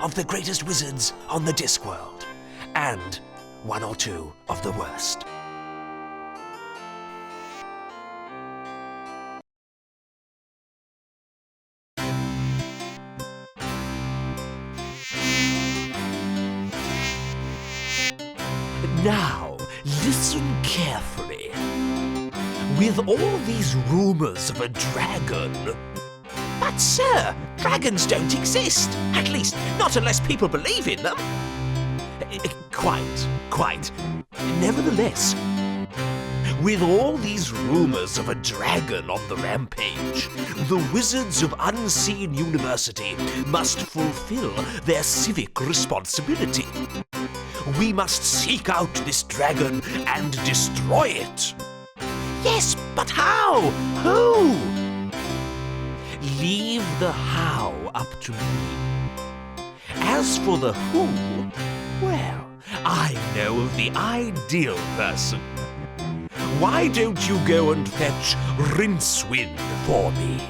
of the greatest wizards on the Discworld, and one or two of the worst. Now, listen carefully. With all these rumors of a dragon... But sir, dragons don't exist. At least, not unless people believe in them. Quite. Nevertheless, with all these rumors of a dragon on the rampage, the wizards of Unseen University must fulfill their civic responsibility. We must seek out this dragon and destroy it. Yes, but how? Who? Leave the how up to me. As for the who, well, I know of the ideal person. Why don't you go and fetch Rincewind for me?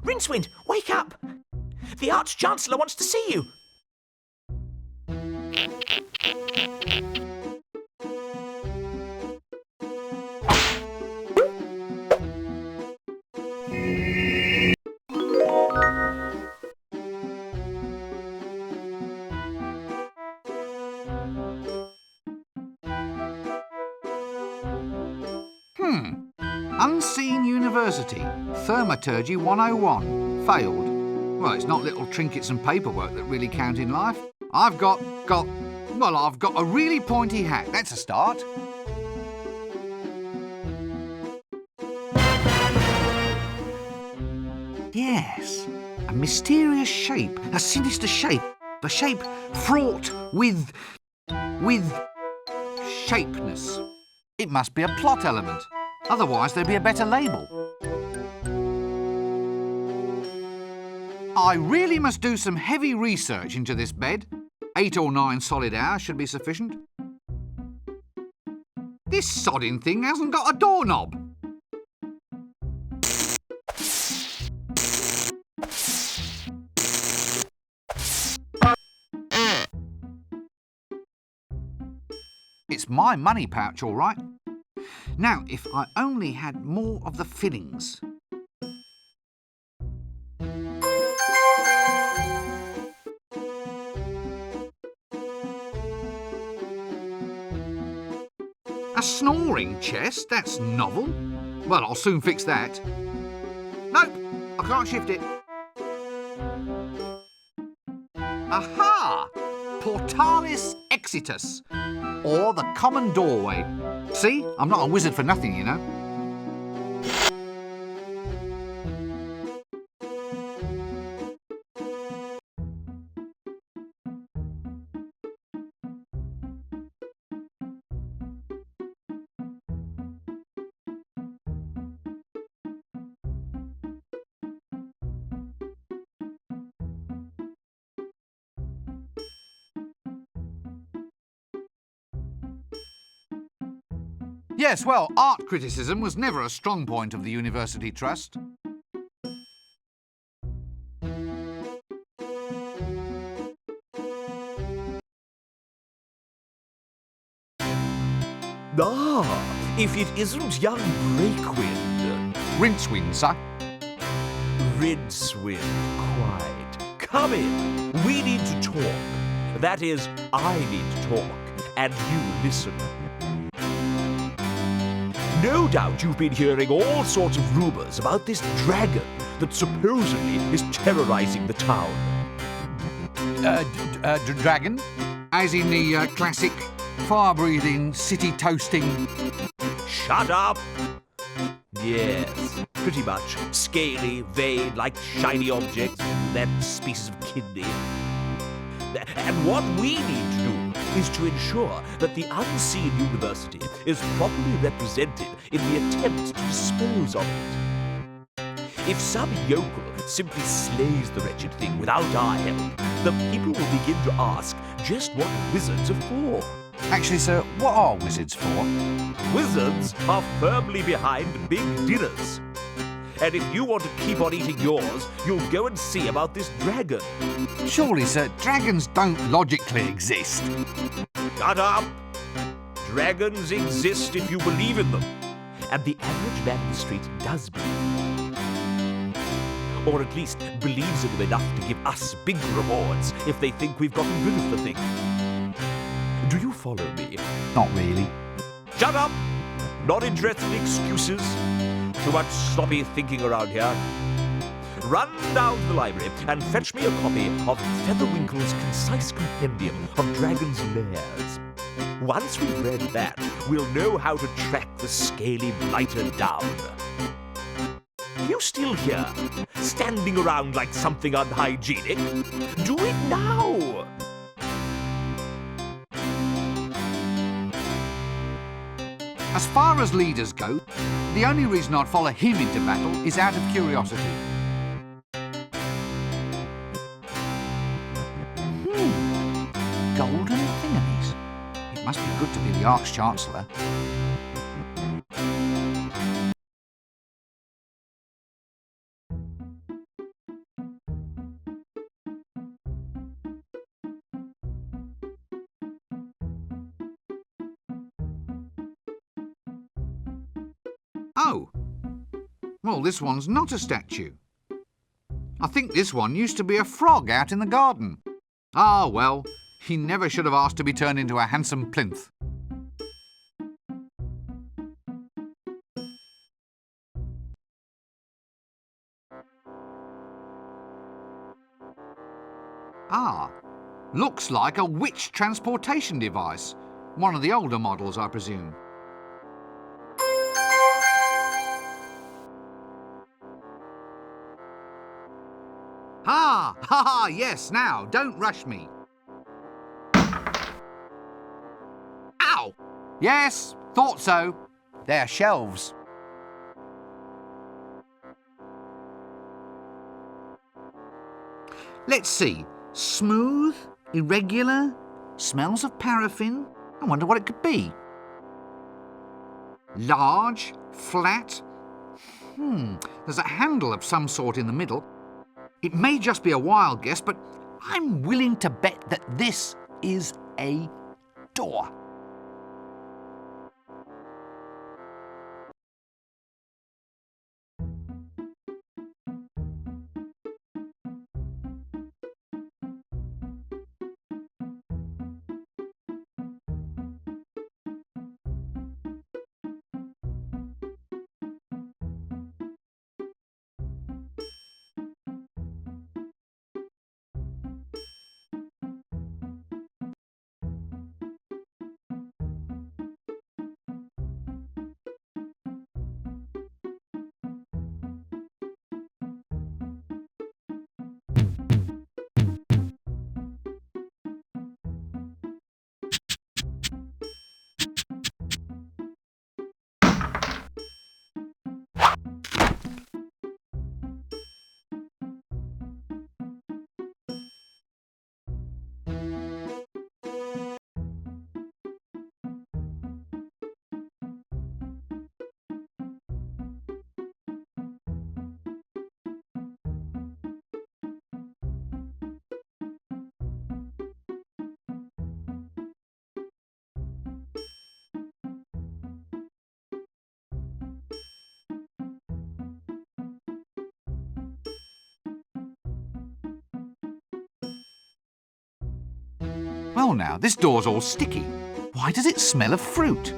Rincewind, wake up! The Arch-Chancellor wants to see you. Unseen University, Thermaturgy 101. Failed. Well, it's not little trinkets and paperwork that really count in life. I've got a really pointy hat. That's a start. Yes, a mysterious shape, a sinister shape, a shape fraught with shapeness. It must be a plot element. Otherwise, there'd be a better label. I really must do some heavy research into this bed. 8 or 9 solid hours should be sufficient. This sodding thing hasn't got a doorknob. It's my money pouch, all right. Now, if I only had more of the fillings. A snoring chest? That's novel. Well, I'll soon fix that. Nope, I can't shift it. Aha! Portalis exitus, or the common doorway. See, I'm not a wizard for nothing, you know. Yes, well, art criticism was never a strong point of the University Trust. Ah, if it isn't young Breakwind. Rincewind, sir. Rincewind, quite. Come in. We need to talk. That is, I need to talk, and you listen. No doubt you've been hearing all sorts of rumors about this dragon that supposedly is terrorizing the town. Dragon? As in the classic fire-breathing, city-toasting... Shut up! Yes, pretty much. Scaly, vein, like shiny objects, that species of kidney. And what we need to do is to ensure that the unseen university is properly represented in the attempt to dispose of it. If some yokel simply slays the wretched thing without our help, the people will begin to ask just what wizards are for. Actually, sir, what are wizards for? Wizards are firmly behind big dinners. And if you want to keep on eating yours, you'll go and see about this dragon. Surely, sir, dragons don't logically exist. Shut up! Dragons exist if you believe in them. And the average man in the street does believe them. Or at least believes in them enough to give us big rewards if they think we've gotten rid of the thing. Do you follow me? Not really. Shut up! Not interested in excuses. Too much sloppy thinking around here. Run down to the library and fetch me a copy of Featherwinkle's concise compendium of dragons' lairs. Once we've read that, we'll know how to track the scaly blighter down. You still here, standing around like something unhygienic? Do it now! As far as leaders go, the only reason I'd follow him into battle is out of curiosity. Golden thingamies. It must be good to be the Arch-Chancellor. Oh. Well, this one's not a statue. I think this one used to be a frog out in the garden. Ah, well, he never should have asked to be turned into a handsome plinth. Ah, looks like a witch transportation device. One of the older models, I presume. Ha! Ha ha! Yes, now, don't rush me. Ow! Yes, thought so. They're shelves. Let's see. Smooth, irregular, smells of paraffin. I wonder what it could be. Large, flat. There's a handle of some sort in the middle. It may just be a wild guess, but I'm willing to bet that this is a door. Well now, this door's all sticky. Why does it smell of fruit?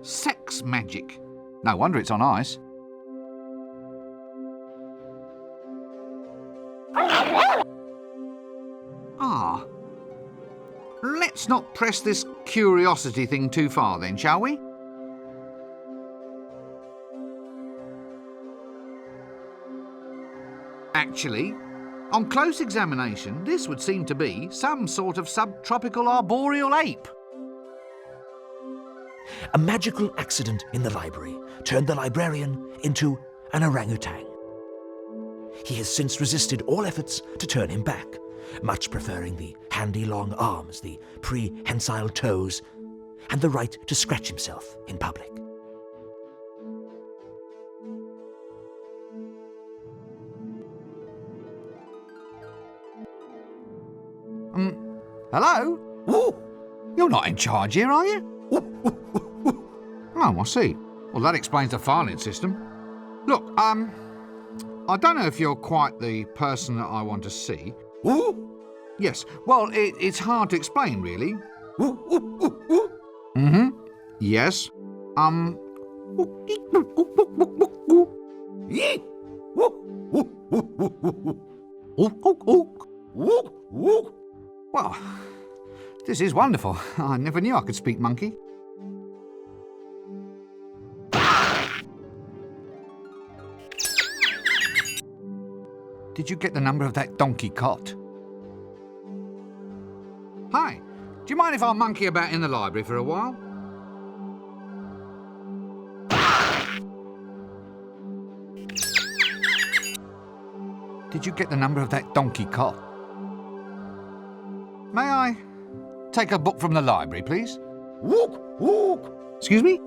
Sex magic. No wonder it's on ice. Ah. Let's not press this curiosity thing too far then, shall we? Actually, on close examination, this would seem to be some sort of subtropical arboreal ape. A magical accident in the library turned the librarian into an orangutan. He has since resisted all efforts to turn him back, much preferring the handy long arms, the prehensile toes, and the right to scratch himself in public. Hello? Ooh. You're not in charge here, are you? Oh, I see. Well, that explains the filing system. Look, I don't know if you're quite the person that I want to see. Ooh. Yes, well, it's hard to explain, really. Ooh. Yes. Yee. Well, this is wonderful. I never knew I could speak monkey. Did you get the number of that donkey cot? Hi, do you mind if I monkey about in the library for a while? Did you get the number of that donkey cot? May I take a book from the library, please? Excuse me?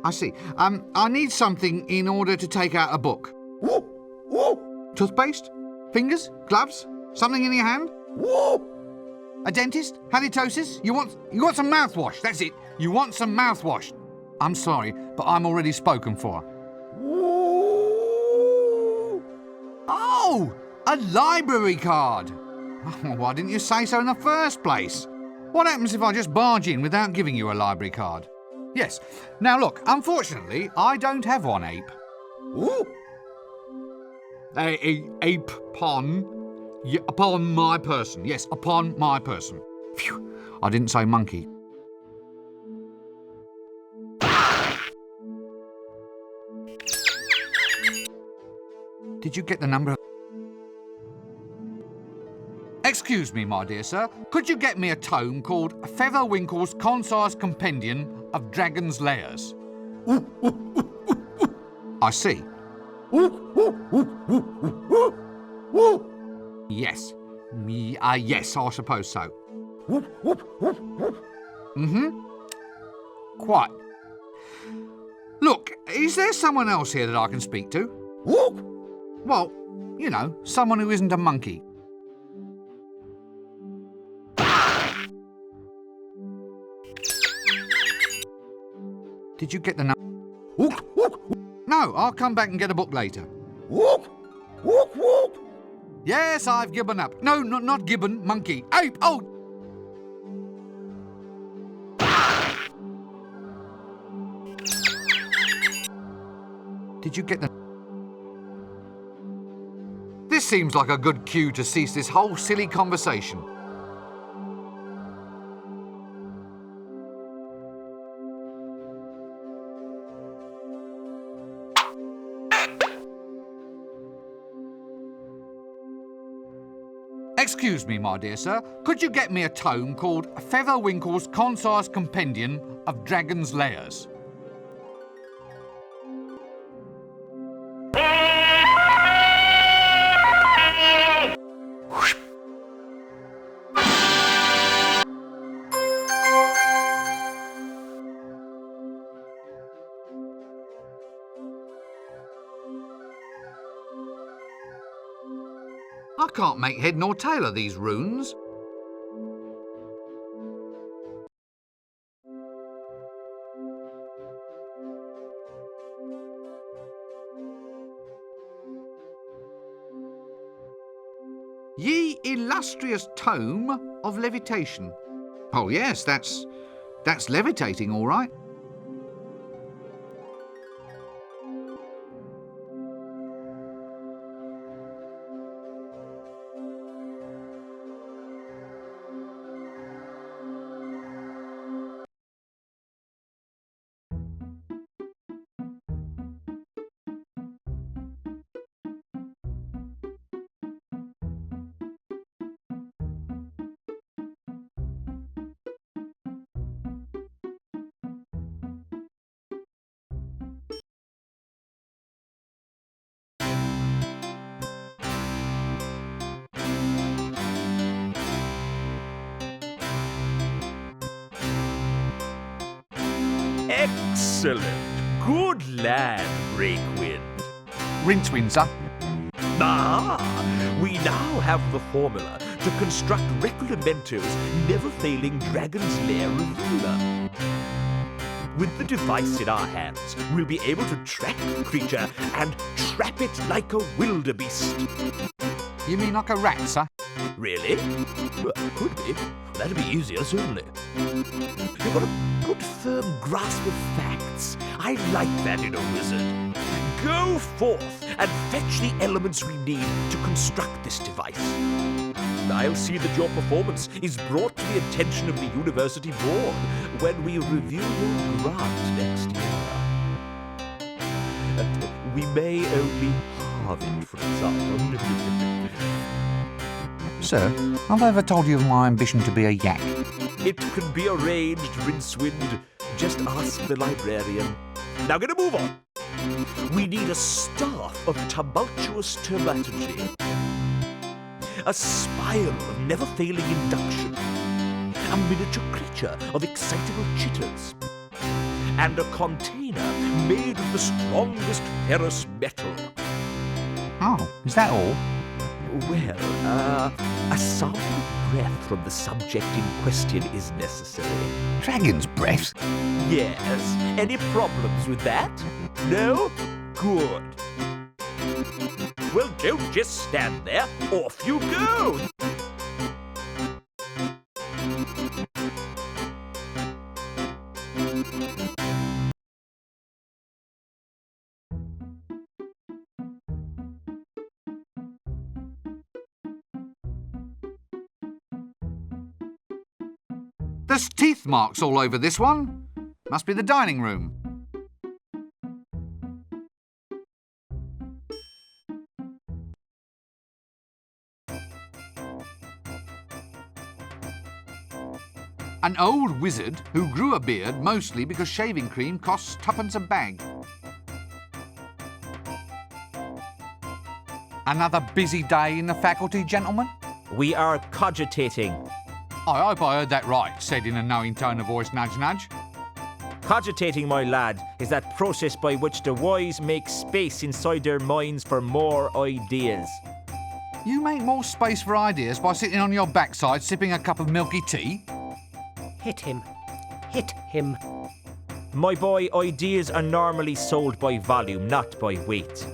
I see. I need something in order to take out a book. Toothpaste? Fingers? Gloves? Something in your hand? A dentist? Halitosis? You want some mouthwash? That's it. You want some mouthwash. I'm sorry, but I'm already spoken for. Oh! A library card! Why didn't you say so in the first place? What happens if I just barge in without giving you a library card? Yes. Now look, unfortunately, I don't have one ape. Ooh. Ape upon my person. Yes, upon my person. Phew, I didn't say monkey. Did you get the number of... Excuse me, my dear sir. Could you get me a tome called Featherwinkle's Concise Compendium of Dragon's Lairs? I see. Yes. Yes, I suppose so. Quite. Look, is there someone else here that I can speak to? Well, you know, someone who isn't a monkey. Did you get the number? No, I'll come back and get a book later. Yes, I've given up. No, not gibbon, monkey. Ape, oh! Did you get the... This seems like a good cue to cease this whole silly conversation. Excuse me, my dear sir. Could you get me a tome called Featherwinkle's Concise Compendium of Dragon's Lairs? I can't make head nor tail of these runes. Ye illustrious tome of levitation. Oh yes, that's levitating, all right. Excellent. Good lad, Breakwind. Rincewind, sir. We now have the formula to construct Reclamento's never-failing Dragon's Lair revealer. With the device in our hands, we'll be able to track the creature and trap it like a wildebeest. You mean like a rat, sir? Really? Well, could be. That'd be easier, certainly. You've got a good firm grasp of facts. I like that in a wizard. Go forth and fetch the elements we need to construct this device. I'll see that your performance is brought to the attention of the university board when we review your grant next year. We may only halve it, for example. Sir, have I ever told you of my ambition to be a yak? It can be arranged, Rincewind. Just ask the librarian. Now gonna move on. We need a staff of tumultuous terminology, a spiral of never-failing induction, a miniature creature of excitable chitters, and a container made of the strongest ferrous metal. Oh, is that all? Well, a sample of breath from the subject in question is necessary. Dragon's breath? Yes. Any problems with that? No? Good. Well, don't just stand there. Off you go! There's teeth marks all over this one. Must be the dining room. An old wizard who grew a beard mostly because shaving cream costs twopence a bag. Another busy day in the faculty, gentlemen? We are cogitating. I hope I heard that right, said in a knowing tone of voice, nudge, nudge. Cogitating, my lad, is that process by which the wise make space inside their minds for more ideas. You make more space for ideas by sitting on your backside sipping a cup of milky tea? Hit him. Hit him. My boy, ideas are normally sold by volume, not by weight.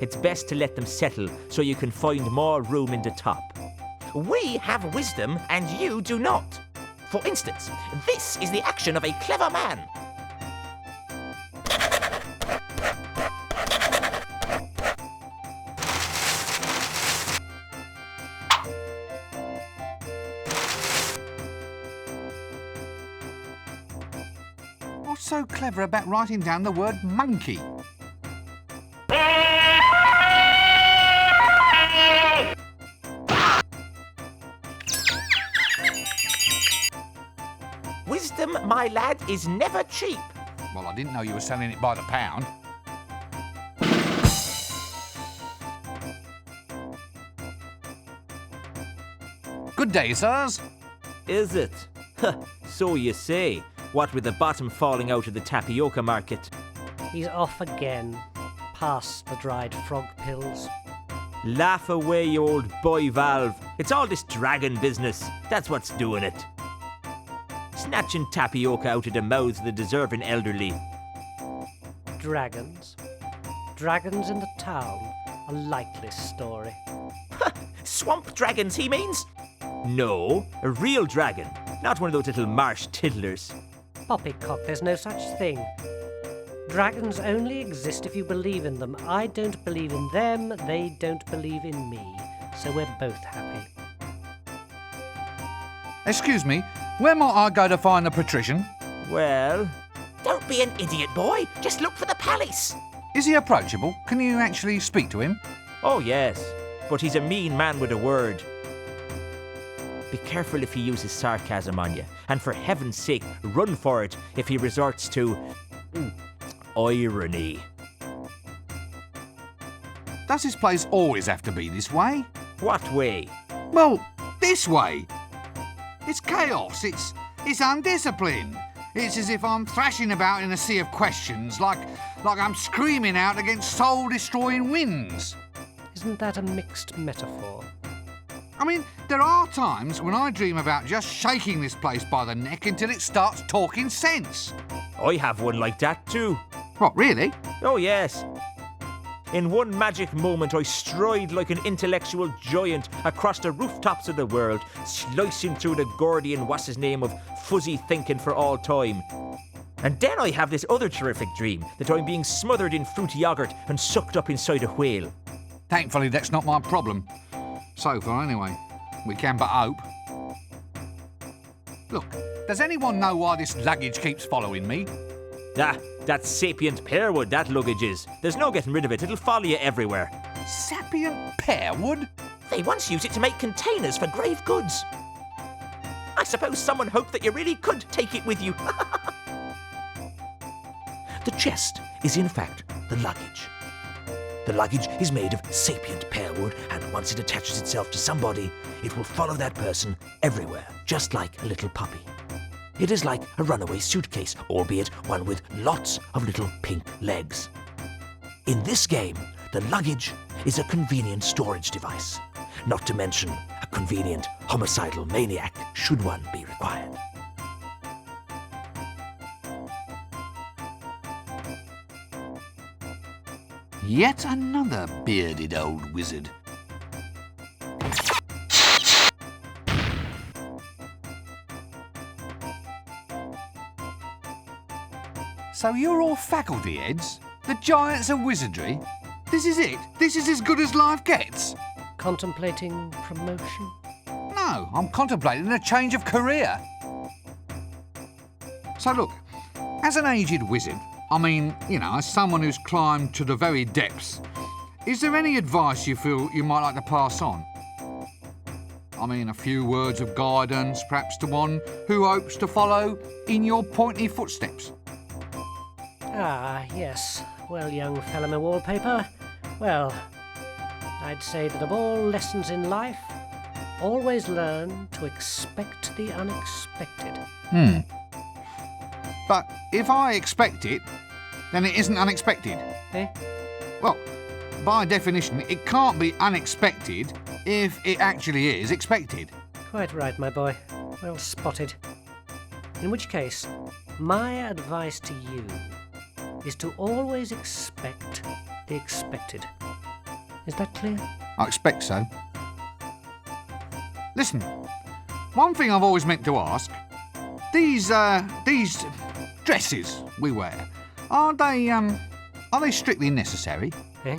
It's best to let them settle so you can find more room in the top. We have wisdom and you do not. For instance, this is the action of a clever man. What's so clever about writing down the word monkey? Wisdom, my lad, is never cheap. Well, I didn't know you were selling it by the pound. Good day, sirs. Is it? So you say. What with the bottom falling out of the tapioca market. He's off again. Past the dried frog pills. Laugh away, you old bivalve. It's all this dragon business. That's what's doing it. Snatching tapioca out of the mouths of the deserving elderly. Dragons. Dragons in the town. A likely story. Swamp dragons, he means. No, a real dragon, not one of those little marsh tiddlers. Poppycock, there's no such thing. Dragons only exist if you believe in them. I don't believe in them, they don't believe in me. So we're both happy. Excuse me, where might I go to find the patrician? Well, Don't be an idiot, boy. Just look for the palace. Is he approachable? Can you actually speak to him? oh yes, but he's a mean man with a word. Be careful if he uses sarcasm on you, and for heaven's sake, run for it if he resorts to irony. Does this place always have to be this way? What way? Well, this way. It's chaos. It's undisciplined. It's as if I'm thrashing about in a sea of questions, like I'm screaming out against soul-destroying winds. Isn't that a mixed metaphor? I mean, there are times when I dream about just shaking this place by the neck until it starts talking sense. I have one like that too. What, really? Oh yes. In one magic moment I stride like an intellectual giant across the rooftops of the world, slicing through the Gordian what's-his-name of fuzzy thinking for all time. And then I have this other terrific dream that I'm being smothered in fruity yogurt and sucked up inside a whale. Thankfully, that's not my problem. So far, anyway. We can but hope. Look, does anyone know why this luggage keeps following me? Ah, that's sapient pearwood, that luggage is. There's no getting rid of it, it'll follow you everywhere. Sapient pearwood? They once used it to make containers for grave goods. I suppose someone hoped that you really could take it with you. The chest is in fact the luggage. The luggage is made of sapient pearwood, and once it attaches itself to somebody, it will follow that person everywhere, just like a little puppy. It is like a runaway suitcase, albeit one with lots of little pink legs. In this game, the luggage is a convenient storage device, not to mention a convenient homicidal maniac, should one be required. Yet another bearded old wizard. So you're all faculty heads? The giants of wizardry? This is it? This is as good as life gets? Contemplating promotion? No, I'm contemplating a change of career. So look, as an aged wizard, I mean, you know, as someone who's climbed to the very depths, is there any advice you feel you might like to pass on? I mean, a few words of guidance, perhaps to one who hopes to follow in your pointy footsteps. Ah, yes. Well, young fellow wallpaper, well, I'd say that of all lessons in life, always learn to expect the unexpected. But if I expect it, then it isn't unexpected. Eh? Well, by definition, it can't be unexpected if it actually is expected. Quite right, my boy. Well spotted. In which case, my advice to you is to always expect the expected. Is that clear? I expect so. Listen, one thing I've always meant to ask, these dresses we wear, are they strictly necessary? Eh?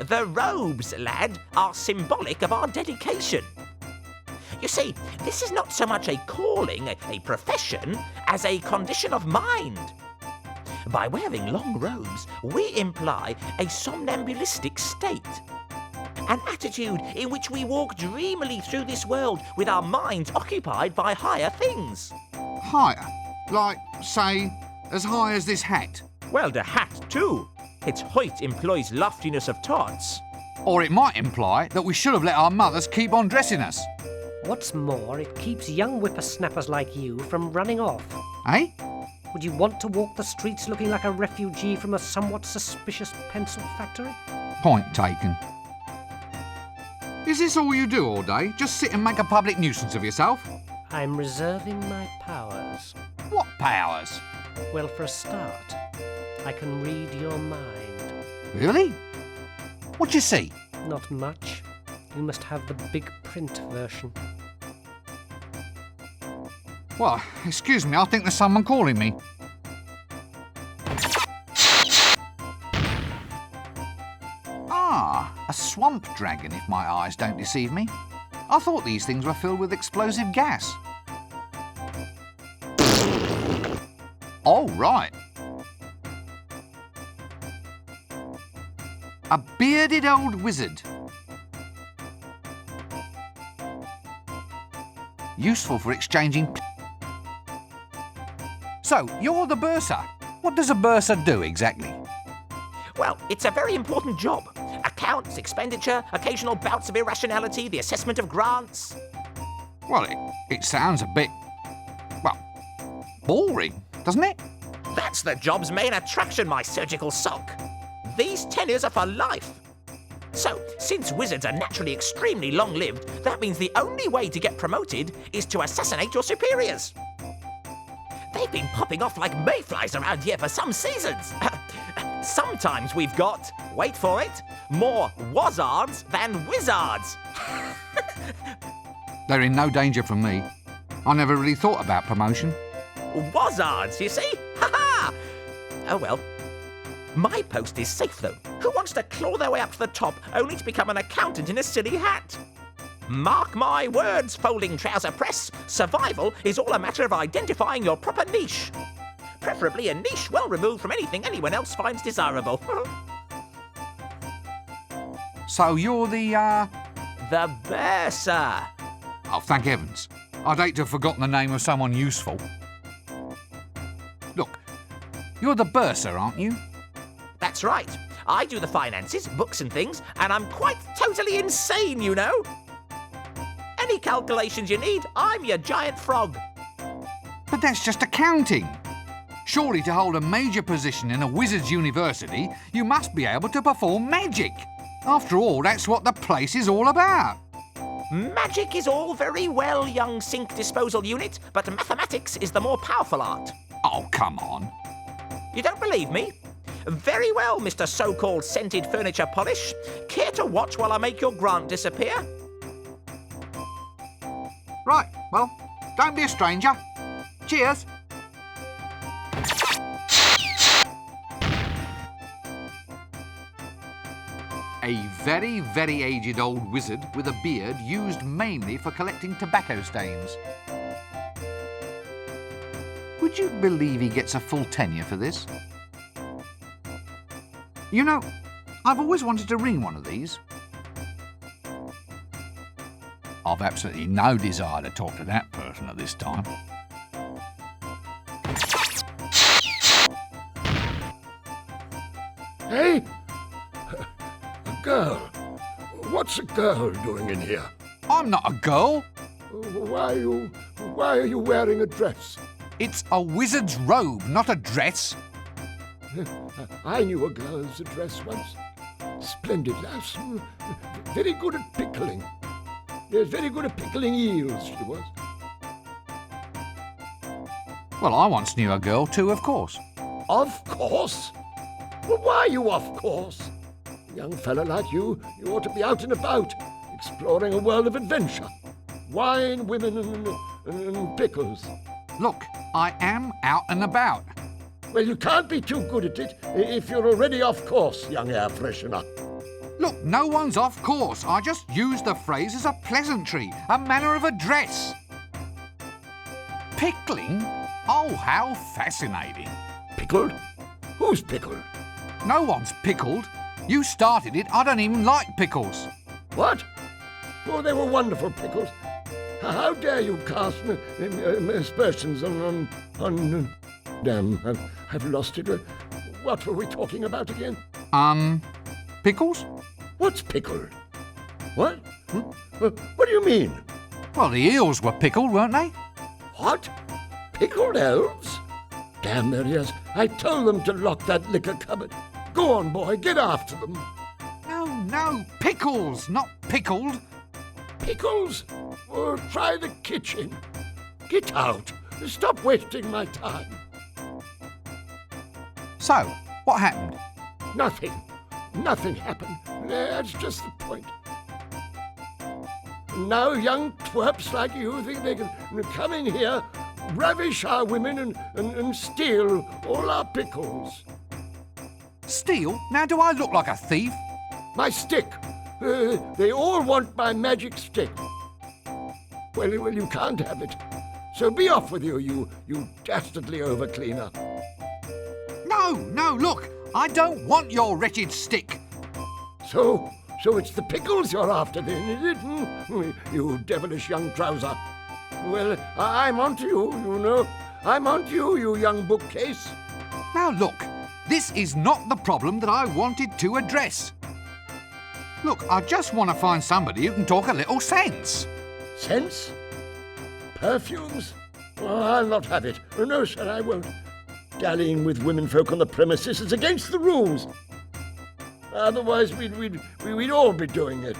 The robes, lad, are symbolic of our dedication. You see, this is not so much a calling, a profession, as a condition of mind. By wearing long robes, we imply a somnambulistic state. An attitude in which we walk dreamily through this world with our minds occupied by higher things. Higher? Like, say, as high as this hat? Well, the hat too. Its height implies loftiness of thoughts. Or it might imply that we should have let our mothers keep on dressing us. What's more, it keeps young whippersnappers like you from running off. Eh? Would you want to walk the streets looking like a refugee from a somewhat suspicious pencil factory? Point taken. Is this all you do all day? Just sit and make a public nuisance of yourself? I'm reserving my powers. What powers? Well, for a start, I can read your mind. Really? What'd you see? Not much. you must have the big print version. Well, excuse me, I think there's someone calling me. Ah, a swamp dragon, if my eyes don't deceive me. I thought these things were filled with explosive gas. Oh, right. A bearded old wizard. Useful for exchanging... So, you're the bursar. What does a bursar do exactly? Well, it's a very important job. Accounts, expenditure, occasional bouts of irrationality, the assessment of grants. Well, it sounds a bit... well, boring, doesn't it? That's the job's main attraction, my surgical sock. These tenures are for life. So, since wizards are naturally extremely long-lived, that means the only way to get promoted is to assassinate your superiors. They've been popping off like mayflies around here for some seasons. Sometimes we've got, wait for it, more wazards than wizards. They're in no danger from me. I never really thought about promotion. Wazards, you see? Ha-ha! Oh well. My post is safe, though. Who wants to claw their way up to the top only to become an accountant in a silly hat? Mark my words, folding trouser press. Survival is all a matter of identifying your proper niche. Preferably a niche well removed from anything anyone else finds desirable. So you're the, The bursar. Oh, thank heavens. I'd hate to have forgotten the name of someone useful. Look, you're the bursar, aren't you? That's right. I do the finances, books and things, and I'm quite totally insane, you know. Any calculations you need, I'm your giant frog. But that's just accounting. Surely to hold a major position in a wizard's university, you must be able to perform magic. After all, that's what the place is all about. Magic is all very well, young sink disposal unit, but mathematics is the more powerful art. Oh, come on. You don't believe me? Very well, Mr. So-called scented furniture polish. Care to watch while I make your grant disappear? Right, well, don't be a stranger. Cheers. A very, very aged old wizard with a beard used mainly for collecting tobacco stains. Would you believe he gets a full tenure for this? You know, I've always wanted to ring one of these. I've absolutely no desire to talk to that person at this time. Hey? A girl? What's a girl doing in here? I'm not a girl. Why are you wearing a dress? It's a wizard's robe, not a dress. I knew a girl as a dress once. Splendid lass. Very good at pickling. Yes, very good at pickling eels, she was. Well, I once knew a girl too, of course. Of course? Well, why are you of course? A young fella like you ought to be out and about, exploring a world of adventure. Wine, women, and pickles. Look, I am out and about. Well, you can't be too good at it if you're already off course, young air freshener. Look, no one's off course. I just used the phrase as a pleasantry, a manner of address. Pickling? Oh, how fascinating. Pickled? Who's pickled? No one's pickled. You started it. I don't even like pickles. What? Oh, they were wonderful pickles. How dare you cast aspersions on damn, I've lost it. What were we talking about again? Pickles? What's pickled? What? What do you mean? Well, the eels were pickled, weren't they? What? Pickled elves? Damn their ears. I told them to lock that liquor cupboard. Go on, boy, get after them. No, pickles, not pickled. Pickles? Or try the kitchen. Get out. Stop wasting my time. So, what happened? Nothing. Nothing happened. That's just the point. Now young twerps like you think they can come in here, ravish our women and steal all our pickles. Steal? Now do I look like a thief? My stick! They all want my magic stick. Well, you can't have it. So be off with you, you dastardly overcleaner. No, look! I don't want your wretched stick! So it's the pickles you're after then, is it? You devilish young trouser. Well, I'm onto you, you know. I'm onto you, you young bookcase. Now look, this is not the problem that I wanted to address. Look, I just want to find somebody who can talk a little sense. Sense? Perfumes? Oh, I'll not have it. No, sir, I won't. Dallying with womenfolk on the premises is against the rules. Otherwise, we'd all be doing it.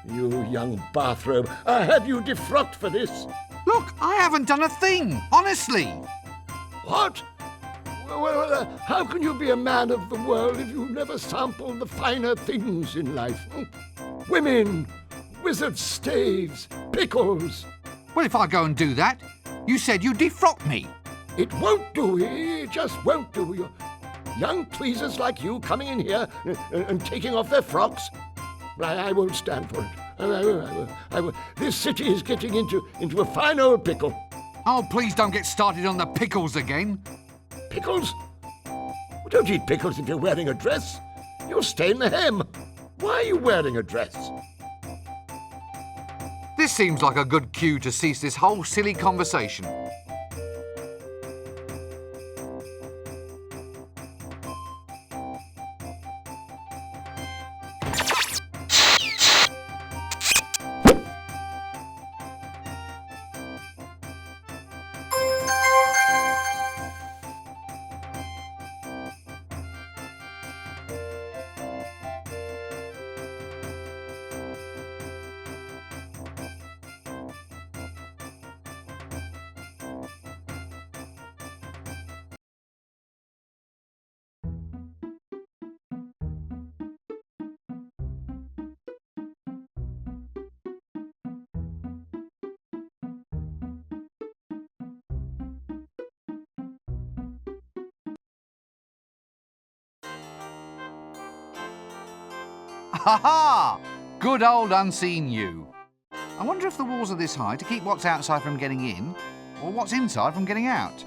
You young bathrobe, I have you defrocked for this. Look, I haven't done a thing, honestly. What? Well, how can you be a man of the world if you've never sampled the finer things in life? Women, wizard staves, pickles. Well, if I go and do that, you said you'd defrock me. It won't do. It just won't do. Young tweezers like you coming in here and taking off their frocks. I won't stand for it. I will. This city is getting into a fine old pickle. Oh, please don't get started on the pickles again. Pickles? Well, don't eat pickles if you're wearing a dress. You'll stain the hem. Why are you wearing a dress? This seems like a good cue to cease this whole silly conversation. Ha ha! Good old unseen you. I wonder if the walls are this high to keep what's outside from getting in, or what's inside from getting out.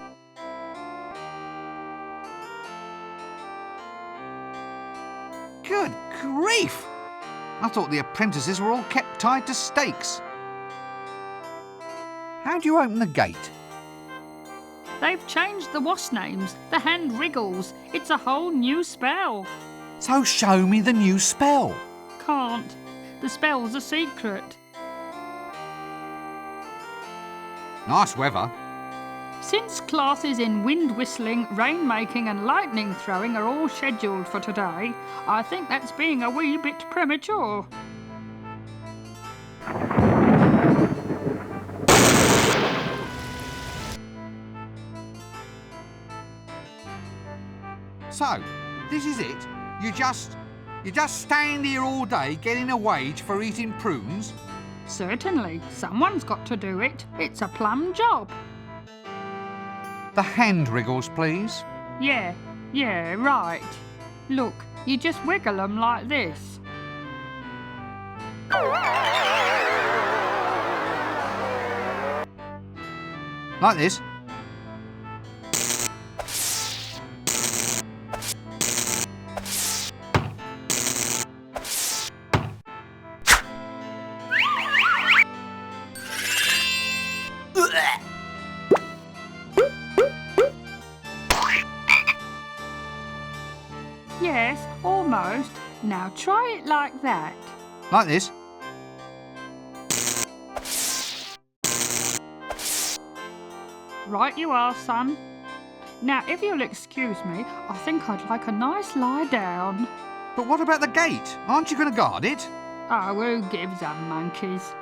Good grief! I thought the apprentices were all kept tied to stakes. How do you open the gate? They've changed the wasp names. The hand wriggles. It's a whole new spell. So show me the new spell. Can't. The spell's a secret. Nice weather. Since classes in wind whistling, rain making and lightning throwing are all scheduled for today, I think that's being a wee bit premature. So, this is it? You just stand here all day getting a wage for eating prunes? Certainly. Someone's got to do it. It's a plum job. The hand wriggles, please. Yeah, right. Look, you just wiggle them like this. Like this. Yes, almost. Now try it like that. Like this. Right you are, son. Now, if you'll excuse me, I think I'd like a nice lie down. But what about the gate? Aren't you going to guard it? Oh, who gives a monkeys?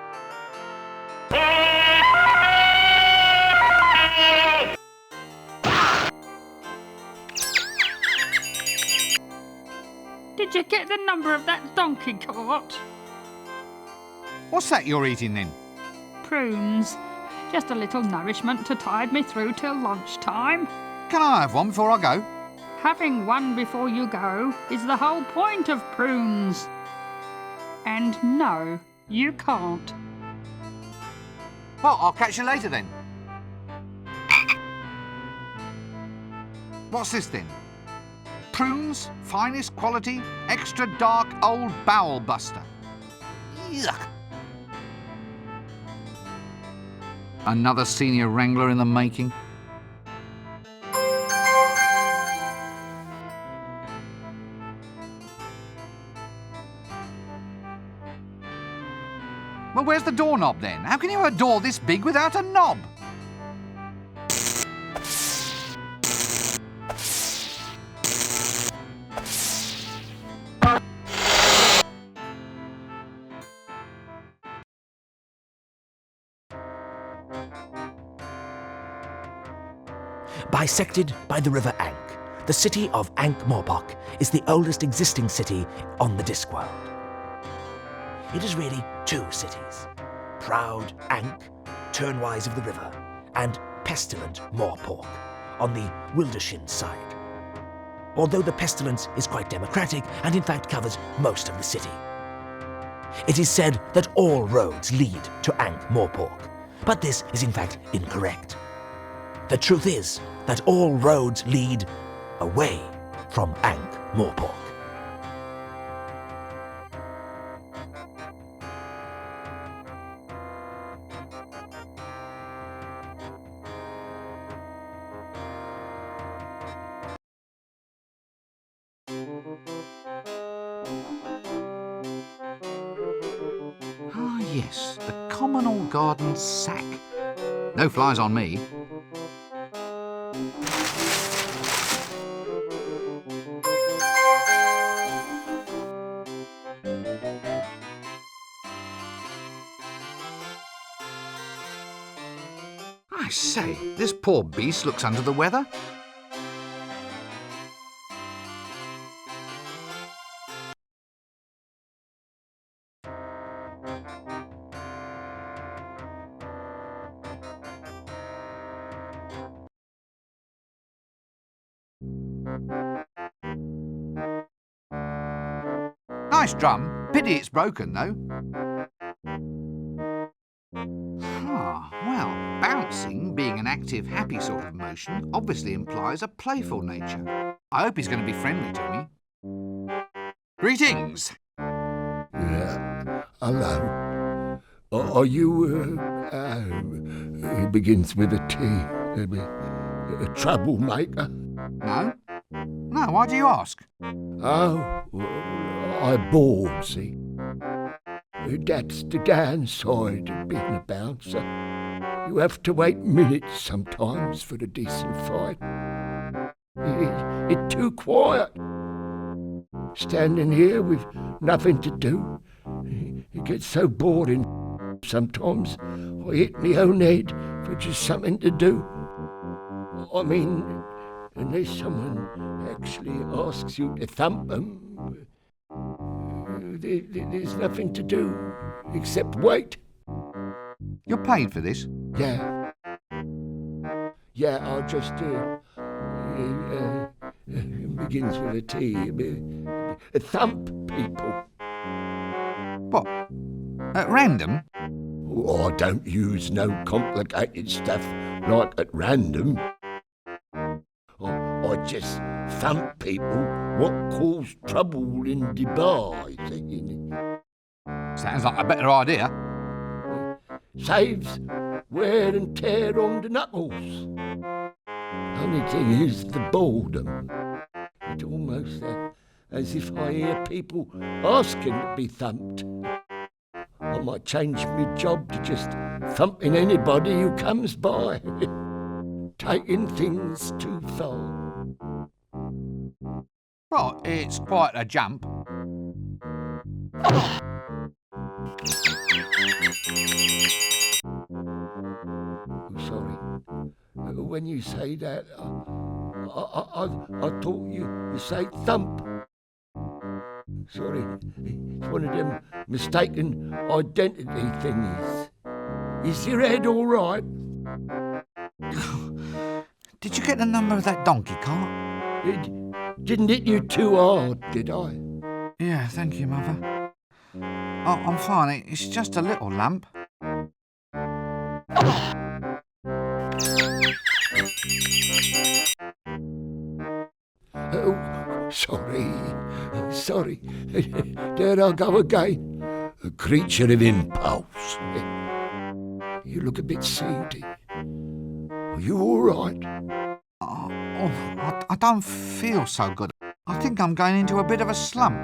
Did you get the number of that donkey cart? What's that you're eating then? Prunes. Just a little nourishment to tide me through till lunchtime. Can I have one before I go? Having one before you go is the whole point of prunes. And no, you can't. Well, I'll catch you later then. What's this then? Prunes, finest quality, extra dark old bowel buster. Yuck. Another senior wrangler in the making. Well, where's the doorknob then? How can you have a door this big without a knob? Bisected by the river Ankh, the city of Ankh Morpork is the oldest existing city on the Discworld. It is really two cities, proud Ankh, turnwise of the river, and pestilent Morpork on the Wildershin side. Although the pestilence is quite democratic and in fact covers most of the city. It is said that all roads lead to Ankh Morpork, but this is in fact incorrect. The truth is that all roads lead away from Ankh Morpork. Ah, yes, the common old garden sack. No flies on me. I say, this poor beast looks under the weather. Nice drum. Pity it's broken, though. Well, bouncing, being an active, happy sort of motion, obviously implies a playful nature. I hope he's going to be friendly to me. Greetings! Yeah. Hello. Are you, it begins with a T, a troublemaker? No? No, why do you ask? Oh, I'm bored, see. That's the downside of being a bouncer. You have to wait minutes sometimes for the decent fight. It's too quiet. Standing here with nothing to do. It gets so boring sometimes. I hit my own head for just something to do. I mean, unless someone actually asks you to thump them, there's nothing to do except wait. You're paid for this? Yeah. Yeah, I'll just begins with a T. Thump people. What? At random? Oh, I don't use no complicated stuff like at random. I just thump people what cause trouble in Dubai. Sounds like a better idea. Saves wear and tear on the knuckles. Only thing is the boredom. It's almost as if I hear people asking to be thumped. I might change my job to just thumping anybody who comes by. Taking things too far. Well, it's quite a jump. Sorry. When you say that, I thought you say thump. sorry. It's one of them mistaken identity thingies. Is your head all right? Did you get the number of that donkey cart? It didn't hit you too hard, did I? Yeah, thank you, Mother. Oh, I'm fine. It's just a little lump. Oh, sorry. There I go again. A creature of impulse. You look a bit seedy. Are you all right? I don't feel so good. I think I'm going into a bit of a slump.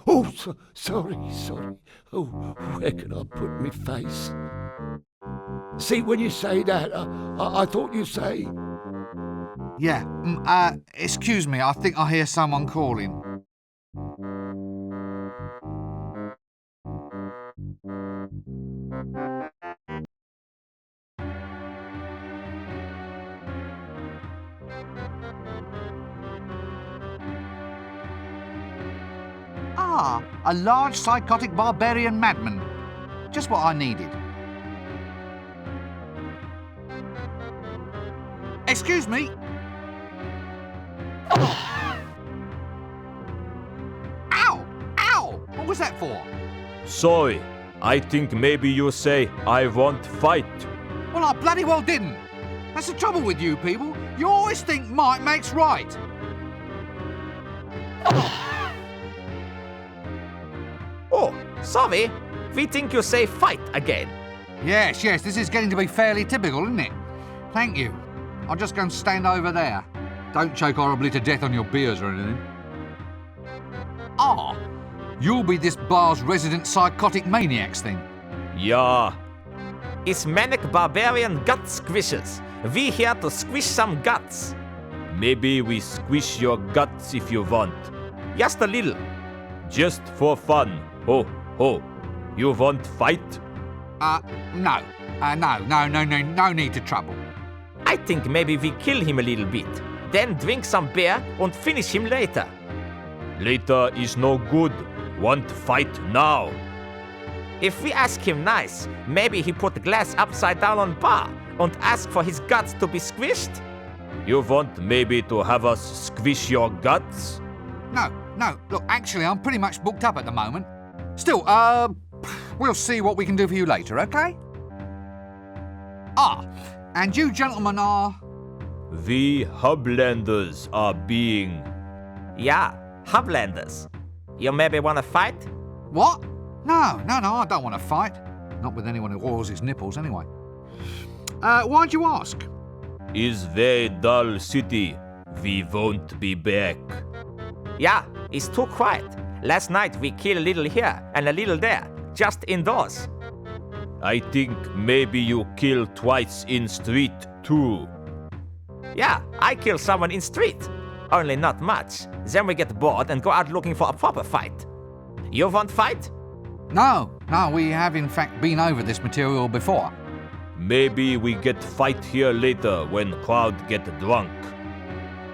Oh, sorry. Oh, where can I put my face? See, when you say that, I thought you say... Yeah, excuse me, I think I hear someone calling. Ah, a large psychotic barbarian madman. Just what I needed. Excuse me. Ow! Ow! What was that for? Sorry, I think maybe you say I won't fight. Well, I bloody well didn't. That's the trouble with you people. You always think might makes right. Oh, sorry. We think you say fight again. Yes, this is getting to be fairly typical, isn't it? Thank you. I'll just go and stand over there. Don't choke horribly to death on your beers or anything. Ah, you'll be this bar's resident psychotic maniacs then. Yeah, It's manic barbarian gut squishers. We here to squish some guts. maybe we squish your guts if you want. Just a little. Just for fun. Ho, ho. You want fight? No. No need to trouble. I think maybe we kill him a little bit. Then drink some beer and finish him later. Later is no good. Want fight now. If we ask him nice, maybe he put the glass upside down on bar and ask for his guts to be squished? You want maybe to have us squish your guts? No. Look, actually, I'm pretty much booked up at the moment. Still, we'll see what we can do for you later, okay? Ah, and you gentlemen are... We Hublanders are being... Yeah, Hublanders. You maybe want to fight? What? No, I don't want to fight. Not with anyone who oils his nipples, anyway. Why'd you ask? Is very dull city. We won't be back. Yeah, it's too quiet. Last night we killed a little here and a little there, just indoors. I think maybe you kill twice in street too. Yeah, I kill someone in street. Only not much. Then we get bored and go out looking for a proper fight. You want fight? No, we have in fact been over this material before. Maybe we get fight here later when crowd get drunk.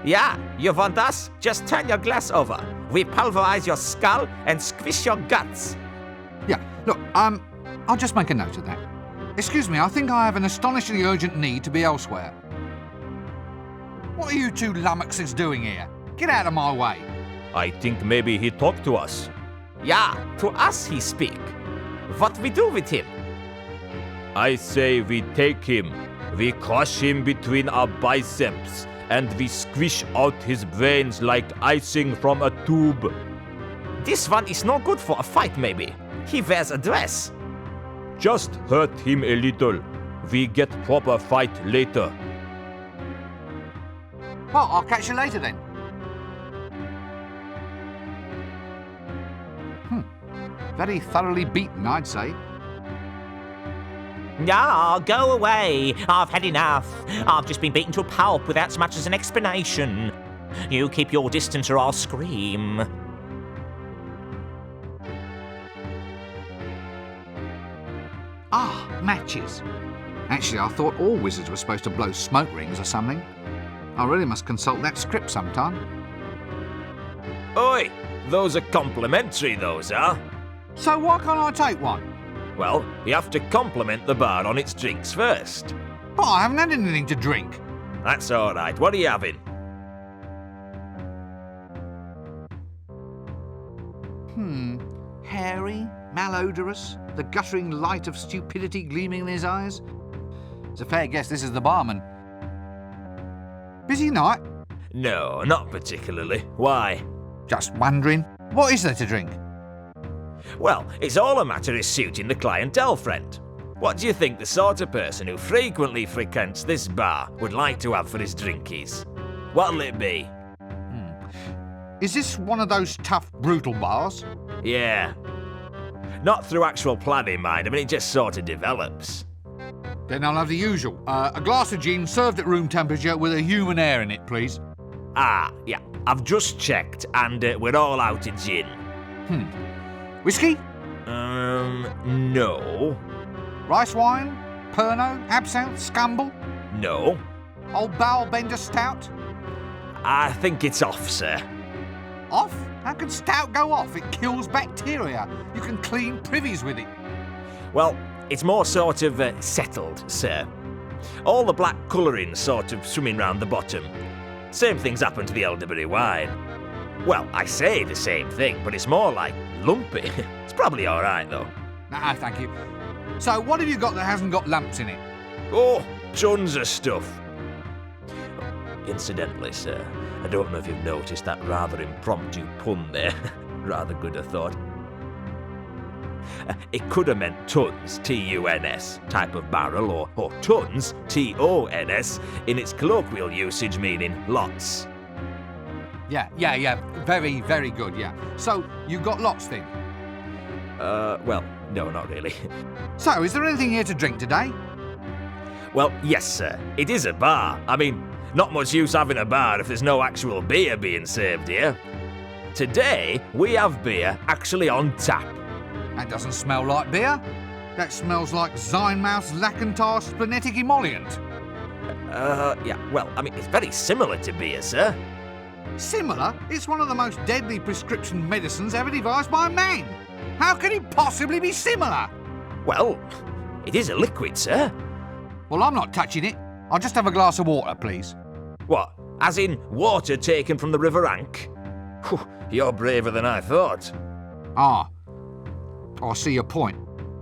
Yeah, you want us? Just turn your glass over. We pulverize your skull and squish your guts. Yeah, look, I'll just make a note of that. Excuse me, I think I have an astonishingly urgent need to be elsewhere. What are you two lummoxes doing here? Get out of my way. I think maybe he talked to us. Yeah, to us he speak. What we do with him? I say we take him, we crush him between our biceps, and we squish out his brains like icing from a tube. This one is no good for a fight, maybe. He wears a dress. Just hurt him a little. We get proper fight later. Well, I'll catch you later then. Very thoroughly beaten, I'd say. Ah, go away. I've had enough. I've just been beaten to a pulp without so much as an explanation. You keep your distance or I'll scream. Ah, matches. Actually, I thought all wizards were supposed to blow smoke rings or something. I really must consult that script sometime. Oi! Those are complimentary, those are. So why can't I take one? Well, you have to compliment the bar on its drinks first. But I haven't had anything to drink. That's all right. What are you having? Hairy, malodorous, the guttering light of stupidity gleaming in his eyes. It's a fair guess this is the barman. Busy night? No, not particularly. Why? Just wondering, what is there to drink? Well, it's all a matter of suiting the clientele, friend. What do you think the sort of person who frequently frequents this bar would like to have for his drinkies? What'll it be? Is this one of those tough, brutal bars? Yeah. Not through actual planning, mind. I mean, it just sort of develops. Then I'll have the usual. A glass of gin served at room temperature with a human air in it, please. Ah, yeah. I've just checked, and we're all out of gin. Whiskey? No. Rice wine? Pernod? Absinthe? Scumble? No. Old Barrel Bender Stout? I think it's off, sir. Off? How can stout go off? It kills bacteria. You can clean privies with it. Well, it's more sort of settled, sir. All the black colouring's sort of swimming round the bottom. Same thing's happened to the elderberry wine. Well, I say the same thing, but it's more like lumpy. It's probably all right, though. Nah, thank you. So what have you got that hasn't got lumps in it? Oh, tons of stuff. Incidentally, sir, I don't know if you've noticed that rather impromptu pun there. Rather good, I thought. It could have meant tons, T-U-N-S, type of barrel, or tons, T-O-N-S, in its colloquial usage meaning lots. Yeah. Very, very good, yeah. So, you got lots then? Well, no, not really. So, is there anything here to drink today? Well, yes, sir. It is a bar. I mean, not much use having a bar if there's no actual beer being served here. Today, we have beer actually on tap. That doesn't smell like beer. That smells like Zynmouth's Lackentar Splenetic Emollient. Yeah, well, I mean, it's very similar to beer, sir. Similar? It's one of the most deadly prescription medicines ever devised by man. How can it possibly be similar? Well, it is a liquid, sir. Well, I'm not touching it. I'll just have a glass of water, please. What, as in water taken from the River Ankh? Whew, you're braver than I thought. Ah, I see your point.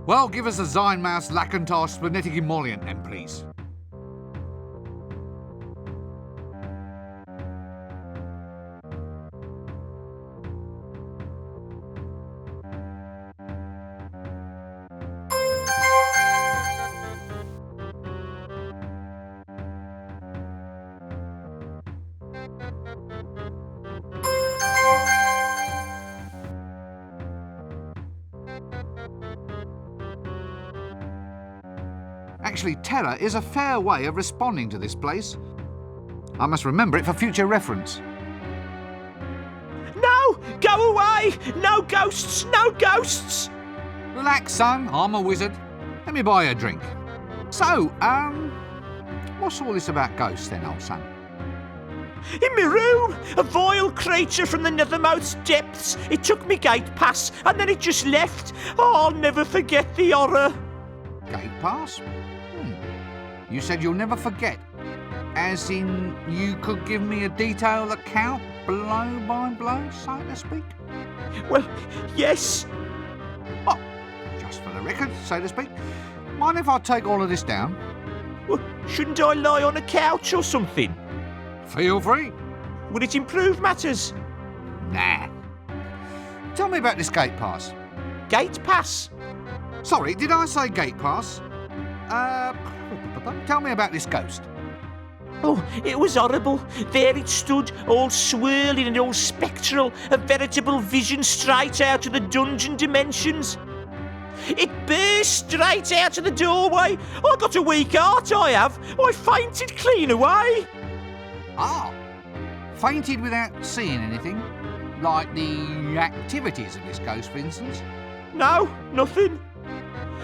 Well, give us a Zynmouth's Lackentar Splenetic Emollient then, please. Actually, terror is a fair way of responding to this place. I must remember it for future reference. No! Go away! No ghosts! No ghosts! Relax, son. I'm a wizard. Let me buy you a drink. So, what's all this about ghosts then, old son? In my room, a vile creature from the nethermost depths. It took me gate pass and then it just left. Oh, I'll never forget the horror. Gate pass? You said you'll never forget. As in, you could give me a detailed account, blow by blow, so to speak? Well, yes. Oh, just for the record, so to speak. Mind if I take all of this down? Well, shouldn't I lie on a couch or something? Feel free. Would it improve matters? Nah. Tell me about this gate pass. Gate pass? Sorry, did I say gate pass? Tell me about this ghost. Oh, it was horrible. There it stood, all swirling and all spectral, a veritable vision straight out of the dungeon dimensions. It burst straight out of the doorway. I got a weak heart, I have. I fainted clean away. Ah, fainted without seeing anything? Like the activities of this ghost, for instance? No, nothing.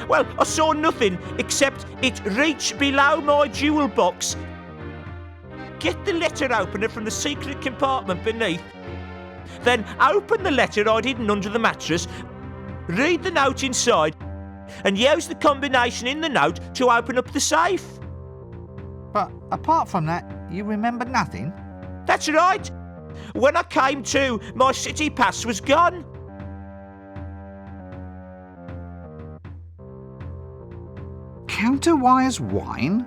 Well, I saw nothing except it reached below my jewel box. Get the letter opener from the secret compartment beneath. Then open the letter I'd hidden under the mattress, read the note inside, and use the combination in the note to open up the safe. But apart from that, you remember nothing? That's right. When I came to, my city pass was gone. Counterwise wine?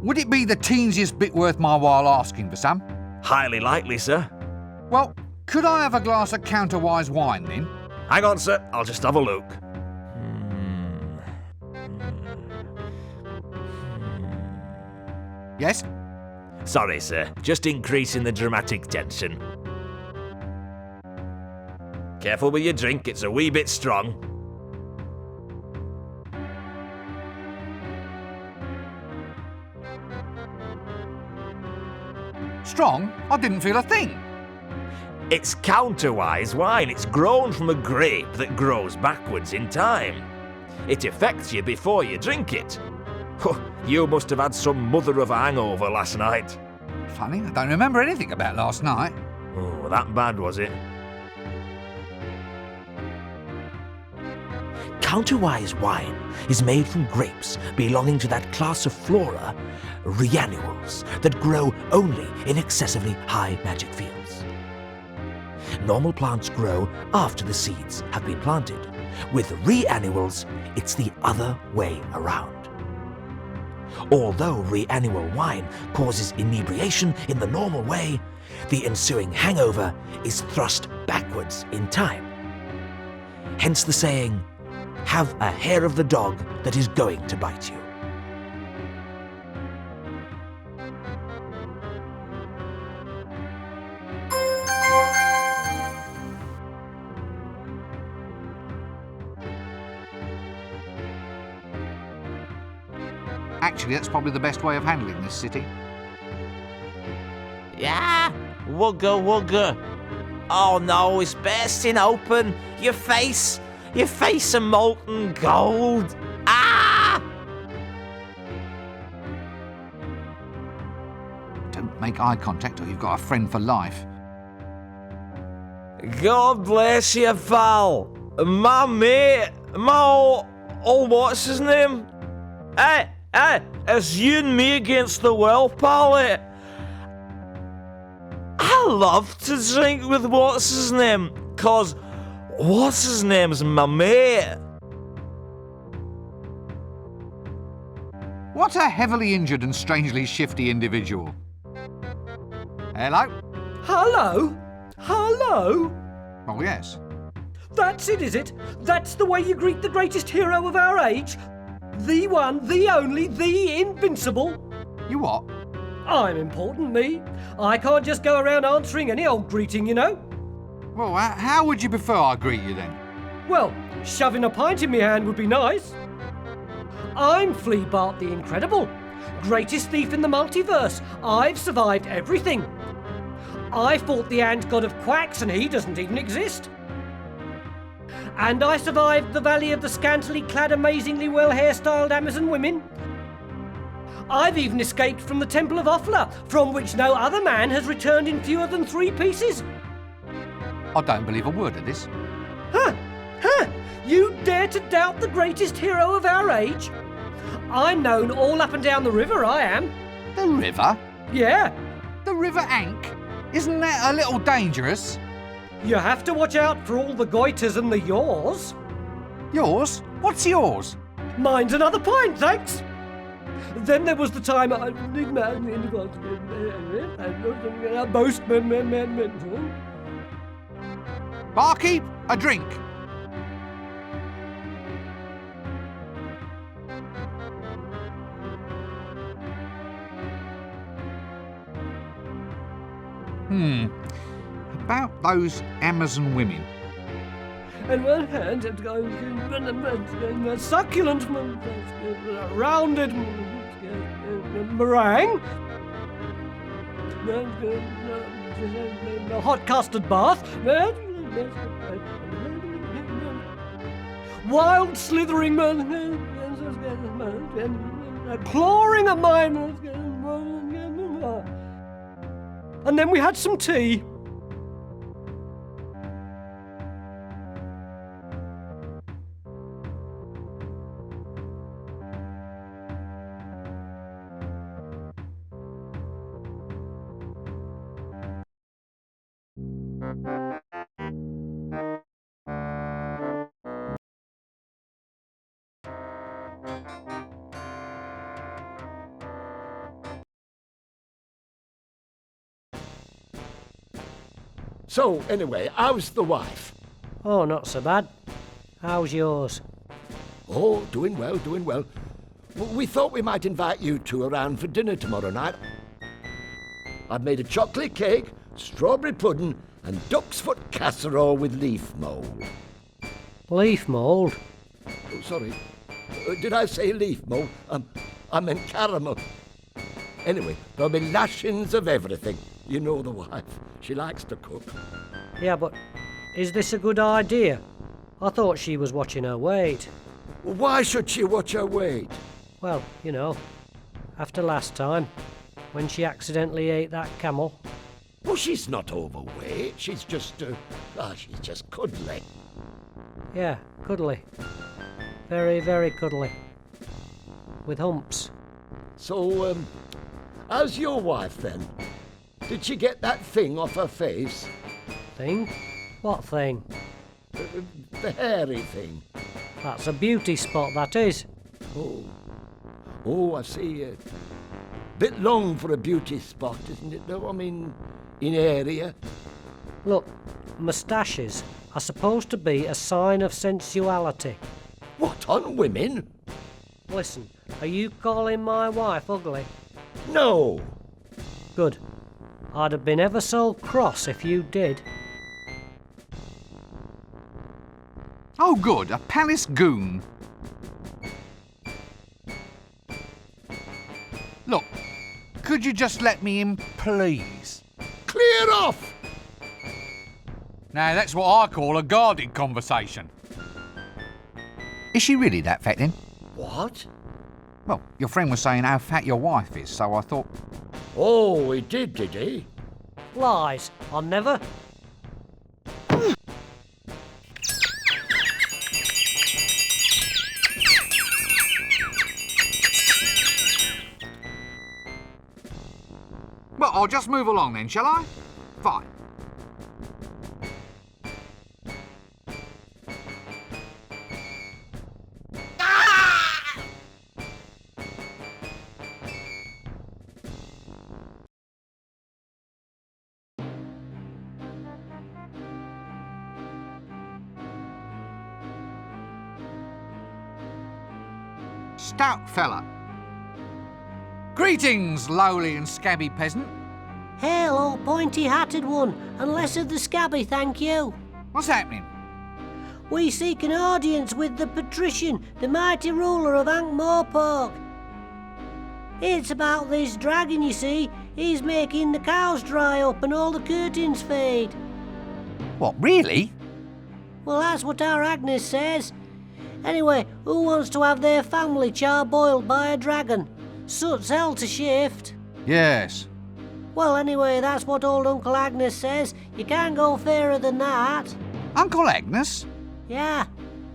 Would it be the teensiest bit worth my while asking for some? Highly likely, sir. Well, could I have a glass of counterwise wine then? Hang on, sir. I'll just have a look. Yes? Sorry, sir. Just increasing the dramatic tension. Careful with your drink. It's a wee bit strong. Strong? I didn't feel a thing. It's counterwise wine. It's grown from a grape that grows backwards in time. It affects you before you drink it. You must have had some mother of a hangover last night. Funny, I don't remember anything about last night. Oh, that bad, was it? Counterwise wine is made from grapes belonging to that class of flora, reannuals, that grow only in excessively high magic fields. Normal plants grow after the seeds have been planted. With reannuals, it's the other way around. Although reannual wine causes inebriation in the normal way, the ensuing hangover is thrust backwards in time. Hence the saying, have a hair of the dog that is going to bite you. Actually, that's probably the best way of handling this city. Yeah, wugga wugga. Oh no, it's bursting open. Your face of molten gold. Ah! Don't make eye contact or you've got a friend for life. God bless you, pal. My mate, what's his name? Hey, it's you and me against the world, pal. I love to drink with what's his name, 'cause what's his name's my mate. What a heavily injured and strangely shifty individual. Hello? Hello? Hello? Oh, yes. That's it, is it? That's the way you greet the greatest hero of our age? The one, the only, the invincible? You what? I'm important, me. I can't just go around answering any old greeting, you know. Well, how would you prefer I greet you then? Well, shoving a pint in my hand would be nice. I'm Flea Bart the Incredible, greatest thief in the multiverse. I've survived everything. I fought the ant god of quacks and he doesn't even exist. And I survived the Valley of the Scantily Clad, Amazingly Well Hairstyled Amazon Women. I've even escaped from the Temple of Offler, from which no other man has returned in fewer than 3 pieces. I don't believe a word of this. Huh? You dare to doubt the greatest hero of our age? I'm known all up and down the river, I am. The river? Yeah. The River Ankh? Isn't that a little dangerous? You have to watch out for all the goiters and the yaws. Yours? What's yours? Mine's another pint, thanks. Then there was the time Barkeep, a drink. About those Amazon women. And one hand, succulent, rounded meringue, hot custard bath, wild slithering, clawing at mine. And then we had some tea. So, anyway, how's the wife? Oh, not so bad. How's yours? Oh, doing well, doing well. We thought we might invite you two around for dinner tomorrow night. I've made a chocolate cake, strawberry pudding, and duck's foot casserole with leaf mould. Leaf mould? Oh, sorry. Did I say leaf mould? I meant caramel. Anyway, there'll be lashings of everything. You know the wife. She likes to cook. Yeah, but is this a good idea? I thought she was watching her weight. Why should she watch her weight? Well, you know, after last time, when she accidentally ate that camel. Oh, she's not overweight. She's just, she's just cuddly. Yeah, cuddly. Very, very cuddly. With humps. So, how's your wife then? Did she get that thing off her face? Thing? What thing? The hairy thing. That's a beauty spot, that is. Oh, I see. Bit long for a beauty spot, isn't it, though? I mean, in area. Look, moustaches are supposed to be a sign of sensuality. What, on women? Listen, are you calling my wife ugly? No. Good. I'd have been ever so cross if you did. Oh, good, a palace goon. Look, could you just let me in, please? Clear off! Now, that's what I call a guarded conversation. Is she really that fat, then? What? Well, your friend was saying how fat your wife is, so I thought... Oh, he did he? Lies. I never... Well, I'll just move along then, shall I? Fine. Stout fella. Greetings, lowly and scabby peasant. Hail, old pointy-hatted one, and less of the scabby, thank you. What's happening? We seek an audience with the patrician, the mighty ruler of Ankh Morpork. It's about this dragon, you see. He's making the cows dry up and all the curtains fade. What, really? Well, that's what our Agnes says. Anyway, who wants to have their family char-boiled by a dragon? Soot's hell to shift. Yes. Well, anyway, that's what old Uncle Agnes says. You can't go fairer than that. Uncle Agnes? Yeah,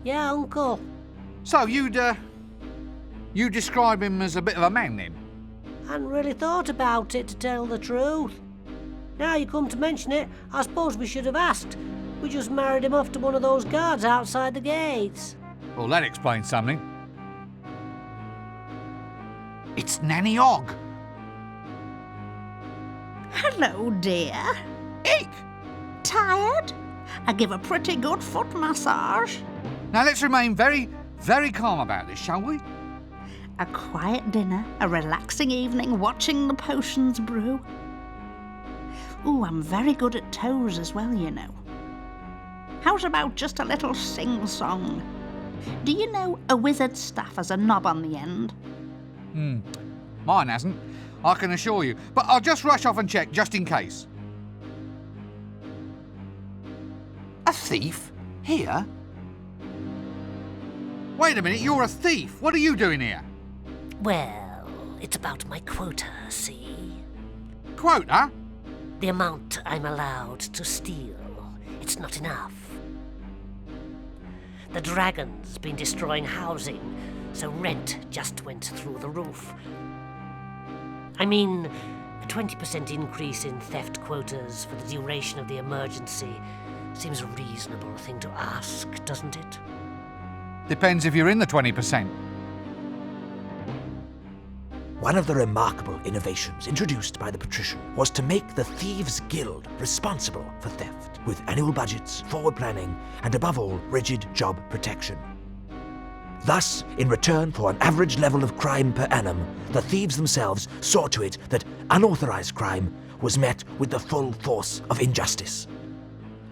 Uncle. So you describe him as a bit of a man, then? Hadn't really thought about it, to tell the truth. Now you come to mention it, I suppose we should have asked. We just married him off to one of those guards outside the gates. Well, that explains something. It's Nanny Ogg. Hello, dear. Eek! Tired? I give a pretty good foot massage. Now let's remain very, very calm about this, shall we? A quiet dinner, a relaxing evening watching the potions brew. Ooh, I'm very good at toes as well, you know. How's about just a little sing-song? Do you know a wizard's staff has a knob on the end? Mine hasn't, I can assure you. But I'll just rush off and check, just in case. A thief? Here? Wait a minute, you're a thief. What are you doing here? Well, it's about my quota, see? Quota? The amount I'm allowed to steal. It's not enough. The dragon's been destroying housing, so rent just went through the roof. I mean, a 20% increase in theft quotas for the duration of the emergency seems a reasonable thing to ask, doesn't it? Depends if you're in the 20%. One of the remarkable innovations introduced by the patrician was to make the Thieves' Guild responsible for theft, with annual budgets, forward planning, and above all, rigid job protection. Thus, in return for an average level of crime per annum, the thieves themselves saw to it that unauthorized crime was met with the full force of injustice,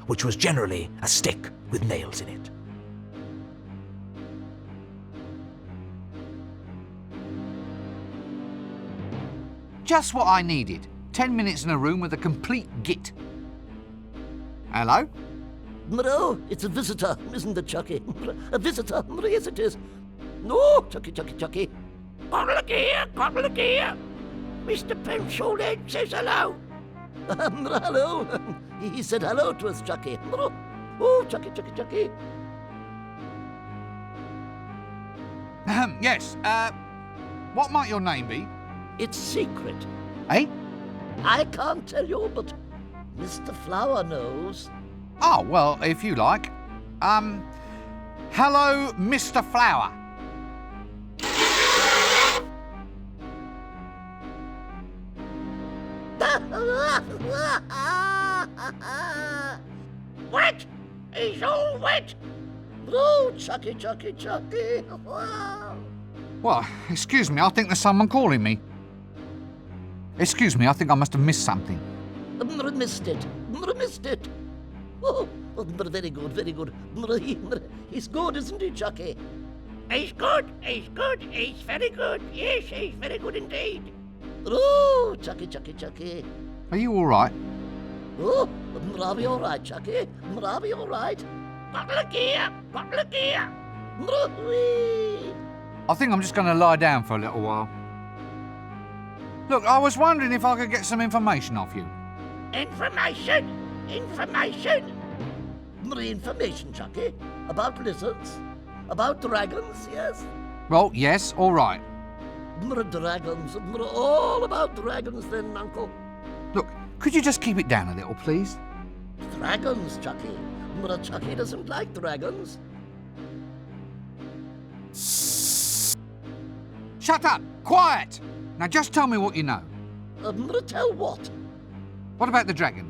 which was generally a stick with nails in it. Just what I needed. 10 minutes in a room with a complete git. Hello? No, it's a visitor, isn't it, Chucky? A visitor, yes it is. No, Chucky. Look here. Mr. Pencil Head says hello. Hello. He said hello to us, Chucky. Oh, Chucky. Yes, what might your name be? It's secret. Eh? I can't tell you, but Mr. Flower knows. Oh, well, if you like. Hello, Mr. Flower. Wet! He's all wet! Oh, Chucky. Well, excuse me, I think there's someone calling me. Excuse me, I think I must have missed something. Missed it. Oh, very good. He's good, isn't he, Chucky? He's good. He's very good. Yes, he's very good indeed. Oh, Chucky. Are you all right? Oh, are we all right, Chucky? Are we all right? But look here. I think I'm just going to lie down for a little while. Look, I was wondering if I could get some information off you. Information. Information, Chucky? About lizards? About dragons, yes? Well, yes, all right. Dragons. All about dragons then, Uncle. Look, could you just keep it down a little, please? Dragons, Chucky. Chucky doesn't like dragons. Shut up! Quiet! Now just tell me what you know. Tell what? What about the dragon?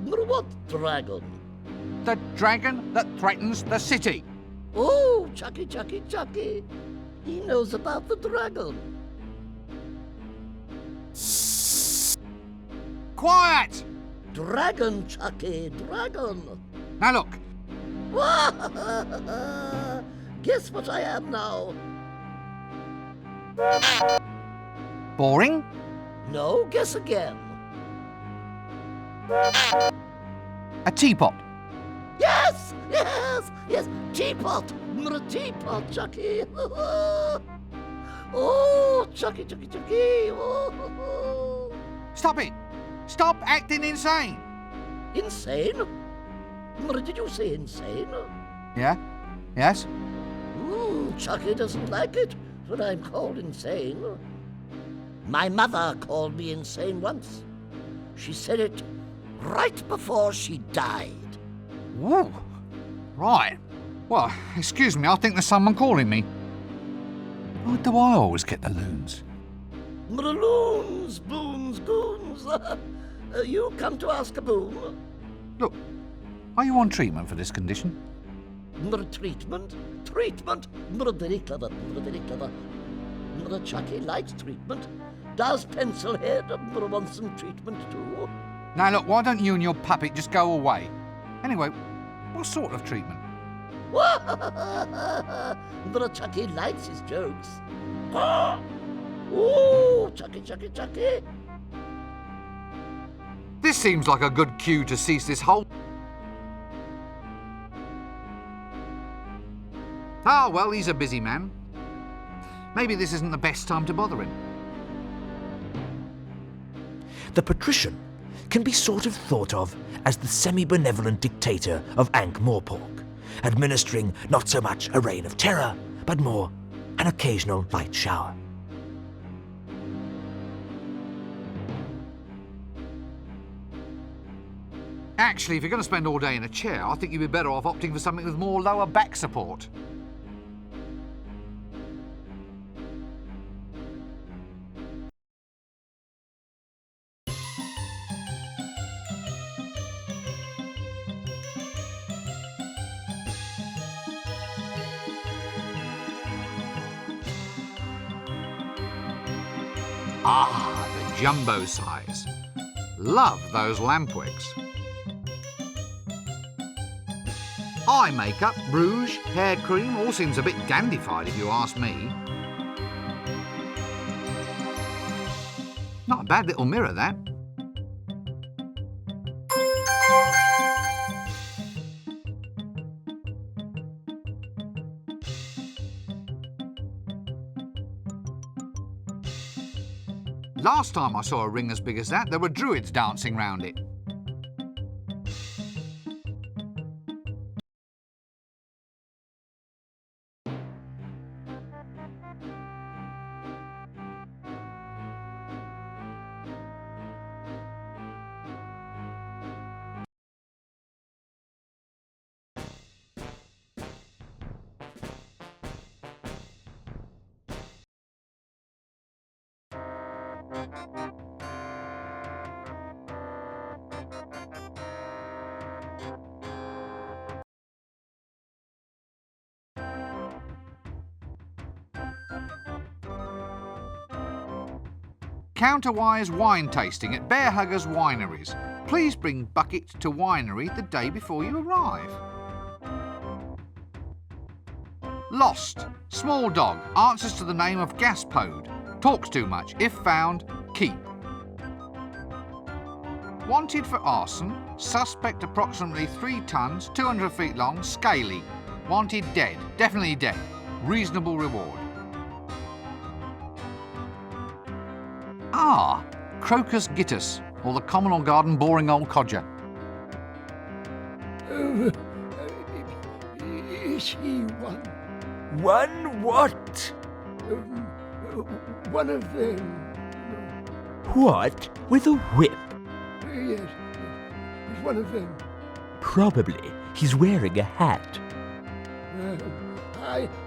What dragon? The dragon that threatens the city. Oh, Chucky. He knows about the dragon. Quiet! Dragon, Chucky, dragon. Now look. Guess what I am now? Boring? No, guess again. A teapot. Yes, teapot. Teapot, Chucky. Oh, Chucky. Oh. Stop it! Stop acting insane! Insane? Did you say insane? Yeah? Yes? Chucky doesn't like it when I'm called insane. My mother called me insane once. She said it right before she died. Whoa. Right. Well, excuse me, I think there's someone calling me. Why do I always get the loons? Loons, boons, goons. You come to ask a boon? Look, are you on treatment for this condition? Treatment? Very clever. Chucky likes treatment. Does Pencilhead want some treatment too? Now look, why don't you and your puppet just go away? Anyway, what sort of treatment? Chucky likes his jokes. Oh, Chucky. This seems like a good cue to cease this whole... Ah, well, he's a busy man. Maybe this isn't the best time to bother him. The patrician can be sort of thought of as the semi-benevolent dictator of Ankh Morpork, administering not so much a reign of terror, but more an occasional light shower. Actually, if you're going to spend all day in a chair, I think you'd be better off opting for something with more lower back support. Ah, the jumbo size. Love those lampwicks. Eye makeup, rouge, hair cream, all seems a bit dandified if you ask me. Not a bad little mirror, that. Last time I saw a ring as big as that, there were druids dancing round it. Counterwise wine tasting at Bear Huggers Wineries. Please bring bucket to winery the day before you arrive. Lost. Small dog. Answers to the name of Gaspode. Talks too much. If found, keep. Wanted for arson. Suspect approximately 3 tons, 200 feet long, scaly. Wanted dead. Definitely dead. Reasonable reward. Ah, Crocus gittus, or the common or garden boring old codger. Is he one? One what? One of them. What? With a whip? Yes, he's one of them. Probably. He's wearing a hat.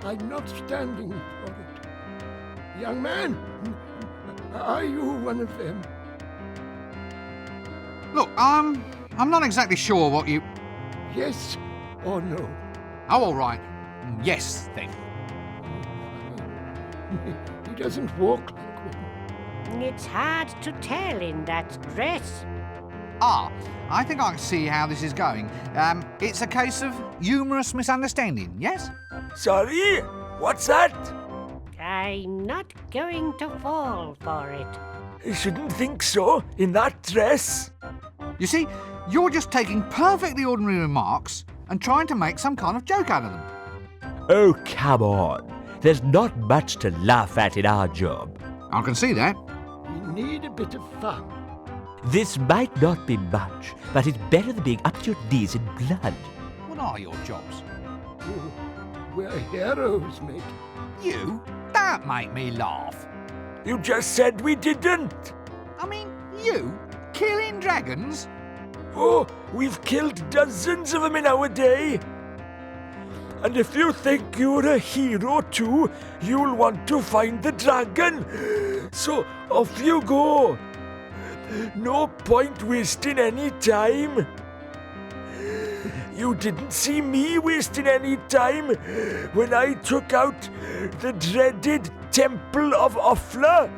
I'm not standing for it. Young man, are you one of them? Look, I'm not exactly sure what you... Yes or no? Oh, all right. Yes, then. He doesn't walk like one. It's hard to tell in that dress. Ah, I think I can see how this is going. It's a case of humorous misunderstanding, yes? Sorry? What's that? I'm not going to fall for it. I shouldn't think so, in that dress. You see, you're just taking perfectly ordinary remarks and trying to make some kind of joke out of them. Oh, come on. There's not much to laugh at in our job. I can see that. We need a bit of fun. This might not be much, but it's better than being up to your knees in blood. What are your jobs? Oh, we're heroes, mate. You? Don't make me laugh. You just said we didn't. I mean, you? Killing dragons? Oh, we've killed dozens of them in our day. And if you think you're a hero too, you'll want to find the dragon. So off you go. No point wasting any time. You didn't see me wasting any time when I took out the dreaded Temple of Offler.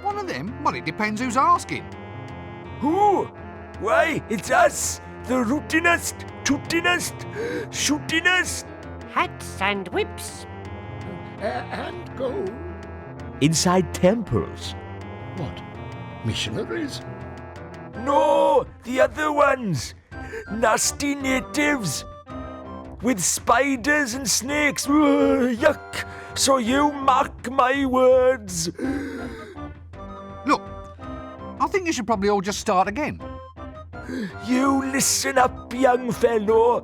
One of them? Well, it depends who's asking. Who? Why, it's us, the rootinest, tootinest, shootinest. Hats and whips. And gold. Inside temples. What? Missionaries? No, the other ones. Nasty natives. with spiders and snakes. Ugh, yuck! So you mark my words. Look, I think you should probably all just start again. You listen up, young fellow.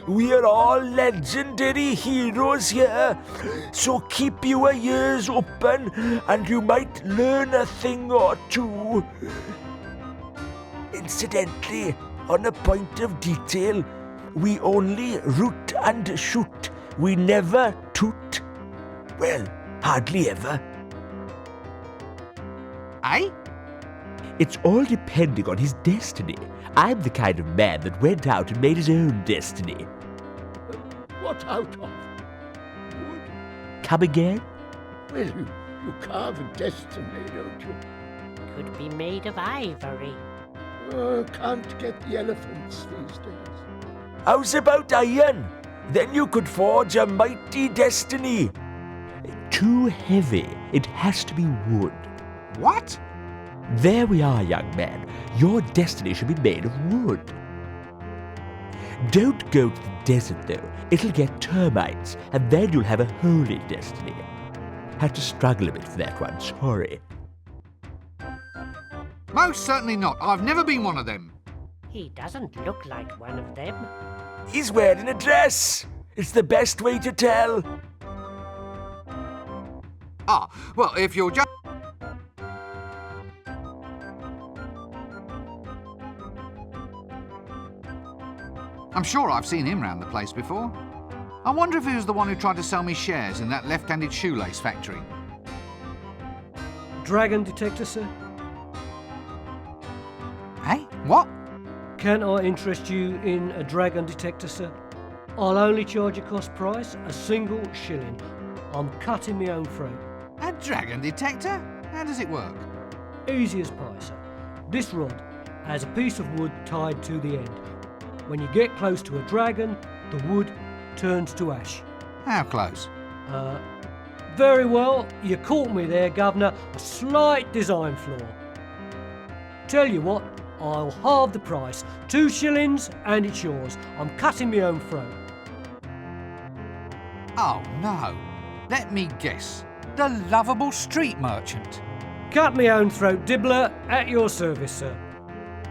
We're all legendary heroes here, so keep your ears open and you might learn a thing or two. Incidentally, on a point of detail, we only root and shoot. We never toot. Well, hardly ever. Eh? It's all depending on his destiny. I'm the kind of man that went out and made his own destiny. What out of? Wood? Come again? Well, you carve a destiny, don't you? Could be made of ivory. Can't get the elephants these days. How's about iron? Then you could forge a mighty destiny. Too heavy. It has to be wood. What? There we are, young man. Your destiny should be made of wood. Don't go to the desert, though. It'll get termites, and then you'll have a holy destiny. Had to struggle a bit for that one, sorry. Most certainly not. I've never been one of them. He doesn't look like one of them. He's wearing a dress. It's the best way to tell. Ah, well, if you're just... I'm sure I've seen him round the place before. I wonder if he was the one who tried to sell me shares in that left-handed shoelace factory. Dragon detector, sir. Hey, what? Can I interest you in a dragon detector, sir? I'll only charge a cost price, a single shilling. I'm cutting my own throat. A dragon detector? How does it work? Easy as pie, sir. This rod has a piece of wood tied to the end. When you get close to a dragon, the wood turns to ash. How close? Very well, you caught me there, Governor. A slight design flaw. Tell you what, I'll halve the price. 2 shillings and it's yours. I'm cutting my own throat. Oh, no. Let me guess. The lovable street merchant. Cut my own throat, Dibbler, at your service, sir.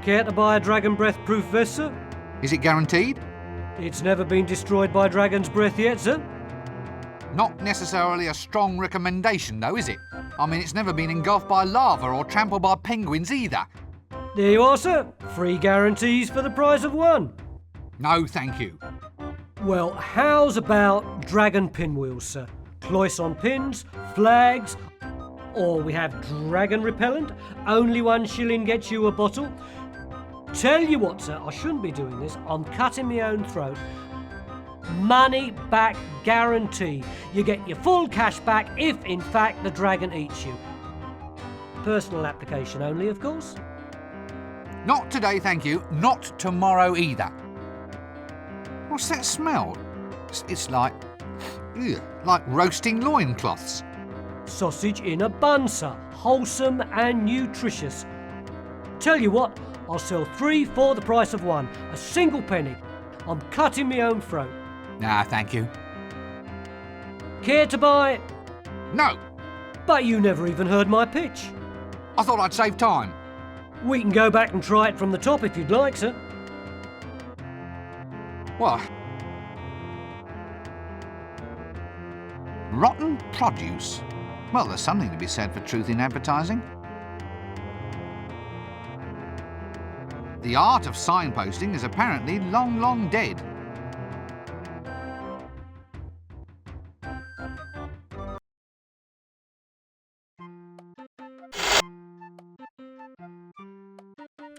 Care to buy a dragon breath-proof vest, sir? Is it guaranteed? It's never been destroyed by dragon's breath yet, sir. Not necessarily a strong recommendation, though, is it? I mean, it's never been engulfed by lava or trampled by penguins either. There you are, sir. Free guarantees for the price of one. No, thank you. Well, how's about dragon pinwheels, sir? Cloisson pins, flags, or we have dragon repellent. Only 1 shilling gets you a bottle. Tell you what, sir, I shouldn't be doing this. I'm cutting my own throat. Money back guarantee. You get your full cash back if, in fact, the dragon eats you. Personal application only, of course. Not today, thank you. Not tomorrow either. What's that smell? It's like... ugh, like roasting loincloths. Sausage in a bun, sir. Wholesome and nutritious. Tell you what, I'll sell 3 for the price of 1. A single penny. I'm cutting my own throat. Nah, thank you. Care to buy? No, But you never even heard my pitch. I thought I'd save time. We can go back and try it from the top if you'd like, sir. What? Rotten produce? Well, there's something to be said for truth in advertising. The art of signposting is apparently long, long dead.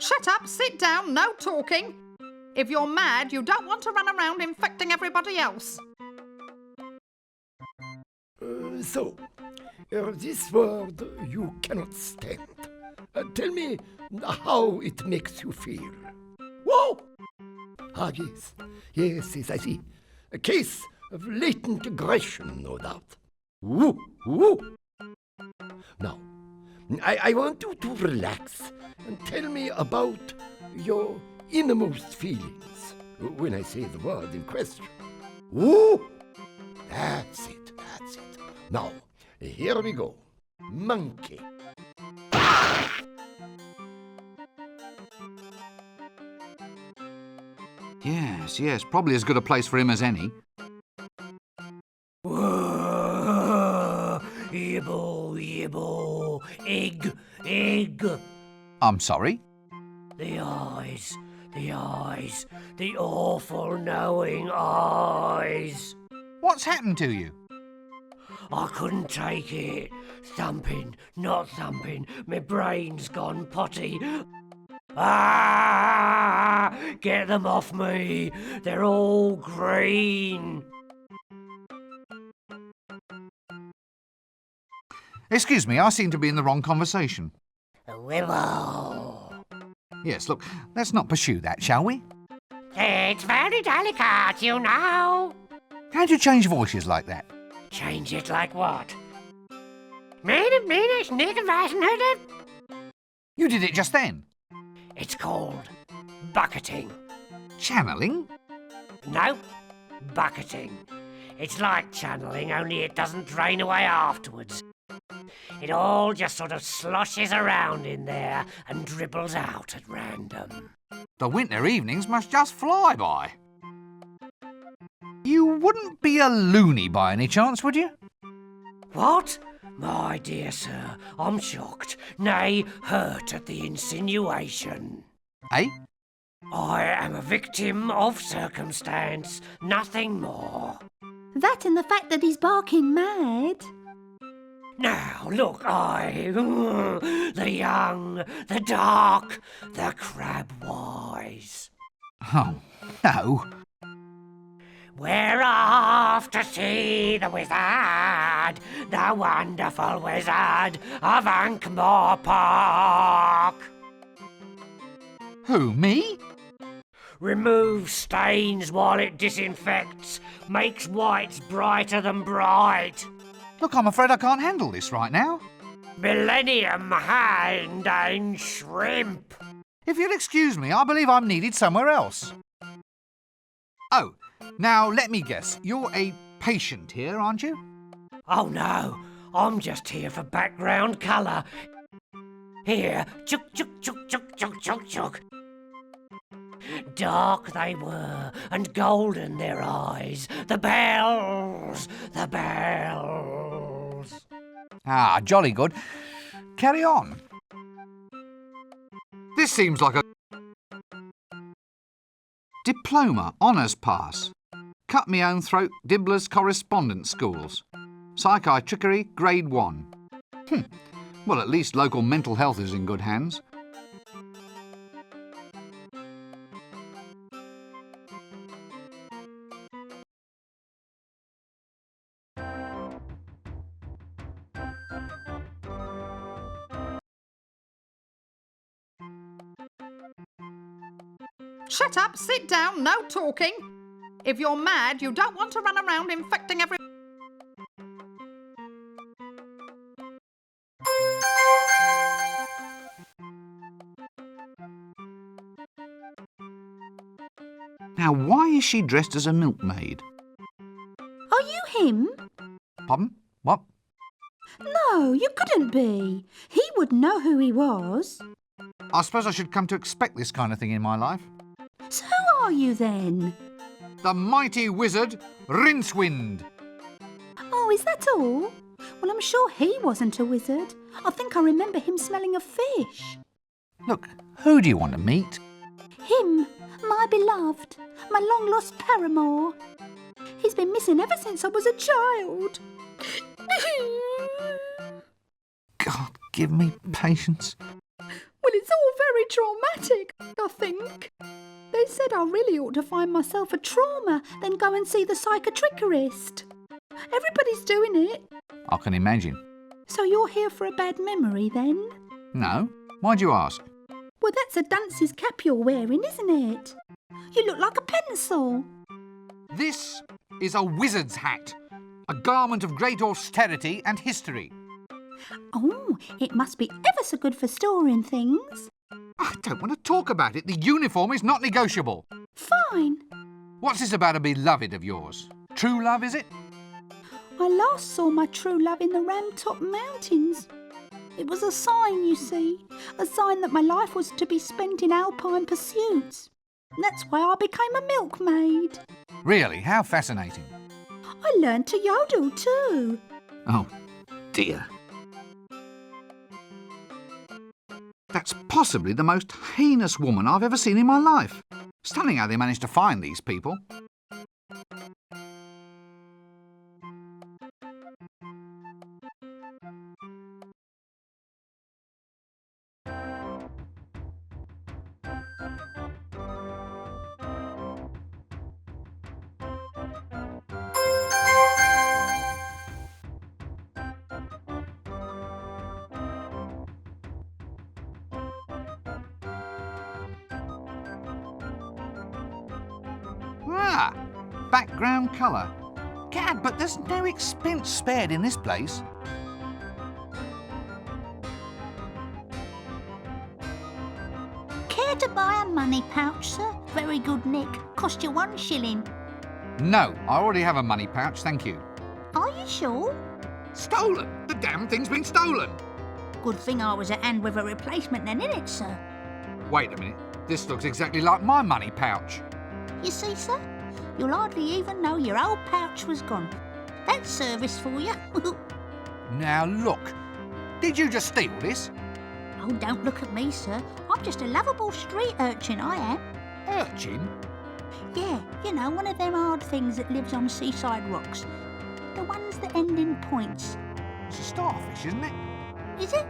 Shut up, sit down, no talking. If you're mad, you don't want to run around infecting everybody else. This word you cannot stand. Tell me how it makes you feel. Whoa! Ah, yes. Yes, I see. A case of latent aggression, no doubt. Woo! Woo! Now, I want you to relax and tell me about your innermost feelings. when I say the word in question. Ooh! That's it, that's it. Now, here we go. Monkey. Yes, probably as good a place for him as any. Yibble, egg. I'm sorry? The eyes, the awful knowing eyes. What's happened to you? I couldn't take it. Thumping, not thumping, my brain's gone potty. Ah! Get them off me. They're all green. Excuse me, I seem to be in the wrong conversation. Wibble. Yes, look, let's not pursue that, shall we? It's very delicate, you know. How'd you change voices like that? Change it like what? Minute, snick it. You did it just then. It's called bucketing. Channeling? No, bucketing. It's like channeling, only it doesn't drain away afterwards. It all just sort of sloshes around in there and dribbles out at random. The winter evenings must just fly by. You wouldn't be a loony by any chance, would you? What? My dear sir, I'm shocked, nay, hurt at the insinuation. Eh? I am a victim of circumstance, nothing more. That and the fact that he's barking mad. Now, look, the young, the dark, the crab-wise. Oh, no. We're off to see the wizard, the wonderful wizard of Ankh Morpork. Who, me? Removes stains while it disinfects, makes whites brighter than bright. Look, I'm afraid I can't handle this right now. Millennium hand and shrimp. If you'll excuse me, I believe I'm needed somewhere else. Oh, now let me guess. You're a patient here, aren't you? Oh no, I'm just here for background colour. Here, chuk. Dark they were, and golden their eyes. The bells. Ah, jolly good. Carry on. This seems like a diploma, honours pass. Cut me own throat, Dibbler's correspondence schools. Psychiatrickery, grade 1. Well, at least local mental health is in good hands. Shut up, sit down, no talking. If you're mad, you don't want to run around infecting every... Now, why is she dressed as a milkmaid? Are you him? Pardon? What? No, you couldn't be. He would know who he was. I suppose I should come to expect this kind of thing in my life. So who are you then? The mighty wizard, Rincewind. Oh, is that all? Well, I'm sure he wasn't a wizard. I think I remember him smelling of fish. Look, who do you want to meet? Him, my beloved, my long-lost paramour. He's been missing ever since I was a child. God, give me patience. Well, it's all very traumatic, I think. They said I really ought to find myself a trauma, then go and see the Psychatrickerist. Everybody's doing it. I can imagine. So you're here for a bad memory, then? No? Why'd you ask? Well, that's a dunce's cap you're wearing, isn't it? You look like a pencil. This is a wizard's hat. A garment of great austerity and history. Oh, it must be ever so good for storing things. I don't want to talk about it. The uniform is not negotiable. Fine. What's this about a beloved of yours? True love, is it? I last saw my true love in the Ramtop Mountains. It was a sign, you see. A sign that my life was to be spent in alpine pursuits. That's why I became a milkmaid. Really? How fascinating. I learned to yodel too. Oh, dear. That's possibly the most heinous woman I've ever seen in my life. Stunning how they managed to find these people. Ah, background colour. Gad, but there's no expense spared in this place. Care to buy a money pouch, sir? Very good nick. Cost you 1 shilling. No, I already have a money pouch, thank you. Are you sure? Stolen! The damn thing's been stolen! Good thing I was at hand with a replacement then, innit, sir? Wait a minute, this looks exactly like my money pouch. You see, sir? You'll hardly even know your old pouch was gone. That's service for you. Now look, did you just steal this? Oh, don't look at me, sir. I'm just a lovable street urchin, I am. Urchin? Yeah, you know, one of them hard things that lives on seaside rocks. The ones that end in points. It's a starfish, isn't it? Is it?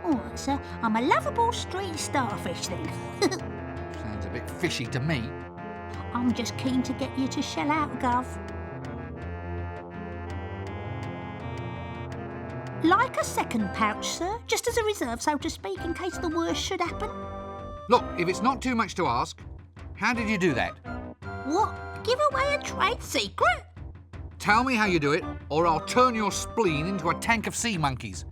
All right, sir. I'm a lovable street starfish, then. Sounds a bit fishy to me. I'm just keen to get you to shell out, Gov. Like a second pouch, sir, just as a reserve, so to speak, in case the worst should happen. Look, if it's not too much to ask, how did you do that? What? Give away a trade secret? Tell me how you do it, or I'll turn your spleen into a tank of sea monkeys.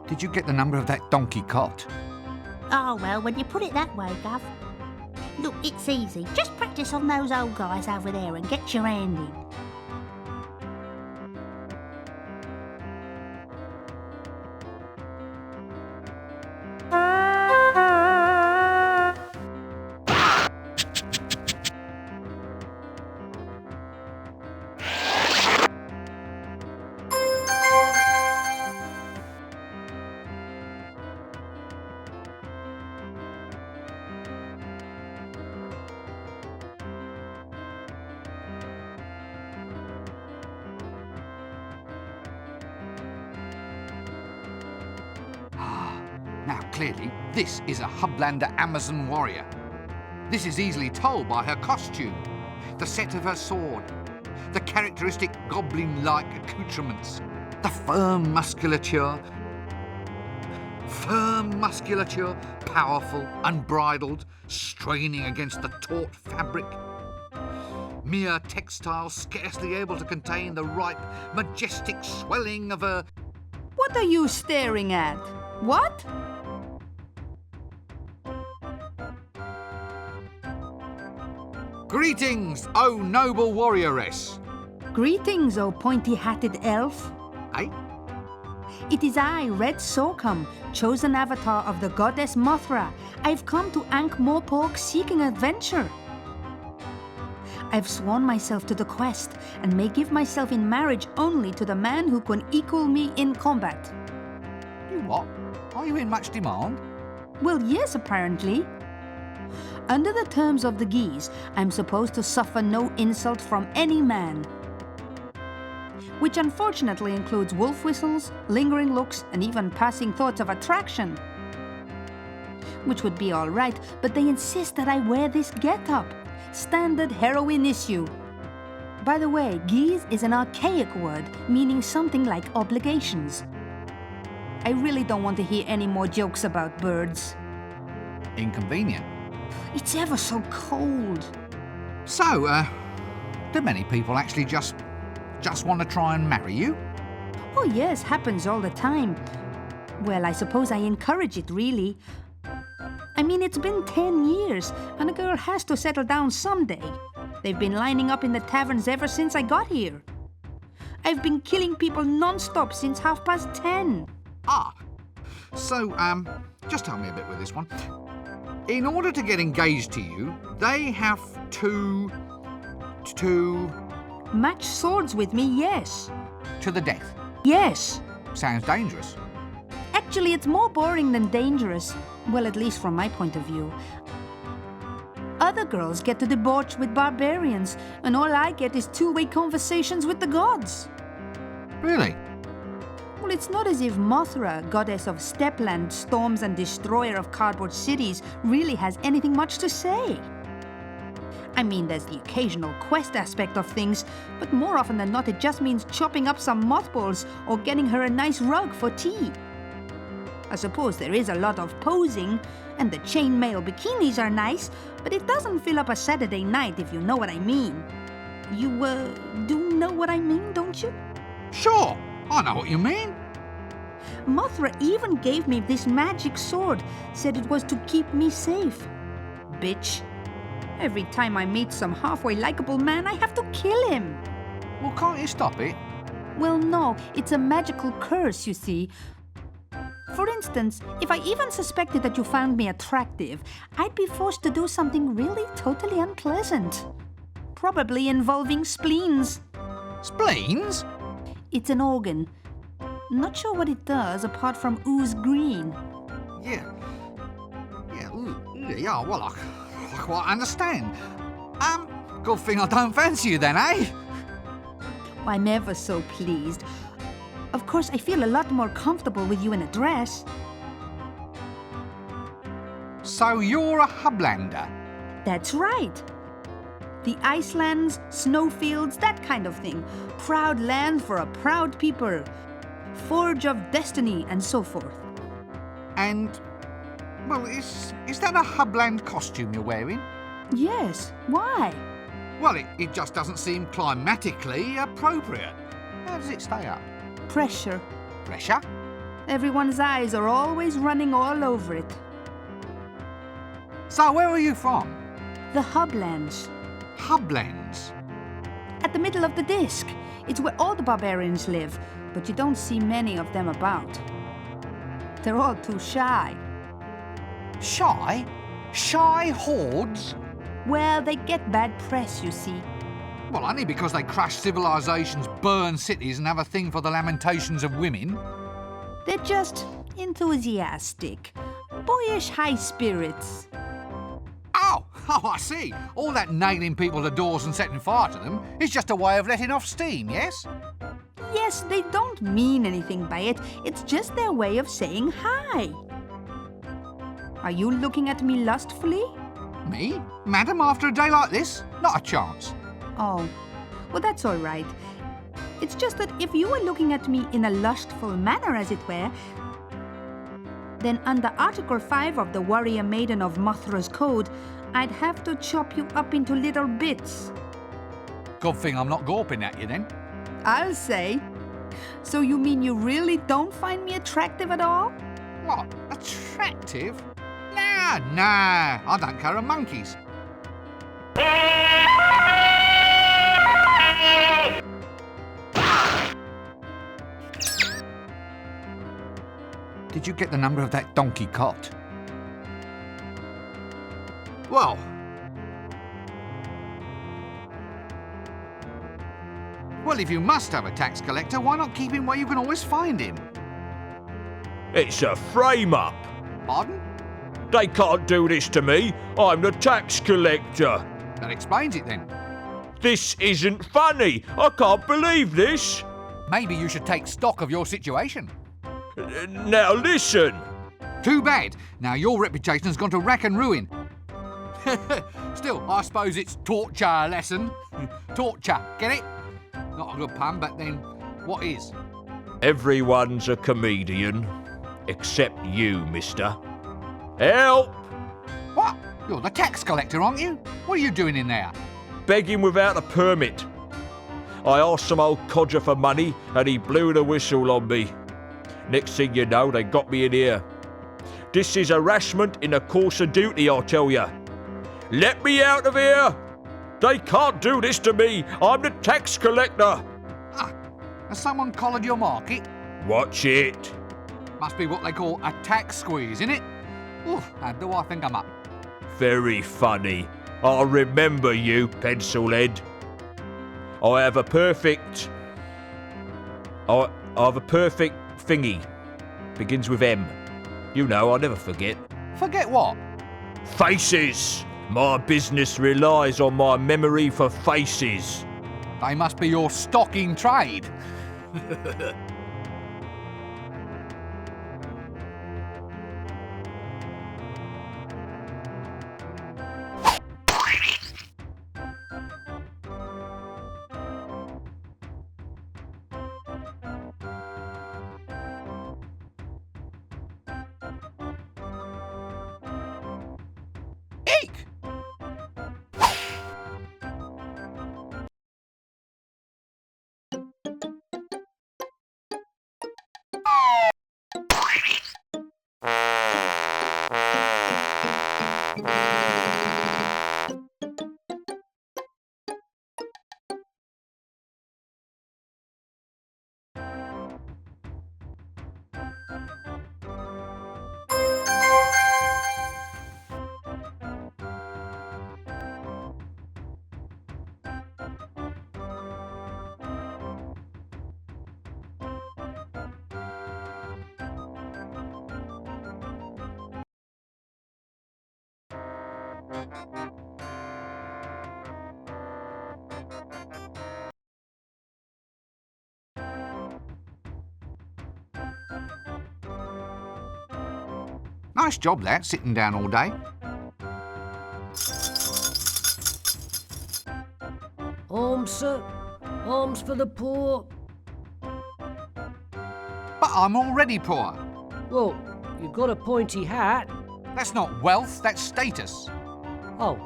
Did you get the number of that donkey cot? Oh, well, when you put it that way, Gov. Look, it's easy. Just practice on those old guys over there and get your hand in. Now, clearly, this is a Hublander Amazon warrior. This is easily told by her costume, the set of her sword, the characteristic goblin-like accoutrements, the firm musculature, powerful, unbridled, straining against the taut fabric. Mere textile scarcely able to contain the ripe, majestic swelling of her... What are you staring at? What? Greetings, O noble warrioress. Greetings, O pointy-hatted elf. Eh? It is I, Red Sorghum, chosen avatar of the goddess Mothra. I've come to Ankh Morpork seeking adventure. I've sworn myself to the quest and may give myself in marriage only to the man who can equal me in combat. You what? Are you in much demand? Well, yes, apparently. Under the terms of the Geese, I'm supposed to suffer no insult from any man. Which unfortunately includes wolf whistles, lingering looks, and even passing thoughts of attraction. Which would be all right, but they insist that I wear this get-up. Standard heroine issue. By the way, geese is an archaic word, meaning something like obligations. I really don't want to hear any more jokes about birds. Inconvenient. It's ever so cold. So, do many people actually just want to try and marry you? Oh, yes, happens all the time. Well, I suppose I encourage it, really. I mean, it's been 10 years, and a girl has to settle down someday. They've been lining up in the taverns ever since I got here. I've been killing people non-stop since 10:30. Ah, so, just help me a bit with this one. In order to get engaged to you, they have to... Match swords with me, yes. to the death. Yes. Sounds dangerous. Actually, it's more boring than dangerous. Well, at least from my point of view. Other girls get to debauch with barbarians, and all I get is two-way conversations with the gods. Really? Well, it's not as if Mothra, goddess of Stepland, storms and destroyer of cardboard cities, really has anything much to say. I mean, there's the occasional quest aspect of things, but more often than not it just means chopping up some mothballs or getting her a nice rug for tea. I suppose there is a lot of posing, and the chainmail bikinis are nice, but it doesn't fill up a Saturday night, if you know what I mean. You, do know what I mean, don't you? Sure, I know what you mean. Mothra even gave me this magic sword, said it was to keep me safe. Bitch. Every time I meet some halfway likable man, I have to kill him. Well, can't you stop it? Well, no, it's a magical curse, you see. For instance, if I even suspected that you found me attractive, I'd be forced to do something really totally unpleasant. Probably involving spleens. Spleens? It's an organ. Not sure what it does apart from ooze green. Yeah, well, I quite understand. Good thing I don't fancy you then, eh? I'm ever so pleased. Of course, I feel a lot more comfortable with you in a dress. So you're a Hublander? That's right. The Icelands, snowfields, that kind of thing. Proud land for a proud people. Forge of destiny, and so forth. And, well, is that a Hubland costume you're wearing? Yes. Why? Well, it just doesn't seem climatically appropriate. How does it stay up? Pressure. Pressure? Everyone's eyes are always running all over it. So where are you from? The Hublands. Hublands? At the middle of the disc. It's where all the barbarians live, but you don't see many of them about. They're all too shy. Shy? Shy hordes? Well, they get bad press, you see. Well, only because they crash civilizations, burn cities, and have a thing for the lamentations of women. They're just enthusiastic, boyish high spirits. Oh, I see. All that nailing people to doors and setting fire to them is just a way of letting off steam, yes? Yes, they don't mean anything by it. It's just their way of saying hi. Are you looking at me lustfully? Me? Madam, after a day like this? Not a chance. Oh, well, that's all right. It's just that if you were looking at me in a lustful manner, as it were, then under Article 5 of the Warrior Maiden of Mothra's Code, I'd have to chop you up into little bits. Good thing I'm not gawping at you, then. I'll say. So you mean you really don't find me attractive at all? What? Attractive? Nah, I don't care a monkey's. Did you get the number of that donkey cot? Well, if you must have a tax collector, why not keep him where you can always find him? It's a frame-up. Pardon? They can't do this to me. I'm the tax collector. That explains it then. This isn't funny. I can't believe this. Maybe you should take stock of your situation. Now listen. Too bad. Now your reputation has gone to rack and ruin. Still, I suppose it's torture lesson. Torture, get it? Not a good pun, but then what is? Everyone's a comedian. Except you, mister. Help! What? You're the tax collector, aren't you? What are you doing in there? Begging without a permit. I asked some old codger for money and he blew the whistle on me. Next thing you know, they got me in here. This is harassment in the course of duty, I tell ya. Let me out of here! They can't do this to me. I'm the tax collector. Ah, has someone collared your market? Watch it. Must be what they call a tax squeeze, innit? Oof, and do I think I'm up? Very funny. I'll remember you, pencilhead. I have a perfect thingy. Begins with M. You know, I'll never forget. Forget what? Faces! My business relies on my memory for faces. They must be your stock in trade. Eek! Nice job, that, sitting down all day. Arms, sir. Arms for the poor. But I'm already poor. Well, you've got a pointy hat. That's not wealth, that's status. Oh,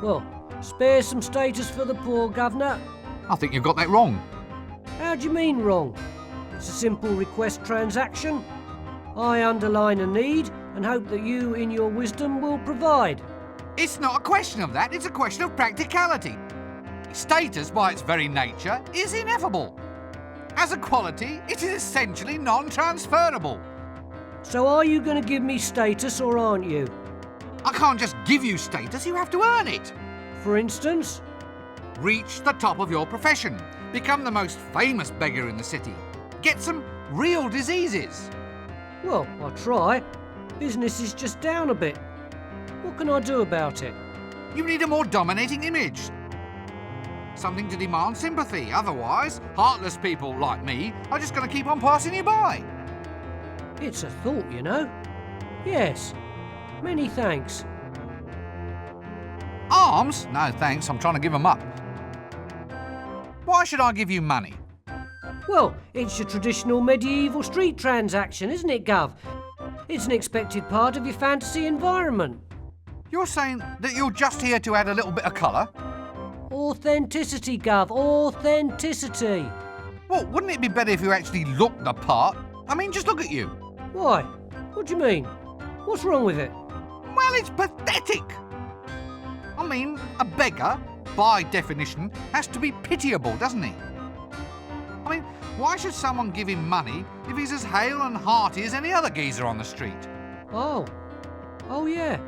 well, spare some status for the poor, Governor. I think you've got that wrong. How do you mean wrong? It's a simple request transaction. I underline a need and hope that you, in your wisdom, will provide. It's not a question of that, it's a question of practicality. Status, by its very nature, is ineffable. As a quality, it is essentially non-transferable. So are you going to give me status or aren't you? I can't just give you status, you have to earn it. For instance? Reach the top of your profession. Become the most famous beggar in the city. Get some real diseases. Well, I'll try. Business is just down a bit. What can I do about it? You need a more dominating image. Something to demand sympathy. Otherwise, heartless people like me are just going to keep on passing you by. It's a thought, you know. Yes. Many thanks. Arms? No, thanks. I'm trying to give them up. Why should I give you money? Well, it's your traditional medieval street transaction, isn't it, Gov? It's an expected part of your fantasy environment. You're saying that you're just here to add a little bit of colour? Authenticity, Gov. Authenticity. Well, wouldn't it be better if you actually looked the part? I mean, just look at you. Why? What do you mean? What's wrong with it? Well, it's pathetic. I mean, a beggar, by definition, has to be pitiable, doesn't he? I mean, why should someone give him money if he's as hale and hearty as any other geezer on the street? Oh. Oh, yeah.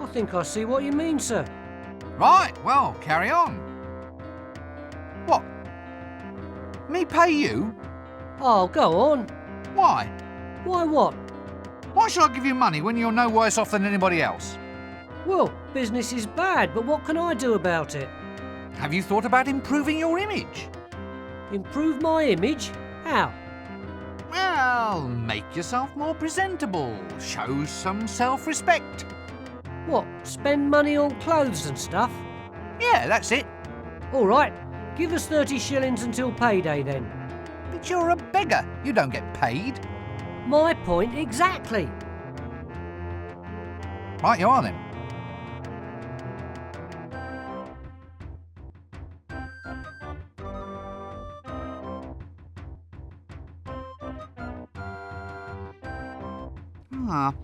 I think I see what you mean, sir. Right, well, carry on. What? Me pay you? Oh, go on. Why? Why what? Why should I give you money when you're no worse off than anybody else? Well, business is bad, but what can I do about it? Have you thought about improving your image? Improve my image? How? Well, make yourself more presentable. Show some self-respect. What, spend money on clothes and stuff? Yeah, that's it. All right, give us 30 shillings until payday then. But you're a beggar. You don't get paid. My point exactly. Right you are then. Ah,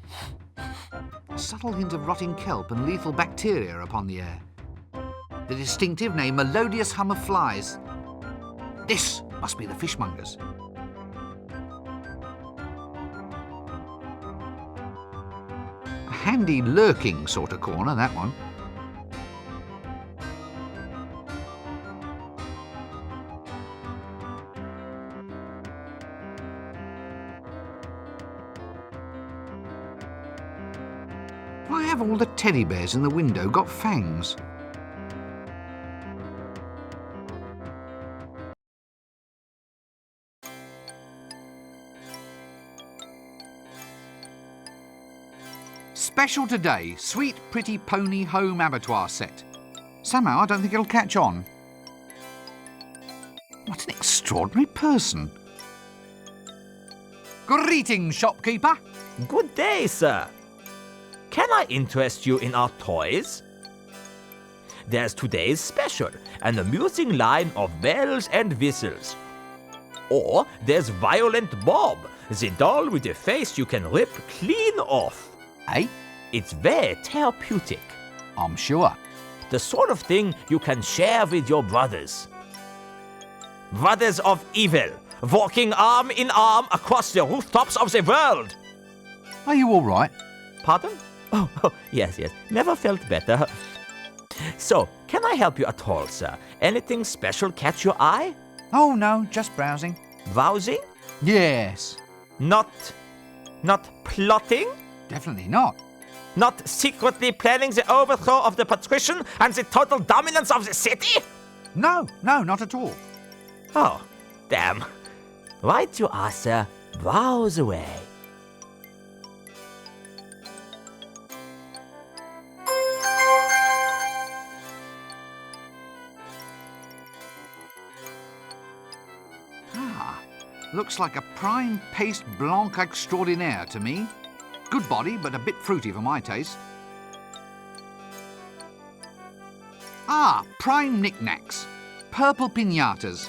a subtle hint of rotting kelp and lethal bacteria upon the air. The distinctive name melodious hum of flies. This must be the fishmongers. A handy lurking sort of corner, that one. Why have all the teddy bears in the window got fangs? Special today, Sweet Pretty Pony Home Abattoir set. Somehow I don't think it'll catch on. What an extraordinary person. Greetings, shopkeeper. Good day, sir. Can I interest you in our toys? There's today's special, an amusing line of bells and whistles. Or there's Violent Bob, the doll with a face you can rip clean off. Eh? It's very therapeutic. I'm sure. The sort of thing you can share with your brothers. Brothers of evil, walking arm in arm across the rooftops of the world. Are you all right? Pardon? Oh, yes. Never felt better. So, can I help you at all, sir? Anything special catch your eye? Oh, no, just browsing. Browsing? Yes. Not plotting? Definitely not. Not secretly planning the overthrow of the patrician and the total dominance of the city? No, not at all. Oh, damn. Right you are, sir. Browse away. Looks like a prime paste blanc extraordinaire to me. Good body, but a bit fruity for my taste. Ah, prime knickknacks. Purple piñatas.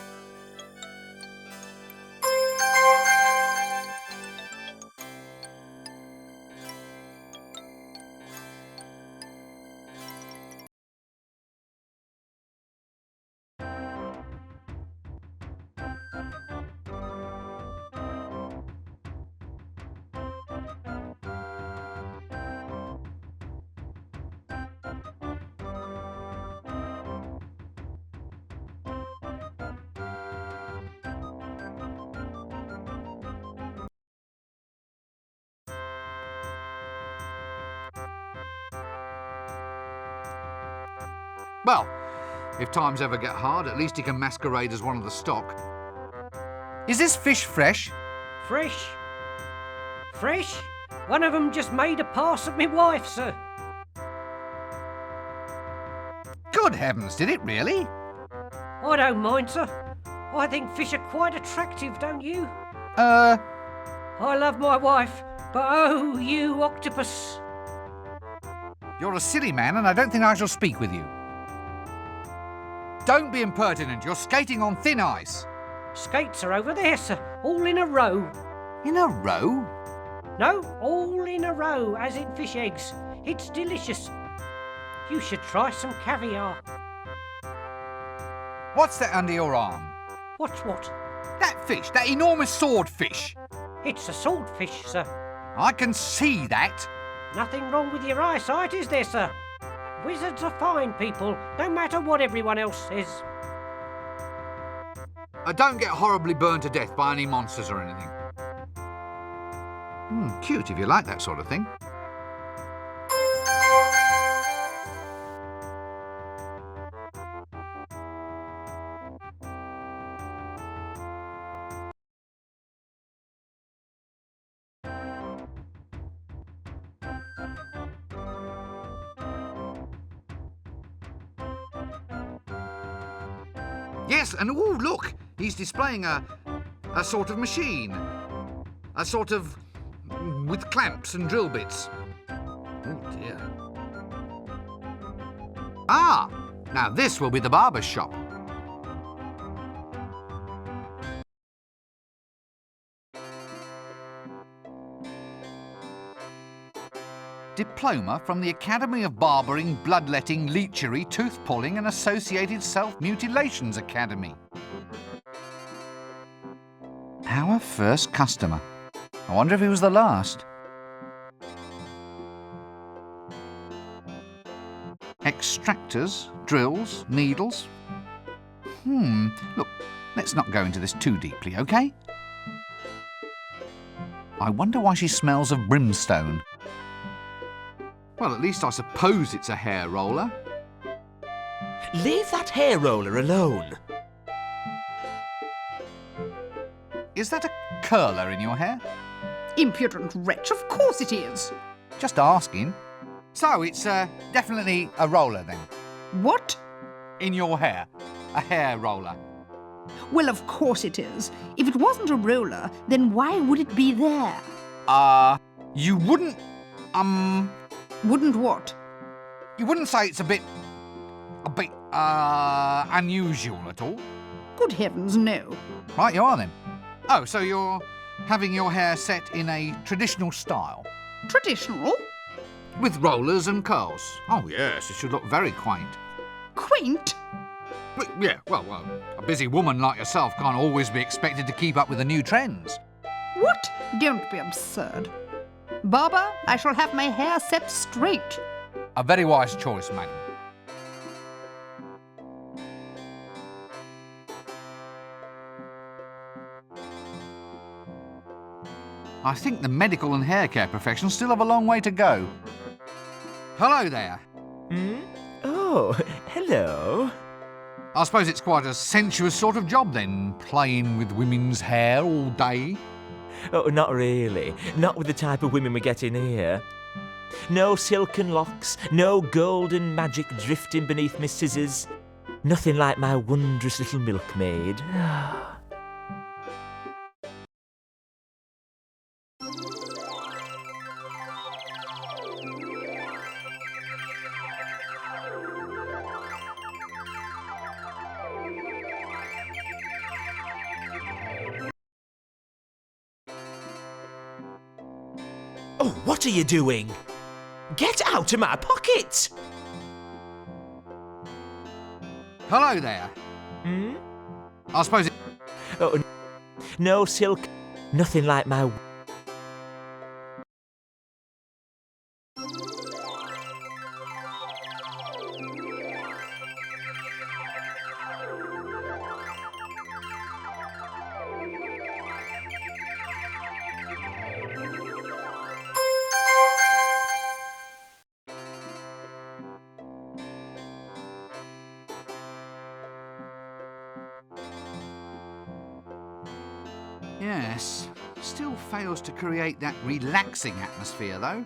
Well, if times ever get hard, at least he can masquerade as one of the stock. Is this fish fresh? Fresh? Fresh? One of them just made a pass at me wife, sir. Good heavens, did it really? I don't mind, sir. I think fish are quite attractive, don't you? Uh, I love my wife, but oh, you octopus. You're a silly man, and I don't think I shall speak with you. Don't be impertinent. You're skating on thin ice. Skates are over there, sir, all in a row. In a row? No, all in a row, as in fish eggs. It's delicious. You should try some caviar. What's that under your arm? What's what? That fish, that enormous swordfish. It's a swordfish, sir. I can see that. Nothing wrong with your eyesight, is there, sir? Wizards are fine people, no matter what everyone else says. I don't get horribly burned to death by any monsters or anything. Cute if you like that sort of thing. Yes, and oh, look, he's displaying a sort of machine. A sort of... with clamps and drill bits. Oh, dear. Ah, now this will be the barber's shop. Diploma from the Academy of Barbering, Bloodletting, Leechery, Tooth-Pulling and Associated Self-Mutilations Academy. Our first customer. I wonder if he was the last. Extractors, drills, needles. Look, let's not go into this too deeply, okay? I wonder why she smells of brimstone. Well, at least I suppose it's a hair roller. Leave that hair roller alone. Is that a curler in your hair? Impudent wretch, of course it is. Just asking. So it's definitely a roller then? What? In your hair. A hair roller. Well, of course it is. If it wasn't a roller, then why would it be there? You wouldn't, Wouldn't what? you wouldn't say it's a bit, unusual at all? Good heavens, no. Right, you are then. Oh, so you're having your hair set in a traditional style? Traditional? With rollers and curls? Oh, yes, it should look very quaint. Quaint? Yeah, well, a busy woman like yourself can't always be expected to keep up with the new trends. What? Don't be absurd. Barber, I shall have my hair set straight. A very wise choice, madam. I think the medical and hair care professions still have a long way to go. Hello there. Oh, hello. I suppose it's quite a sensuous sort of job then, playing with women's hair all day. Oh, not really. Not with the type of women we get in here. No silken locks, no golden magic drifting beneath my scissors. Nothing like my wondrous little milkmaid. Oh, what are you doing? Get out of my pocket! Hello there. I suppose it... Oh, no silk, nothing like my... Yes, still fails to create that relaxing atmosphere, though.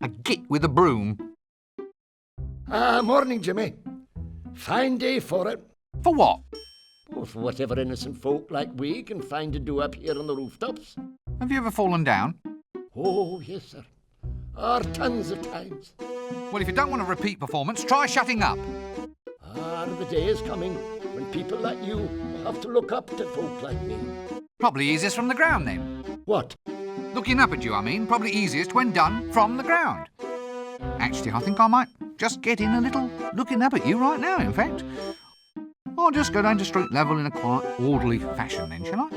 A git with a broom. Morning, Jimmy. Fine day for it. For what? Oh, for whatever innocent folk like we can find to do up here on the rooftops. Have you ever fallen down? Oh, yes, sir. Tons of times. Well, if you don't want a repeat performance, try shutting up. The day is coming when people like you will have to look up to folk like me. Probably easiest from the ground, then. What? Looking up at you, I mean. Probably easiest when done from the ground. Actually, I think I might just get in a little looking up at you right now, in fact. I'll just go down to street level in a quiet, orderly fashion then, shall I?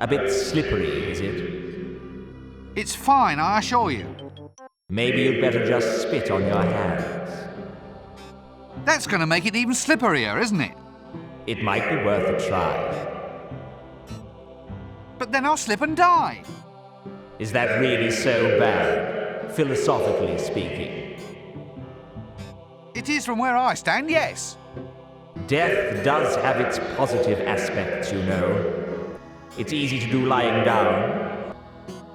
A bit slippery, is it? It's fine, I assure you. Maybe you'd better just spit on your hands. That's going to make it even slipperier, isn't it? It might be worth a try. But then I'll slip and die. Is that really so bad, philosophically speaking? It is from where I stand, yes. Death does have its positive aspects, you know. It's easy to do lying down.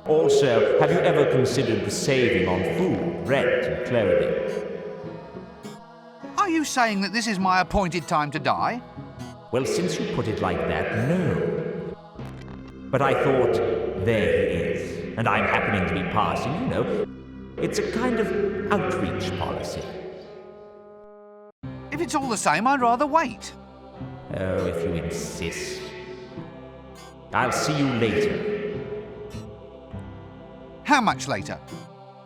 Also, have you ever considered the saving on food, rent, and clothing? Are you saying that this is my appointed time to die? Well, since you put it like that, no. But I thought, there he is, and I'm happening to be passing, you know. It's a kind of outreach policy. If it's all the same, I'd rather wait. Oh, if you insist. I'll see you later. How much later?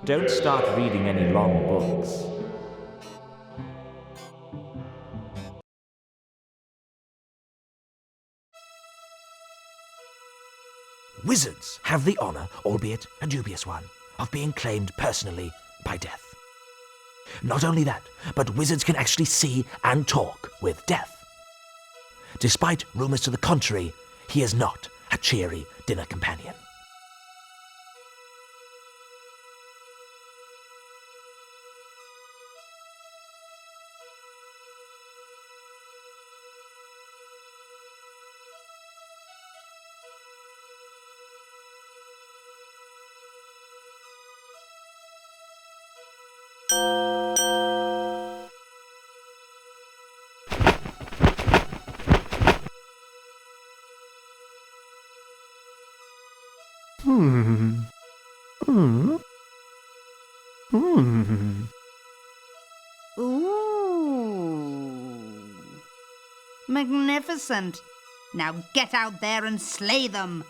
Don't start reading any long books. Wizards have the honour, albeit a dubious one, of being claimed personally by death. Not only that, but wizards can actually see and talk with death. Despite rumours to the contrary, he is not a cheery dinner companion. Ooh. Magnificent. Now get out there and slay them.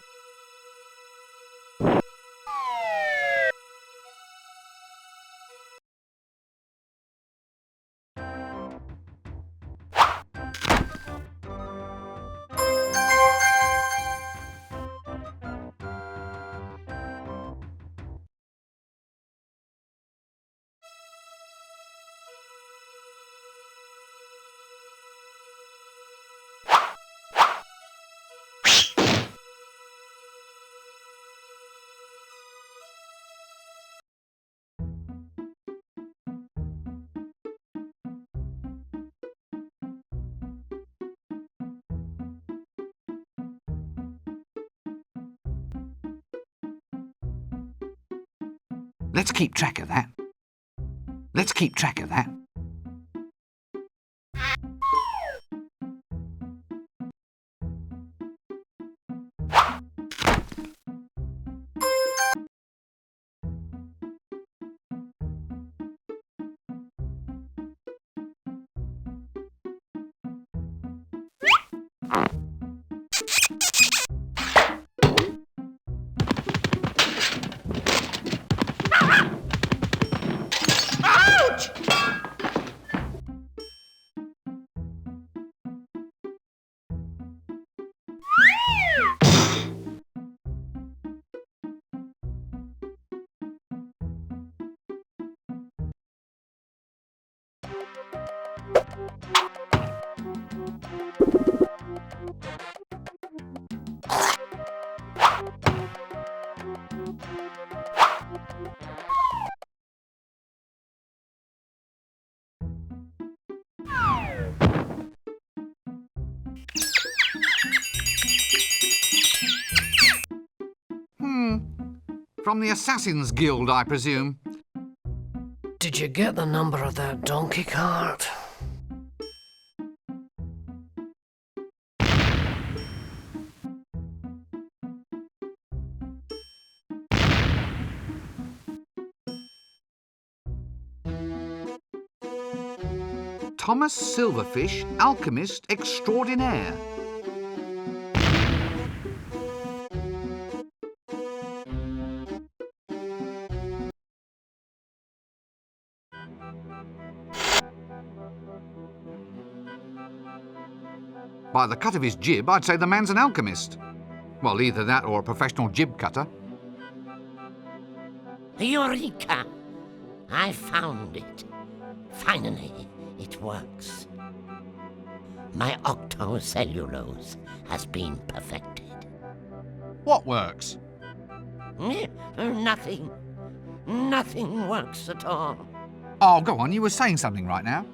Let's keep track of that. Let's keep track of that. From the Assassin's Guild, I presume. Did you get the number of that donkey cart? Thomas Silverfish, alchemist extraordinaire. By the cut of his jib, I'd say the man's an alchemist. Well, either that or a professional jib cutter. Eureka! I found it. Finally, it works. My octocellulose has been perfected. What works? Nothing. Nothing works at all. Oh, go on, you were saying something right now.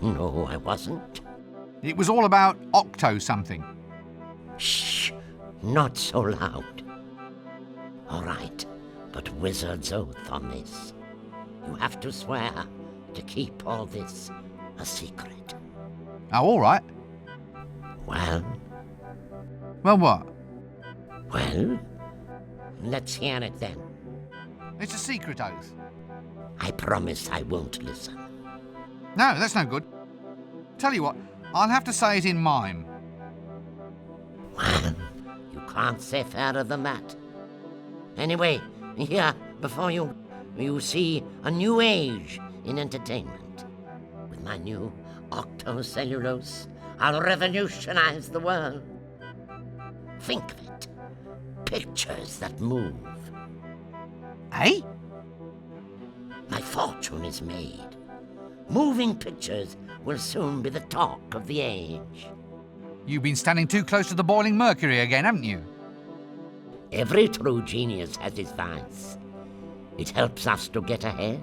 No, I wasn't. It was all about octo something. Shh, not so loud. All right, but wizard's oath on this. You have to swear to keep all this a secret. Oh, all right. Well? Well, what? Well, let's hear it then. It's a secret oath. I promise I won't listen. No, that's no good. Tell you what, I'll have to say it in mime. Well, you can't say fairer than that. Anyway, here, before you see a new age in entertainment. With my new octocellulose, I'll revolutionize the world. Think of it. Pictures that move. Eh? My fortune is made. Moving pictures will soon be the talk of the age. You've been standing too close to the boiling mercury again, haven't you? Every true genius has his vice. It helps us to get ahead.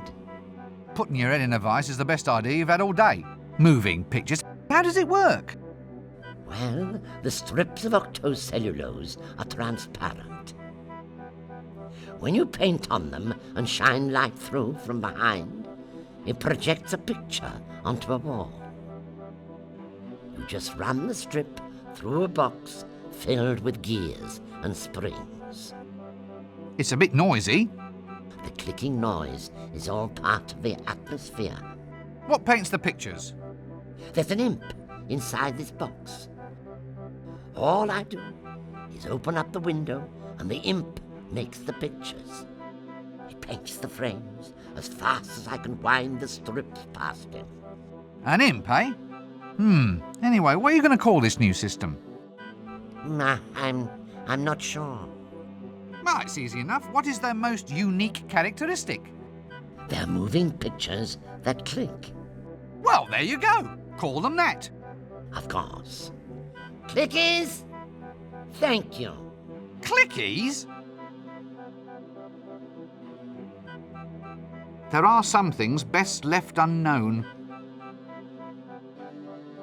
Putting your head in a vice is the best idea you've had all day. Moving pictures. How does it work? Well, the strips of octocellulose are transparent. When you paint on them and shine light through from behind, it projects a picture onto a wall. You just run the strip through a box filled with gears and springs. It's a bit noisy. The clicking noise is all part of the atmosphere. What paints the pictures? There's an imp inside this box. All I do is open up the window and the imp makes the pictures. He paints the frames as fast as I can wind the strips past him. An imp, eh? Anyway, what are you going to call this new system? I'm not sure. Well, it's easy enough. What is their most unique characteristic? They're moving pictures that click. Well, there you go. Call them that. Of course. Clickies? Thank you. Clickies? There are some things best left unknown.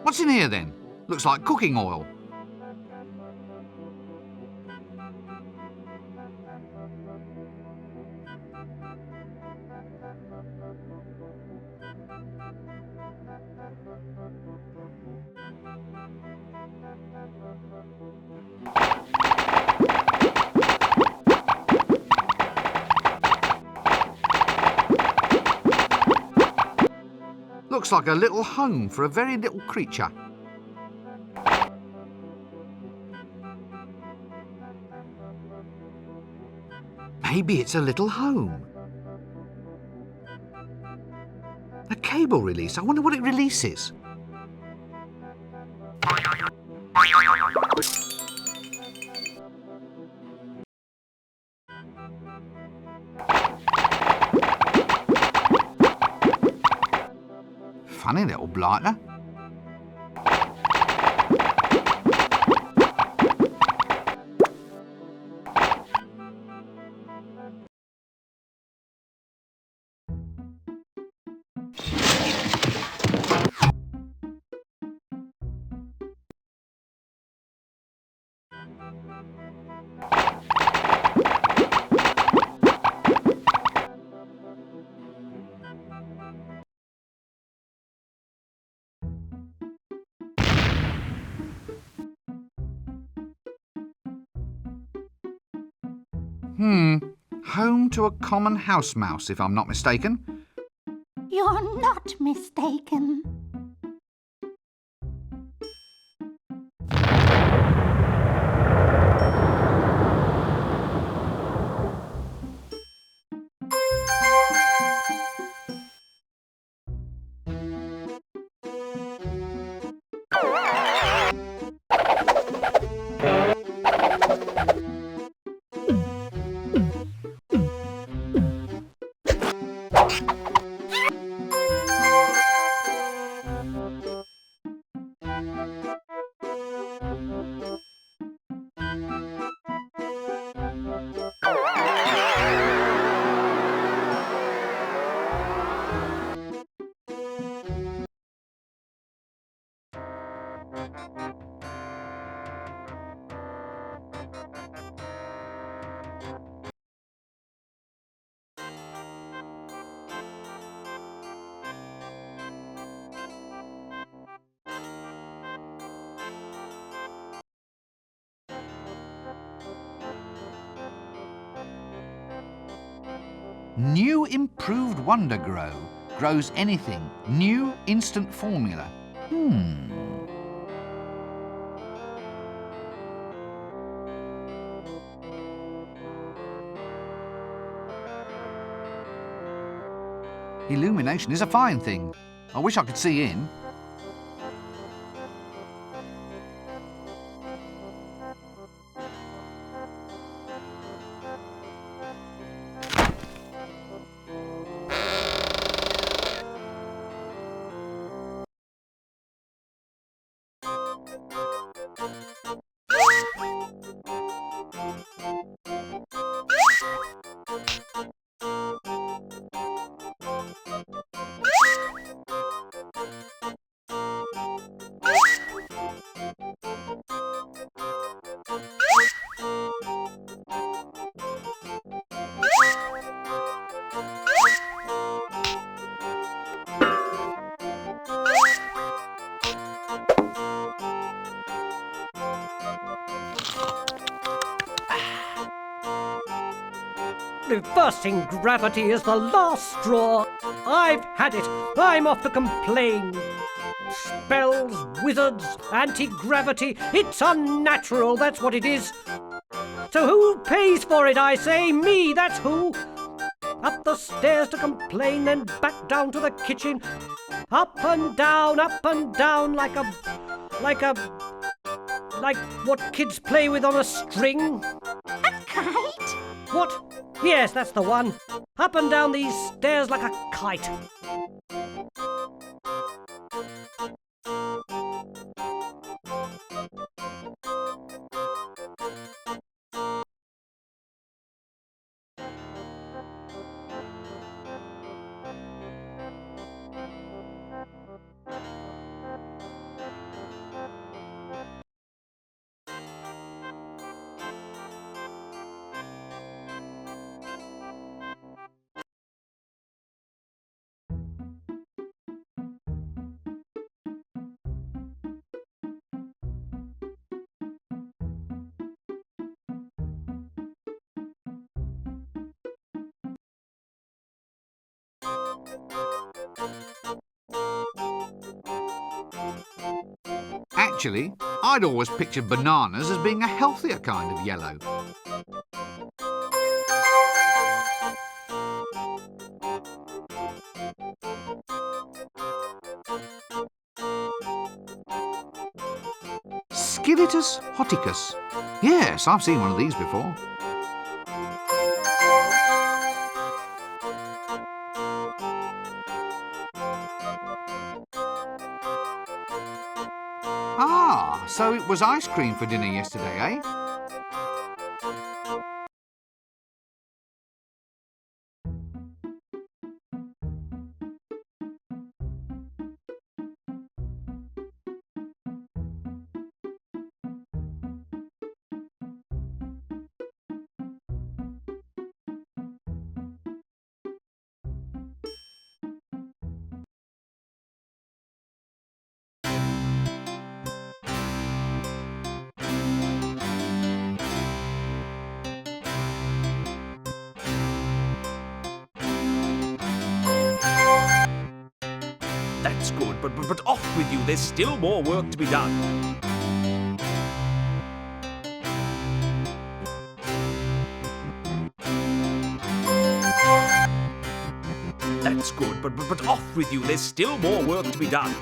What's in here then? Looks like cooking oil. Looks like a little home for a very little creature. Maybe it's a little home. A cable release. I wonder what it releases. Funny little blighter. Home to a common house mouse, if I'm not mistaken. You're not mistaken. New improved wonder grow. Grows anything. New instant formula. Illumination is a fine thing. I wish I could see in. Reversing gravity is the last straw. I've had it. I'm off to complain. Spells, wizards, anti-gravity. It's unnatural, that's what it is. So who pays for it, I say? Me, that's who. Up the stairs to complain, then back down to the kitchen. Up and down, like what kids play with on a string. A kite? What? Yes, that's the one. Up and down these stairs like a kite. Actually, I'd always pictured bananas as being a healthier kind of yellow. Skilletus hoticus. Yes, I've seen one of these before. Ah, so it was ice cream for dinner yesterday, eh? That's good, but off with you. There's still more work to be done. That's good, but off with you. There's still more work to be done.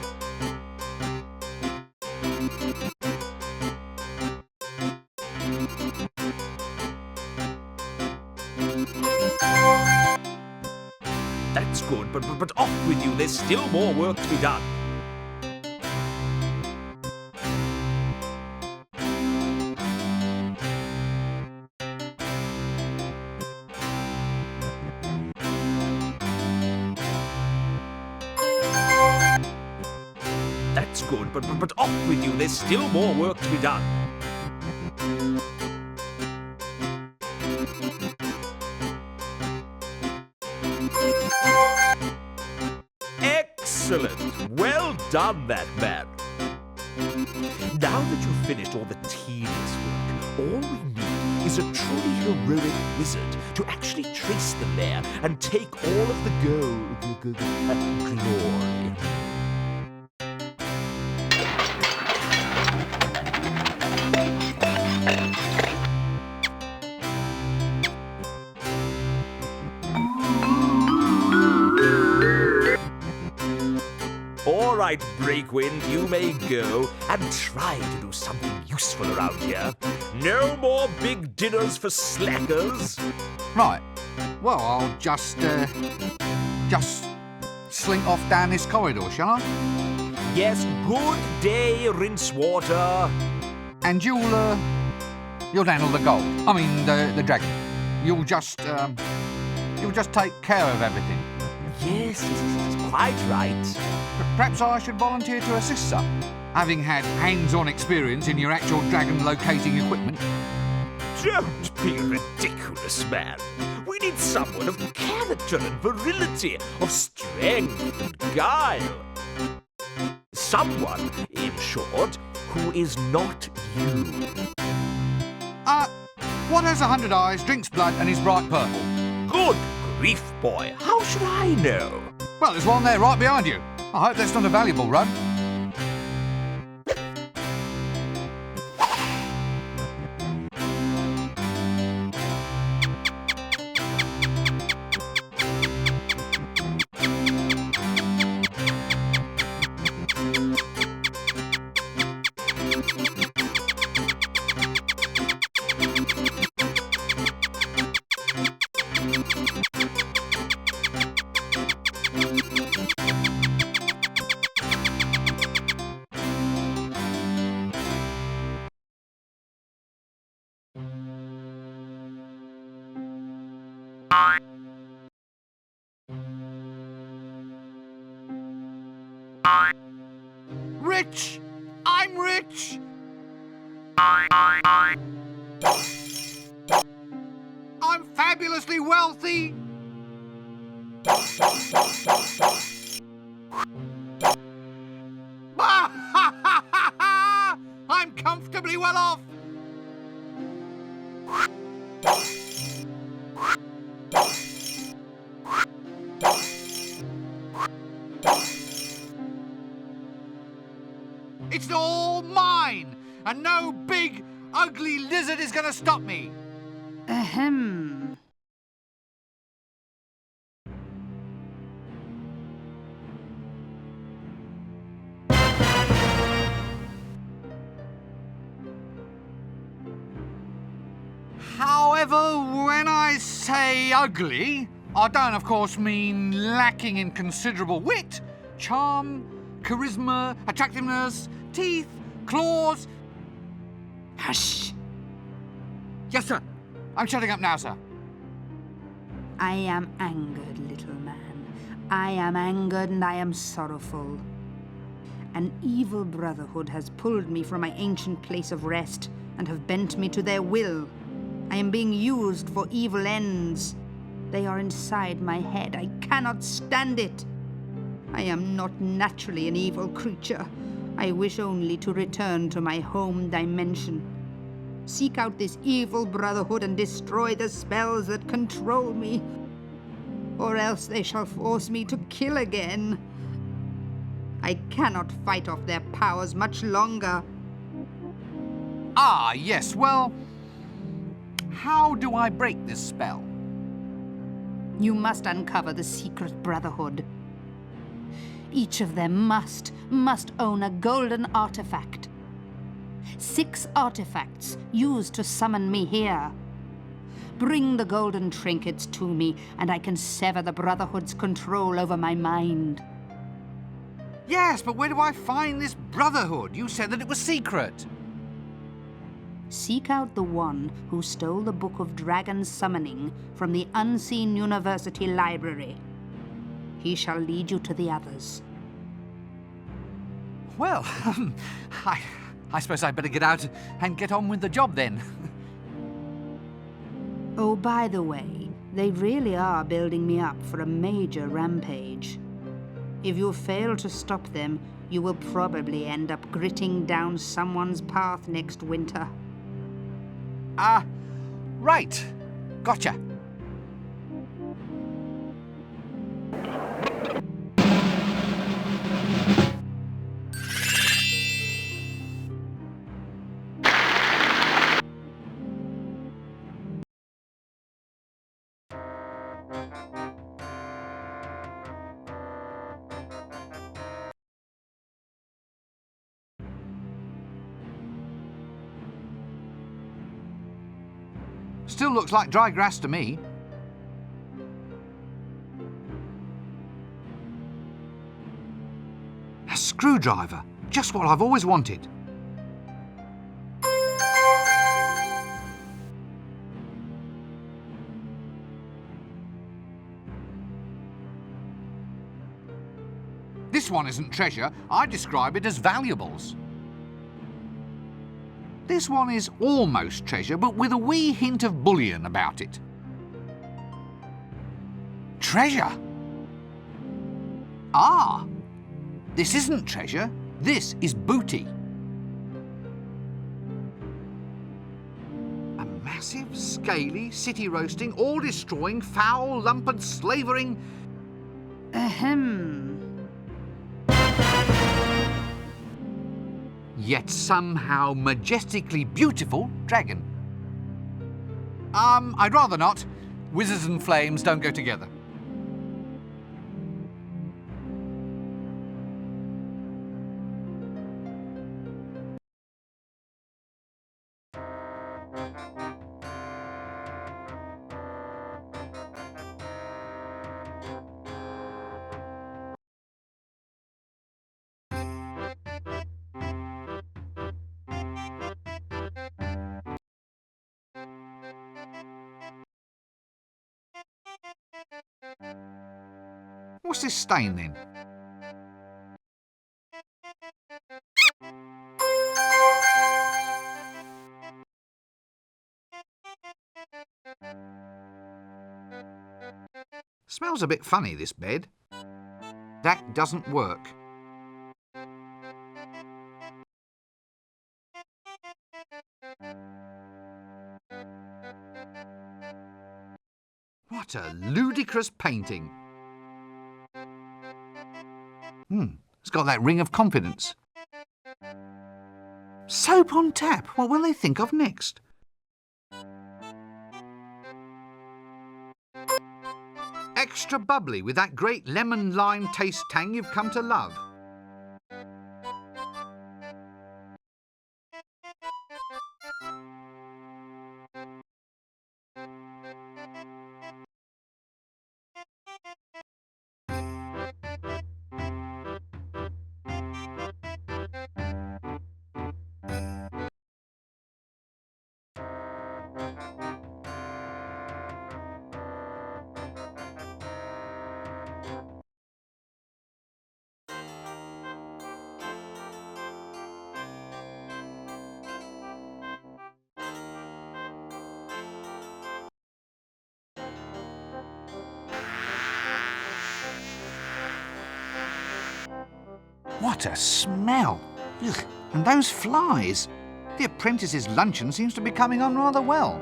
That's good, but off with you. There's still more work to be done. That's good, but off with you. There's still more work to be done. Excellent! Well done, that man. Now that you've finished all the tedious work, all we need is a truly heroic wizard to actually trace the lair and take all of the glory. All right, Breakwind, you may go and try to do something useful around here. No more big dinners for slackers. Right. Well, I'll just slink off down this corridor, shall I? Yes, good day, Rincewater. And you'll handle the gold. I mean, the dragon. You'll just take care of everything. Yes, quite right. Perhaps I should volunteer to assist, sir, having had hands-on experience in your actual dragon locating equipment. Don't be ridiculous, man. We need someone of character and virility, of strength and guile. Someone, in short, who is not you. What has 100 eyes, drinks blood, and is bright purple? Good grief, boy. How should I know? Well, there's one there right behind you. I hope that's not a valuable run. Rich! I'm rich! I'm fabulously wealthy! I'm comfortably well off! It's all mine, and no big, ugly lizard is going to stop me. Ahem. However, when I say ugly, I don't, of course, mean lacking in considerable wit, charm, charisma, attractiveness, teeth, claws. Hush! Yes, sir. I'm shutting up now, sir. I am angered, little man. I am angered and I am sorrowful. An evil brotherhood has pulled me from my ancient place of rest and have bent me to their will. I am being used for evil ends. They are inside my head. I cannot stand it. I am not naturally an evil creature. I wish only to return to my home dimension. Seek out this evil brotherhood and destroy the spells that control me. Or else they shall force me to kill again. I cannot fight off their powers much longer. Ah, yes, well, how do I break this spell? You must uncover the secret brotherhood. Each of them must own a golden artifact. 6 artifacts used to summon me here. Bring the golden trinkets to me, and I can sever the Brotherhood's control over my mind. Yes, but where do I find this brotherhood? You said that it was secret. Seek out the one who stole the Book of Dragon Summoning from the Unseen University Library. He shall lead you to the others. Well, I suppose I'd better get out and get on with the job then. Oh, by the way, they really are building me up for a major rampage. If you fail to stop them, you will probably end up gritting down someone's path next winter. Right. Gotcha. Still looks like dry grass to me. A screwdriver. Just what I've always wanted. This one isn't treasure. I describe it as valuables. This one is almost treasure, but with a wee hint of bullion about it. Treasure? Ah! This isn't treasure. This is booty. A massive, scaly, city-roasting, all-destroying, foul, lumped, slavering... Ahem. Yet somehow majestically beautiful dragon. I'd rather not. Wizards and flames don't go together. What's this stain then? Smells a bit funny, this bed. That doesn't work. What a ludicrous painting. It's got that ring of confidence. Soap on tap. What will they think of next? Extra bubbly with that great lemon lime taste tang you've come to love. What a smell! Ugh. And those flies! The apprentice's luncheon seems to be coming on rather well.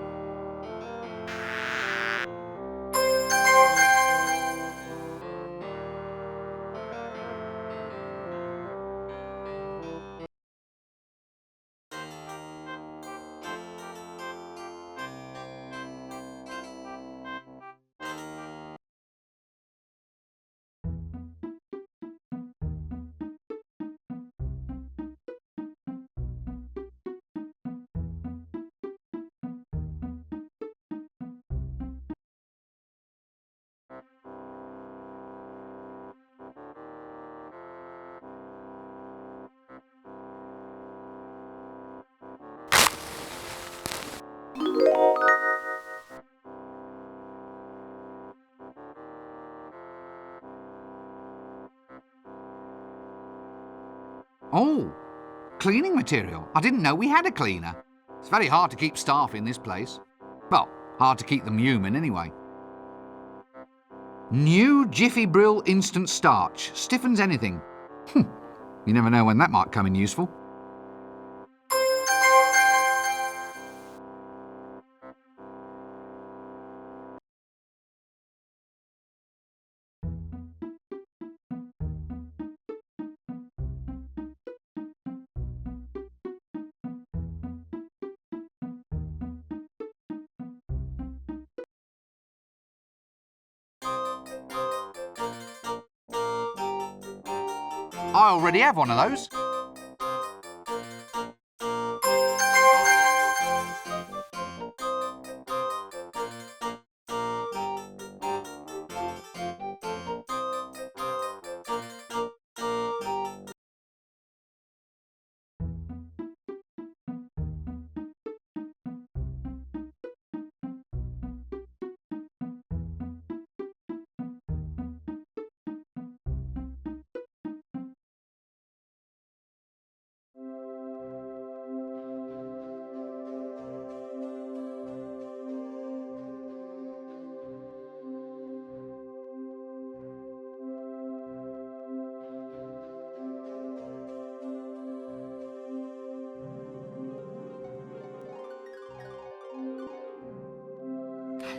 Oh, cleaning material. I didn't know we had a cleaner. It's very hard to keep staff in this place. Well, hard to keep them human anyway. New Jiffy Brill Instant Starch. Stiffens anything. You never know when that might come in useful. I already have one of those.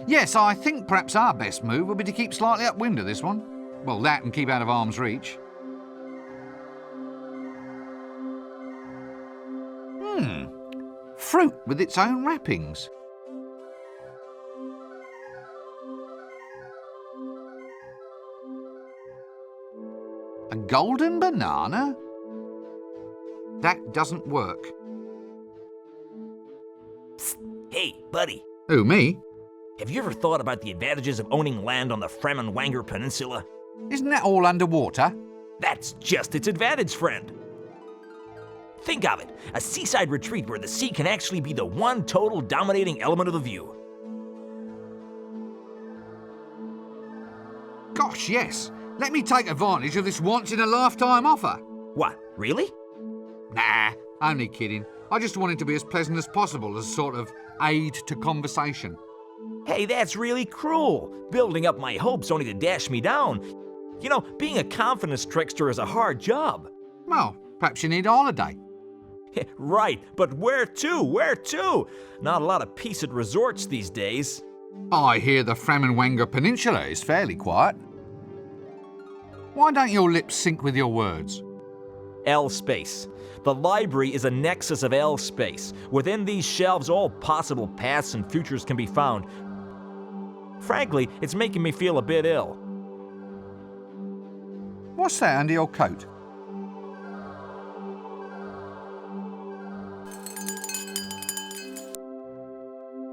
Yes, I think perhaps our best move would be to keep slightly upwind of this one. Well, that and keep out of arm's reach. Fruit with its own wrappings. A golden banana? That doesn't work. Psst. Hey, buddy. Who, me? Have you ever thought about the advantages of owning land on the Fremenwanger Peninsula? Isn't that all underwater? That's just its advantage, friend. Think of it, a seaside retreat where the sea can actually be the one total dominating element of the view. Gosh, yes. Let me take advantage of this once-in-a-lifetime offer. What, really? Nah, only kidding. I just want it to be as pleasant as possible as a sort of aid to conversation. Hey, that's really cruel. Building up my hopes only to dash me down. You know, being a confidence trickster is a hard job. Well, perhaps you need a holiday. Right, but where to? Where to? Not a lot of peace at resorts these days. I hear the Fremenwanger Peninsula is fairly quiet. Why don't your lips sync with your words? L-space. The library is a nexus of L-space. Within these shelves, all possible paths and futures can be found. Frankly, it's making me feel a bit ill. What's that under your coat?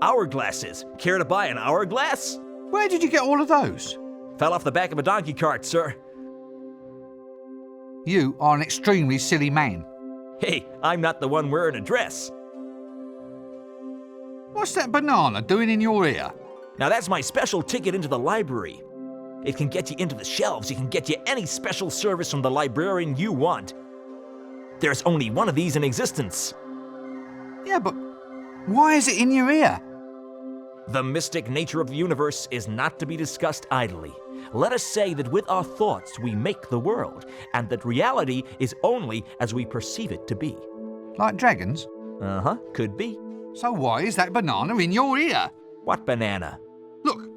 Hourglasses. Care to buy an hourglass? Where did you get all of those? Fell off the back of a donkey cart, sir. You are an extremely silly man. Hey, I'm not the one wearing a dress. What's that banana doing in your ear? Now that's my special ticket into the library. It can get you into the shelves. It can get you any special service from the librarian you want. There's only one of these in existence. Yeah, but why is it in your ear? The mystic nature of the universe is not to be discussed idly. Let us say that with our thoughts we make the world, and that reality is only as we perceive it to be. Like dragons? Uh-huh, could be. So why is that banana in your ear? What banana? Look,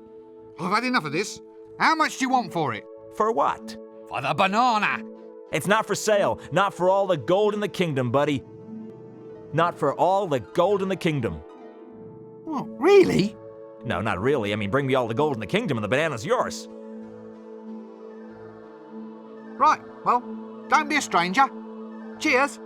I've had enough of this. How much do you want for it? For what? For the banana. It's not for sale. Not for all the gold in the kingdom, buddy. Not for all the gold in the kingdom. What, really? No, not really. I mean, bring me all the gold in the kingdom and the banana's yours. Right, well, don't be a stranger. Cheers.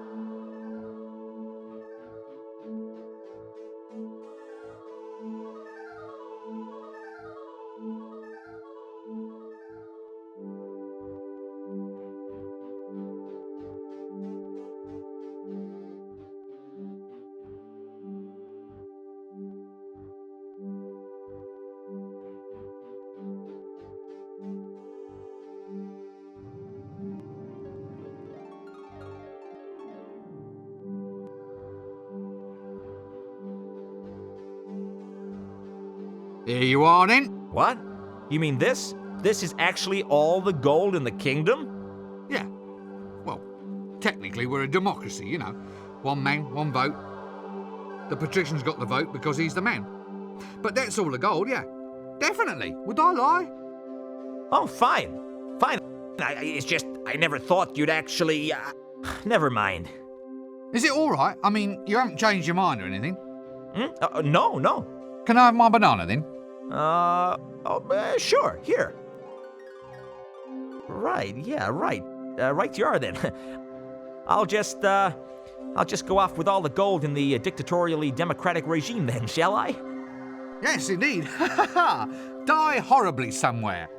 Here you are then. What? You mean this? This is actually all the gold in the kingdom? Yeah. Well, technically we're a democracy, you know. One man, one vote. The patrician's got the vote because he's the man. But that's all the gold, yeah. Definitely. Would I lie? Oh, fine. Fine. It's just, I never thought you'd actually... never mind. Is it all right? I mean, you haven't changed your mind or anything? No. Can I have my banana then? Sure, here. Right, yeah, right. Right you are then. I'll just go off with all the gold in the dictatorially democratic regime then, shall I? Yes, indeed. Die horribly somewhere.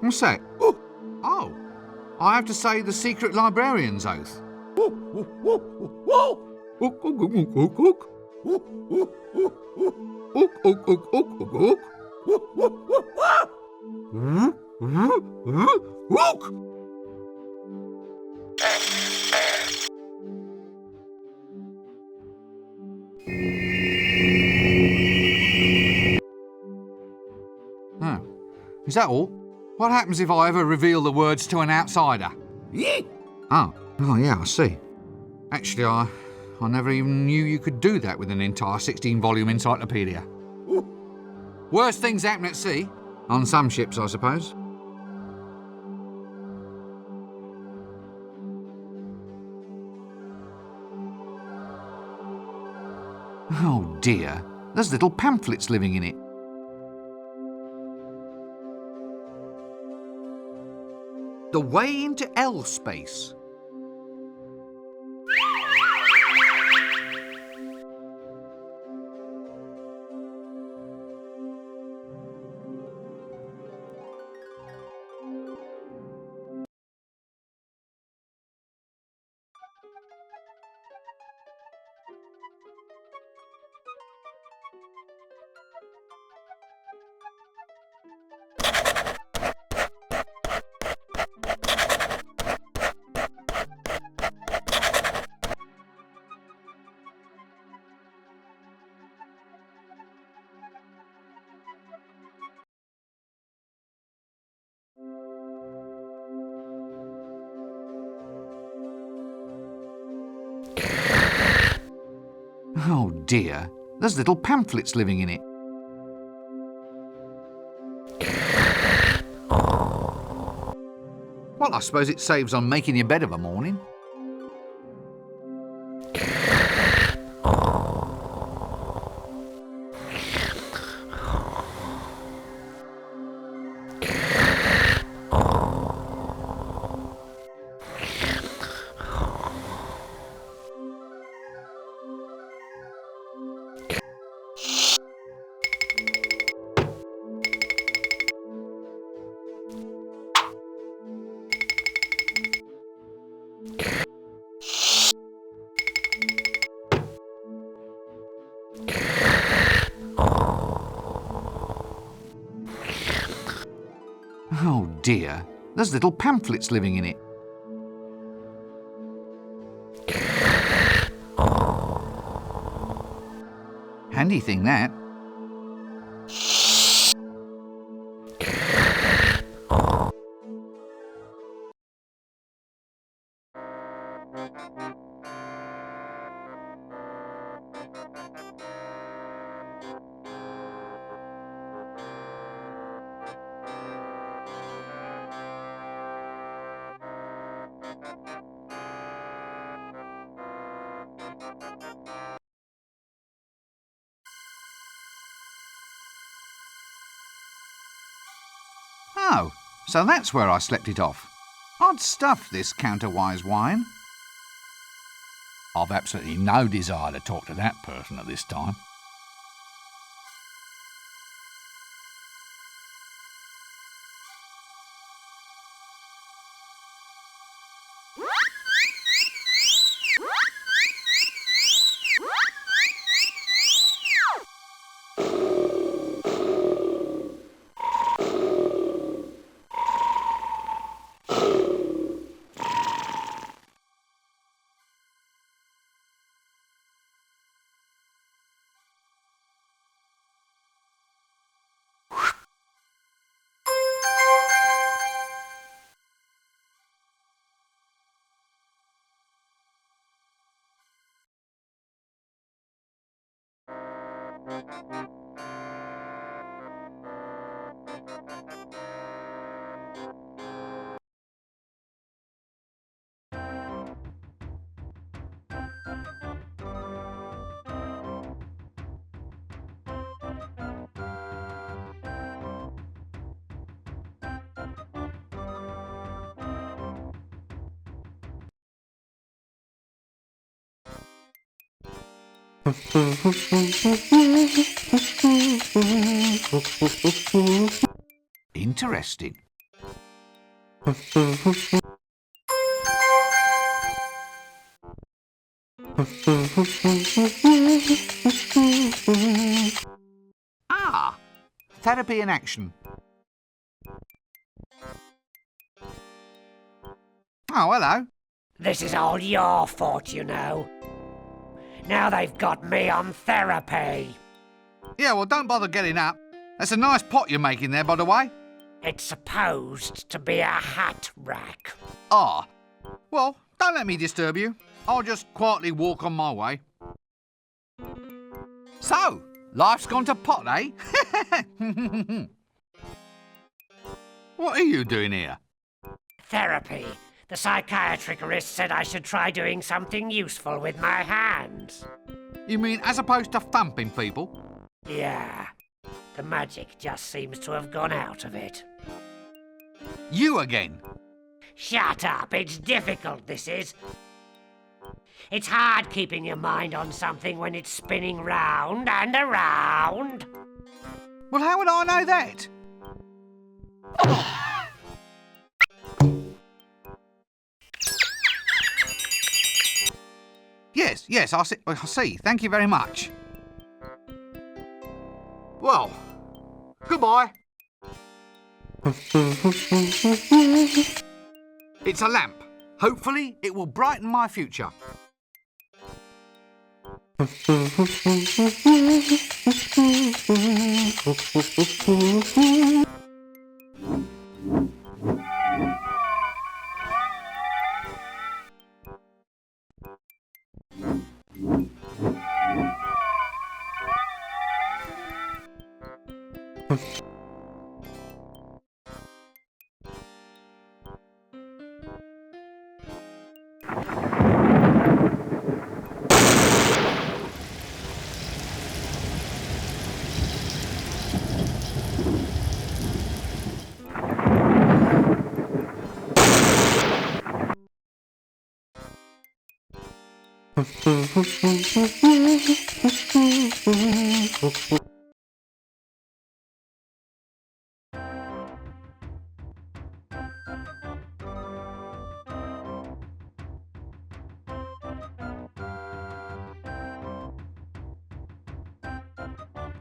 What's that? Oh, I have to say the secret librarian's oath. Oh, is that all? What happens if I ever reveal the words to an outsider? Oh, yeah, I see. Actually, I never even knew you could do that with an entire 16-volume encyclopedia. Worse things happen at sea. On some ships, I suppose. Oh dear, there's little pamphlets living in it. The way into L space. Oh dear, there's little pamphlets living in it. Well, I suppose it saves on making your bed of a morning. Oh dear, there's little pamphlets living in it. Handy thing, that. Oh, so that's where I slept it off. Odd stuff, this counterwise wine. I've absolutely no desire to talk to that person at this time. Interesting. Ah, therapy in action. Oh, hello. This is all your fault, you know. Now they've got me on therapy. Yeah, well, don't bother getting up. That's a nice pot you're making there, by the way. It's supposed to be a hat rack. Ah, well, don't let me disturb you. I'll just quietly walk on my way. So, life's gone to pot, eh? What are you doing here? Therapy. The psychiatrickerist said I should try doing something useful with my hands. You mean as opposed to thumping people? Yeah. The magic just seems to have gone out of it. You again? Shut up. It's difficult, this is. It's hard keeping your mind on something when it's spinning round and around. Well, how would I know that? Yes, I see. Thank you very much. Well, goodbye. It's a lamp. Hopefully, it will brighten my future.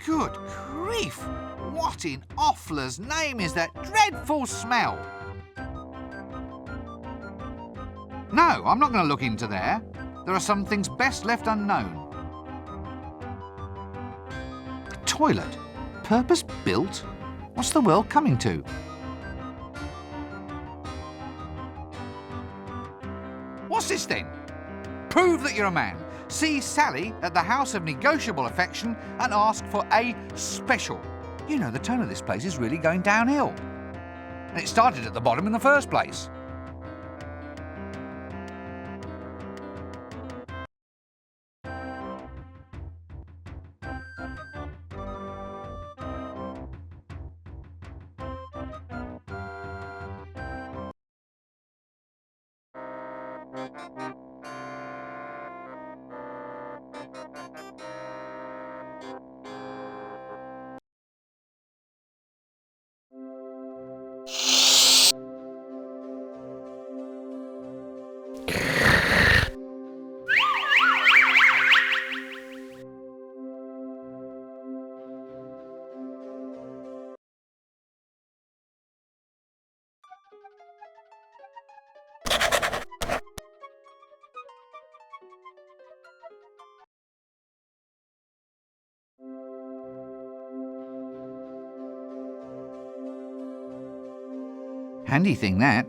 Good grief! What in Offler's name is that dreadful smell? No, I'm not going to look into there. There are some things best left unknown. A toilet? Purpose-built? What's the world coming to? What's this then? Prove that you're a man. See Sally at the House of Negotiable Affection and ask for a special. You know, the tone of this place is really going downhill. And it started at the bottom in the first place. Handy thing, that.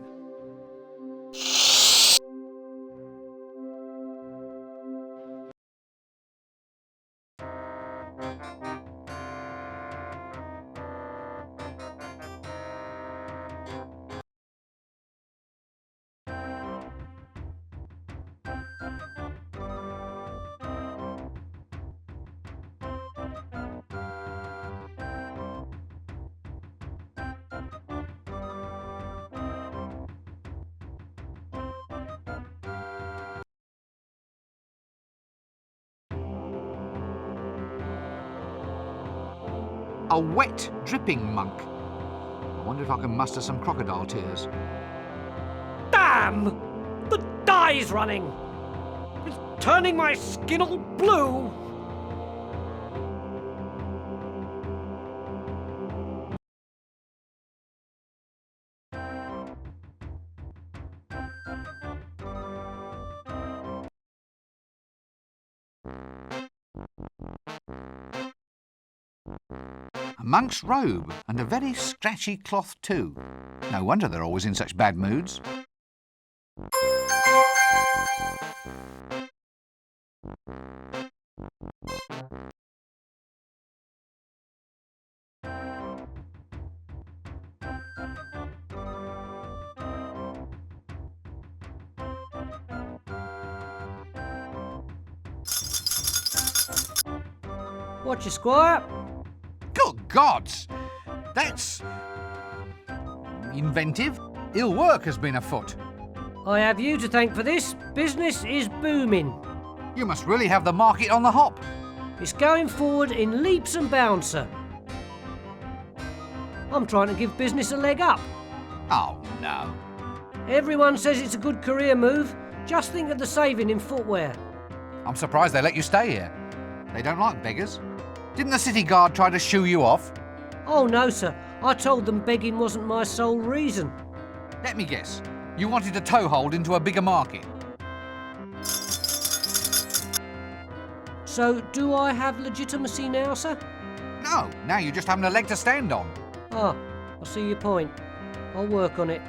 A wet, dripping monk. I wonder if I can muster some crocodile tears. Damn! The dye's running! It's turning my skin all blue! A monk's robe, and a very scratchy cloth too. No wonder they're always in such bad moods. Watch your squire. Good gods! That's inventive. Ill work has been afoot. I have you to thank for this. Business is booming. You must really have the market on the hop. It's going forward in leaps and bounds, sir. I'm trying to give business a leg up. Oh, no. Everyone says it's a good career move. Just think of the saving in footwear. I'm surprised they let you stay here. They don't like beggars. Didn't the city guard try to shoo you off? Oh, no, sir. I told them begging wasn't my sole reason. Let me guess. You wanted a toehold into a bigger market. So, do I have legitimacy now, sir? No, now you just haven't a leg to stand on. Ah, I see your point. I'll work on it.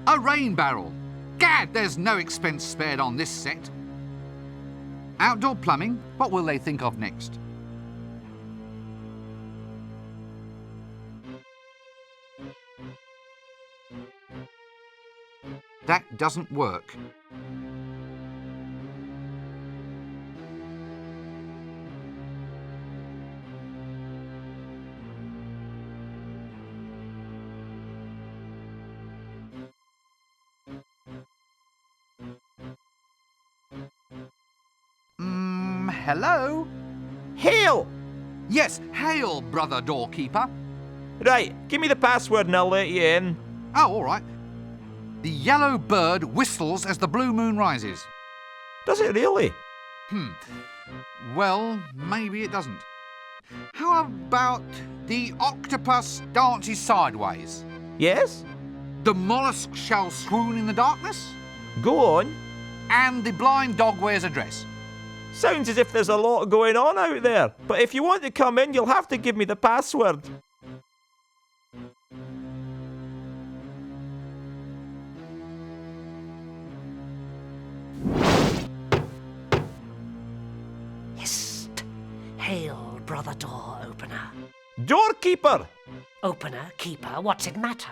A rain barrel. Gad, there's no expense spared on this set. Outdoor plumbing, what will they think of next? That doesn't work. Hello? Hail! Yes, hail, brother doorkeeper. Right, give me the password and I'll let you in. Oh, all right. The yellow bird whistles as the blue moon rises. Does it really? Well, maybe it doesn't. How about the octopus dances sideways? Yes? The mollusk shall swoon in the darkness? Go on. And the blind dog wears a dress. Sounds as if there's a lot going on out there. But if you want to come in, you'll have to give me the password. Hist! Hail, brother door opener. Doorkeeper! Opener, keeper, what's it matter?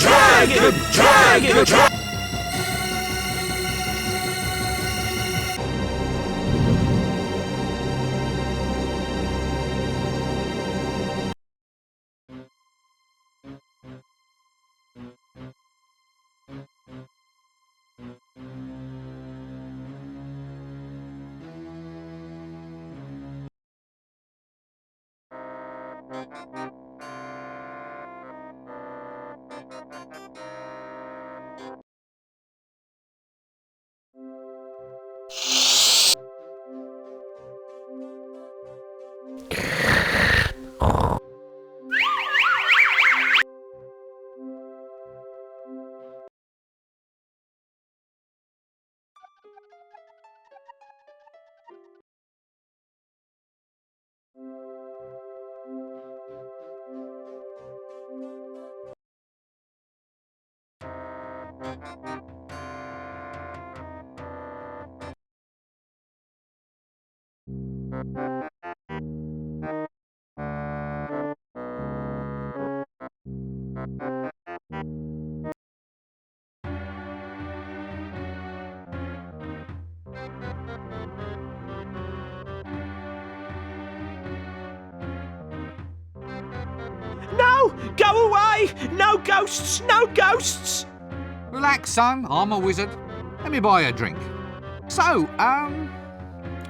No! Go away! No ghosts! No ghosts! Relax, son. I'm a wizard. Let me buy you a drink. So,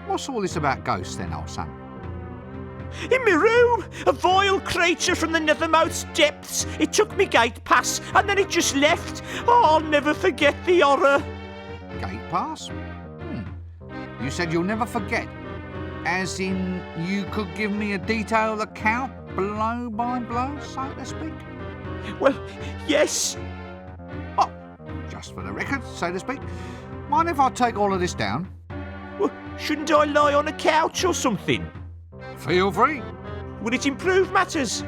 what's all this about ghosts then, old son? In my room! A vile creature from the nethermost depths. It took me gate pass and then it just left. Oh, I'll never forget the horror. Gate pass? You said you'll never forget. As in, you could give me a detailed account, blow by blow, so to speak? Well, yes. Oh, just for the record, so to speak. Mind if I take all of this down? Well, shouldn't I lie on a couch or something? Feel free. Would it improve matters?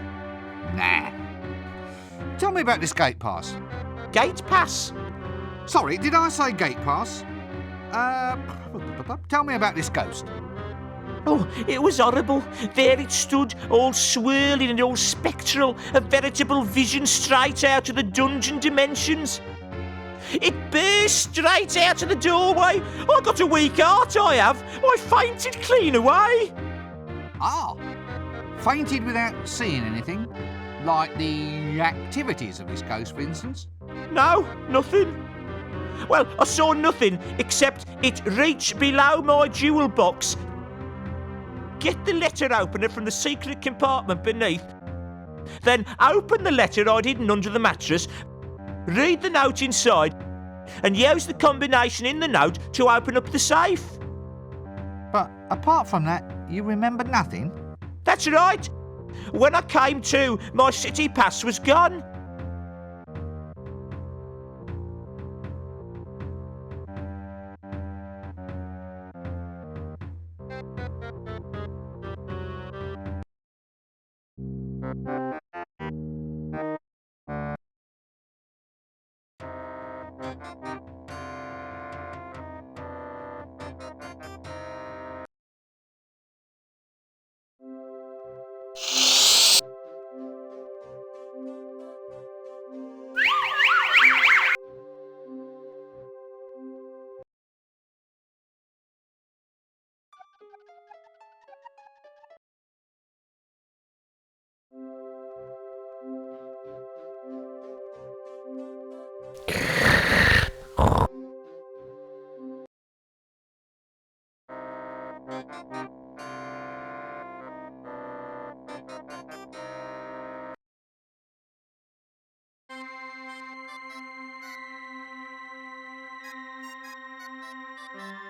Nah. Tell me about this gate pass. Gate pass? Sorry, did I say gate pass? Tell me about this ghost. Oh, it was horrible. There it stood, all swirling and all spectral, a veritable vision straight out of the dungeon dimensions. It burst straight out of the doorway. I got a weak heart, I have. I fainted clean away. Ah, fainted without seeing anything? Like the activities of this ghost, for instance? No, nothing. Well, I saw nothing except it reached below my jewel box, get the letter opener from the secret compartment beneath, then open the letter I'd hidden under the mattress, read the note inside, and use the combination in the note to open up the safe. But apart from that, you remember nothing? That's right. When I came to, my city pass was gone.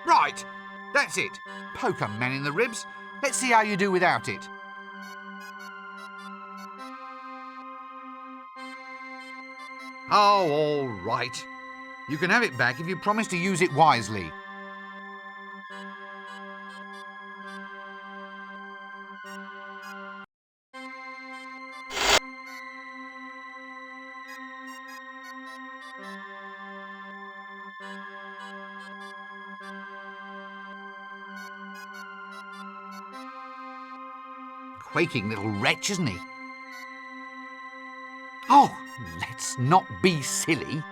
Right, that's it. Poke a man in the ribs. Let's see how you do without it. Oh, all right. You can have it back if you promise to use it wisely. Quaking little wretch, isn't he? Oh, let's not be silly.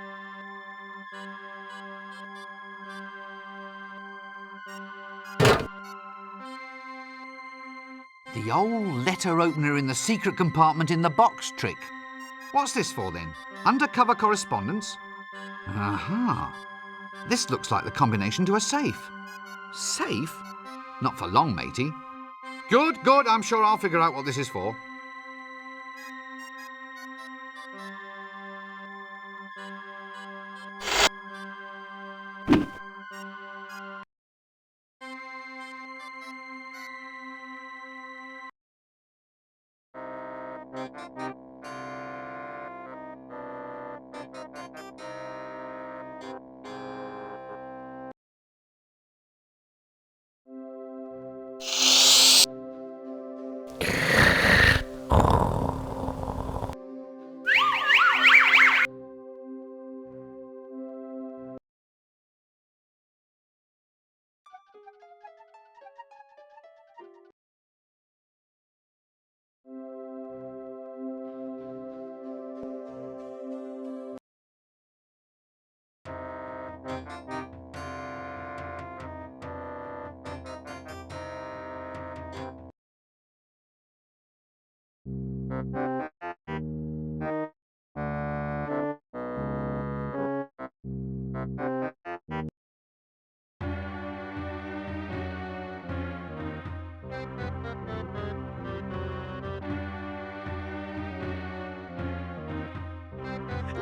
The old letter opener in the secret compartment in the box trick. What's this for then? Undercover correspondence? Aha. This looks like the combination to a safe. Safe? Not for long, matey. Good. I'm sure I'll figure out what this is for.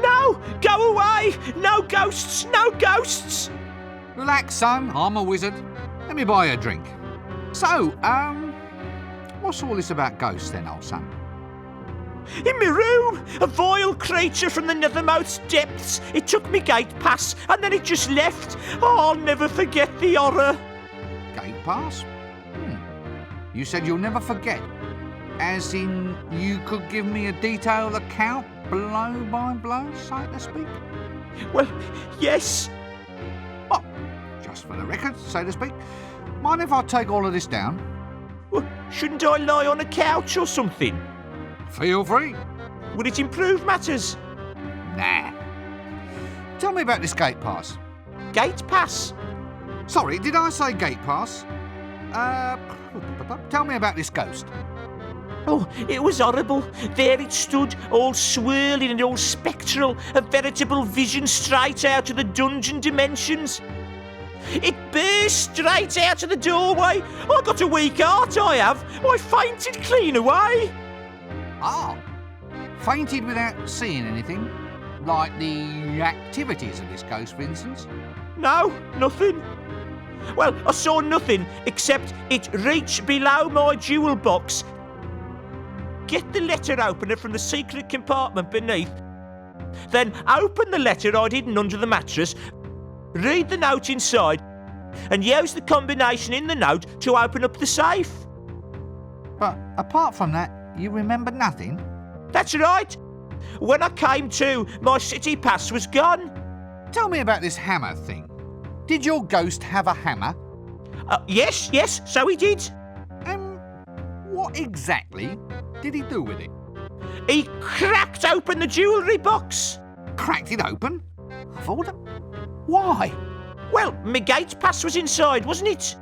No! Go away! No ghosts! No ghosts! Relax, son. I'm a wizard. Let me buy you a drink. So, what's all this about ghosts then, old son? In my room! A vile creature from the nethermost depths. It took me gate pass and then it just left. Oh, I'll never forget the horror. Gate pass? You said you'll never forget. As in, you could give me a detailed account, blow by blow, so to speak? Well, yes. Oh, just for the record, so to speak. Mind if I take all of this down? Well, shouldn't I lie on a couch or something? Feel free. Would it improve matters? Nah. Tell me about this gate pass. Gate pass? Sorry, did I say gate pass? Tell me about this ghost. Oh, it was horrible. There it stood, all swirling and all spectral, a veritable vision straight out of the dungeon dimensions. It burst straight out of the doorway. I got a weak heart, I have. I fainted clean away. Ah, fainted without seeing anything? Like the activities of this ghost, for instance? No, nothing. Well, I saw nothing except it reached below my jewel box, get the letter opener from the secret compartment beneath, then open the letter I'd hidden under the mattress, read the note inside, and use the combination in the note to open up the safe. But apart from that, you remember nothing? That's right. When I came to, my city pass was gone. Tell me about this hammer thing. Did your ghost have a hammer? Yes, so he did. What exactly did he do with it? He cracked open the jewellery box. Cracked it open? Why? Well, my gate pass was inside, wasn't it?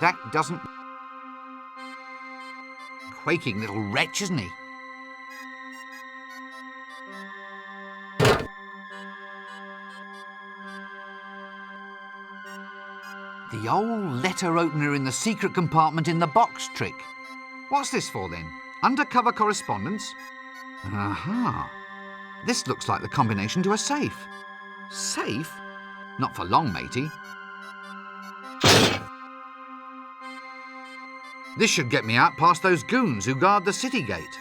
That doesn't... Quaking little wretch, isn't he? The old letter opener in the secret compartment in the box trick. What's this for, then? Undercover correspondence? Aha. This looks like the combination to a safe. Safe? Not for long, matey. This should get me out past those goons who guard the city gate.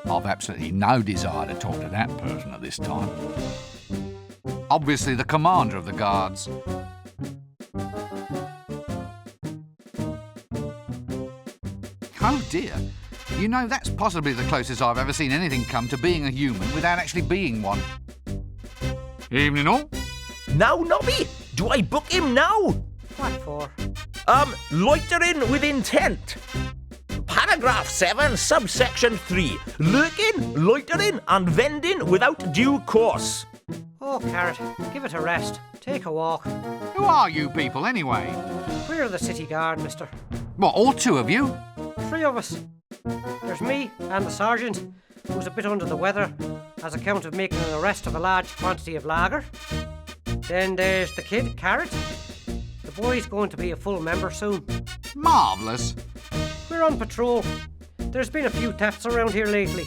I've absolutely no desire to talk to that person at this time. Obviously the commander of the guards. Oh dear. You know, that's possibly the closest I've ever seen anything come to being a human without actually being one. Evening all. Now, Nobby, do I book him now? What for? Loitering with intent. Paragraph 7, subsection 3. Lurking, loitering and vending without due course. Oh, Carrot, give it a rest. Take a walk. Who are you people, anyway? We're the city guard, mister. What, all two of you? 3 of us. There's me and the sergeant, who's a bit under the weather as account of making an arrest of a large quantity of lager. Then there's the kid, Carrot. The boy's going to be a full member soon. Marvellous. We're on patrol. There's been a few thefts around here lately.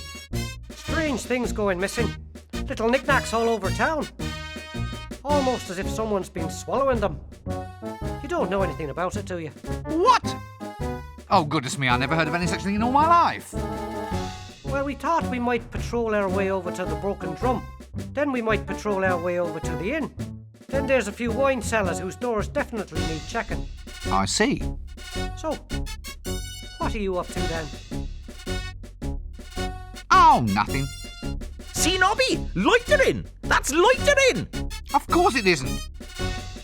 Strange things going missing. Little knickknacks all over town. Almost as if someone's been swallowing them. You don't know anything about it, do you? What? Oh, goodness me, I never heard of any such thing in all my life. Well, we thought we might patrol our way over to the Broken Drum. Then we might patrol our way over to the inn. Then there's a few wine cellars whose doors definitely need checking. I see. So, what are you up to then? Oh, nothing. See, Nobby, loitering. That's loitering. Of course it isn't.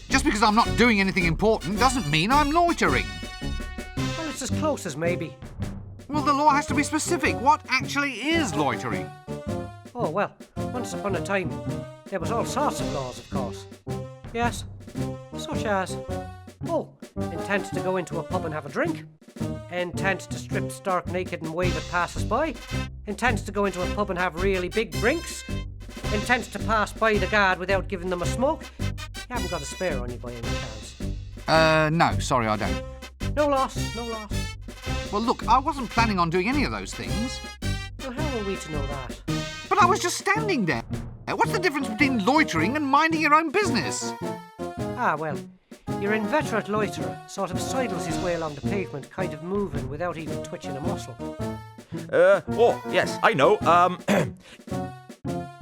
Just because I'm not doing anything important doesn't mean I'm loitering. Well, it's as close as maybe. Well, the law has to be specific. What actually is loitering? Oh, well, once upon a time, there was all sorts of laws, of course. Yes, such as, intent to go into a pub and have a drink, intent to strip stark naked and wave at passers-by, intent to go into a pub and have really big drinks, intent to pass by the guard without giving them a smoke. You haven't got a spare on you by any chance? No, sorry, I don't. No loss, no loss. Well, look, I wasn't planning on doing any of those things. Well, how are we to know that? But I was just standing there. What's the difference between loitering and minding your own business? Ah, well, your inveterate loiterer sort of sidles his way along the pavement, kind of moving without even twitching a muscle. Yes, I know.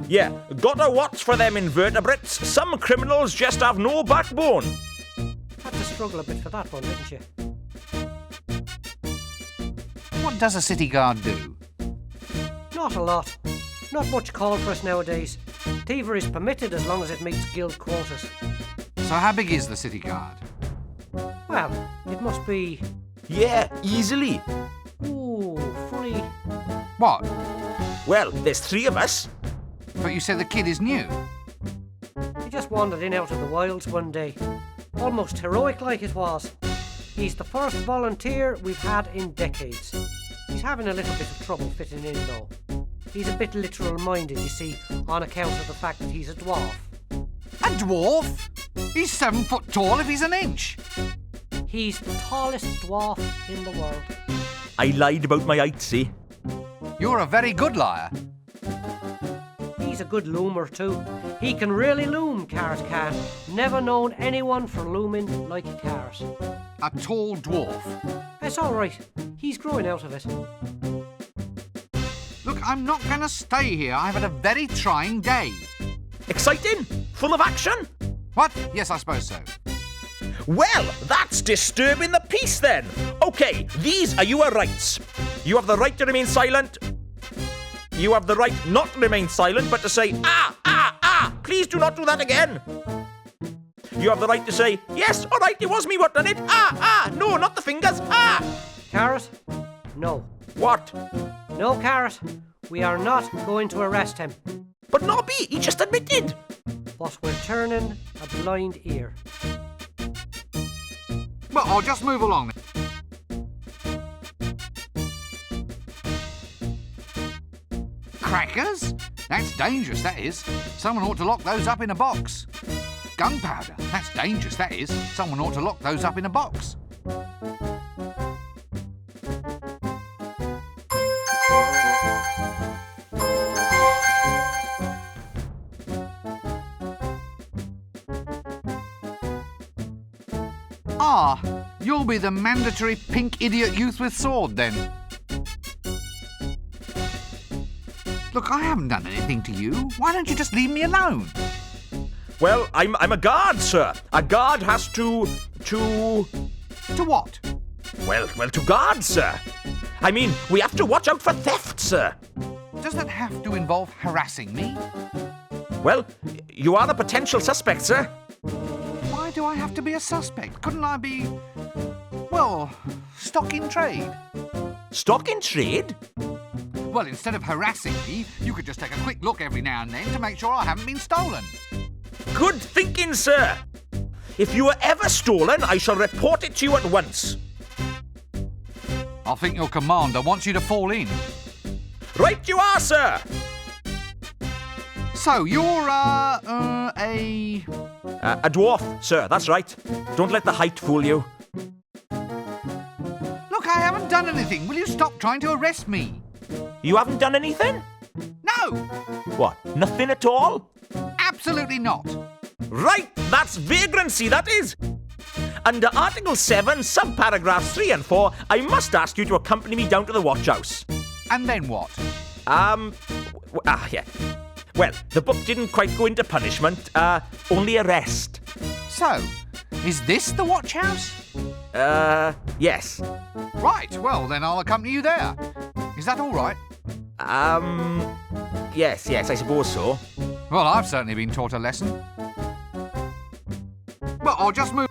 Yeah, gotta watch for them invertebrates. Some criminals just have no backbone. Had to struggle a bit for that one, didn't you? What does a city guard do? Not a lot. Not much call for us nowadays. Thievery is permitted as long as it meets guild quotas. So how big is the city guard? Well, it must be... Yeah, easily. Ooh, funny. What? Well, there's 3 of us. But you said the kid is new. He just wandered in out of the wilds one day. Almost heroic like it was. He's the first volunteer we've had in decades. He's having a little bit of trouble fitting in though. He's a bit literal-minded, you see, on account of the fact that he's a dwarf. A dwarf? He's 7 foot tall if he's an inch. He's the tallest dwarf in the world. I lied about my height, see? You're a very good liar. He's a good loomer too. He can really loom, Carrot can. Never known anyone for looming like a carrot. A tall dwarf. It's all right. He's growing out of it. Look, I'm not going to stay here. I've had a very trying day. Exciting? Full of action? What? Yes, I suppose so. Well, that's disturbing the peace then. Okay, these are your rights. You have the right to remain silent. You have the right not to remain silent, but to say, please do not do that again. You have the right to say, yes, all right, it was me what done it. No, not the fingers. Carrot? No. What? No, Carrot. We are not going to arrest him. But Nobby, he just admitted. But we're turning a blind ear. Well, I'll just move along then. Crackers? That's dangerous, that is. Someone ought to lock those up in a box. Gunpowder? That's dangerous, that is. Someone ought to lock those up in a box. Ah, you'll be the mandatory pink idiot youth with sword then. Look, I haven't done anything to you. Why don't you just leave me alone? Well, I'm a guard, sir. A guard has to... To what? Well, to guard, sir. I mean, we have to watch out for theft, sir. Does that have to involve harassing me? Well, you are a potential suspect, sir. Why do I have to be a suspect? Couldn't I be, well, stock in trade? Stock in trade? Well, instead of harassing me, you could just take a quick look every now and then to make sure I haven't been stolen. Good thinking, sir. If you are ever stolen, I shall report it to you at once. I think your commander wants you to fall in. Right you are, sir. So, you're, a dwarf, sir, that's right. Don't let the height fool you. Look, I haven't done anything. Will you stop trying to arrest me? You haven't done anything? No! What, nothing at all? Absolutely not. Right, that's vagrancy, that is. Under Article 7, subparagraphs 3 and 4, I must ask you to accompany me down to the watch house. And then what? Yeah. Well, the book didn't quite go into punishment, only arrest. So, is this the watch house? Yes. Right, well, then I'll accompany you there. Is that all right? Yes, I suppose so. Well, I've certainly been taught a lesson. But I'll just move...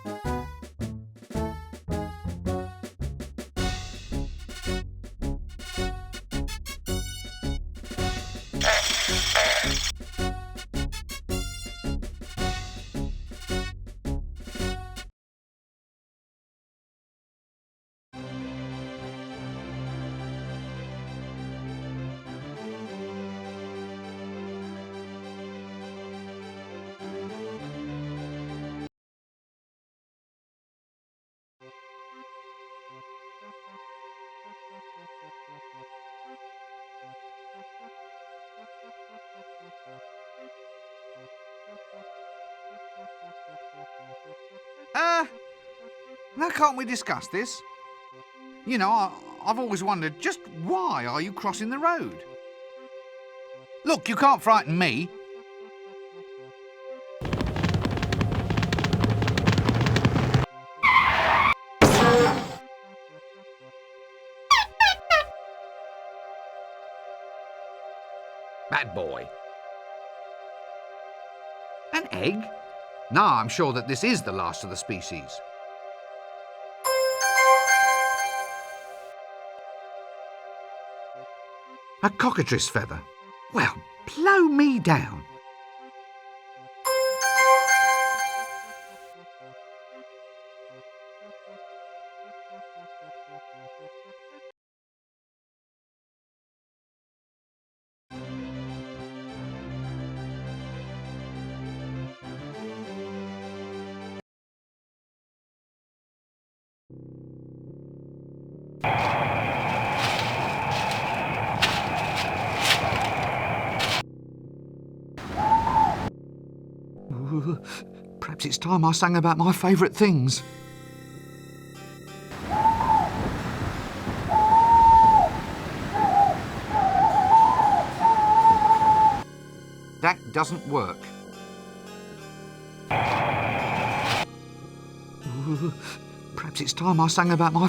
Now can't we discuss this? You know, I've always wondered, just why are you crossing the road? Look, you can't frighten me. Bad boy. An egg? No, I'm sure that this is the last of the species. A cockatrice feather. Well, blow me down. Perhaps it's time I sang about my favourite things. That doesn't work. Ooh, perhaps it's time I sang about my...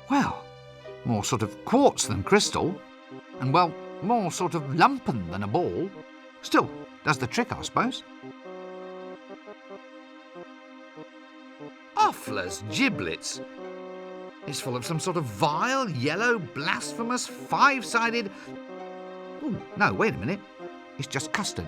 Well, more sort of quartz than crystal. And, well, more sort of lumpen than a ball. Still, does the trick, I suppose. Offler's giblets. It's full of some sort of vile, yellow, blasphemous, five-sided... Oh, no, wait a minute. It's just custard.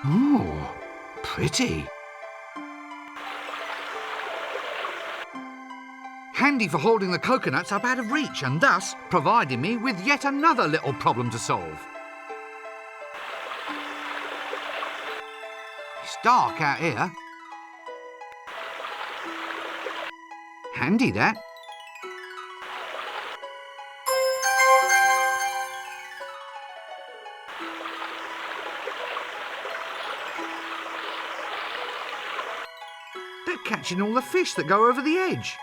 Ooh, pretty. Handy for holding the coconuts up out of reach and thus providing me with yet another little problem to solve. It's dark out here. Handy, that. They're catching all the fish that go over the edge.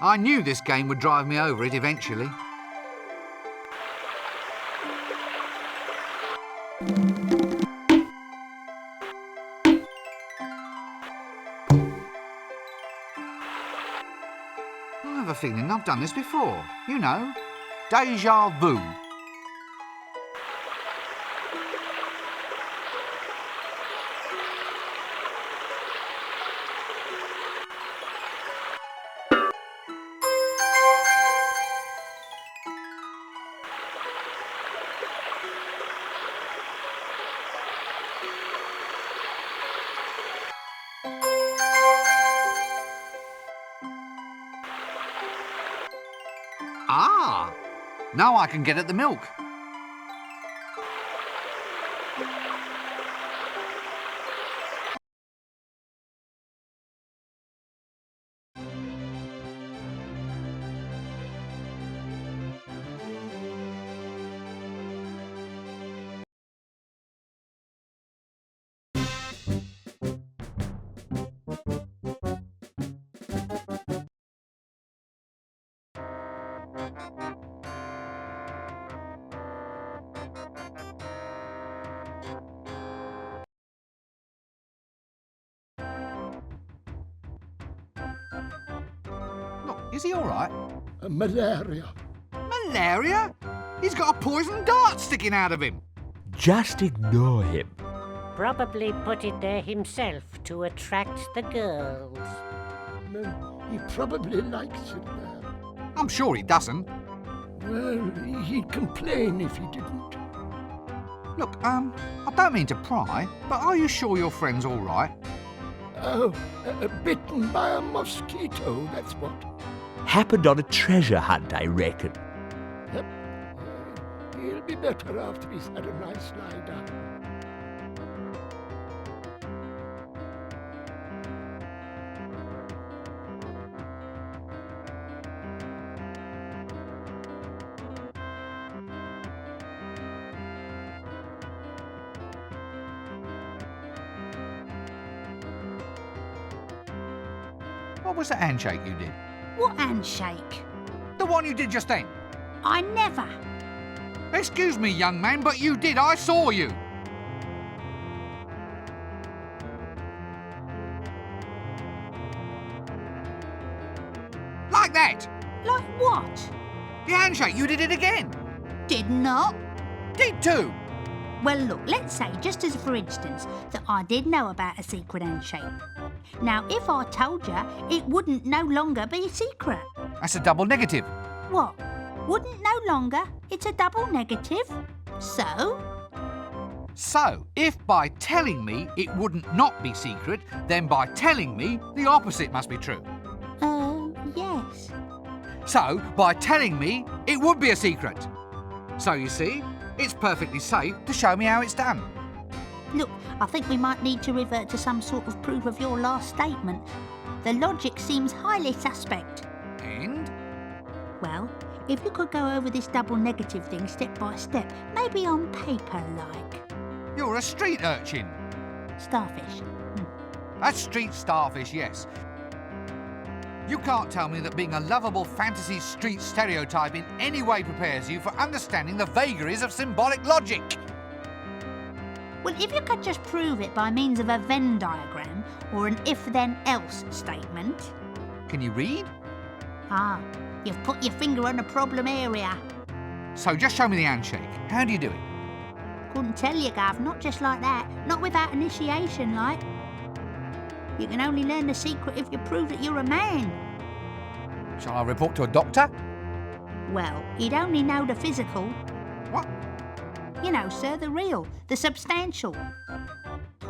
I knew this game would drive me over it eventually. I have a feeling I've done this before. You know, déjà vu. Ah! Now I can get at the milk. Look, is he all right? Malaria. Malaria? He's got a poison dart sticking out of him. Just ignore him. Probably put it there himself to attract the girls. He probably likes it there. I'm sure he doesn't. Well, he'd complain if he didn't. Look, I don't mean to pry, but are you sure your friend's all right? Oh, bitten by a mosquito, that's what. Happened on a treasure hunt, I reckon. Yep. He'll be better after he's had a nice lie down. What was the handshake you did? What handshake? The one you did just then. I never. Excuse me, young man, but you did. I saw you. Like that. Like what? The handshake, you did it again. Did not. Did too. Well, look, let's say, just as for instance, that I did know about a secret handshake. Now, if I told you, it wouldn't no longer be a secret. That's a double negative. What? Wouldn't no longer? It's a double negative. So? So, if by telling me it wouldn't not be secret, then by telling me the opposite must be true. Yes. So, by telling me it would be a secret. So, you see, it's perfectly safe to show me how it's done. Look, I think we might need to revert to some sort of proof of your last statement. The logic seems highly suspect. And? Well, if you could go over this double negative thing step by step, maybe on paper, like. You're a street urchin. Starfish. A street starfish, yes. You can't tell me that being a lovable fantasy street stereotype in any way prepares you for understanding the vagaries of symbolic logic. Well, if you could just prove it by means of a Venn diagram or an if-then-else statement. Can you read? Ah, you've put your finger on a problem area. So just show me the handshake. How do you do it? Couldn't tell you, Gav, not just like that. Not without initiation, like. You can only learn the secret if you prove that you're a man. Shall I report to a doctor? Well, he'd only know the physical. What? You know, sir, the real, the substantial.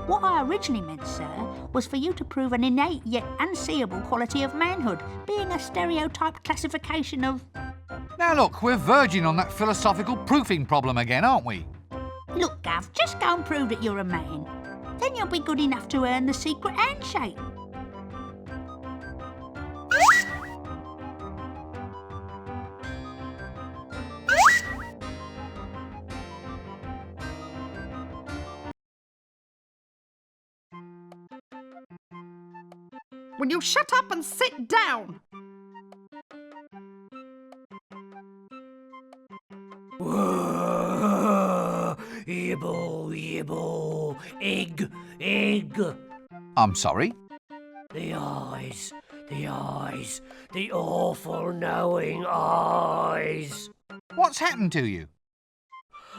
What I originally meant, sir, was for you to prove an innate yet unseeable quality of manhood, being a stereotyped classification of... Now look, we're verging on that philosophical proofing problem again, aren't we? Look, Gav, just go and prove that you're a man. Then you'll be good enough to earn the secret handshake. Will you shut up and sit down? Yibble, yibble, egg, egg. I'm sorry? The eyes, the awful knowing eyes. What's happened to you?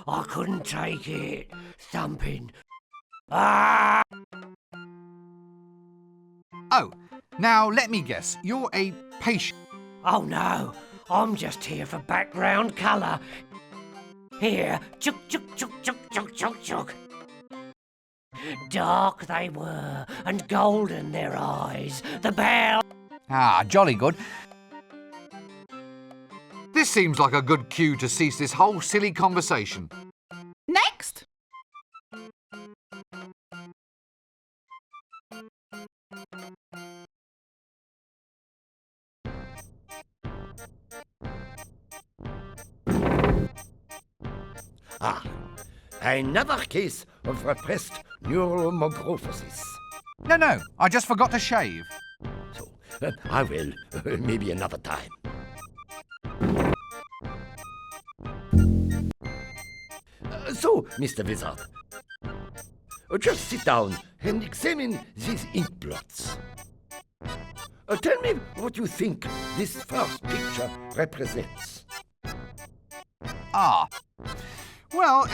I couldn't take it. Thumping. Ah! Oh, now let me guess. You're a patient. Oh no, I'm just here for background colour. Here, chuk chuk chuk chuk chuk chuk chuk. Dark they were, and golden their eyes. The bell. Ah, jolly good. This seems like a good cue to cease this whole silly conversation. Next! Ah, another case of repressed neuromorphosis. No, I just forgot to shave. So, I will, maybe another time. So, Mr. Wizard, just sit down and examine these ink blots. Tell me what you think this first picture represents. Ah. Well,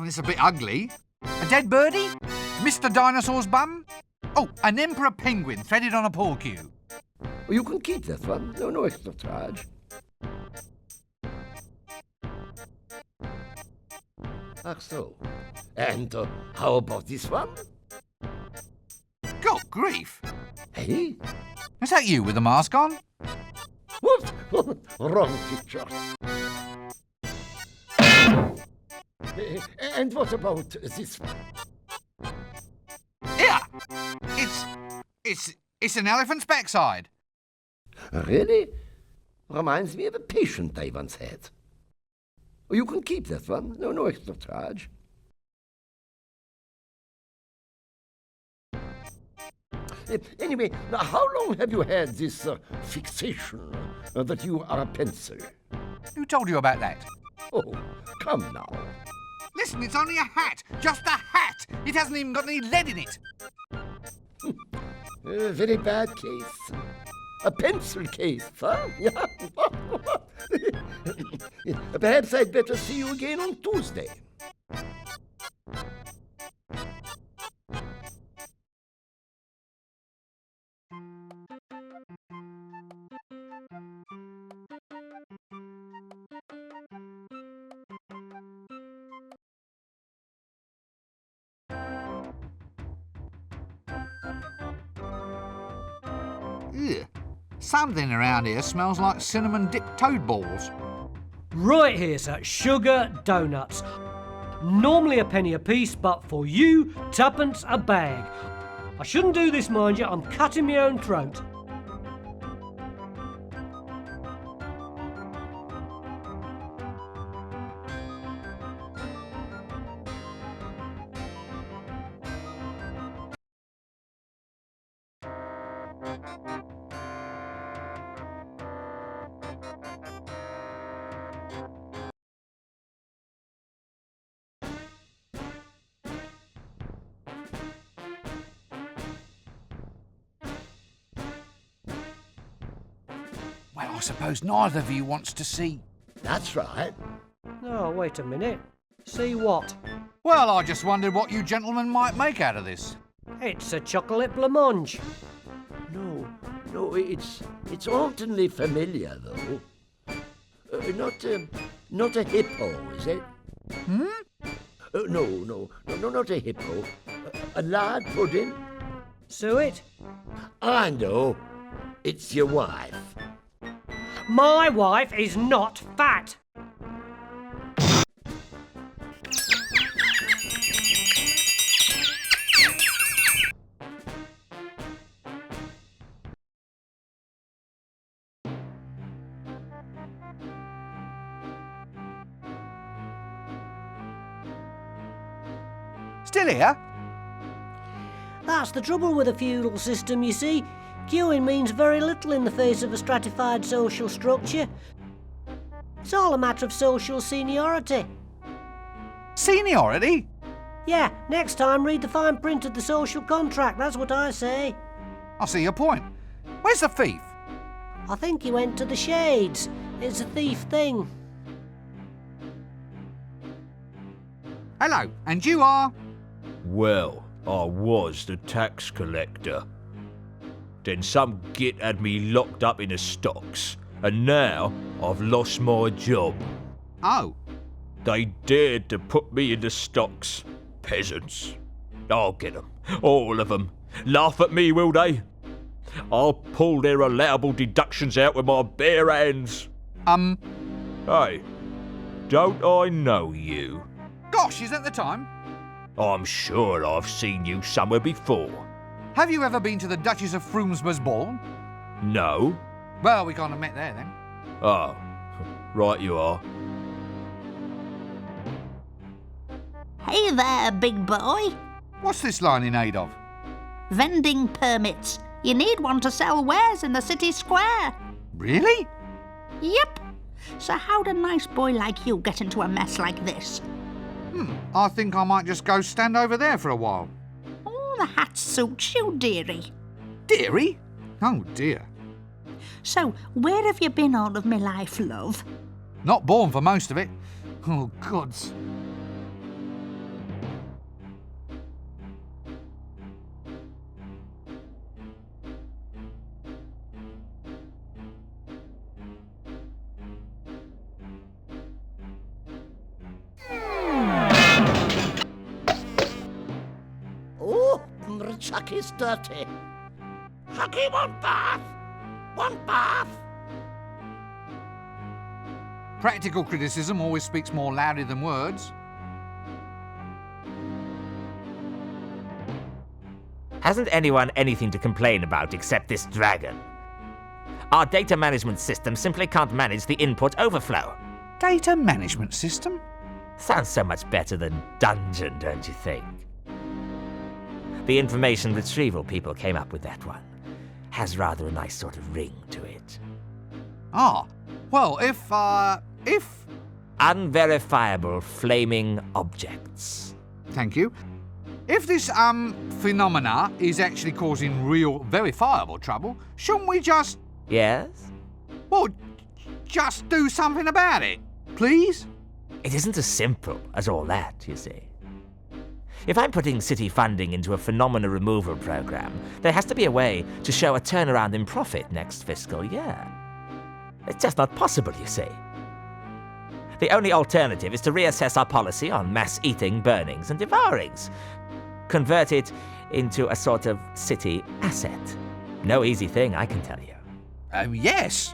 it's a bit ugly. A dead birdie? Mr. Dinosaur's bum? Oh, an emperor penguin threaded on a pool cue. You can keep that one. No extra charge. Ach so. And how about this one? Good grief. Hey? Is that you with the mask on? What? Wrong picture. And what about this one? Here! It's an elephant's backside. Really? Reminds me of a patient I once had. You can keep that one. No extra charge. Anyway, now how long have you had this fixation that you are a pencil? Who told you about that? Oh, come now. Listen, it's only a hat. Just a hat. It hasn't even got any lead in it. A very bad case. A pencil case, huh? Yeah. Perhaps I'd better see you again on Tuesday. Ugh. Something around here smells like cinnamon-dipped toad balls. Right here, sir, sugar donuts. Normally a penny a piece, but for you, tuppence a bag. I shouldn't do this, mind you, I'm cutting my own throat. Well, I suppose neither of you wants to see... That's right. Oh, wait a minute. See what? Well, I just wondered what you gentlemen might make out of this. It's a chocolate blancmange. No, it's alternately familiar, though. Not a hippo, is it? Hmm? No, not a hippo. A lard pudding? Suet? I know. It's your wife. My wife is not fat. Still here? That's the trouble with a feudal system, you see. Queuing means very little in the face of a stratified social structure. It's all a matter of social seniority. Seniority? Yeah, next time read the fine print of the social contract, that's what I say. I see your point. Where's the thief? I think he went to the Shades. It's a thief thing. Hello, and you are? Well, I was the tax collector. Then some git had me locked up in the stocks, and now I've lost my job. Oh. They dared to put me in the stocks. Peasants. I'll get 'em. All of 'em. Laugh at me, will they? I'll pull their allowable deductions out with my bare hands. Hey, don't I know you? Gosh, is that the time? I'm sure I've seen you somewhere before. Have you ever been to the Duchess of Frumsbur's ball? No? Well, we can't have met there then. Oh, right you are. Hey there, big boy. What's this line in aid of? Vending permits. You need one to sell wares in the city square. Really? Yep. So how'd a nice boy like you get into a mess like this? I think I might just go stand over there for a while. Oh, the hat suits you, dearie. Dearie? Oh, dear. So, where have you been all of my life, love? Not born for most of it. Oh, gods. Chucky's dirty. Chucky, one bath! One bath! Practical criticism always speaks more loudly than words. Hasn't anyone anything to complain about except this dragon? Our data management system simply can't manage the input overflow. Data management system? Sounds so much better than dungeon, don't you think? The information retrieval people came up with that one. Has rather a nice sort of ring to it. Ah, well, if... Unverifiable flaming objects. Thank you. If this, phenomena is actually causing real, verifiable trouble, shouldn't we just... Yes? Well, just do something about it, please? It isn't as simple as all that, you see. If I'm putting city funding into a phenomena removal program, there has to be a way to show a turnaround in profit next fiscal year. It's just not possible, you see. The only alternative is to reassess our policy on mass eating, burnings, and devourings. Convert it into a sort of city asset. No easy thing, I can tell you. Yes.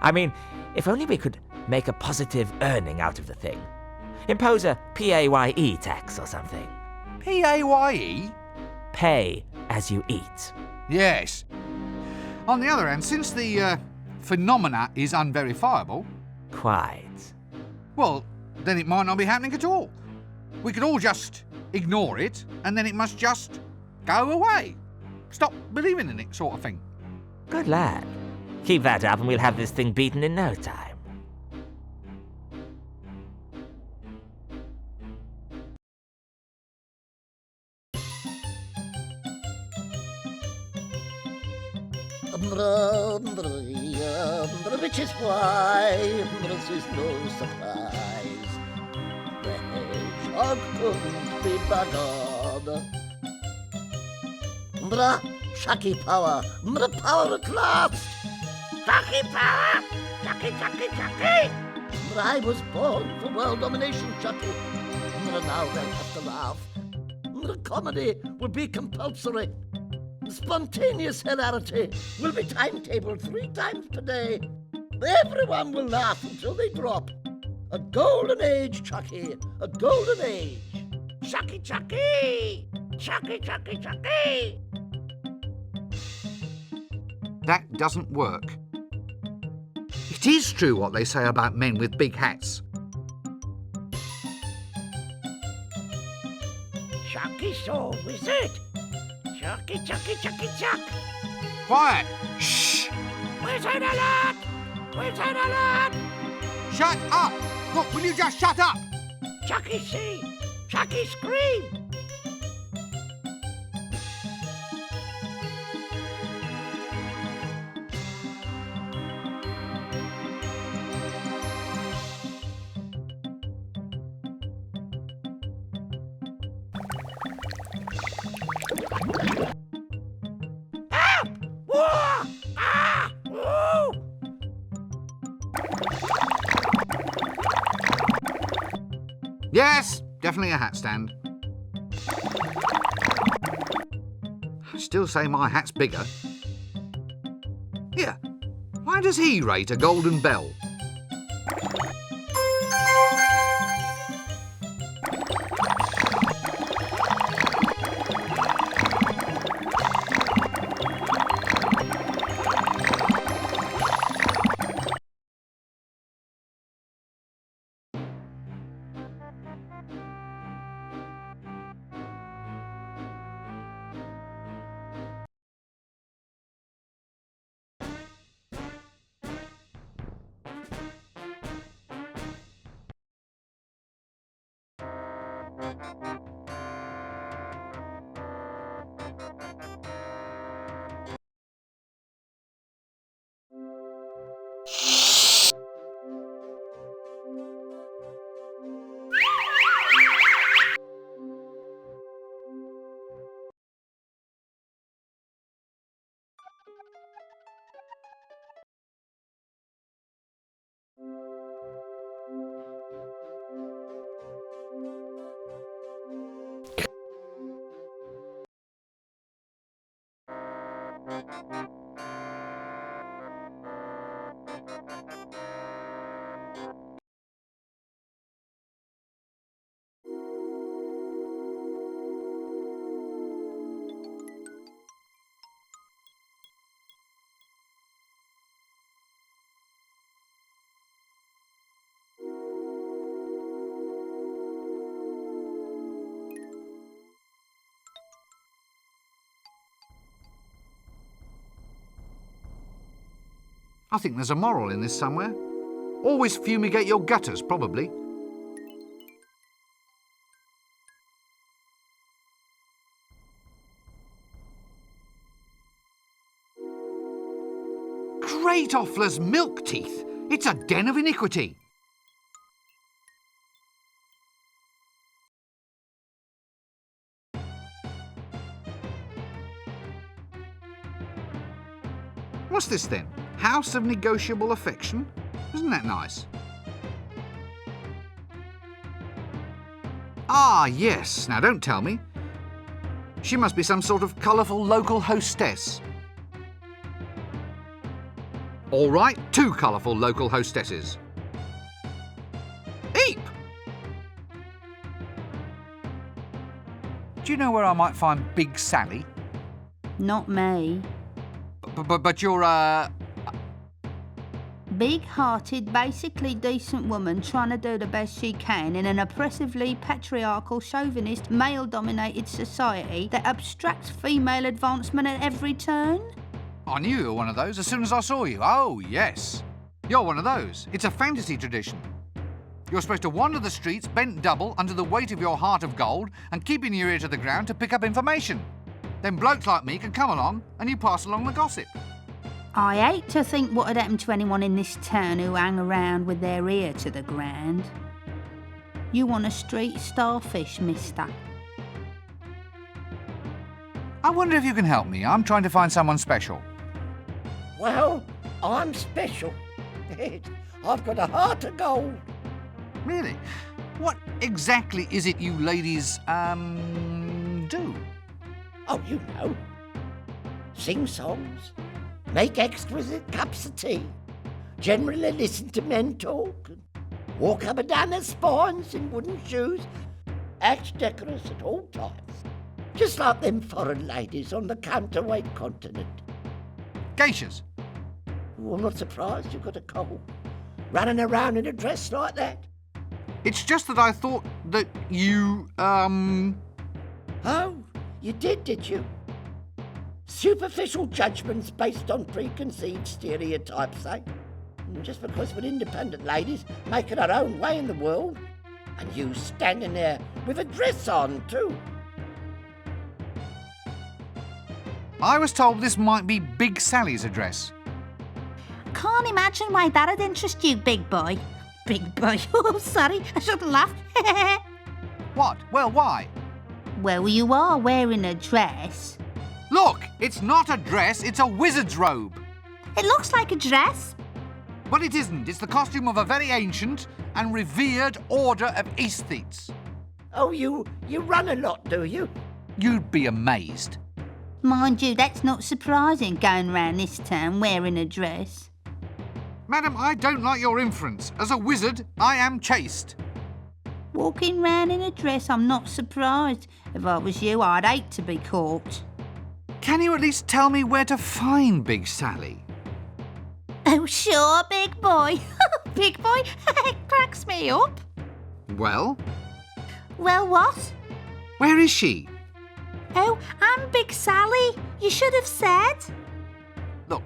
I mean, if only we could make a positive earning out of the thing. Impose a PAYE tax or something. PAYE? Pay as you eat. Yes. On the other hand, since the phenomena is unverifiable... Quite. Well, then it might not be happening at all. We could all just ignore it, and then it must just go away. Stop believing in it, sort of thing. Good lad. Keep that up and we'll have this thing beaten in no time. Which is why this is no surprise. The hedgehog couldn't be buggered. Chucky power, power at last. Chucky power, Chucky. I was born for world domination, Chucky. Now they'll have to laugh. Comedy will be compulsory. Spontaneous hilarity will be timetabled 3 times per day. Everyone will laugh until they drop. A golden age, Chucky. A golden age. Chucky. Chucky. That doesn't work. It is true what they say about men with big hats. Chucky saw wizard. Chucky. Quiet! Shh! Wizard alert! Wizard alert! Shut up! Look, will you just shut up? Chucky see! Chucky scream! Yes, definitely a hat stand. I still say my hat's bigger. Here, why does he rate a golden bell? I think there's a moral in this somewhere. Always fumigate your gutters, probably. Great Offler's milk teeth! It's a den of iniquity! What's this then? House of Negotiable Affection? Isn't that nice? Ah, yes. Now don't tell me. She must be some sort of colourful local hostess. All right, 2 colourful local hostesses. Eep! Do you know where I might find Big Sally? Not me. But you're, Big-hearted, basically decent woman trying to do the best she can in an oppressively patriarchal, chauvinist, male-dominated society that abstracts female advancement at every turn? I knew you were one of those as soon as I saw you. Oh, yes. You're one of those. It's a fantasy tradition. You're supposed to wander the streets bent double under the weight of your heart of gold and keeping your ear to the ground to pick up information. Then blokes like me can come along and you pass along the gossip. I hate to think what had happened to anyone in this town who hang around with their ear to the ground. You want a street starfish, mister? I wonder if you can help me. I'm trying to find someone special. Well, I'm special. I've got a heart of gold. Really? What exactly is it you ladies, do? Oh, you know. Sing songs, make exquisite cups of tea, generally listen to men talk, and walk up and down their spines in wooden shoes, act decorous at all times, just like them foreign ladies on the counterweight continent. Geishas. Oh, I'm not surprised you've got a cold, running around in a dress like that. It's just that I thought that you, Oh, you did you? Superficial judgments based on preconceived stereotypes, eh? Just because we're independent ladies making our own way in the world, and you standing there with a dress on too. I was told this might be Big Sally's address. Can't imagine why that'd interest you, big boy. Big boy. Oh, sorry, I shouldn't laugh. What? Well, why? Well, you are wearing a dress. Look, it's not a dress, it's a wizard's robe. It looks like a dress. But it isn't. It's the costume of a very ancient and revered order of aesthetes. Oh, you run a lot, do you? You'd be amazed. Mind you, that's not surprising, going round this town wearing a dress. Madam, I don't like your inference. As a wizard, I am chaste. Walking round in a dress, I'm not surprised. If I was you, I'd hate to be caught. Can you at least tell me where to find Big Sally? Oh, sure, big boy. Big boy, it cracks me up. Well? Well, what? Where is she? Oh, I'm Big Sally. You should have said. Look,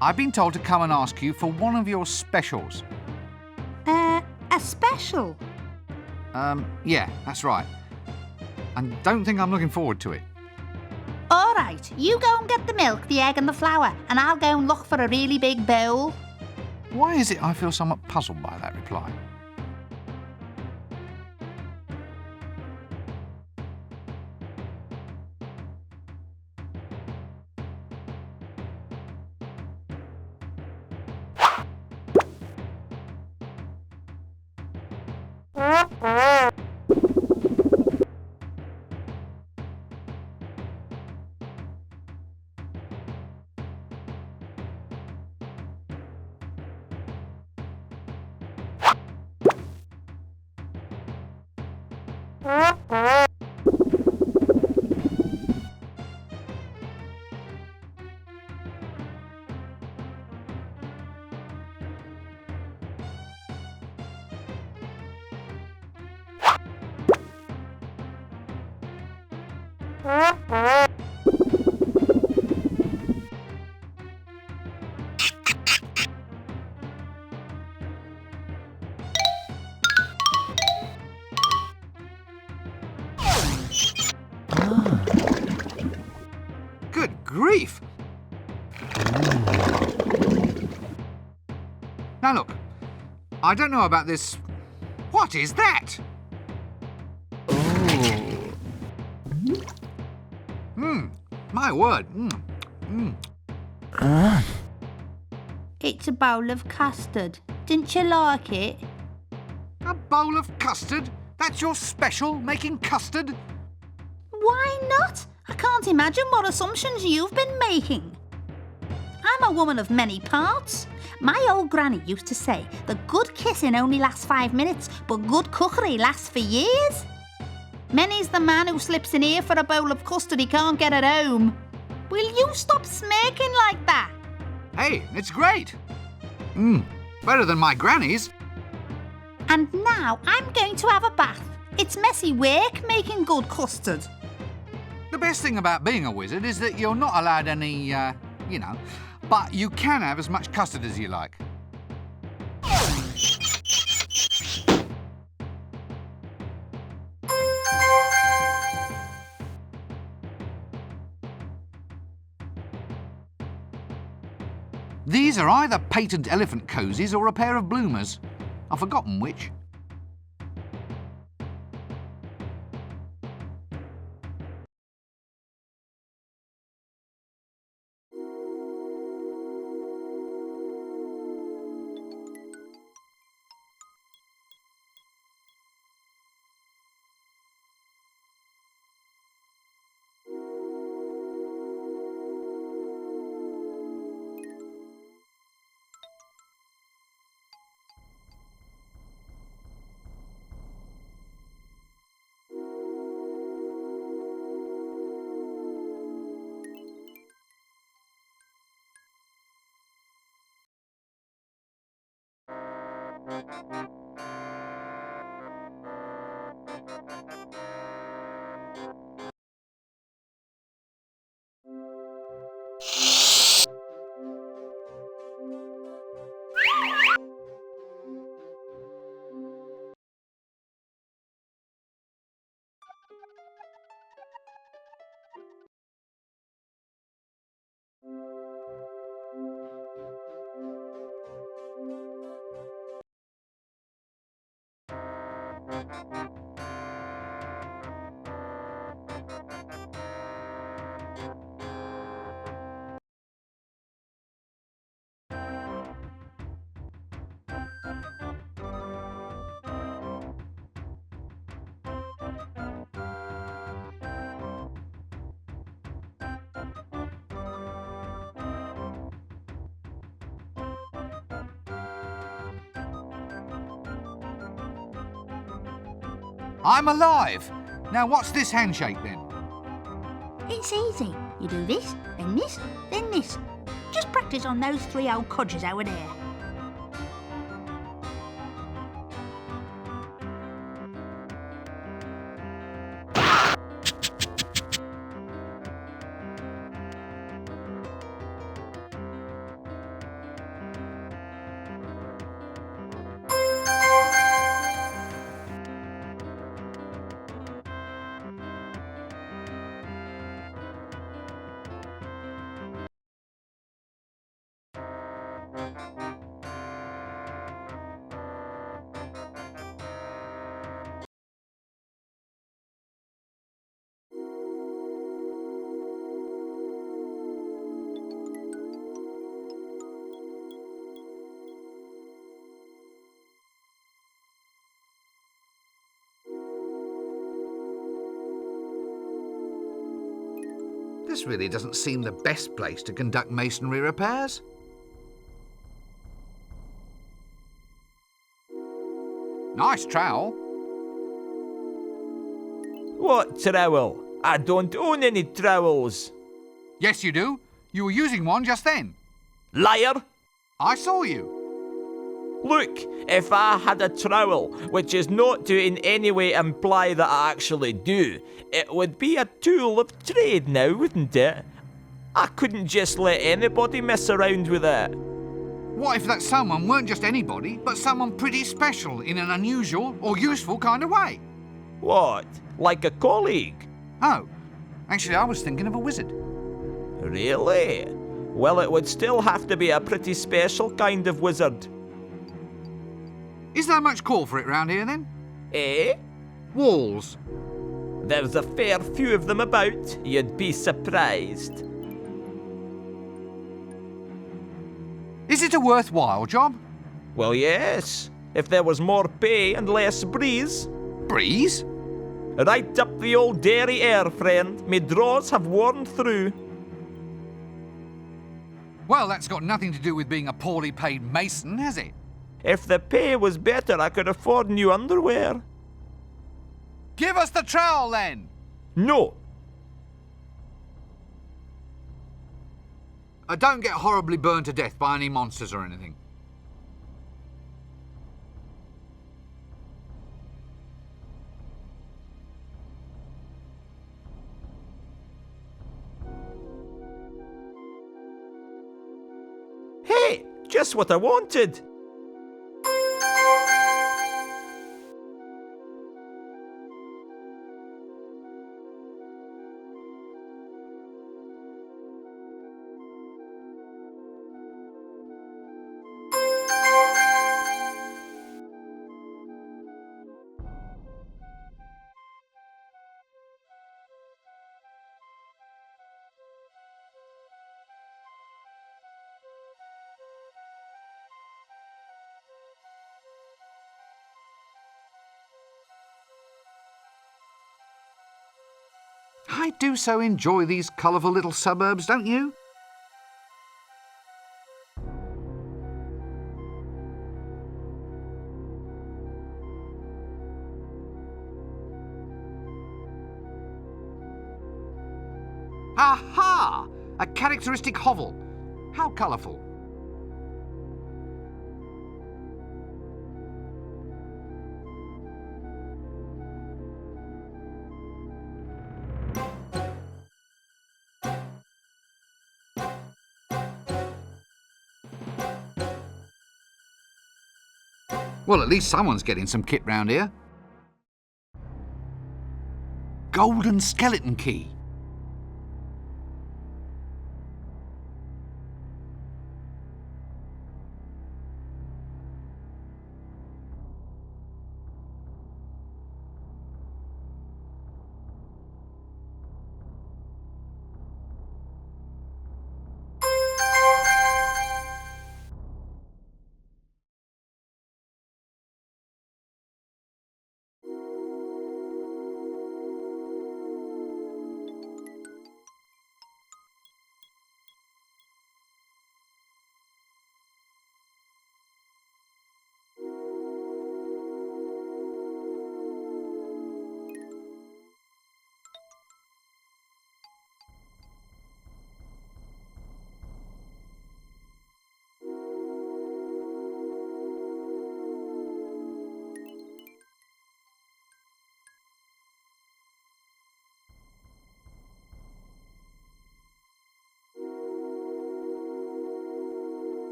I've been told to come and ask you for one of your specials. A special? Yeah, that's right. And don't think I'm looking forward to it. All right, you go and get the milk, the egg and the flour, and I'll go and look for a really big bowl. Why is it I feel somewhat puzzled by that reply? grief! Now look, I don't know about this. What is that? My word. It's a bowl of custard. Didn't you like it? A bowl of custard? That's your special, making custard? Why not? I can't imagine what assumptions you've been making. I'm a woman of many parts. My old granny used to say that good kissing only lasts 5 minutes, but good cookery lasts for years. Many's the man who slips in here for a bowl of custard he can't get at home. Will you stop smirking like that? Hey, it's great. Better than my granny's. And now I'm going to have a bath. It's messy work making good custard. The best thing about being a wizard is that you're not allowed any, but you can have as much custard as you like. These are either patent elephant cozies or a pair of bloomers. I've forgotten which. I'm alive! Now what's this handshake then? It's easy. You do this, then this, then this. Just practice on those 3 old codgers over there. This really doesn't seem the best place to conduct masonry repairs. Nice trowel. What trowel? I don't own any trowels. Yes, you do. You were using one just then. Liar! I saw you. Look, if I had a trowel, which is not to in any way imply that I actually do, it would be a tool of trade now, wouldn't it? I couldn't just let anybody mess around with it. What if that someone weren't just anybody, but someone pretty special in an unusual or useful kind of way? What? Like a colleague? Oh, actually I was thinking of a wizard. Really? Well, it would still have to be a pretty special kind of wizard. Is there much call for it round here then? Eh? Walls. There's a fair few of them about, you'd be surprised. Is it a worthwhile job? Well, yes. If there was more pay and less breeze. Breeze? Right up the old dairy air, friend. Me drawers have worn through. Well, that's got nothing to do with being a poorly paid mason, has it? If the pay was better, I could afford new underwear. Give us the trowel then! No. Don't get horribly burned to death by any monsters or anything. Hey, just what I wanted. I do so enjoy these colourful little suburbs, don't you? Aha! A characteristic hovel. How colourful. Well, at least someone's getting some kit round here. Golden skeleton key.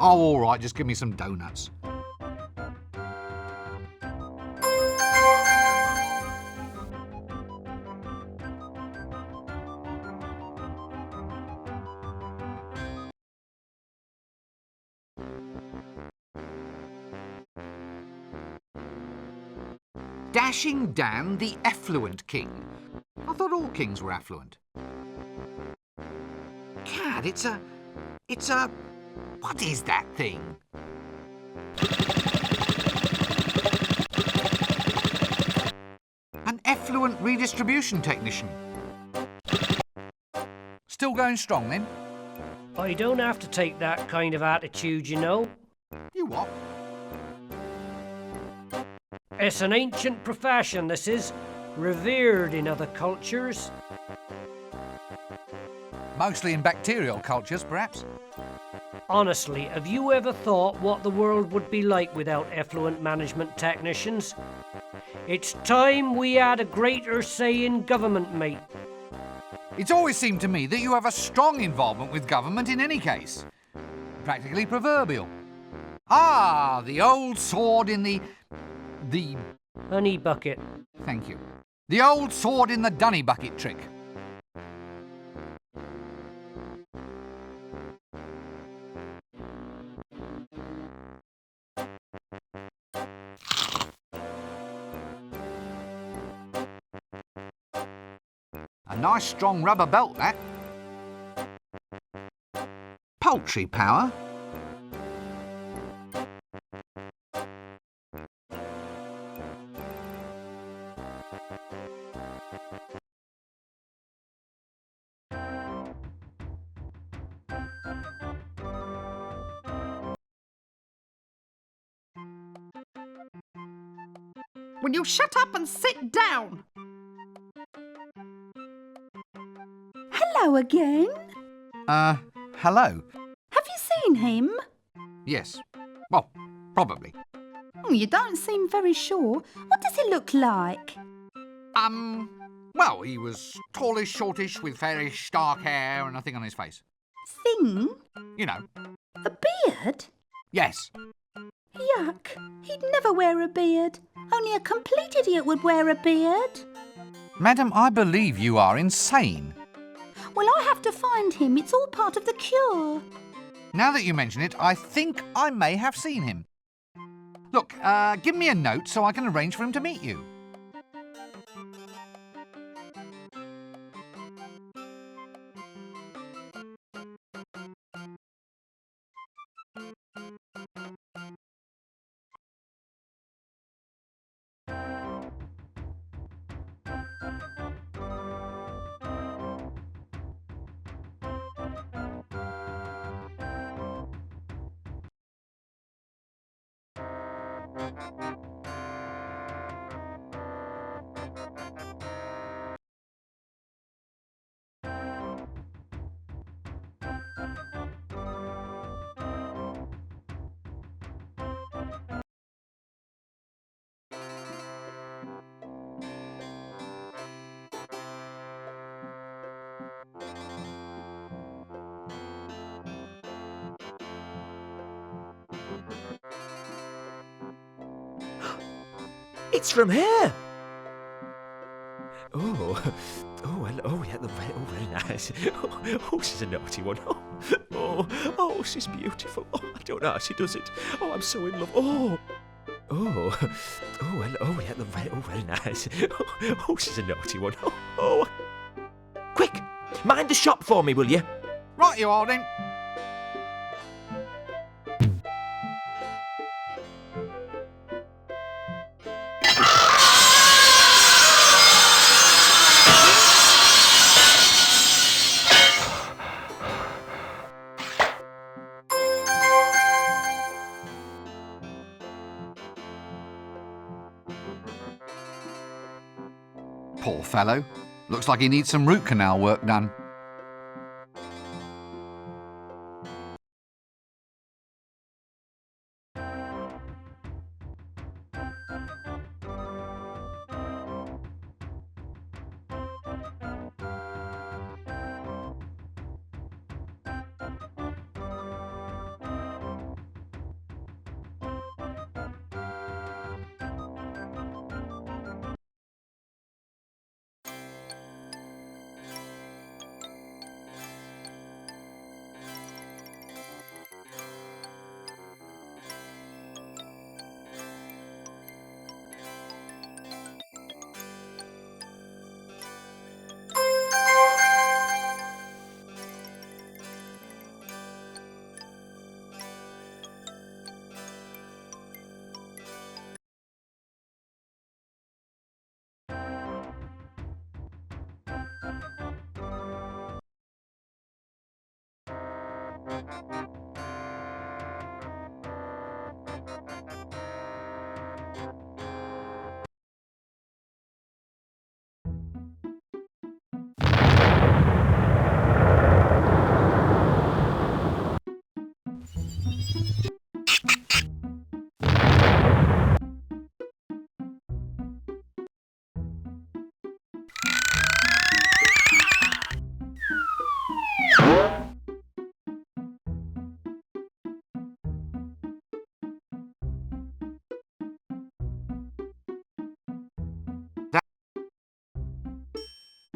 Oh, all right, just give me some donuts. Dashing Dan, the affluent king. I thought all kings were affluent. Cad, it's a... What is that thing? An effluent redistribution technician. Still going strong then? I don't have to take that kind of attitude, you know. You what? It's an ancient profession, this is. Revered in other cultures. Mostly in bacterial cultures, perhaps. Honestly, have you ever thought what the world would be like without effluent management technicians? It's time we had a greater say in government, mate. It's always seemed to me that you have a strong involvement with government in any case. Practically proverbial. Ah, the old sword in the Honey bucket. Thank you. The old sword in the dunny bucket trick. A nice strong rubber belt, that. Poultry power. Will you shut up and sit down? Hello again. Hello. Have you seen him? Yes. Well, probably. You don't seem very sure. What does he look like? Well, he was tallish, shortish, with fairish dark hair and a thing on his face. Thing? You know. A beard? Yes. Yuck. He'd never wear a beard. Only a complete idiot would wear a beard. Madam, I believe you are insane. Well, I have to find him. It's all part of the cure. Now that you mention it, I think I may have seen him. Look, give me a note so I can arrange for him to meet you. It's from here. Oh, hello. Yeah, very nice. Oh, she's a naughty one. Oh, she's beautiful. Oh, I don't know how she does it. Oh, I'm so in love. Oh, hello. Yeah, very nice. Oh, she's a naughty one. Oh. Quick, mind the shop for me, will you? Right, you Alding. Poor fellow. Looks like he needs some root canal work done.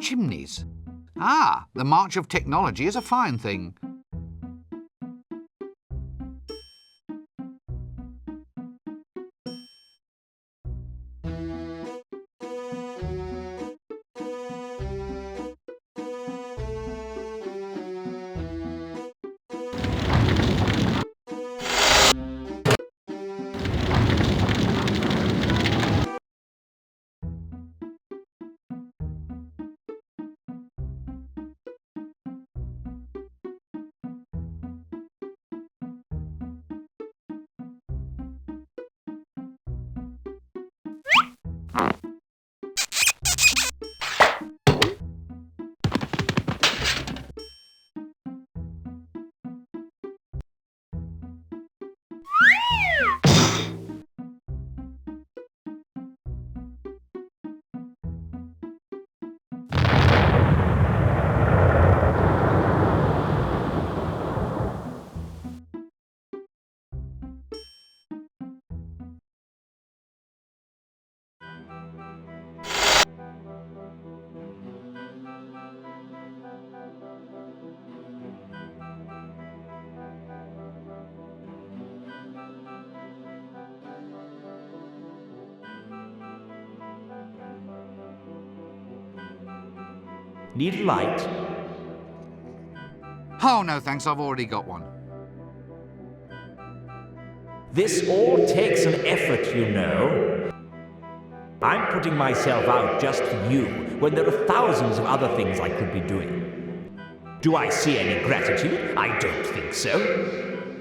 chimneys. Ah, the march of technology is a fine thing. Need a light? Oh, no thanks, I've already got one. This all takes an effort, you know. I'm putting myself out just for you when there are thousands of other things I could be doing. Do I see any gratitude? I don't think so.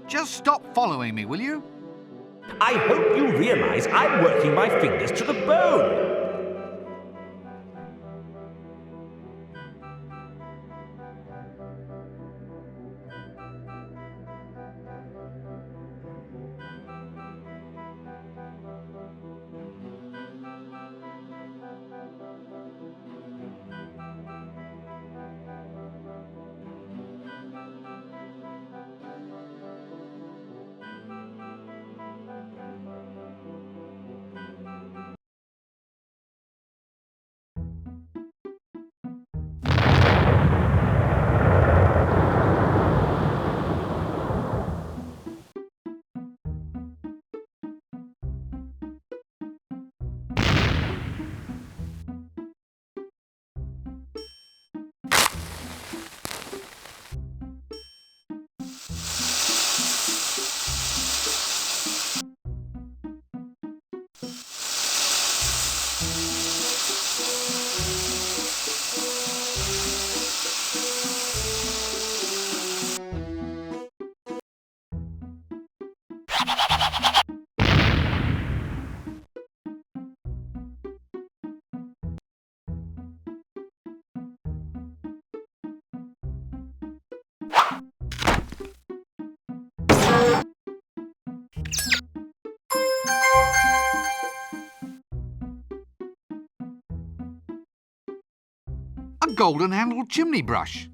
Just stop following me, will you? I hope you realize I'm working my fingers to the bone. A golden-handled chimney brush.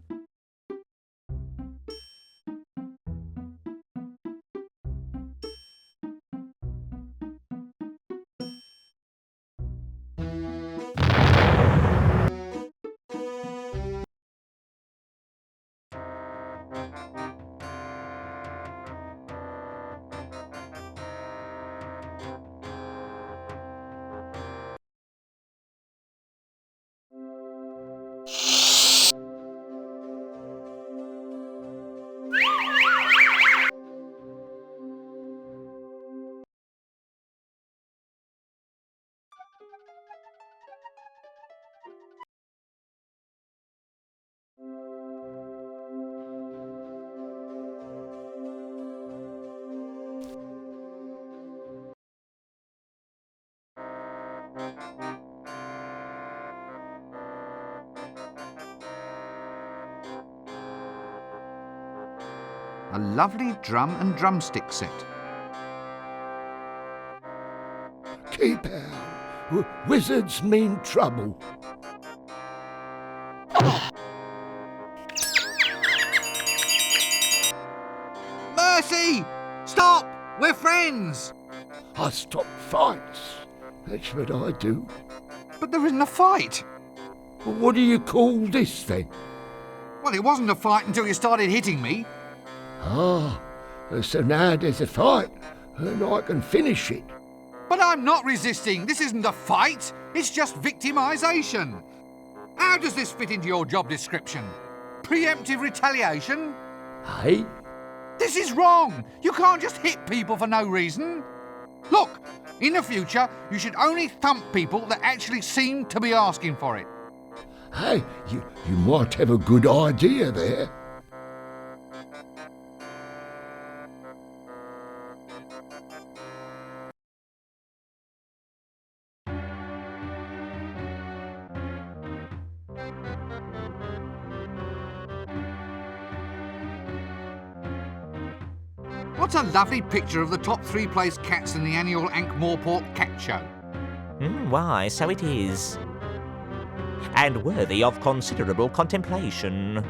A lovely drum and drumstick set. Keep out. Wizards mean trouble. Mercy! Stop! We're friends! I stop fights. That's what I do. But there isn't a fight. What do you call this then? Well, it wasn't a fight until you started hitting me. Ah, so now there's a fight, and I can finish it. But I'm not resisting. This isn't a fight. It's just victimisation. How does this fit into your job description? Preemptive retaliation? Hey? This is wrong. You can't just hit people for no reason. Look, in the future, you should only thump people that actually seem to be asking for it. Hey, you might have a good idea there. What's a lovely picture of the top 3 place cats in the annual Ankh Morpork cat show? Why, so it is. And worthy of considerable contemplation.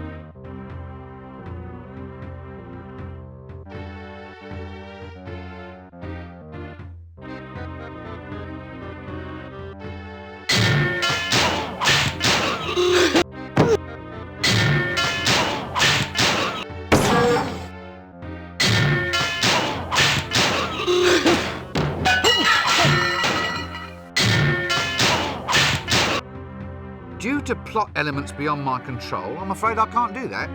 Due to plot elements beyond my control, I'm afraid I can't do that.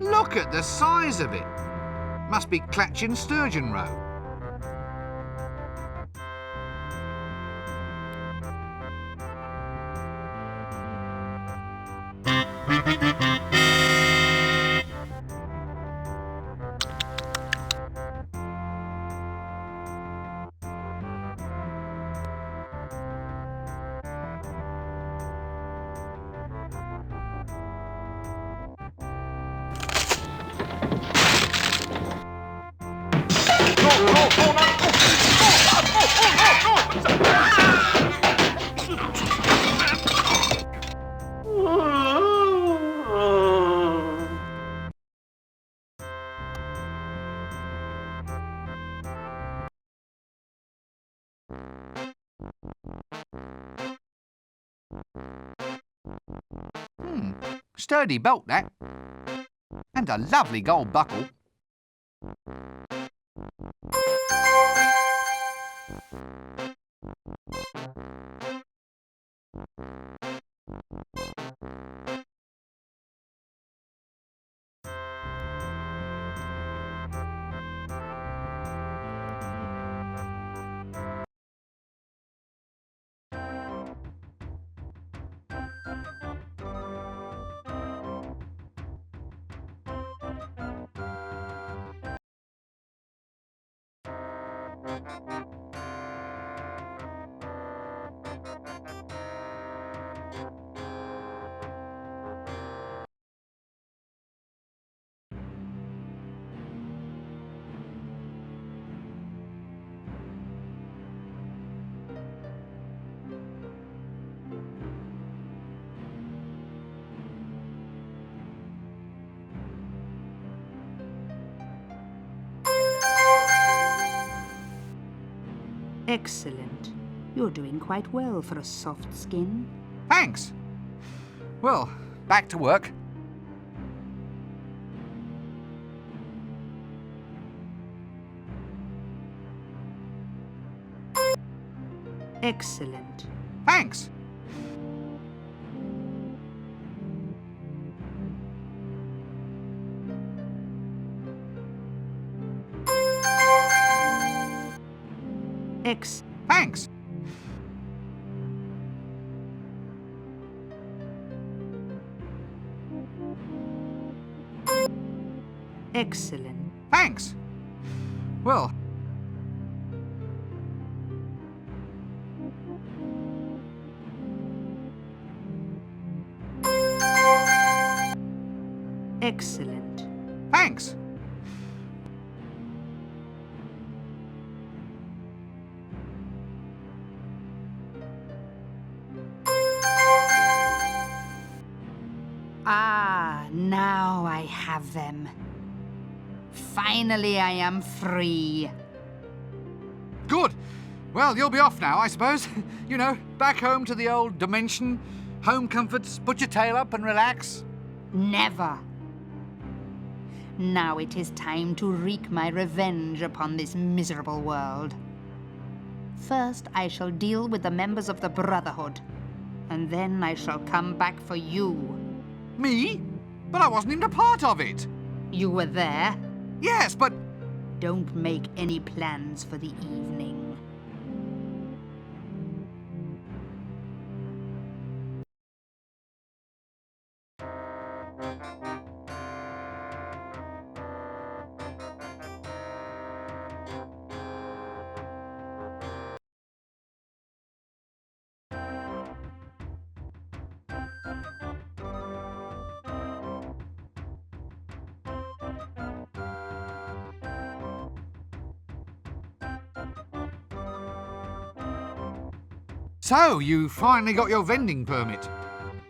Look at the size of it. Must be Clatchin sturgeon roe. Sturdy belt, that. And a lovely gold buckle. Excellent. You're doing quite well for a soft skin. Thanks. Well, back to work. Excellent. Thanks. Thanks. Excellent. Thanks. Well. Excellent. Thanks. Ah, now I have them. Finally, I am free. Good. Well, you'll be off now, I suppose. You know, back home to the old dimension. Home comforts, put your tail up and relax. Never. Now it is time to wreak my revenge upon this miserable world. First, I shall deal with the members of the Brotherhood, and then I shall come back for you. Me? But I wasn't even a part of it. You were there? Yes, but... Don't make any plans for the evening. So, you finally got your vending permit?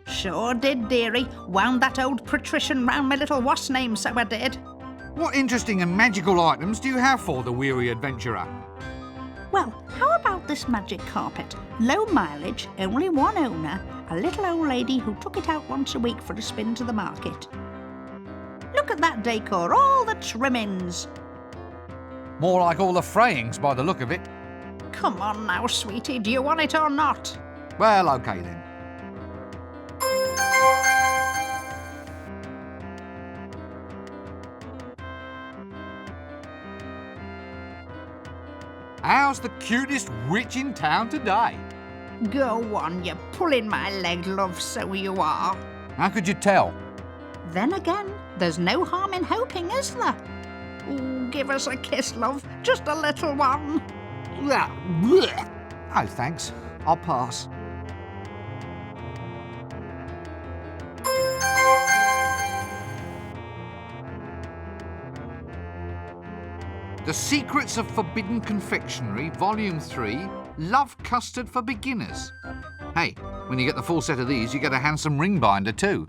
Sure did, dearie. Wound that old patrician round my little what's-name, so I did. What interesting and magical items do you have for the weary adventurer? Well, how about this magic carpet? Low mileage, only one owner, a little old lady who took it out once a week for a spin to the market. Look at that decor, all the trimmings. More like all the frayings by the look of it. Come on now, sweetie, do you want it or not? Well, OK then. How's the cutest witch in town today? Go on, you're pulling my leg, love, so you are. How could you tell? Then again, there's no harm in hoping, is there? Ooh, give us a kiss, love, just a little one. Oh, thanks. I'll pass. The Secrets of Forbidden Confectionery, Volume 3, Love Custard for Beginners. Hey, when you get the full set of these, you get a handsome ring binder too.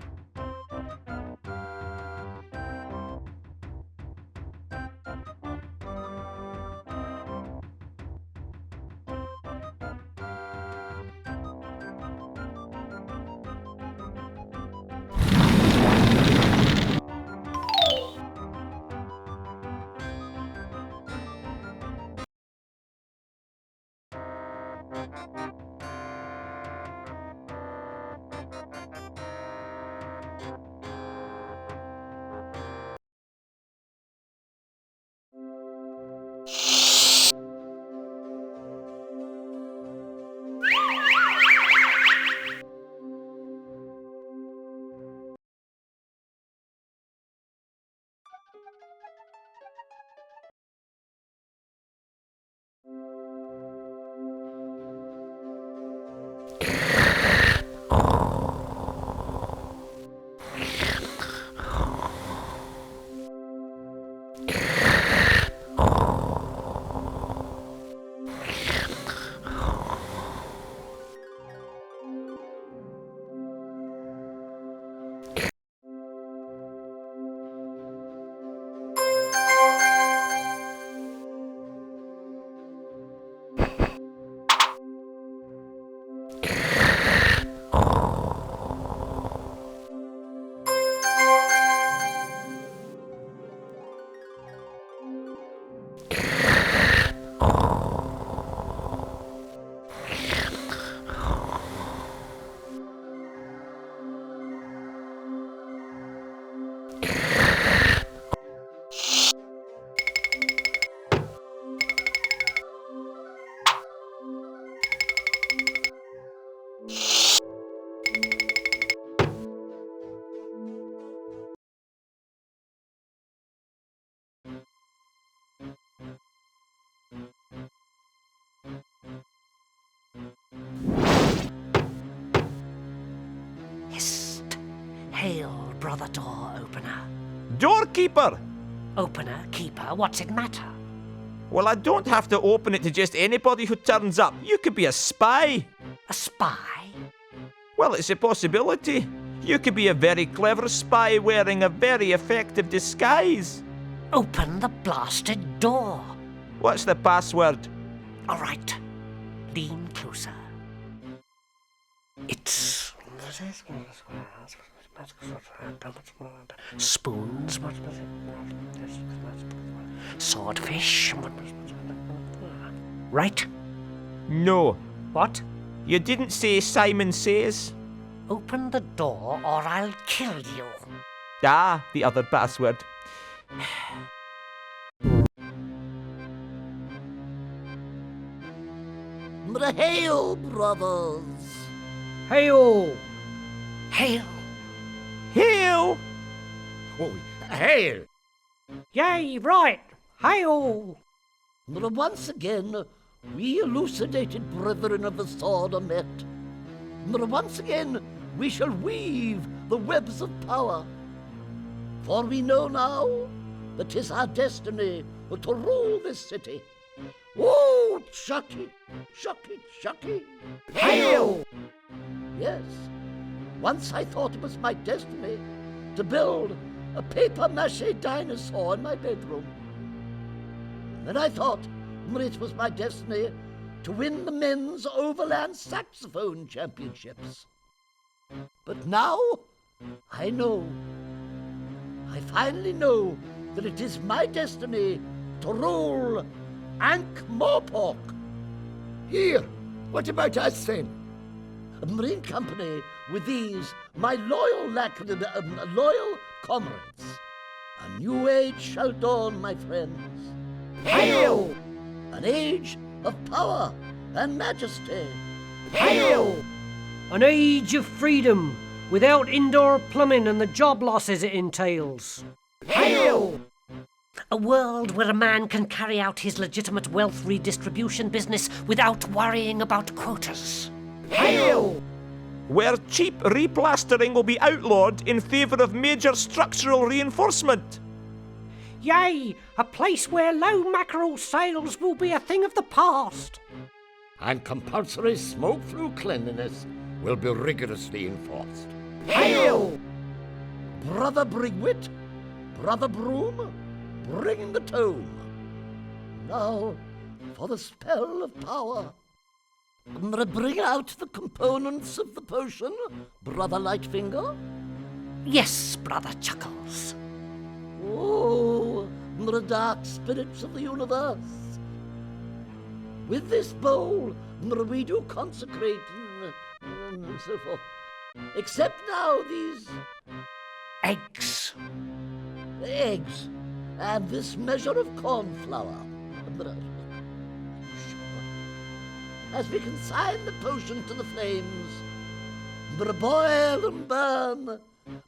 Hail, brother door opener. Doorkeeper! Opener, keeper, what's it matter? Well, I don't have to open it to just anybody who turns up. You could be a spy. A spy? Well, it's a possibility. You could be a very clever spy wearing a very effective disguise. Open the blasted door. What's the password? All right. Lean closer. It's... spoons, swordfish, right? No. What? You didn't say Simon Says. Open the door or I'll kill you. Ah, the other password. Hail, brothers! Hail! Hail! Hail! Oh, hail! Yay, right! Hail! Once again, we elucidated brethren of the sword are met. Once again, we shall weave the webs of power. For we know now that 'tis our destiny to rule this city. Oh, Chucky, Chucky, Chucky! Hail! Yes, once I thought it was my destiny to build a paper-mache dinosaur in my bedroom. And then I thought it was my destiny to win the men's overland saxophone championships. But now I know. I finally know that it is my destiny to rule Ankh Morpork. Here, what about us then? A marine company with these, my loyal comrades. A new age shall dawn, my friends. Hail! An age of power and majesty. Hail! An age of freedom, without indoor plumbing and the job losses it entails. Hail! A world where a man can carry out his legitimate wealth redistribution business without worrying about quotas. Hail! Where cheap replastering will be outlawed in favour of major structural reinforcement. Yay! A place where low mackerel sales will be a thing of the past. And compulsory smoke-through cleanliness will be rigorously enforced. Hail! Brother Brigwit, Brother Broom, bring the tome. Now, for the spell of power. Bring out the components of the potion, Brother Lightfinger. Yes, Brother Chuckles. Oh, the dark spirits of the universe. With this bowl, we do consecrate and so forth. Except now these Eggs. eggs and this measure of corn flour. As we consign the potion to the flames, boil and burn,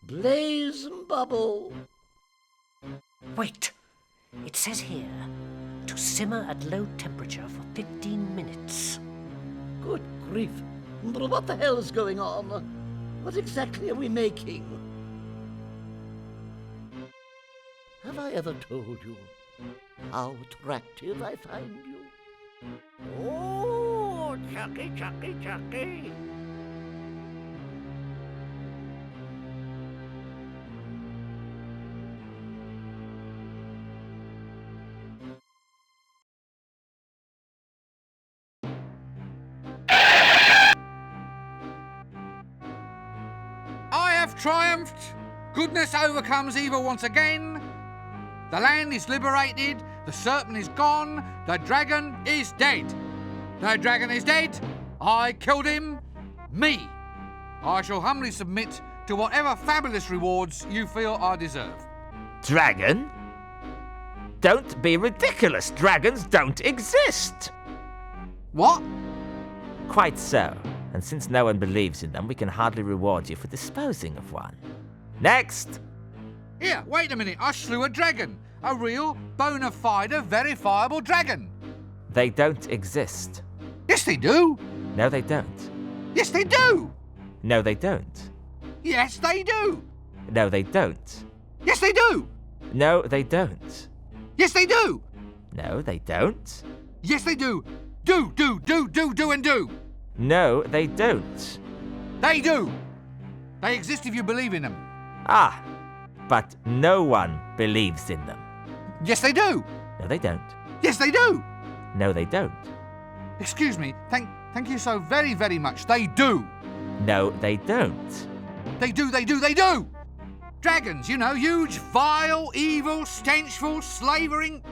blaze and bubble. Wait. It says here to simmer at low temperature for 15 minutes. Good grief. What the hell is going on? What exactly are we making? Have I ever told you how attractive I find you? Oh, Chucky, Chucky, Chucky. I have triumphed. Goodness overcomes evil once again. The land is liberated. The serpent is gone. The dragon is dead. The dragon is dead. I killed him. Me. I shall humbly submit to whatever fabulous rewards you feel I deserve. Dragon? Don't be ridiculous. Dragons don't exist. What? Quite so. And since no one believes in them, we can hardly reward you for disposing of one. Next! Here, wait a minute. I slew a dragon. A real, bona fide, verifiable dragon. They don't exist. Yes, they do. No, they don't. Yes, they do. No, they don't. Yes, they do. No, they don't. Yes, they do. No, they don't. Yes, they do. No, they don't. Yes, they do. Do, and do. No, they don't. They do. They exist if you believe in them. Ah, but no one believes in them. Yes, they do. No, they don't. Yes, they do. No, they don't. Excuse me. Thank you so very, very much. They do. No, they don't. They do. Dragons, you know, huge, vile, evil, stenchful, slavering.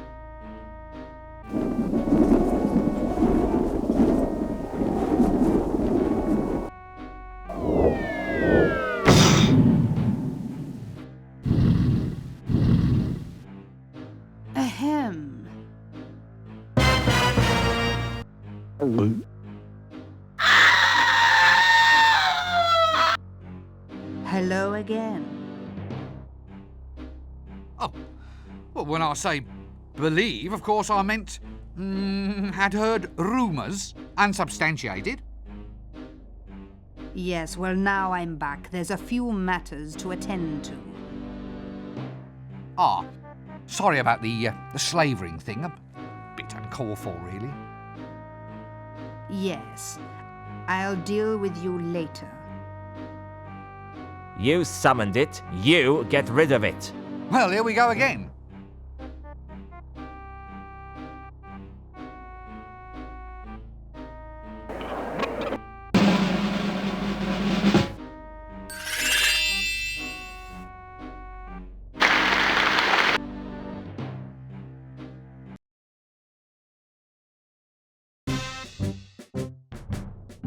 Ahem. Hello again. Oh, well, when I say believe, of course I meant had heard rumours, unsubstantiated. Yes, well, now I'm back. There's a few matters to attend to. Ah, sorry about the slavering thing. A bit uncalled for, really. Yes, I'll deal with you later. You summoned it. You get rid of it. Well, here we go again.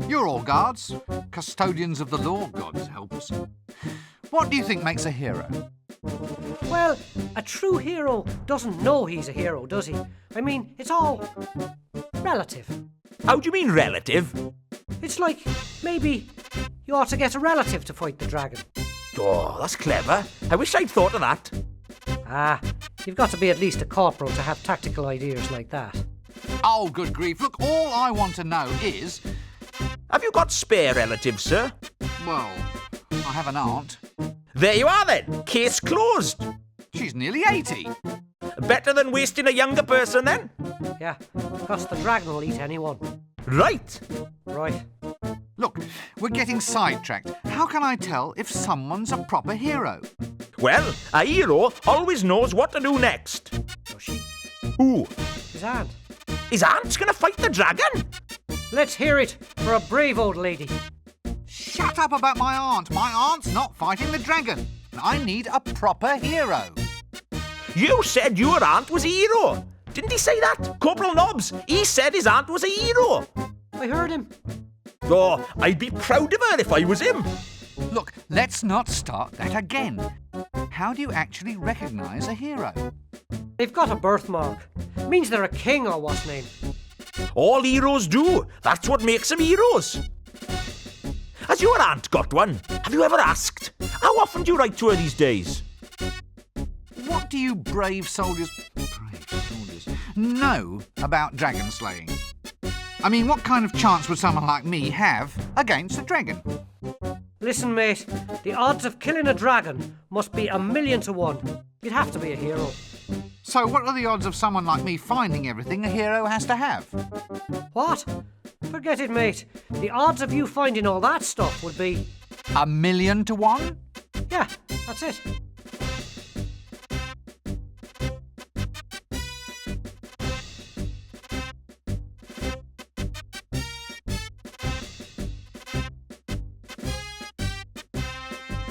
You're all guards, custodians of the law, God help us. What do you think makes a hero? Well, a true hero doesn't know he's a hero, does he? I mean, it's all relative. How do you mean relative? It's like maybe you ought to get a relative to fight the dragon. Oh, that's clever. I wish I'd thought of that. Ah, you've got to be at least a corporal to have tactical ideas like that. Oh, good grief. Look, all I want to know is... Have you got spare relatives, sir? Well, I have an aunt. There you are then. Case closed. She's nearly 80. Better than wasting a younger person then? Yeah, because the dragon will eat anyone. Right. Right. Look, we're getting sidetracked. How can I tell if someone's a proper hero? Well, a hero always knows what to do next. Does she? Who? His aunt. His aunt's gonna fight the dragon? Let's hear it for a brave old lady. Shut up about my aunt. My aunt's not fighting the dragon. I need a proper hero. You said your aunt was a hero. Didn't he say that? Corporal Nobbs, he said his aunt was a hero. I heard him. Oh, I'd be proud of her if I was him. Look, let's not start that again. How do you actually recognise a hero? They've got a birthmark. Means they're a king or what's name. All heroes do. That's what makes them heroes. Has your aunt got one? Have you ever asked? How often do you write to her these days? What do you brave soldiers know about dragon slaying? I mean, what kind of chance would someone like me have against a dragon? Listen, mate, the odds of killing a dragon must be 1,000,000 to 1. You'd have to be a hero. So what are the odds of someone like me finding everything a hero has to have? What? Forget it, mate. The odds of you finding all that stuff would be... 1,000,000 to 1? Yeah, that's it.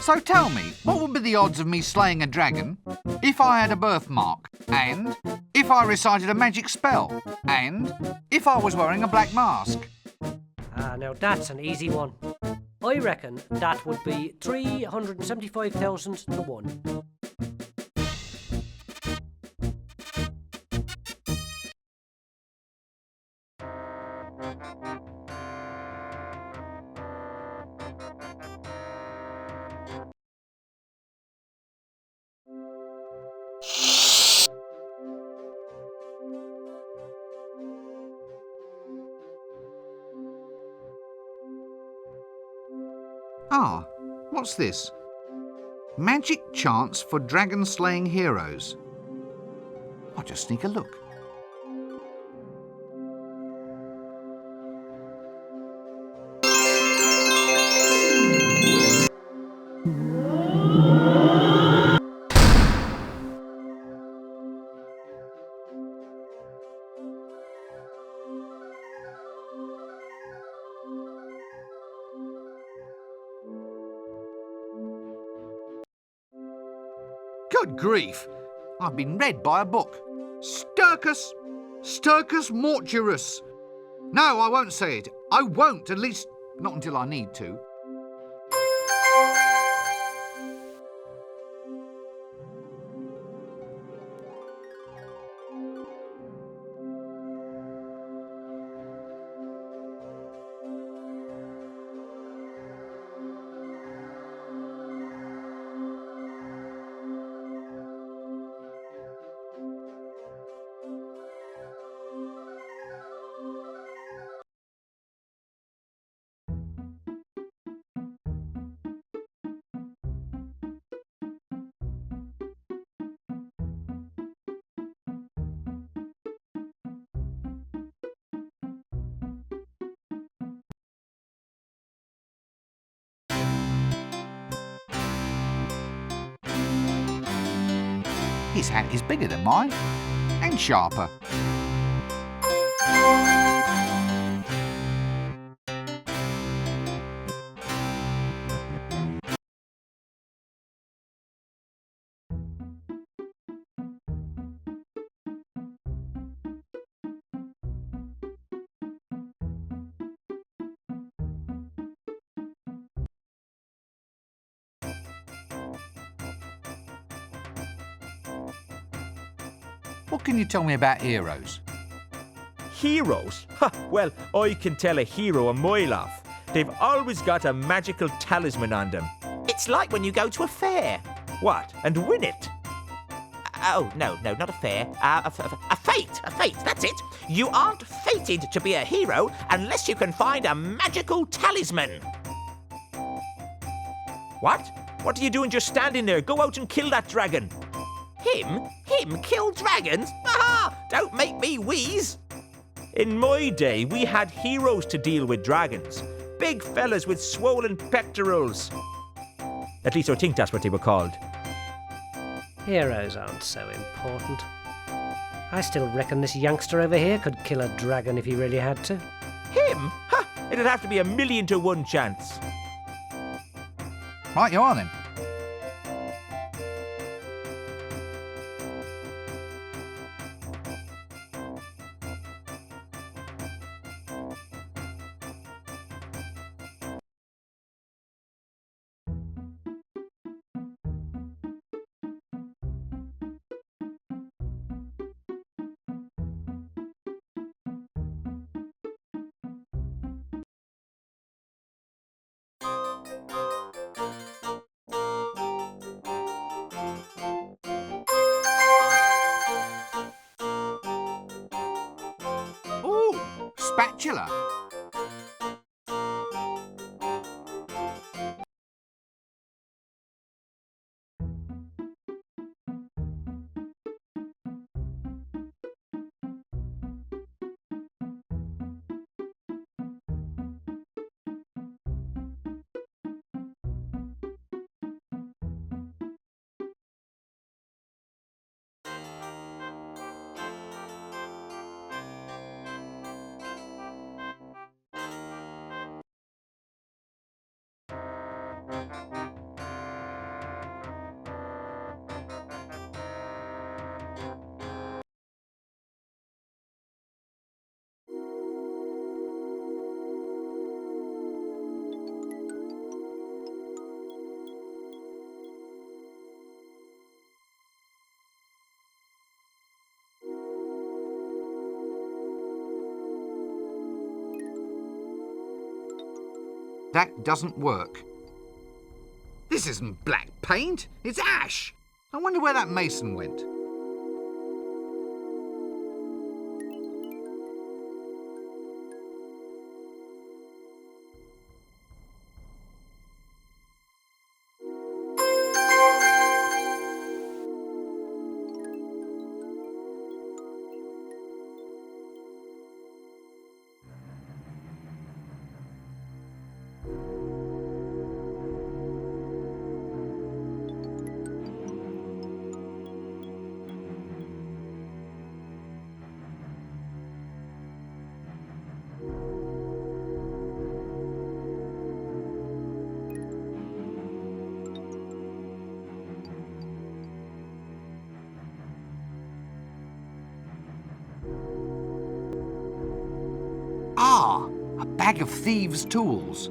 So tell me, what would be the odds of me slaying a dragon if I had a birthmark, and if I recited a magic spell, and if I was wearing a black mask? Ah, now that's an easy one. I reckon that would be 375,000 to 1. Ah, what's this? Magic chance for dragon slaying heroes. I'll just sneak a look. Good grief! I've been read by a book. Sturcus Morturus. No, I won't say it. I won't, at least not until I need to. His hat is bigger than mine and sharper. What can you tell me about heroes? Heroes? Ha, well, I can tell a hero a mile off. They've always got a magical talisman on them. It's like when you go to a fair. What? And win it? Oh, no, not a fair. A fate, that's it. You aren't fated to be a hero unless you can find a magical talisman. What? What are you doing just standing there? Go out and kill that dragon. Him kill dragons? Aha! Don't make me wheeze. In my day, we had heroes to deal with dragons. Big fellas with swollen pectorals. At least I think that's what they were called. Heroes aren't so important. I still reckon this youngster over here could kill a dragon if he really had to. Him? Ha! It'd have to be 1,000,000 to 1 chance. Right you are then. Ooh, spatula. That doesn't work. This isn't black paint, it's ash. I wonder where that mason went. Ah, a bag of thieves' tools.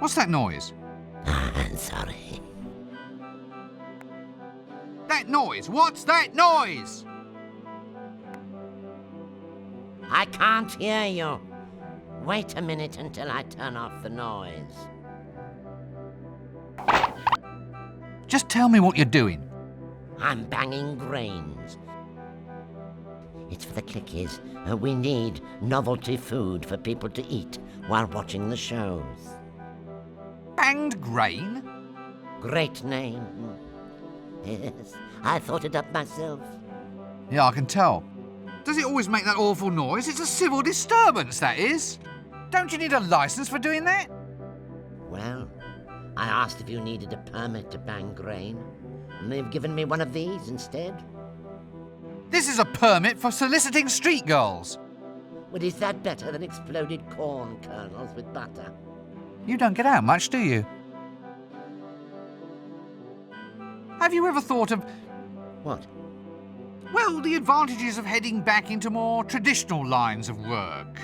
What's that noise? Sorry. That noise! What's that noise? I can't hear you. Wait a minute until I turn off the noise. Just tell me what you're doing. I'm banging grains. It's for the clickies. We need novelty food for people to eat while watching the shows. Banged grain? Great name. Yes, I thought it up myself. Yeah, I can tell. Does it always make that awful noise? It's a civil disturbance, that is. Don't you need a licence for doing that? Well, I asked if you needed a permit to bang grain, and they've given me one of these instead. This is a permit for soliciting street girls. But is that better than exploded corn kernels with butter? You don't get out much, do you? Have you ever thought of... What? Well, the advantages of heading back into more traditional lines of work.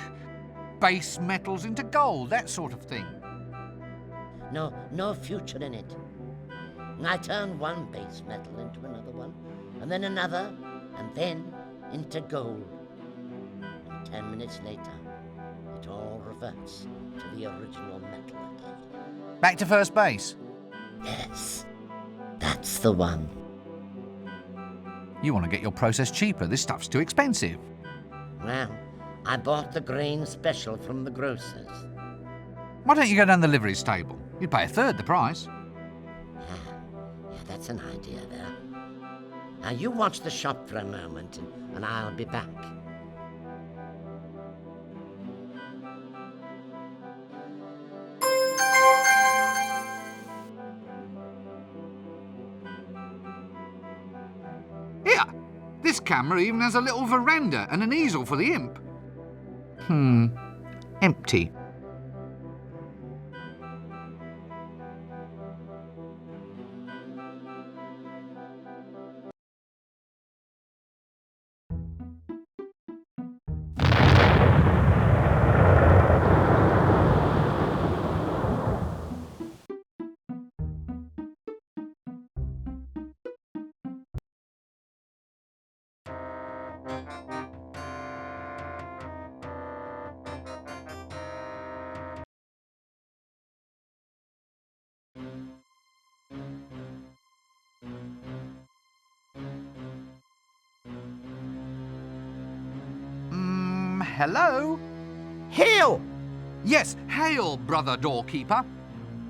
Base metals into gold, that sort of thing. No future in it. I turn one base metal into another one, and then another, and then into gold. And 10 minutes later, it all reverts to the original metal again. Back to first base? Yes, that's the one. You want to get your process cheaper. This stuff's too expensive. Well, I bought the grain special from the grocers. Why don't you go down the liveries table? You'd pay a third the price. Yeah, that's an idea there. Now you watch the shop for a moment, and I'll be back. Here, this camera even has a little veranda and an easel for the imp. Empty. Hello? Hail! Yes, hail, brother doorkeeper.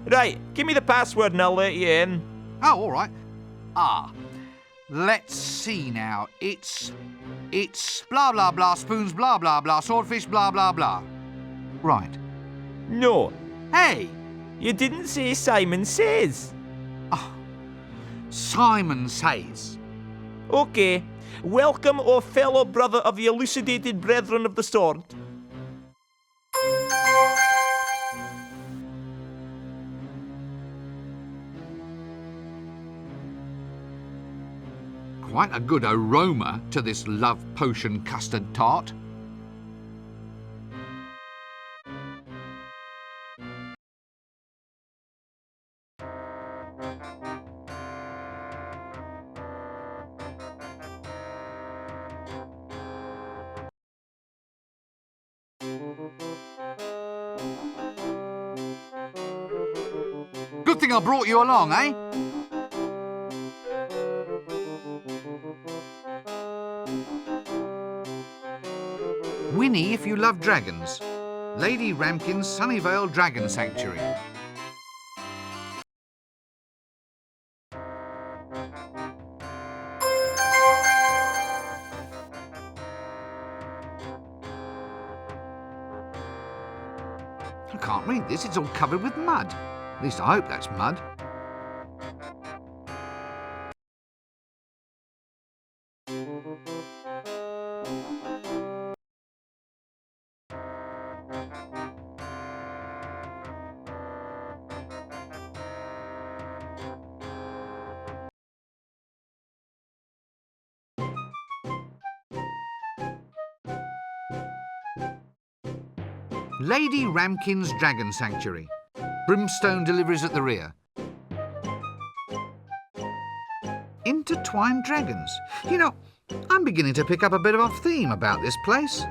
Right, give me the password and I'll let you in. Oh, all right. Let's see now. It's blah, blah, blah, spoons, blah, blah, blah, swordfish, blah, blah, blah. Right. No, Hey! you didn't say Simon Says. Simon Says. Okay, welcome, O fellow brother of the elucidated brethren of the sword. Quite a good aroma to this love potion custard tart. Good thing I brought you along, eh? Winnie if you love dragons. Lady Ramkin's Sunnyvale Dragon Sanctuary. I can't read this, it's all covered with mud. At least I hope that's mud. Lady Ramkin's Dragon Sanctuary. Brimstone deliveries at the rear. Intertwined dragons. You know, I'm beginning to pick up a bit of a theme about this place.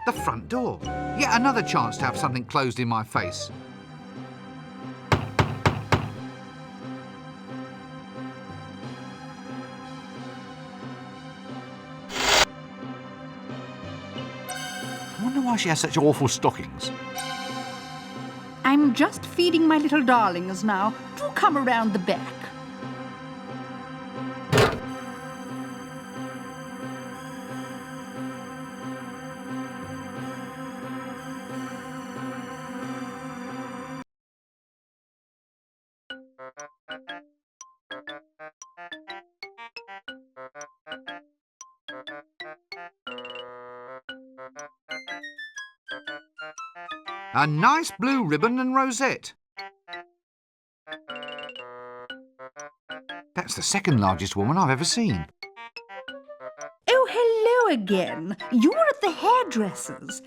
The front door. Yet another chance to have something closed in my face. I wonder why she has such awful stockings. I'm just feeding my little darlings now. Do come around the back. A nice blue ribbon and rosette. That's the second largest woman I've ever seen. Oh, hello again. You're at the hairdresser's.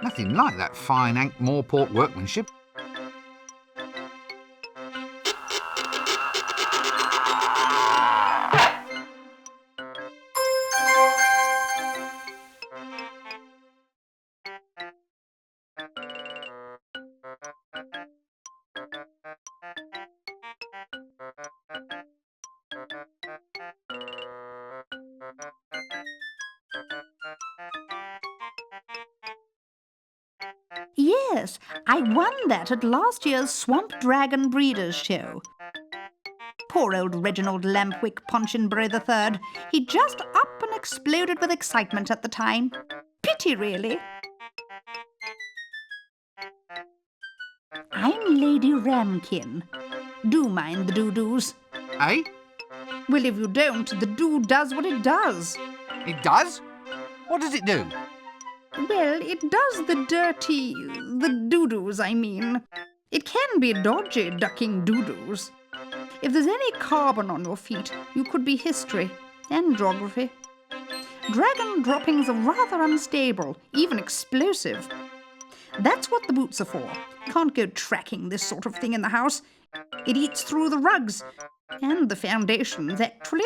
Nothing like that fine Ankh Morpork workmanship. Yes, I won that at last year's Swamp Dragon Breeders' Show. Poor old Reginald Lampwick Punchinbury III. He just up and exploded with excitement at the time. Pity, really. I'm Lady Ramkin. Do mind the doo-doos. Eh? Well, if you don't, the doo does what it does. It does? What does it do? Well, it does the doo-doos, I mean. It can be dodgy ducking doo-doos. If there's any carbon on your feet, you could be history and geography. Dragon droppings are rather unstable, even explosive. That's what the boots are for. Can't go tracking this sort of thing in the house. It eats through the rugs. And the foundations, actually.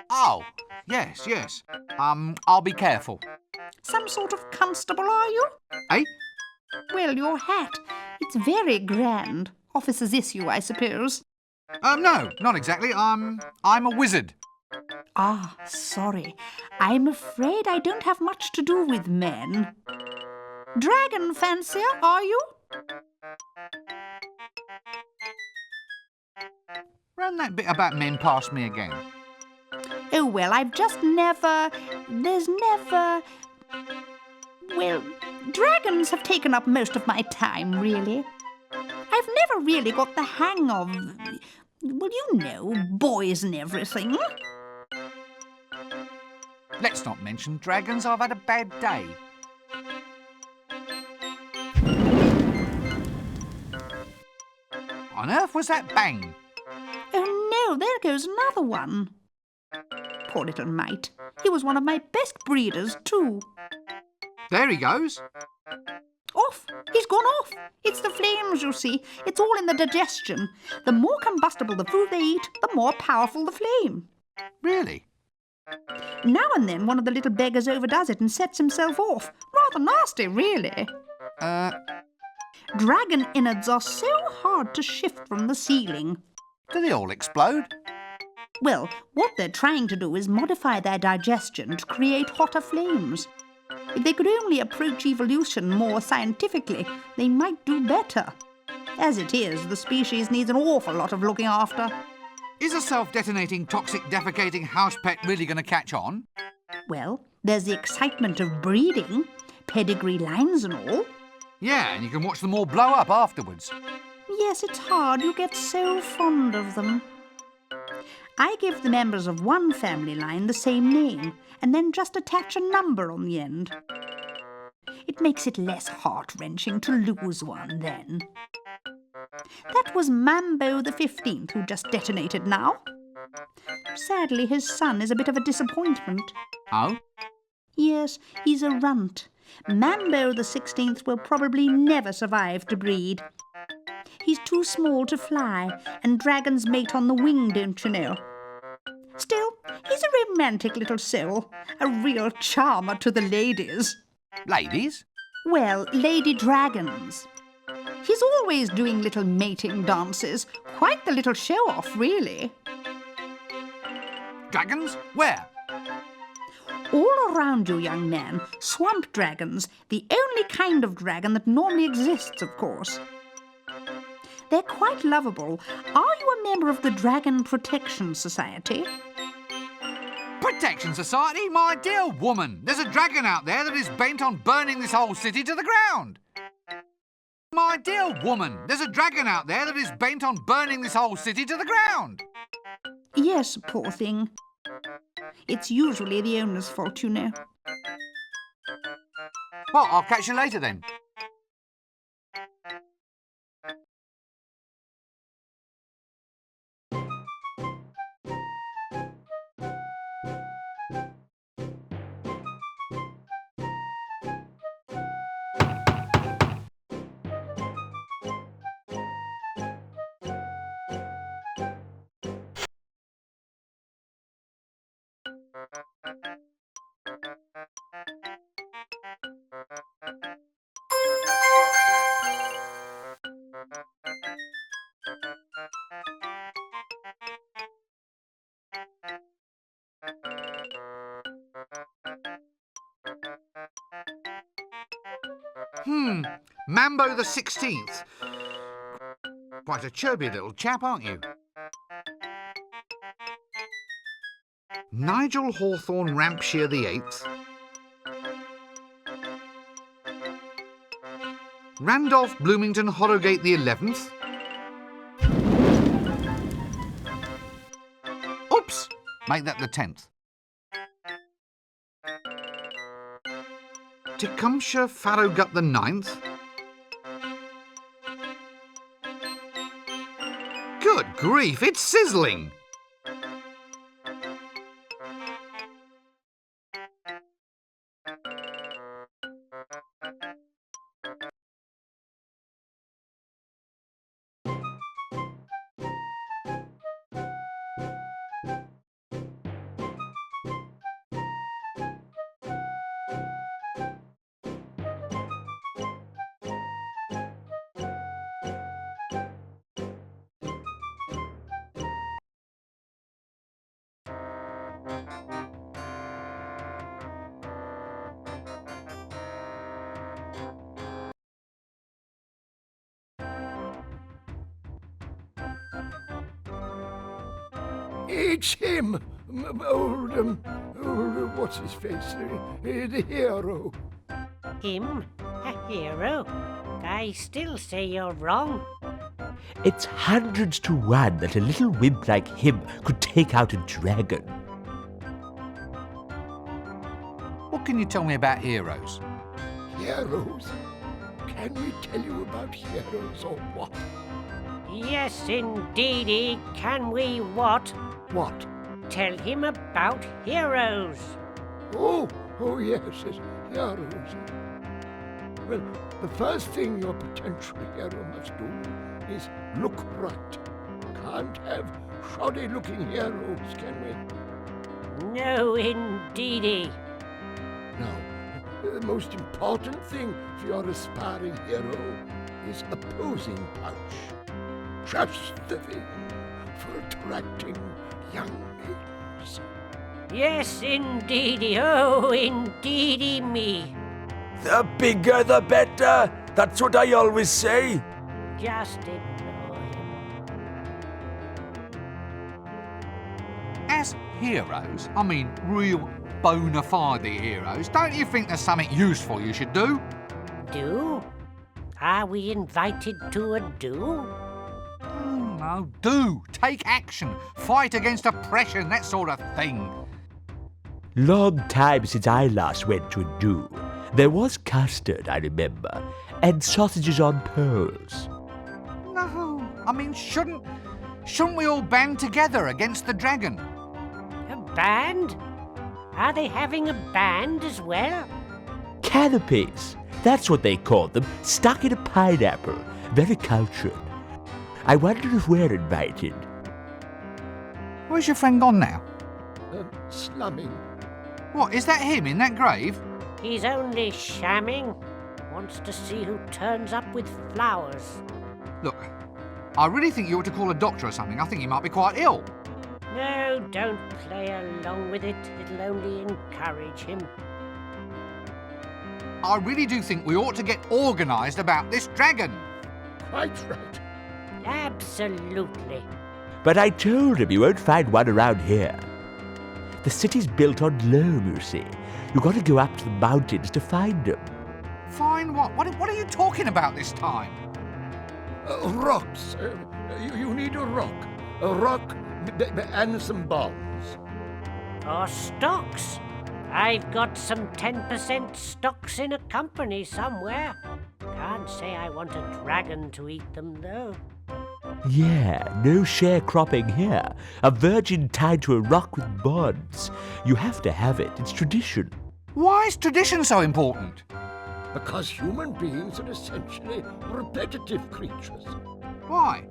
Oh, yes, yes. I'll be careful. Some sort of constable, are you? Eh? Well, your hat. It's very grand. Officer's issue, I suppose. No, not exactly. I'm a wizard. Ah, sorry. I'm afraid I don't have much to do with men. Dragon fancier, are you? Run that bit about men past me again. Oh, well, I've just never... Well, dragons have taken up most of my time, really. I've never really got the hang of... Well, you know, boys and everything. Let's not mention dragons. I've had a bad day. on earth was that bang? Oh no, there goes another one. Poor little mite. He was one of my best breeders, too. There he goes. Off! He's gone off! It's the flames, you see. It's all in the digestion. The more combustible the food they eat, the more powerful the flame. Really? Now and then one of the little beggars overdoes it and sets himself off. Rather nasty, really. Dragon innards are so hard to shift from the ceiling. Do they all explode? Well, what they're trying to do is modify their digestion to create hotter flames. If they could only approach evolution more scientifically, they might do better. As it is, the species needs an awful lot of looking after. Is a self-detonating, toxic, defecating house pet really going to catch on? Well, there's the excitement of breeding, pedigree lines and all. Yeah, and you can watch them all blow up afterwards. Yes, it's hard. You get so fond of them. I give the members of one family line the same name, and then just attach a number on the end. It makes it less heart-wrenching to lose one then. That was Mambo the 15th who just detonated now. Sadly, his son is a bit of a disappointment. Oh? Yes, he's a runt. Mambo the 16th will probably never survive to breed. He's too small to fly, and dragons mate on the wing, don't you know? Still, he's a romantic little soul, a real charmer to the ladies. Ladies? Well, lady dragons. He's always doing little mating dances. Quite the little show-off, really. Dragons? Where? All around you, young man. Swamp dragons. The only kind of dragon that normally exists, of course. They're quite lovable. Are you a member of the Dragon Protection Society? Protection Society? My dear woman, there's a dragon out there that is bent on burning this whole city to the ground. My dear woman, there's a dragon out there that is bent on burning this whole city to the ground. Yes, poor thing. It's usually the owner's fault, you know. Well, I'll catch you later then. Mambo the 16th. Quite a chirpy little chap, aren't you? Nigel Hawthorne Rampshire the 8th. Randolph Bloomington Horrogate the 11th. Oops! Make that the 10th. Tecumseh Farrowgut the 9th. Good grief, it's sizzling! It's him! What's his face? The hero. Him? A hero? I still say you're wrong. It's hundreds to one that a little wimp like him could take out a dragon. What can you tell me about heroes? Heroes? Can we tell you about heroes or what? Yes, indeedy. Can we what? What? Tell him about heroes. Oh, yes, heroes. Well, the first thing your potential hero must do is look right. Can't have shoddy-looking heroes, can we? No, indeedy. Now, the most important thing for your aspiring hero is a posing pouch. Just the thing for attracting young maidens. Yes, indeedy. Oh, indeedy me. The bigger the better. That's what I always say. Just ignore him. As heroes, I mean real bona fide heroes, don't you think there's something useful you should do? Do? Are we invited to a do? Oh, no, do. Take action. Fight against oppression, that sort of thing. Long time since I last went to a do. There was custard, I remember, and sausages on poles. No, I mean, shouldn't we all band together against the dragon? A band? Are they having a band as well? Canopies. That's what they called them, stuck in a pineapple. Very cultured. I wonder if we're invited. Where's your friend gone now? Slumming. What, is that him in that grave? He's only shamming. Wants to see who turns up with flowers. Look, I really think you ought to call a doctor or something. I think he might be quite ill. No, don't play along with it. It'll only encourage him. I really do think we ought to get organised about this dragon. Quite right. Absolutely. But I told him you won't find one around here. The city's built on loam, you see. You've got to go up to the mountains to find them. Find what? What are you talking about this time? Rocks. You need a rock. A rock and some bonds. Or stocks. I've got some 10% stocks in a company somewhere. Can't say I want a dragon to eat them, though. Yeah, no sharecropping here. A virgin tied to a rock with bonds. You have to have it. It's tradition. Why is tradition so important? Because human beings are essentially repetitive creatures. Why?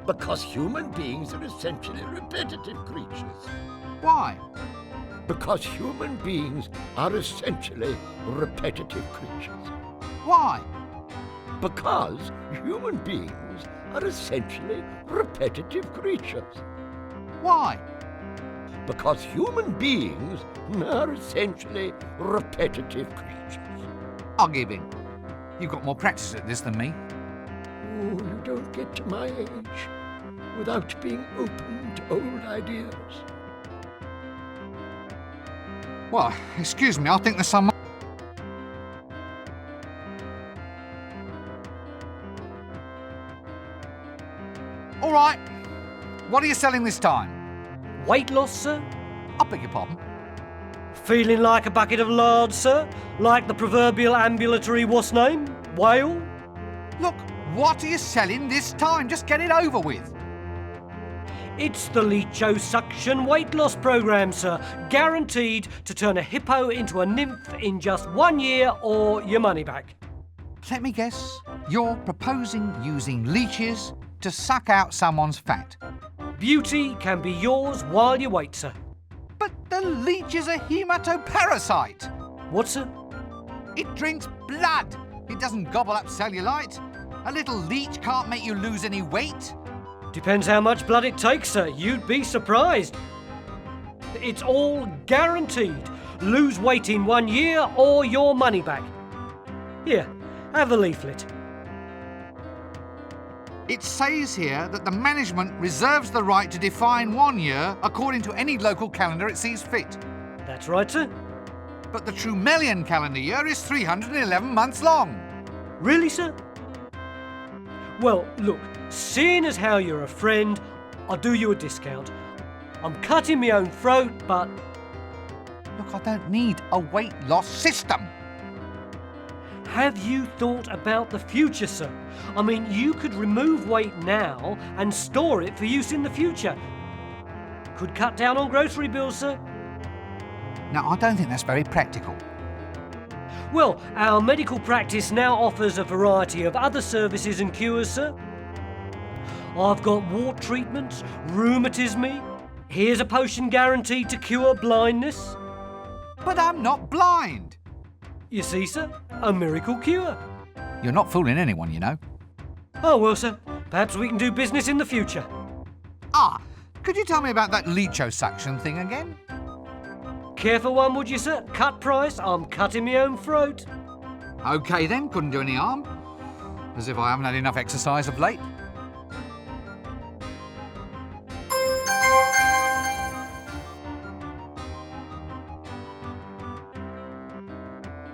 Because human beings are essentially repetitive creatures. Why? Because human beings are essentially repetitive creatures. Why? Because human beings are essentially repetitive creatures. Why? Because human beings are essentially repetitive creatures. I'll give in. You've got more practice at this than me. Oh, you don't get to my age without being open to old ideas. Well, excuse me, I think there's some... All right. What are you selling this time? Weight loss, sir? I beg your pardon. Feeling like a bucket of lard, sir? Like the proverbial ambulatory what's name? Whale? Look, what are you selling this time? Just get it over with. It's the Leecho-suction weight loss program, sir. Guaranteed to turn a hippo into a nymph in just 1 year or your money back. Let me guess. You're proposing using leeches to suck out someone's fat. Beauty can be yours while you wait, sir. But the leech is a hematoparasite. What, sir? It drinks blood. It doesn't gobble up cellulite. A little leech can't make you lose any weight. Depends how much blood it takes, sir. You'd be surprised. It's all guaranteed. Lose weight in 1 year or your money back. Here, have a leaflet. It says here that the management reserves the right to define 1 year according to any local calendar it sees fit. That's right, sir. But the Trumelian calendar year is 311 months long. Really, sir? Well, look, seeing as how you're a friend, I'll do you a discount. I'm cutting my own throat, but... Look, I don't need a weight loss system. have you thought about the future, sir? I mean, you could remove weight now and store it for use in the future. Could cut down on grocery bills, sir. Now, I don't think that's very practical. Well, our medical practice now offers a variety of other services and cures, sir. I've got wart treatments, rheumatism. Here's a potion guaranteed to cure blindness. But I'm not blind. You see, sir, a miracle cure. You're not fooling anyone, you know. Oh, well, sir, perhaps we can do business in the future. Ah, could you tell me about that liposuction thing again? Careful one, would you, sir? Cut price, I'm cutting my own throat. OK then, couldn't do any harm. As if I haven't had enough exercise of late.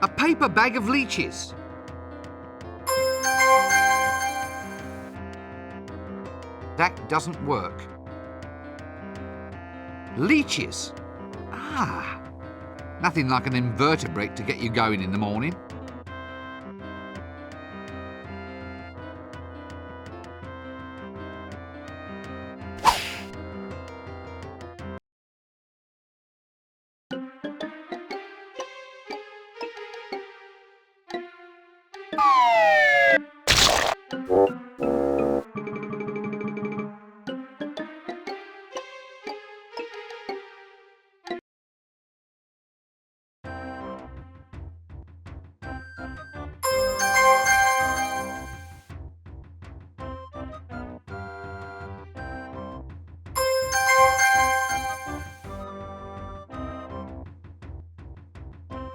A paper bag of leeches. That doesn't work. Leeches. Ah, nothing like an invertebrate to get you going in the morning.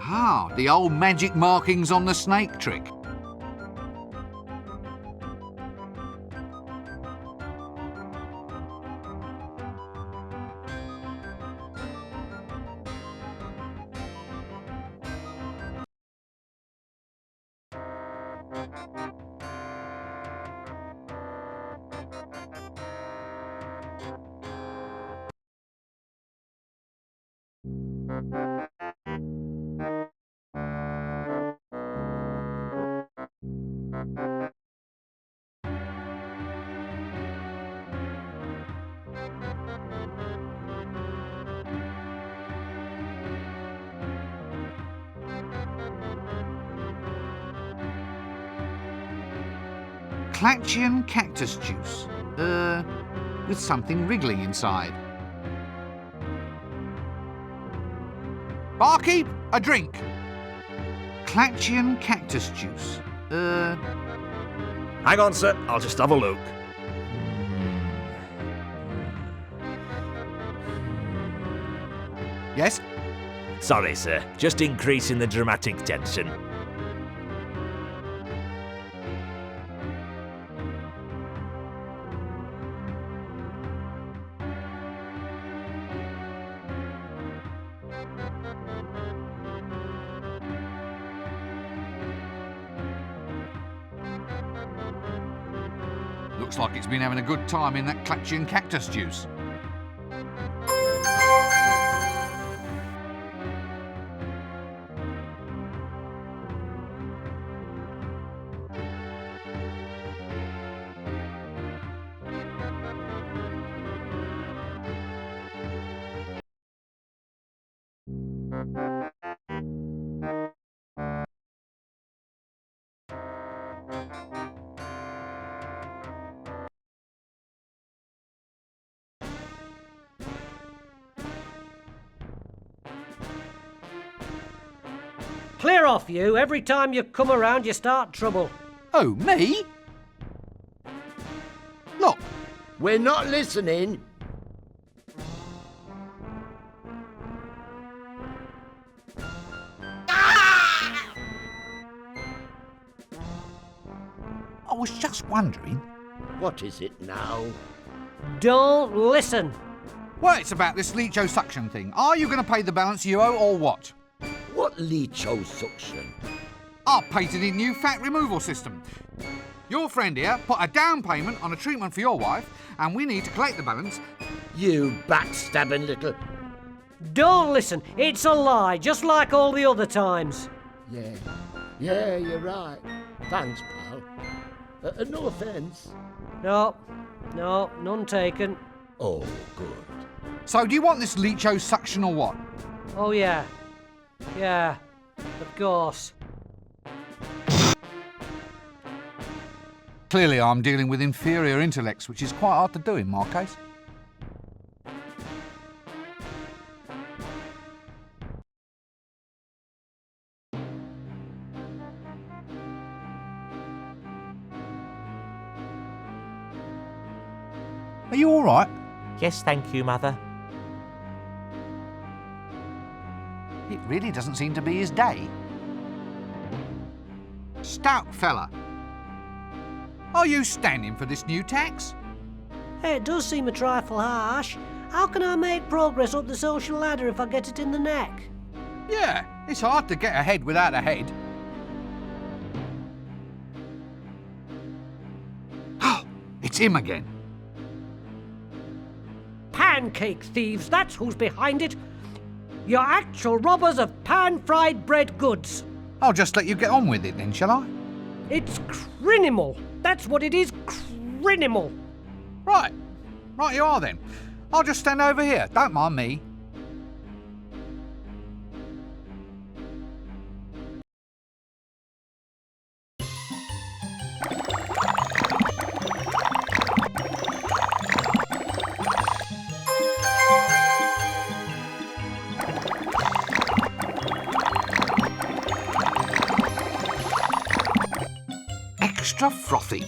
Ah, the old magic markings on the snake trick. Clatchian cactus juice. With something wriggling inside. Barkeep, a drink. Clatchian cactus juice. Hang on, sir. I'll just have a look. Yes? Sorry, sir. Just increasing the dramatic tension. Looks like it's been having a good time in that Clatchian cactus juice. Clear off, you. Every time you come around, you start trouble. Oh, me? Look. We're not listening. I was just wondering. What is it now? Don't listen. Well, it's about this liposuction thing. Are you going to pay the balance you owe or what? What liposuction? Our patented new fat removal system. Your friend here put a down payment on a treatment for your wife, and we need to collect the balance. You backstabbing little... Don't listen. It's a lie, just like all the other times. Yeah, Yeah, you're right. Thanks, pal. No offence. No, none taken. Oh, good. So, do you want this leecho suction or what? Oh, yeah. Yeah, of course. Clearly, I'm dealing with inferior intellects, which is quite hard to do in my case. Are you all right? Yes, thank you, Mother. It really doesn't seem to be his day. Stout fella. Are you standing for this new tax? Hey, it does seem a trifle harsh. How can I make progress up the social ladder if I get it in the neck? Yeah, it's hard to get ahead without a head. It's him again. Pancake thieves, that's who's behind it. You're actual robbers of pan-fried bread goods. I'll just let you get on with it then, shall I? It's criminal. That's what it is, criminal. Right you are then. I'll just stand over here, don't mind me. Extra frothy.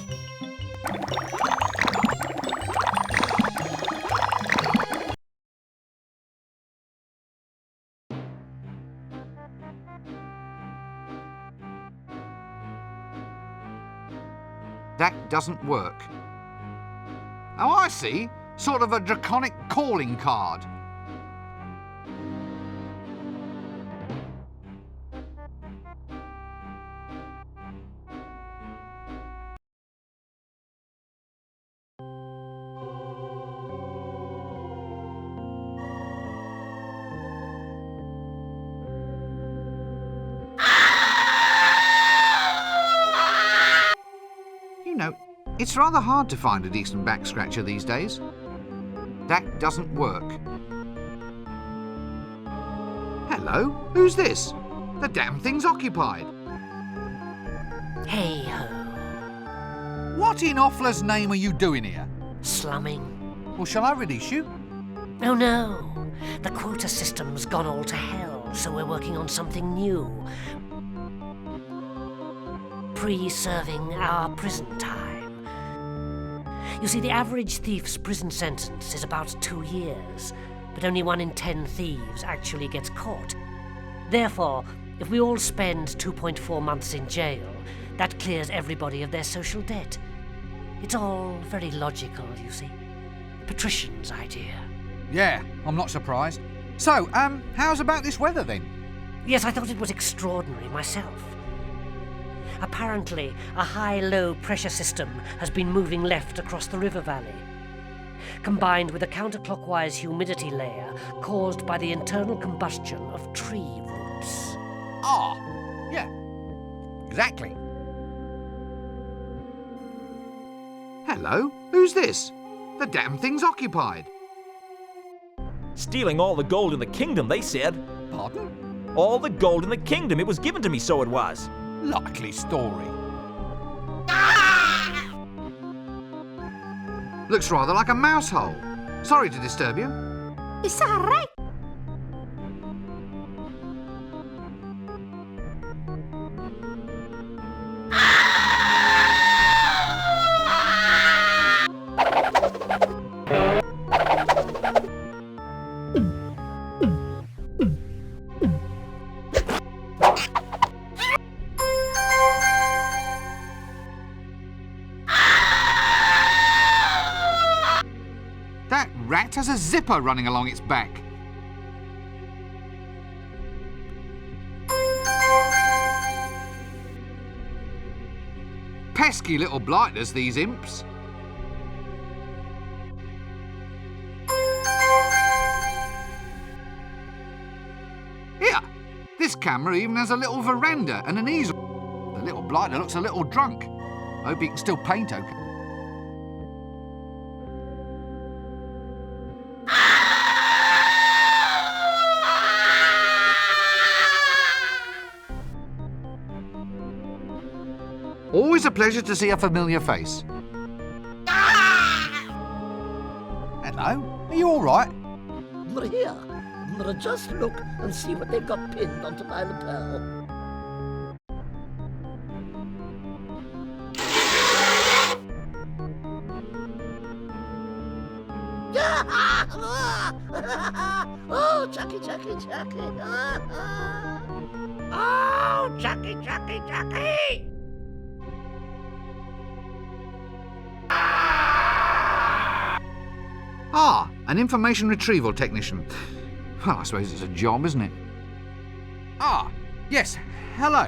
That doesn't work. Oh, I see. Sort of a draconic calling card. It's rather hard to find a decent back scratcher these days. That doesn't work. Hello, who's this? The damn thing's occupied. Hey-ho. What in Offler's name are you doing here? Slumming. Well, shall I release you? Oh no, the quota system's gone all to hell, so we're working on something new. Pre-serving our prison time. You see, the average thief's prison sentence is about 2 years, but only 1 in 10 thieves actually gets caught. Therefore, if we all spend 2.4 months in jail, that clears everybody of their social debt. It's all very logical, you see. Patrician's idea. Yeah, I'm not surprised. So, how's about this weather then? Yes, I thought it was extraordinary myself. Apparently, a high-low pressure system has been moving left across the river valley, combined with a counterclockwise humidity layer caused by the internal combustion of tree roots. Ah, yeah, exactly. Hello, who's this? The damn thing's occupied. Stealing all the gold in the kingdom, they said. Pardon? All the gold in the kingdom. It was given to me, so it was. Likely story. Looks rather like a mouse hole. Sorry to disturb you. It's all right. That rat has a zipper running along its back. Pesky little blighters, these imps. Here, this camera even has a little veranda and an easel. The little blighter looks a little drunk. Hope he can still paint okay. Always a pleasure to see a familiar face. Hello, are you all right? Here, just look and see what they've got pinned onto my lapel. Oh, Chucky. Oh, Chucky. Ah, an information retrieval technician. Well, I suppose it's a job, isn't it? Ah, yes, hello.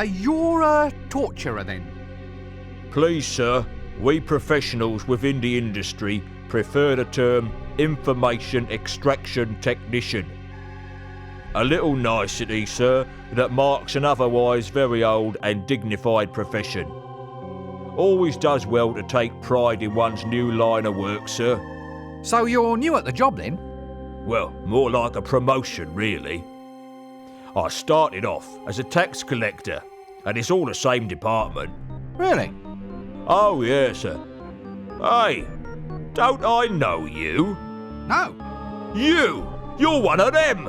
You're a torturer then? Please, sir, we professionals within the industry prefer the term information extraction technician. A little nicety, sir, that marks an otherwise very old and dignified profession. Always does well to take pride in one's new line of work, sir. So you're new at the job then? Well, more like a promotion, really. I started off as a tax collector, and it's all the same department. Really? Oh, yes, sir. Hey, don't I know you? No. You're one of them!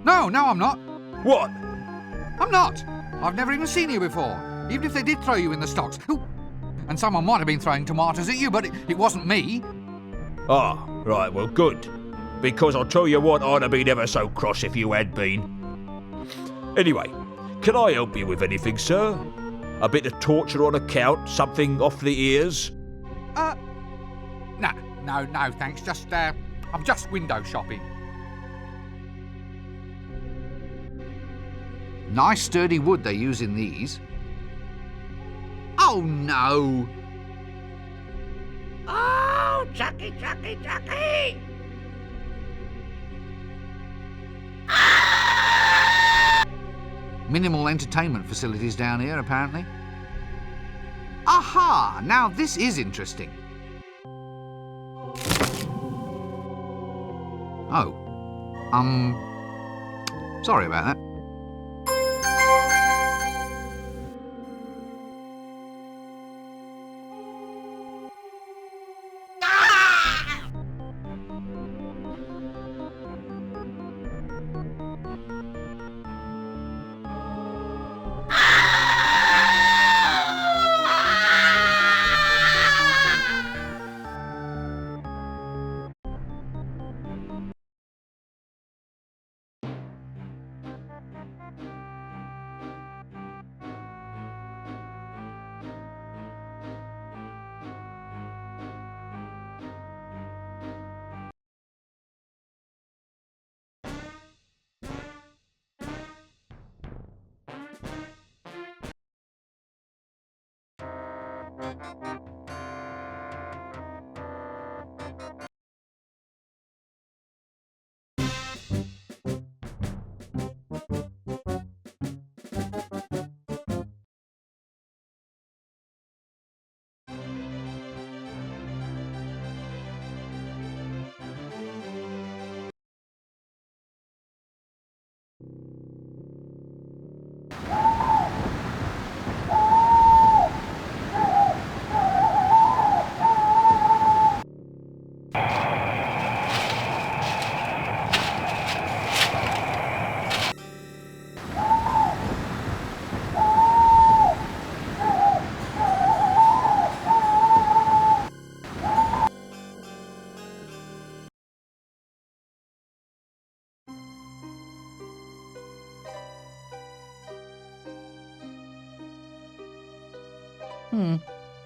No, I'm not. What? I'm not. I've never even seen you before, even if they did throw you in the stocks. Ooh. And someone might have been throwing tomatoes at you, but it wasn't me. Ah, right, well, good. Because I'll tell you what, I'd have been ever so cross if you had been. Anyway, can I help you with anything, sir? A bit of torture on account, something off the ears? No, thanks. I'm just window shopping. Nice sturdy wood they use in these. Oh, no! Oh, Chucky! Minimal entertainment facilities down here, apparently. Aha! Now this is interesting. Oh. Sorry about that.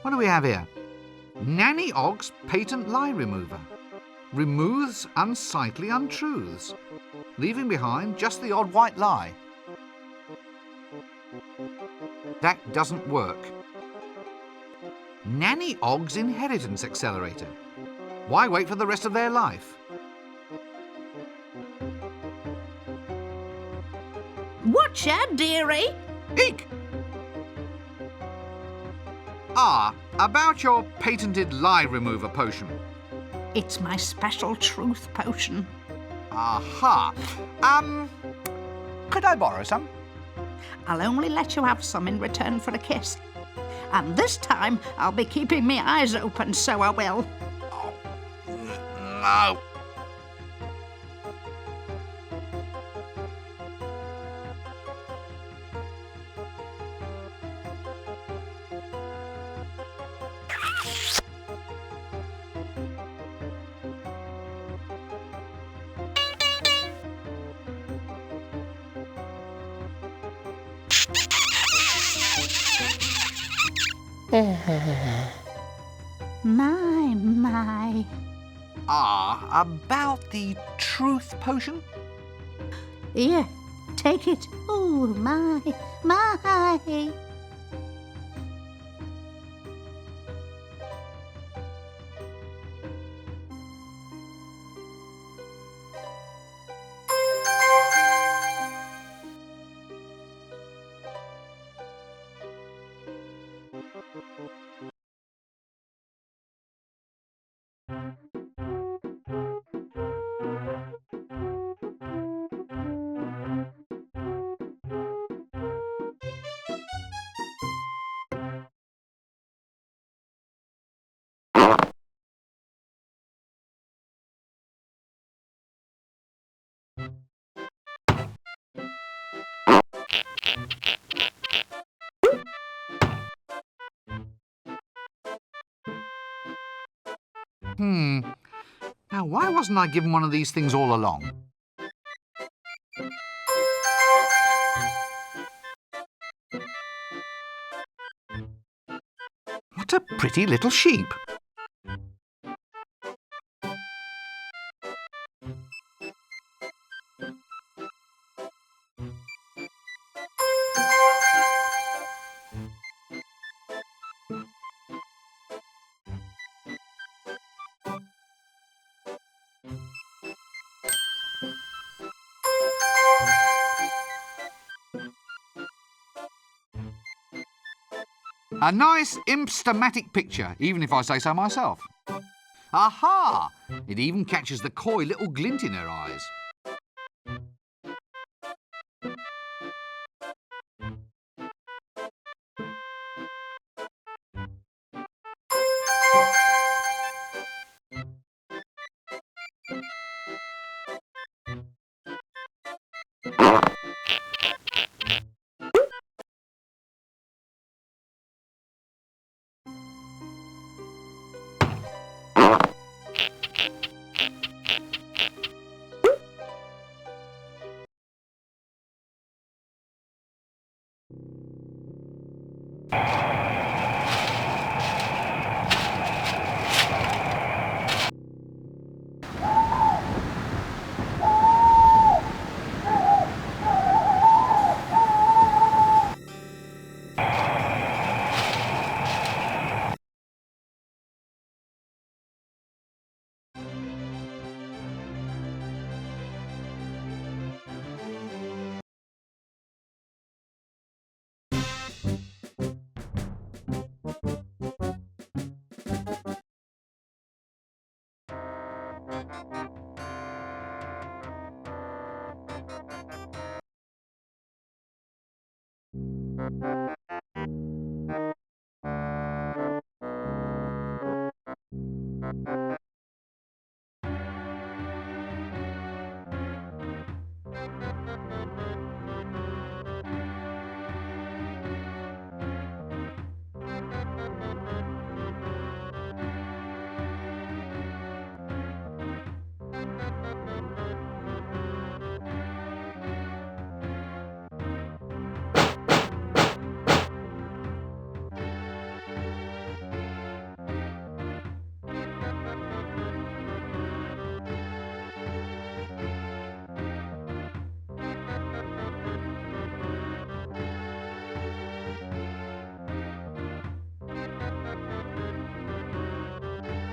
What do we have here? Nanny Ogg's patent lie remover. Removes unsightly untruths, leaving behind just the odd white lie. That doesn't work. Nanny Ogg's inheritance accelerator. Why wait for the rest of their life? Watcha, dearie. Eek! About your patented lie remover potion. It's my special truth potion. Aha. Could I borrow some? I'll only let you have some in return for a kiss. And this time, I'll be keeping my eyes open, so I will. Oh, no. My. About the truth potion? Here, take it. Oh, my. Now, why wasn't I given one of these things all along? What a pretty little sheep. A nice imp-stematic picture, even if I say so myself. Aha! It even catches the coy little glint in her eyes.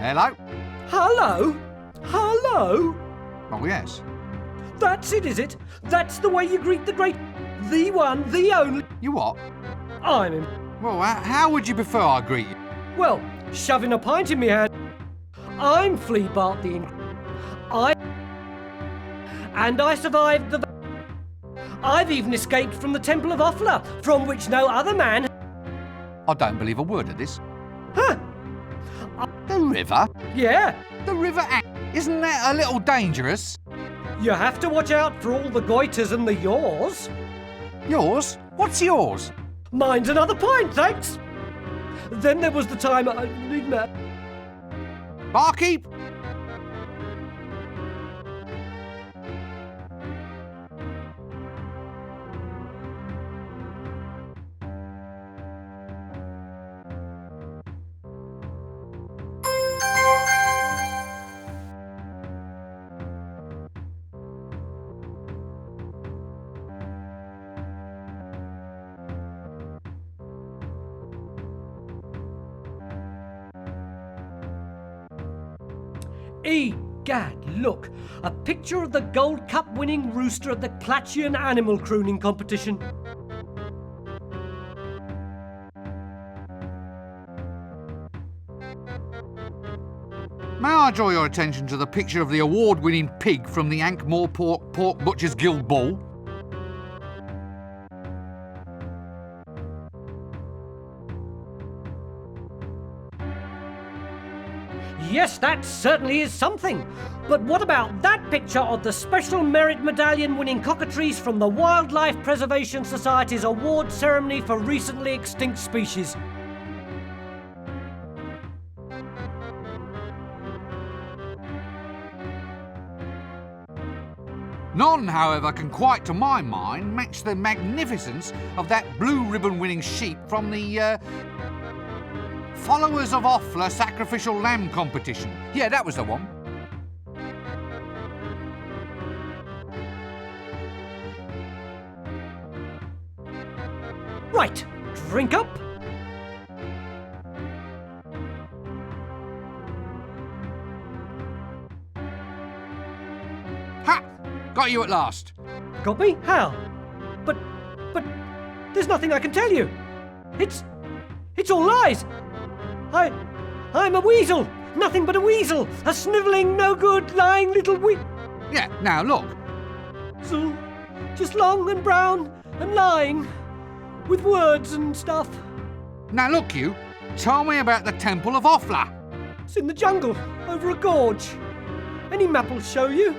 Hello? Hello? Hello? Oh, yes. That's it, is it? That's the way you greet the great the one, the only. You what? I'm in. Well, how would you prefer I greet you? Well, shoving a pint in me hand. I'm Flea Bart the And I survived the. I've even escaped from the Temple of Offler, from which no other man. I don't believe a word of this. Huh? The river? Yeah. The river Ankh. Isn't that a little dangerous? You have to watch out for all the goiters and the yaws. Yours? What's yours? Mine's another pint, thanks. Then there was the time I need that. Barkeep! Egad, look! A picture of the Gold Cup winning rooster at the Platchian Animal Crooning Competition. May I draw your attention to the picture of the award-winning pig from the Ankh Morpork Pork Butchers Guild Ball? Yes, that certainly is something. But what about that picture of the Special Merit Medallion winning cockatoos from the Wildlife Preservation Society's award ceremony for recently extinct species? None, however, can quite, to my mind, match the magnificence of that blue ribbon-winning sheep from the, Followers of Offler Sacrificial Lamb Competition. Yeah, that was the one. Right, drink up. Ha! Got you at last. Got me? How? But, there's nothing I can tell you. It's all lies. I'm a weasel. Nothing but a weasel. A snivelling, no good, lying little Yeah, now look. So, just long and brown and lying. With words and stuff. Now look, you. Tell me about the Temple of Offler. It's in the jungle, over a gorge. Any map will show you.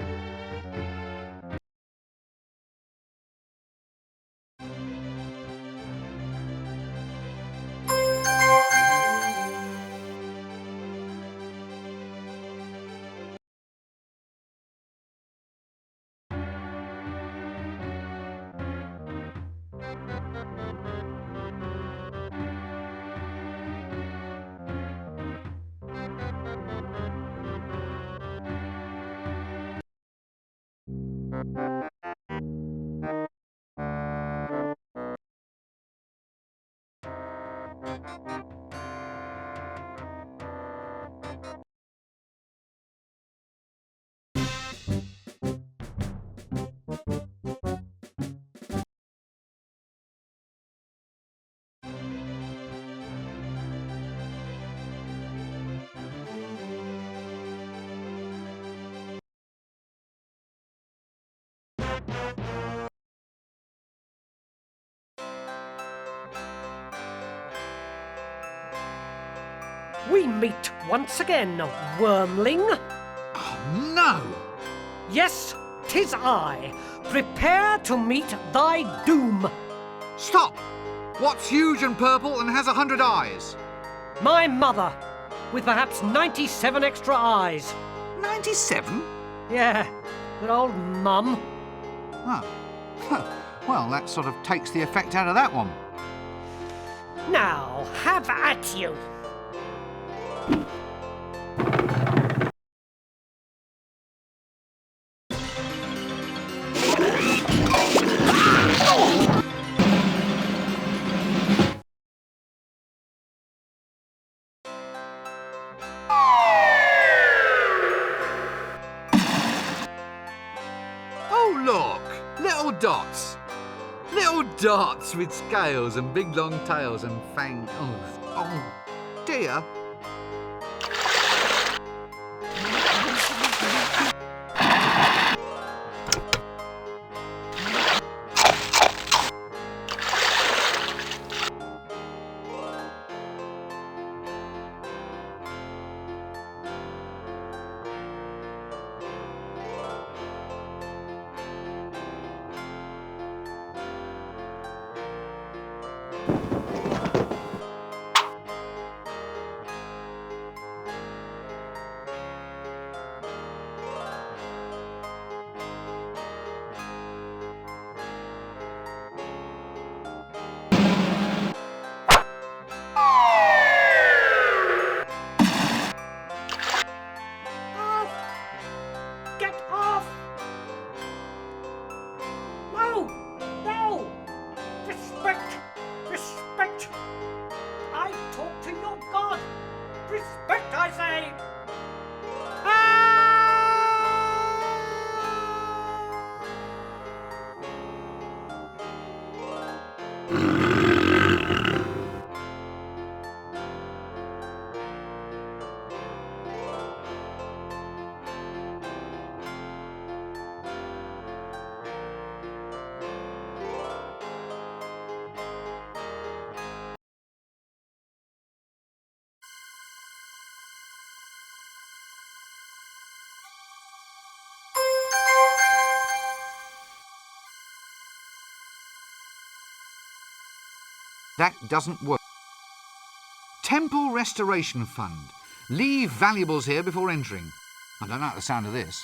We meet once again, wormling. Oh, no! Yes, 'tis I. Prepare to meet thy doom. Stop! What's huge and purple and has 100 eyes? My mother, with perhaps 97 extra eyes. 97? Yeah, good old mum. Oh. Well, that sort of takes the effect out of that one. Now, have at you. Oh, look! Little dots. Little darts with scales and big long tails and fangs. Oh dear. Get off! No! No! Respect! Respect! I talk to your God! Respect, I say! That doesn't work. Temple Restoration Fund. Leave valuables here before entering. I don't like the sound of this.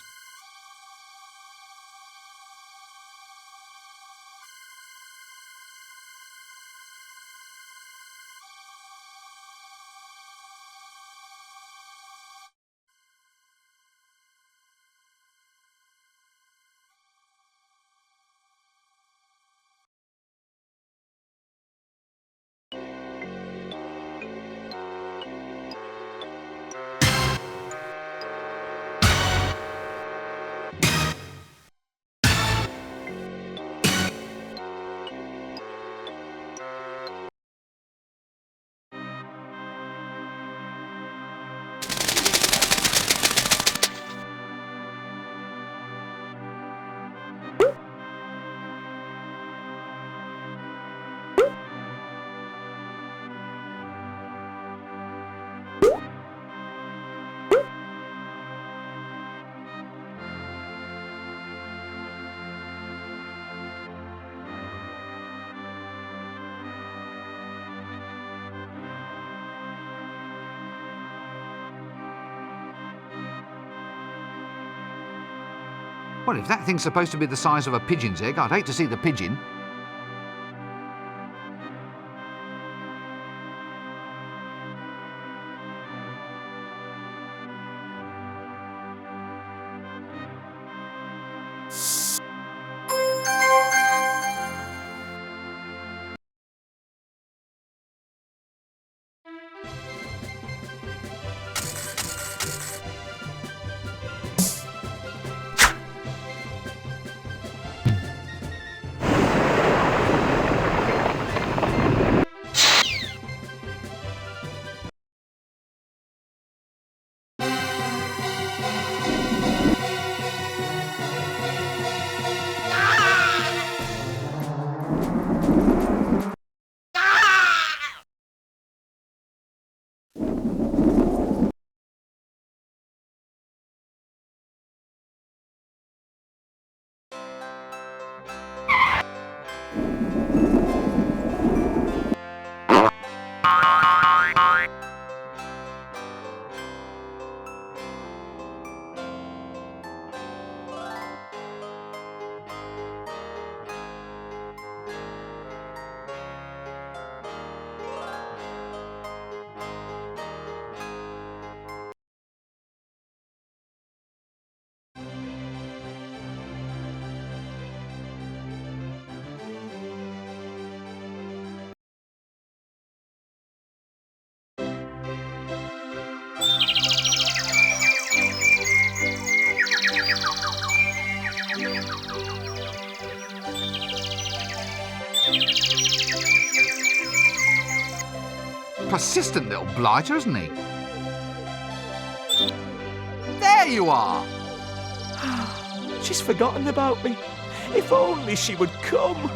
Well, if that thing's supposed to be the size of a pigeon's egg, I'd hate to see the pigeon. Persistent little blighter, isn't he? There you are! She's forgotten about me. If only she would come.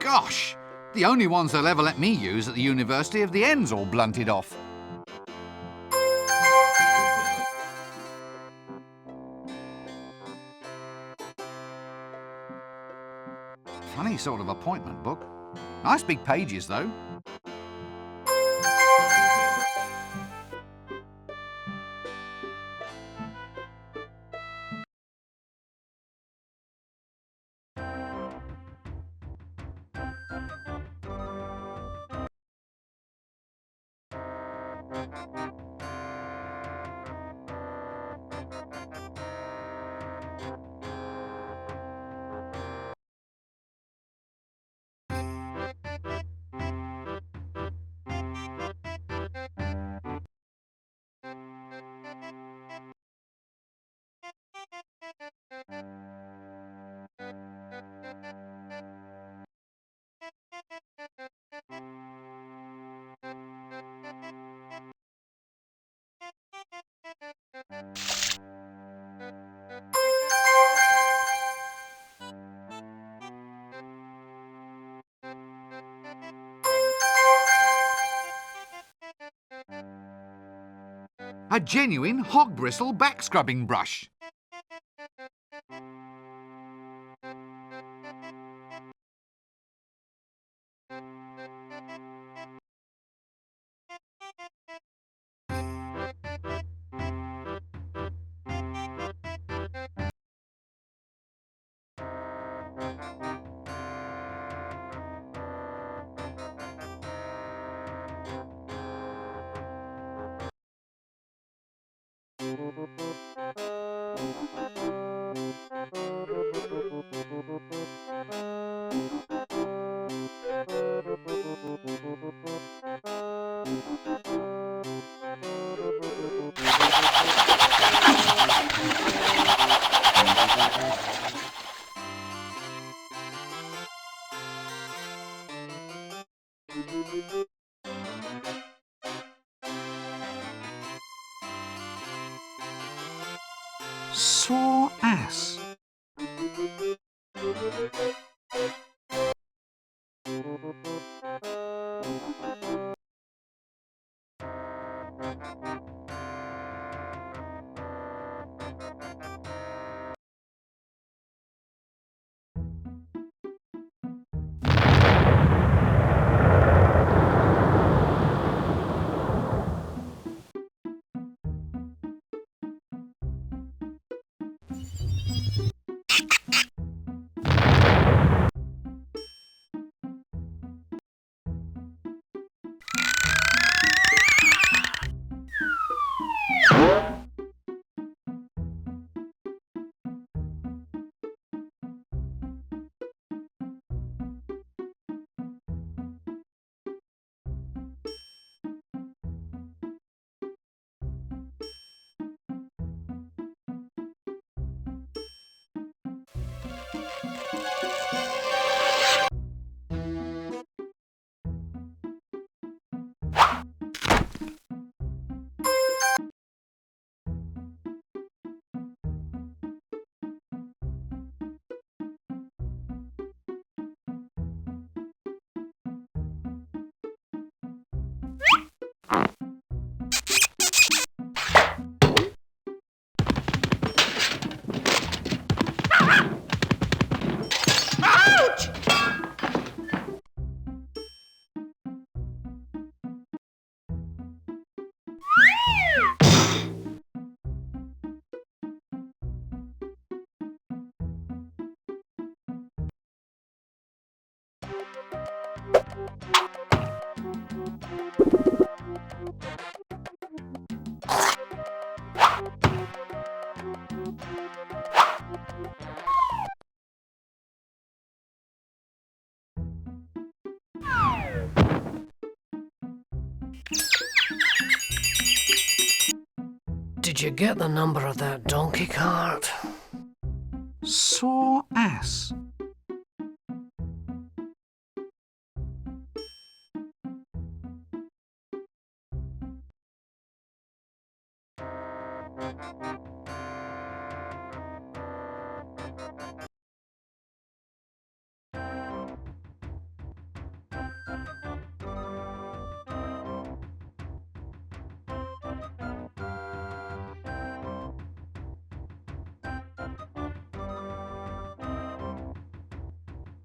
Gosh, the only ones they'll ever let me use at the university have the ends all blunted off. Funny sort of appointment book. Nice big pages, though. A genuine hog bristle back scrubbing brush. Sore ass. Did you get the number of that donkey cart? Sore ass.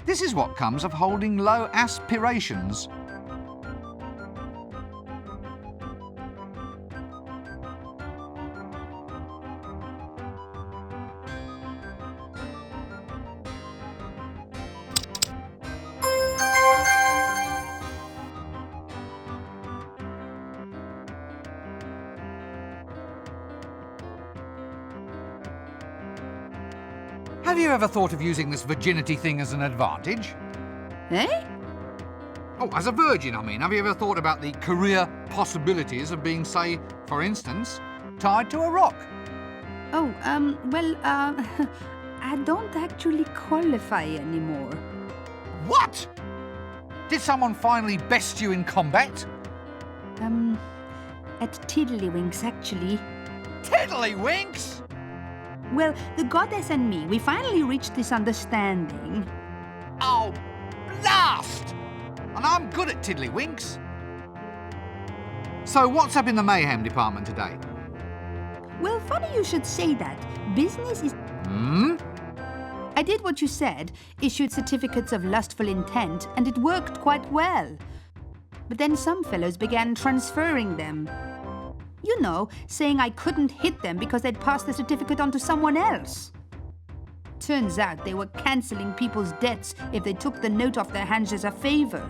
This is what comes of holding low aspirations. Have you ever thought of using this virginity thing as an advantage? Eh? Oh, as a virgin, I mean. Have you ever thought about the career possibilities of being, say, for instance, tied to a rock? Oh, I don't actually qualify anymore. What? Did someone finally best you in combat? At Tiddlywinks, actually. Tiddlywinks? Well, the goddess and me, we finally reached this understanding. Oh, blast! And I'm good at Tiddlywinks. So what's up in the mayhem department today? Well, funny you should say that. Business is... I did what you said, issued certificates of lustful intent, and it worked quite well. But then some fellows began transferring them. You know, saying I couldn't hit them because they'd passed the certificate on to someone else. Turns out they were cancelling people's debts if they took the note off their hands as a favour.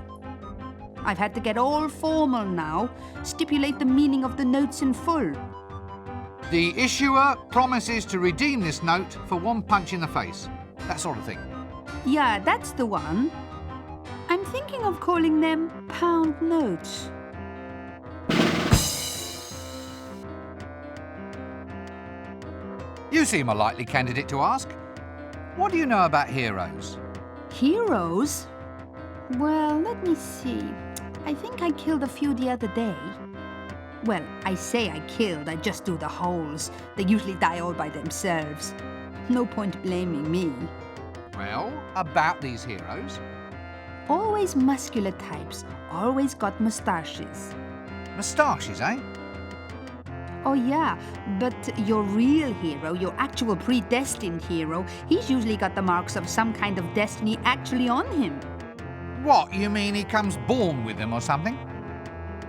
I've had to get all formal now, stipulate the meaning of the notes in full. The issuer promises to redeem this note for one punch in the face. That sort of thing. Yeah, that's the one. I'm thinking of calling them pound notes. You seem a likely candidate to ask. What do you know about heroes? Heroes? Well, let me see. I think I killed a few the other day. Well, I say I killed, I just do the holes. They usually die all by themselves. No point blaming me. Well, about these heroes. Always muscular types, always got moustaches. Moustaches, eh? Oh yeah, but your real hero, your actual predestined hero, he's usually got the marks of some kind of destiny actually on him. What, you mean he comes born with them or something?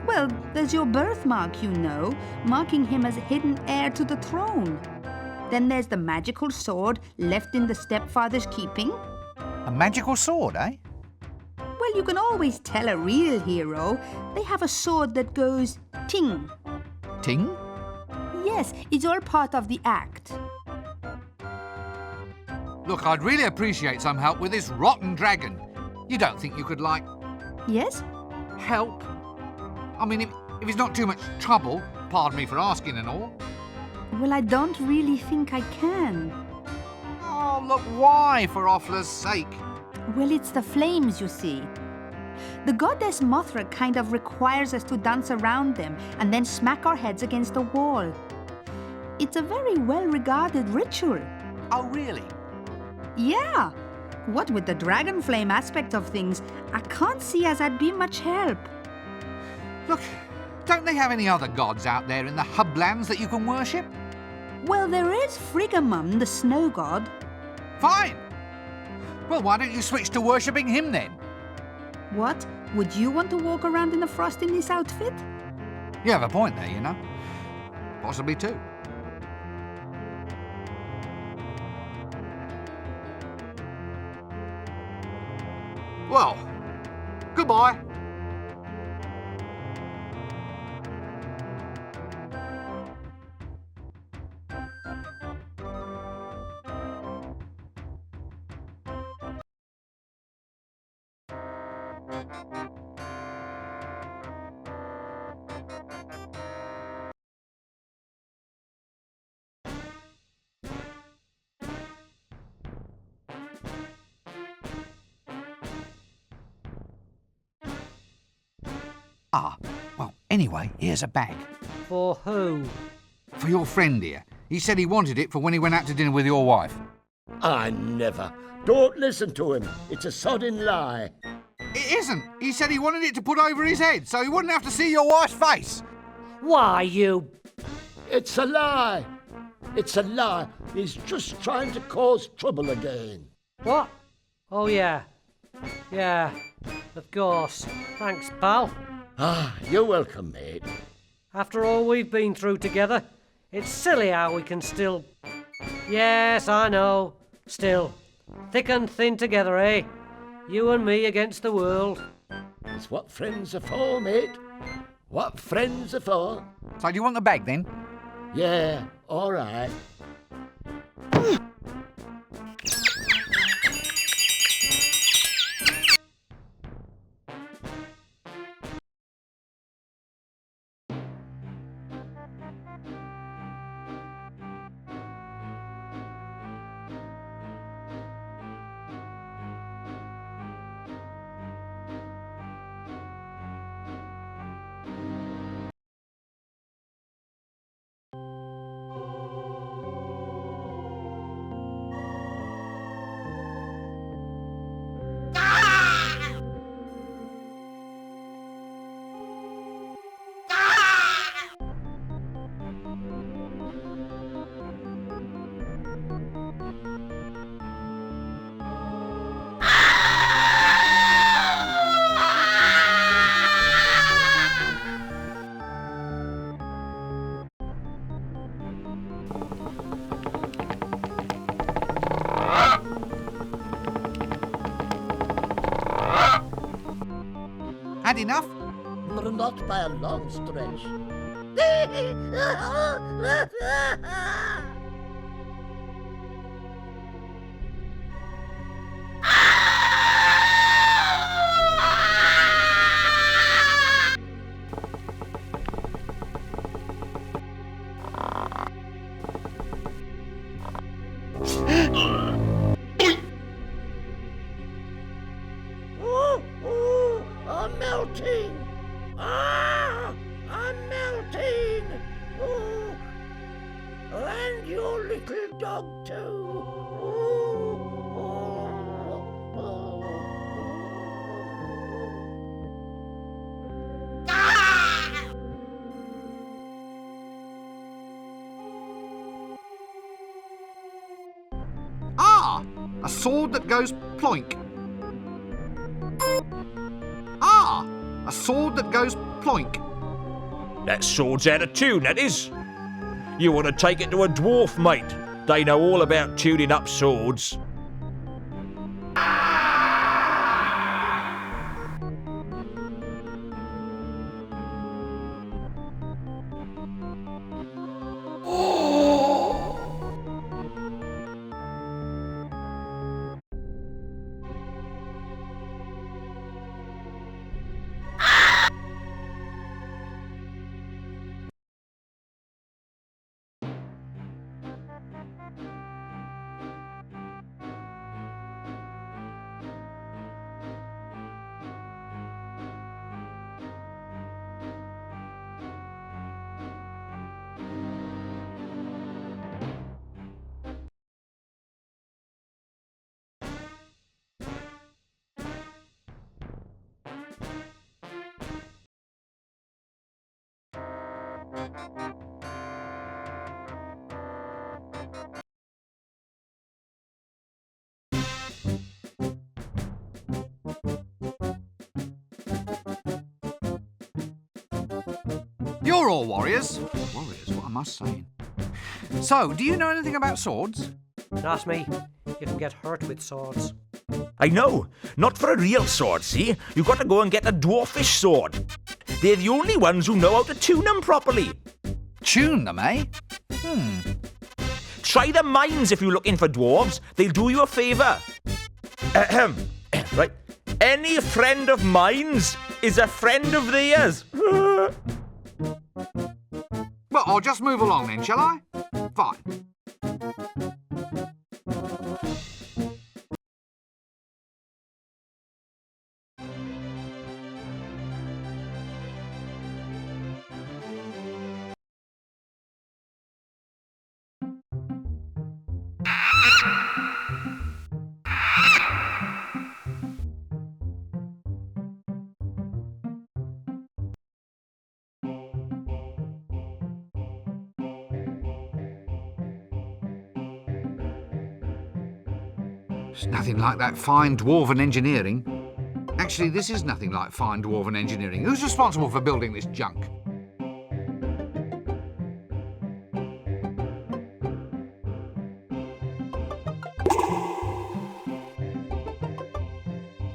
Well, there's your birthmark, you know, marking him as hidden heir to the throne. Then there's the magical sword left in the stepfather's keeping. A magical sword, eh? Well, you can always tell a real hero. They have a sword that goes ting. Ting? Yes, it's all part of the act. Look, I'd really appreciate some help with this rotten dragon. You don't think you could, like... Yes? Help? I mean, if it's not too much trouble, pardon me for asking and all. Well, I don't really think I can. Oh, look, why, for Offler's sake? Well, it's the flames, you see. The goddess Mothra kind of requires us to dance around them and then smack our heads against the wall. It's a very well-regarded ritual. Oh, really? Yeah. What with the dragon flame aspect of things, I can't see as I'd be much help. Look, don't they have any other gods out there in the hublands that you can worship? Well, there is Friggamum, the snow god. Fine. Well, why don't you switch to worshipping him then? What? Would you want to walk around in the frost in this outfit? You have a point there, you know. Possibly two. Well, Goodbye. Well, anyway, here's a bag. For who? For your friend here. He said he wanted it for when he went out to dinner with your wife. I never. Don't listen to him. It's a sodding lie. It isn't. He said he wanted it to put over his head so he wouldn't have to see your wife's face. Why, you... It's a lie. It's a lie. He's just trying to cause trouble again. What? Oh, yeah. Yeah, of course. Thanks, pal. You're welcome, mate. After all we've been through together, it's silly how we can still... Yes, I know. Still. Thick and thin together, eh? You and me against the world. It's what friends are for, mate. What friends are for. So do you want the bag, then? Yeah, all right. Had enough? Not by a long stretch. I'm melting! I'm melting! Oh, and your little dog too! A sword that goes ploink. A sword that goes ploink. That sword's out of tune, that is. You want to take it to a dwarf, mate. They know all about tuning up swords. You're all warriors. Warriors, what am I saying? So, do you know anything about swords? Not me. You can get hurt with swords. I know. Not for a real sword, see? You've got to go and get a dwarfish sword. They're the only ones who know how to tune them properly. Tune them, eh? Try the mines if you're looking for dwarves. They'll do you a favour. Ahem. Right. Any friend of mine's is a friend of theirs. Well, I'll just move along then, shall I? Fine. It's nothing like that fine dwarven engineering. Actually, this is nothing like fine dwarven engineering. Who's responsible for building this junk?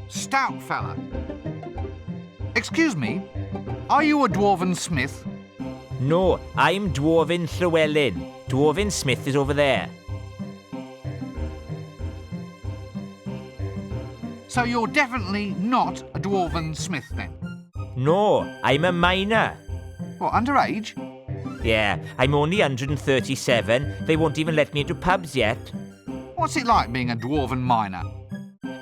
Stout fella. Excuse me, are you a dwarven smith? No, I'm dwarven Llewellyn. Dwarven Smith is over there. So you're definitely not a dwarven smith then? No, I'm a miner. What, underage? Yeah, I'm only 137. They won't even let me into pubs yet. What's it like being a dwarven miner?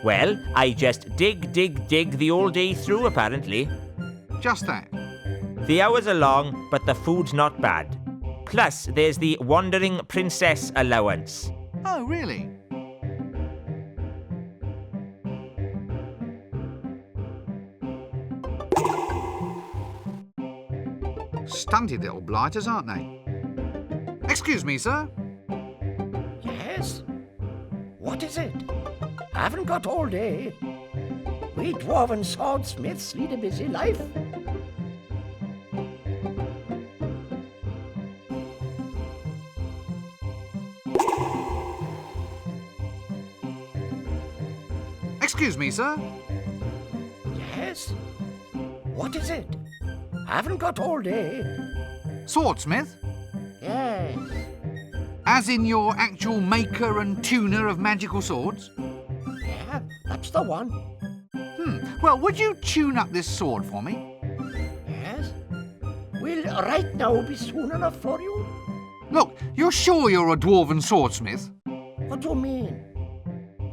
Well, I just dig the whole day through, apparently. Just that. The hours are long, but the food's not bad. Plus, there's the Wandering Princess allowance. Oh, really? Stunted little blighters, aren't they? Excuse me, sir. Yes? What is it? I haven't got all day. We dwarven swordsmiths lead a busy life. Excuse me, sir. Yes? What is it? I haven't got all day. Swordsmith? Yes. As in your actual maker and tuner of magical swords? Yeah, that's the one. Well, would you tune up this sword for me? Yes? Will right now be soon enough for you? Look, you're sure you're a dwarven swordsmith? What do you mean?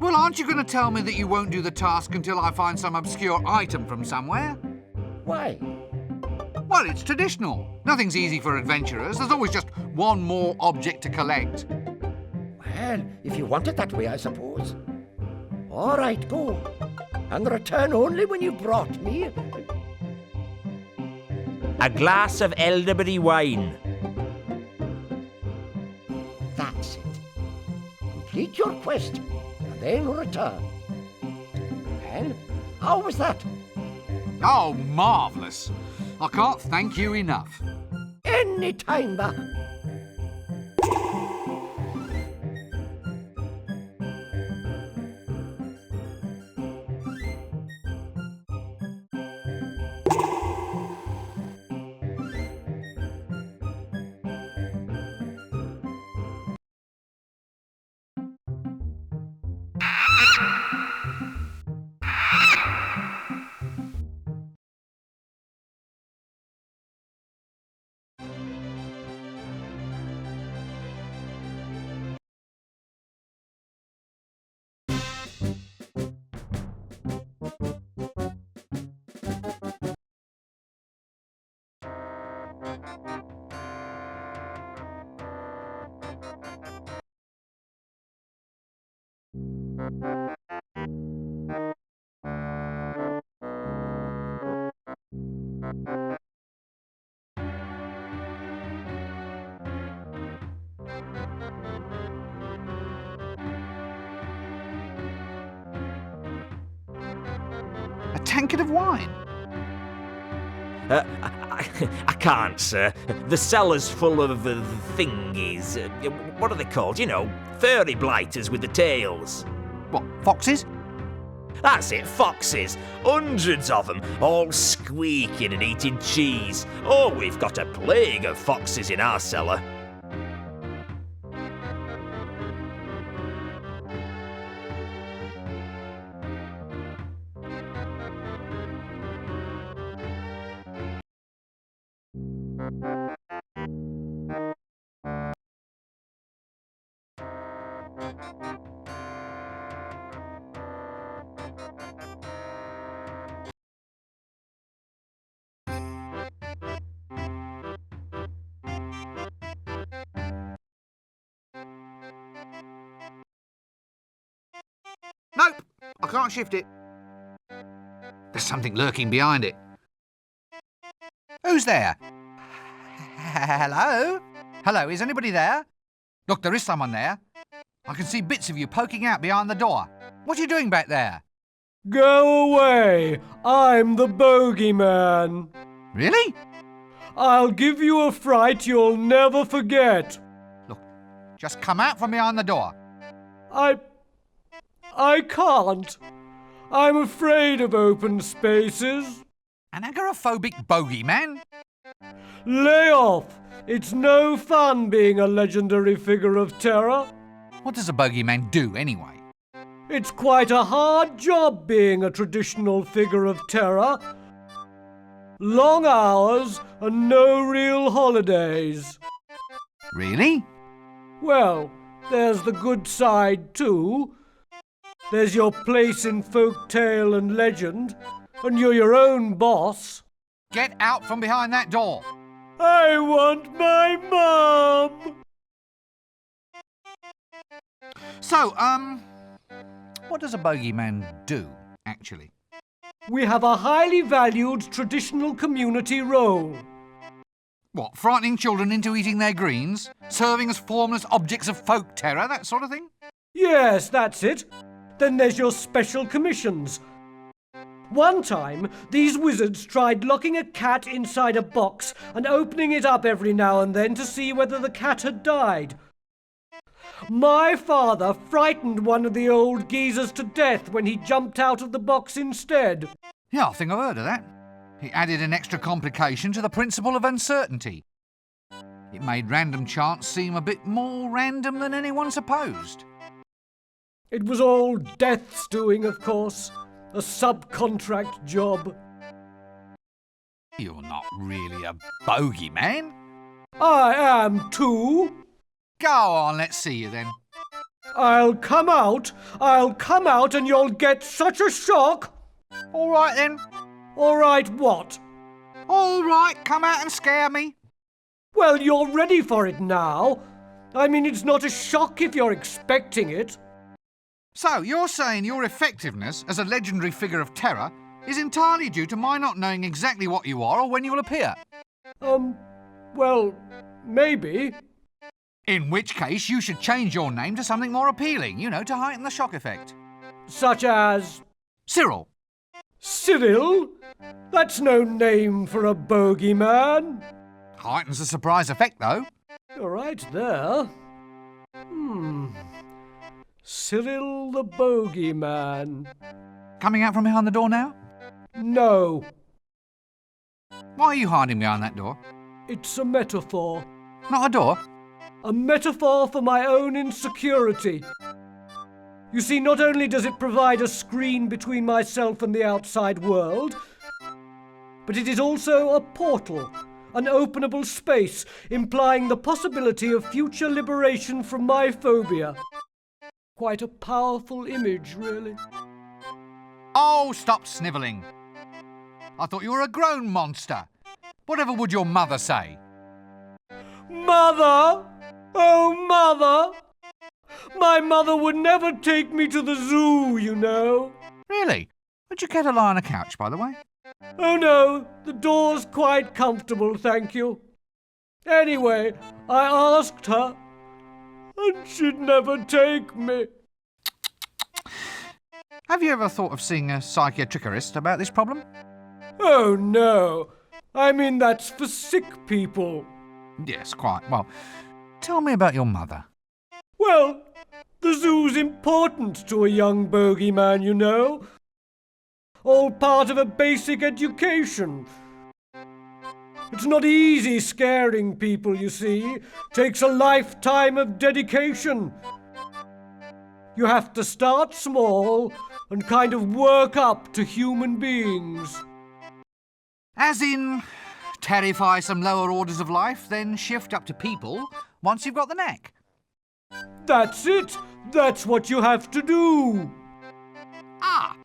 Well, aren't you going to tell me that you won't do the task until I find some obscure item from somewhere? Why? Well, it's traditional. Nothing's easy for adventurers. There's always just one more object to collect. Well, if you want it that way, I suppose. All right, go. And return only when you've brought me A glass of elderberry wine. That's it. Complete your quest, and then return. Well, how was that? Oh, marvellous. I can't thank you enough. Any time back. A tankard of wine? I can't, sir. The cellar's full of thingies. What are they called? You know, furry blighters with the tails. What, foxes? That's it, foxes. Hundreds of them, all squeaking and eating cheese. Oh, we've got a plague of foxes in our cellar. Nope, I can't shift it. There's something lurking behind it. Who's there? Hello? Hello, is anybody there? Look, there is someone there. I can see bits of you poking out behind the door. What are you doing back there? Go away! I'm the bogeyman. Really? I'll give you a fright you'll never forget. Look, just come out from behind the door. I can't. I'm afraid of open spaces. An agoraphobic bogeyman? Lay off. It's no fun being a legendary figure of terror. What does a bogeyman do, anyway? It's quite a hard job being a traditional figure of terror. Long hours and no real holidays. Really? Well, there's the good side too. There's your place in folk tale and legend, and you're your own boss. Get out from behind that door. I want my mum! So, what does a bogeyman do, actually? We have a highly valued traditional community role. What, frightening children into eating their greens? Serving as formless objects of folk terror, that sort of thing? Yes, that's it. Then there's your special commissions. One time, these wizards tried locking a cat inside a box and opening it up every now and then to see whether the cat had died. My father frightened one of the old geezers to death when he jumped out of the box instead. Yeah, I think I've heard of that. It added an extra complication to the principle of uncertainty. It made random chance seem a bit more random than anyone supposed. It was all Death's doing, of course. A subcontract job. You're not really a bogeyman. I am too. Go on, let's see you then. I'll come out and you'll get such a shock. All right then. All right, what? All right, come out and scare me. Well, you're ready for it now. I mean, it's not a shock if you're expecting it. So, you're saying your effectiveness as a legendary figure of terror is entirely due to my not knowing exactly what you are or when you will appear? Well, maybe. In which case, you should change your name to something more appealing, to heighten the shock effect. Such as? Cyril. Cyril? That's no name for a bogeyman. Heightens the surprise effect, though. You're right there. Cyril the bogeyman. Coming out from behind the door now? No. Why are you hiding behind that door? It's a metaphor. Not a door? A metaphor for my own insecurity. You see, not only does it provide a screen between myself and the outside world, but it is also a portal, an openable space, implying the possibility of future liberation from my phobia. Quite a powerful image, really. Oh, stop snivelling. I thought you were a grown monster. Whatever would your mother say? Mother! Oh, Mother! My mother would never take me to the zoo, you know. Really? Would you care to lie on a couch, by the way? Oh, no. The door's quite comfortable, thank you. Anyway, I asked her, and she'd never take me. Have you ever thought of seeing a psychiatrickerist about this problem? Oh, no. I mean, that's for sick people. Yes, quite. Well, tell me about your mother. Well, the zoo's important to a young bogeyman, you know. All part of a basic education. It's not easy scaring people, you see. Takes a lifetime of dedication. You have to start small and kind of work up to human beings. As in, terrify some lower orders of life, then shift up to people once you've got the knack. That's it. That's what you have to do. Ah,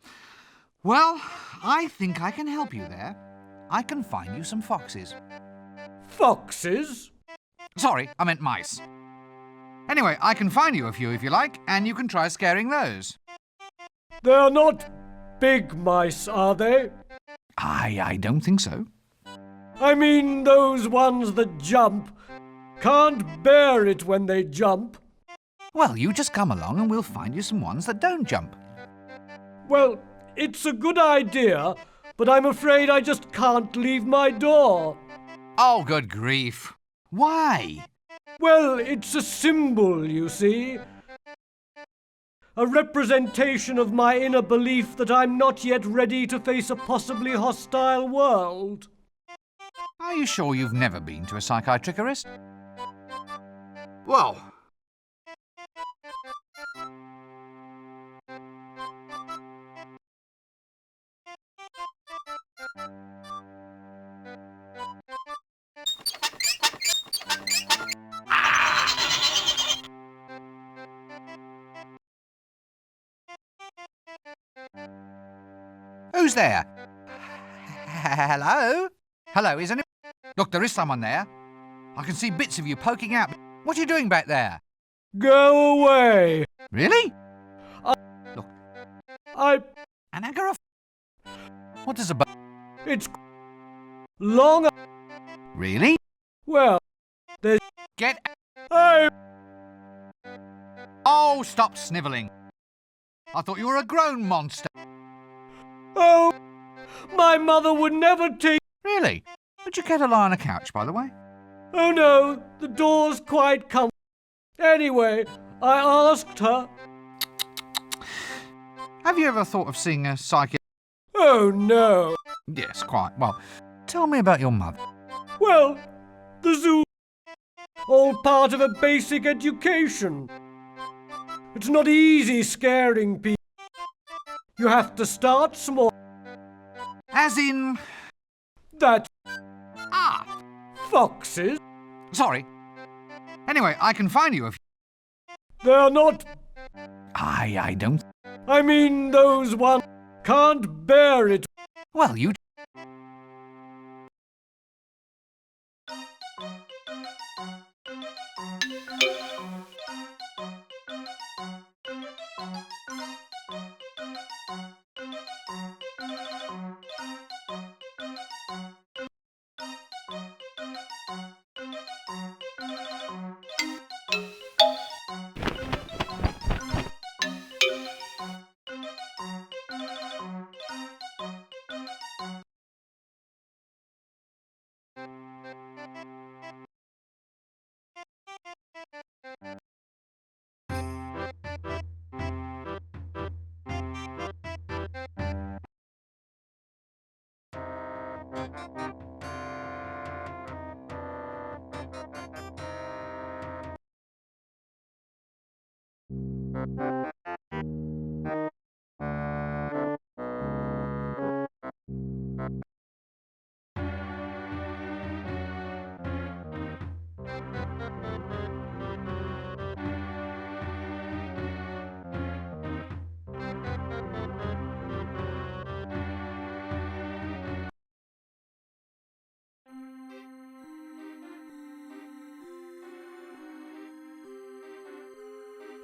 well, I think I can help you there. I can find you some foxes. Foxes? Sorry, I meant mice. Anyway, I can find you a few if you like, and you can try scaring those. They're not big mice, are they? I don't think so. I mean those ones that jump. Can't bear it when they jump. Well, you just come along and we'll find you some ones that don't jump. Well, it's a good idea, but I'm afraid I just can't leave my door. Oh, good grief. Why? Well, it's a symbol, you see. A representation of my inner belief that I'm not yet ready to face a possibly hostile world. Are you sure you've never been to a Psychatrickerist? Well... Who's there? Hello? Hello, is anyone? Look, there is someone there. I can see bits of you poking out. What are you doing back there? Go away! Really? Look. An anchor of... What does a... It's... long... Really? Well, there's... Get... Hey! Oh, stop snivelling. I thought you were a grown monster. Oh! My mother would never take... Really? Would you care to lie on a couch, by the way? Oh no, the door's quite comfortable. Anyway, I asked her... Have you ever thought of seeing a psychic... Oh no. Yes, quite. Well, tell me about your mother. Well, the zoo... all part of a basic education. It's not easy scaring people. You have to start small. As in... That... Ah! Foxes? Sorry. Anyway, I can find you if... They're not... I don't... I mean those ones can't bear it. Well, you...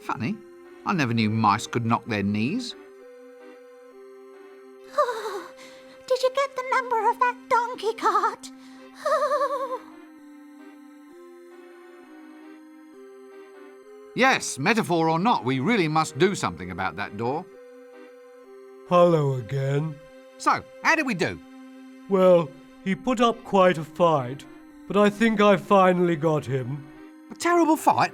Funny. I never knew mice could knock their knees. Did you get the number of that donkey cart? Yes, metaphor or not, we really must do something about that door. Hello again. So, how did we do? Well, he put up quite a fight, but I think I finally got him. A terrible fight?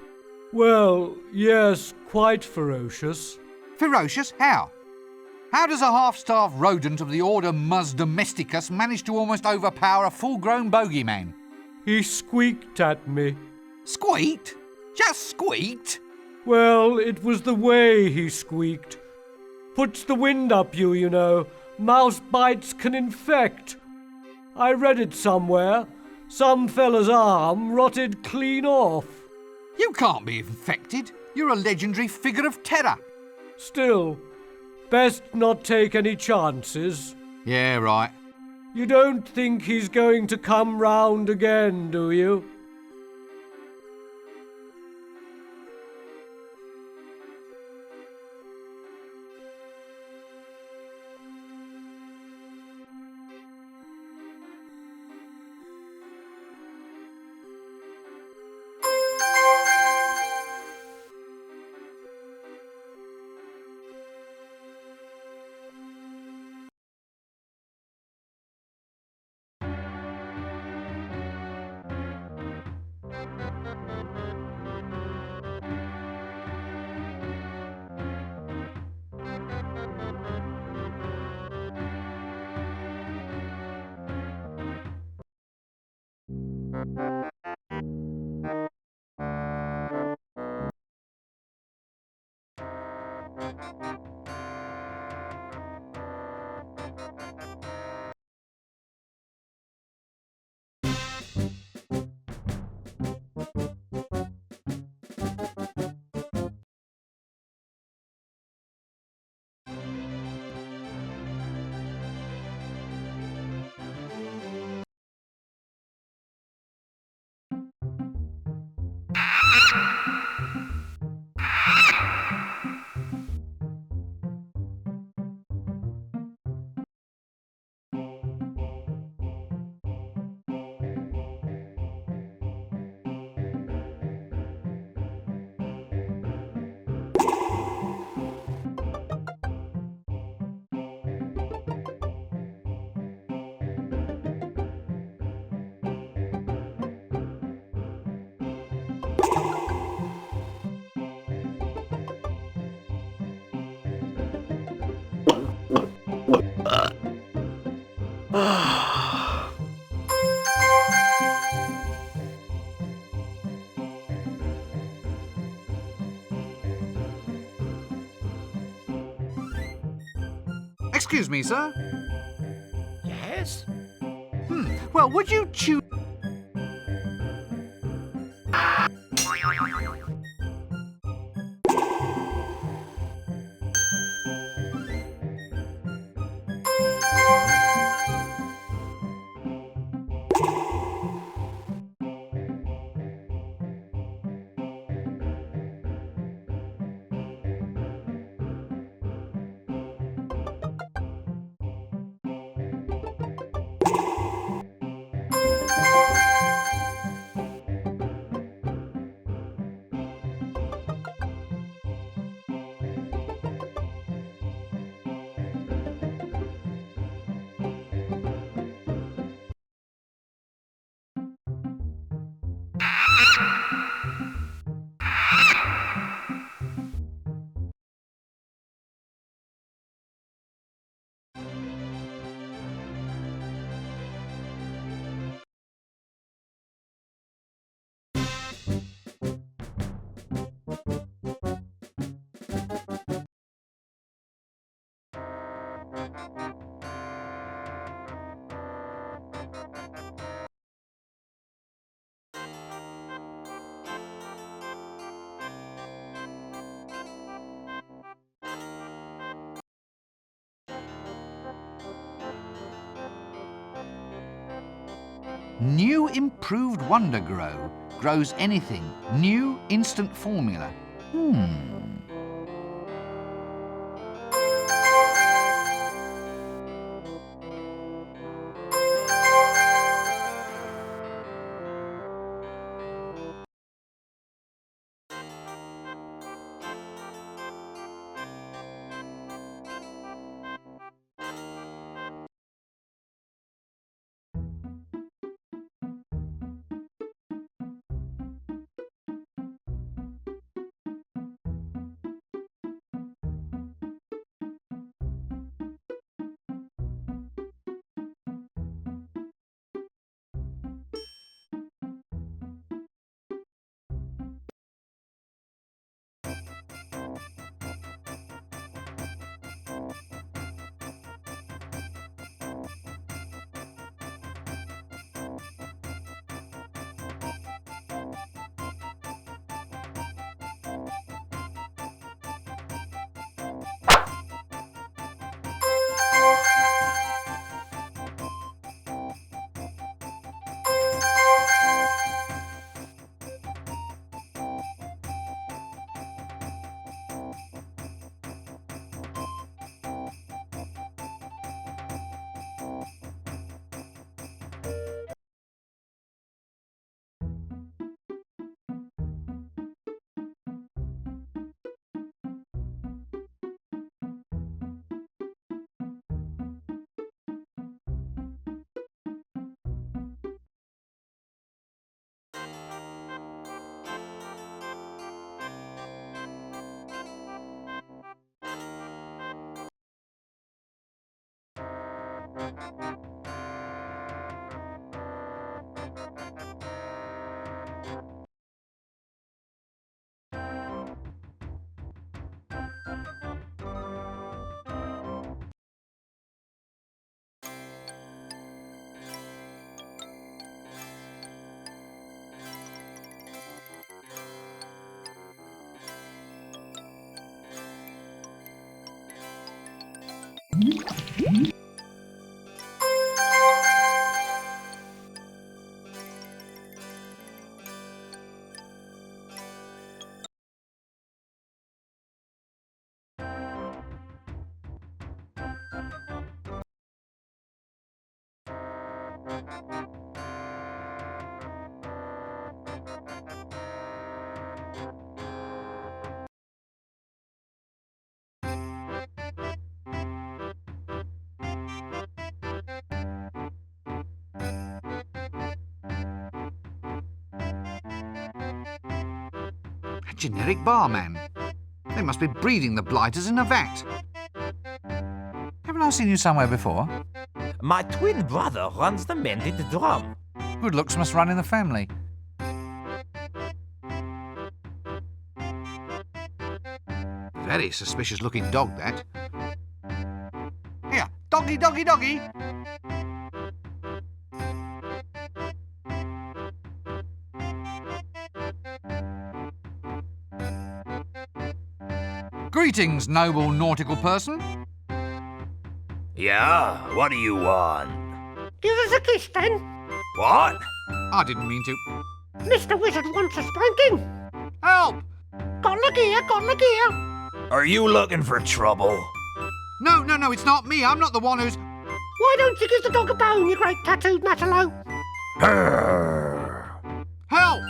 Well, yes, quite ferocious. Ferocious? How? How does a half-starved rodent of the order Mus domesticus manage to almost overpower a full-grown bogeyman? He squeaked at me. Squeaked? Just squeaked? Well, it was the way he squeaked. Puts the wind up you know. Mouse bites can infect. I read it somewhere. Some fella's arm rotted clean off. You can't be infected. You're a legendary figure of terror. Still, best not take any chances. Yeah, right. You don't think he's going to come round again, do you? Excuse me, sir. Yes? Well, would you choose... New improved Wonder Grow grows anything. New instant formula. A generic barman. They must be breeding the blighters in a vat. Haven't I seen you somewhere before? My twin brother runs the Mended Drum. Good looks must run in the family. Very suspicious looking dog, that. Here, doggy, doggy, doggy. Greetings, noble nautical person. Yeah, what do you want? Give us a kiss then. What? I didn't mean to. Mr. Wizard wants a spanking. Help! Got the gear, got the gear. Are you looking for trouble? No, no, no, it's not me. I'm not the one who's... Why don't you give the dog a bone, you great tattooed Matalo? Help!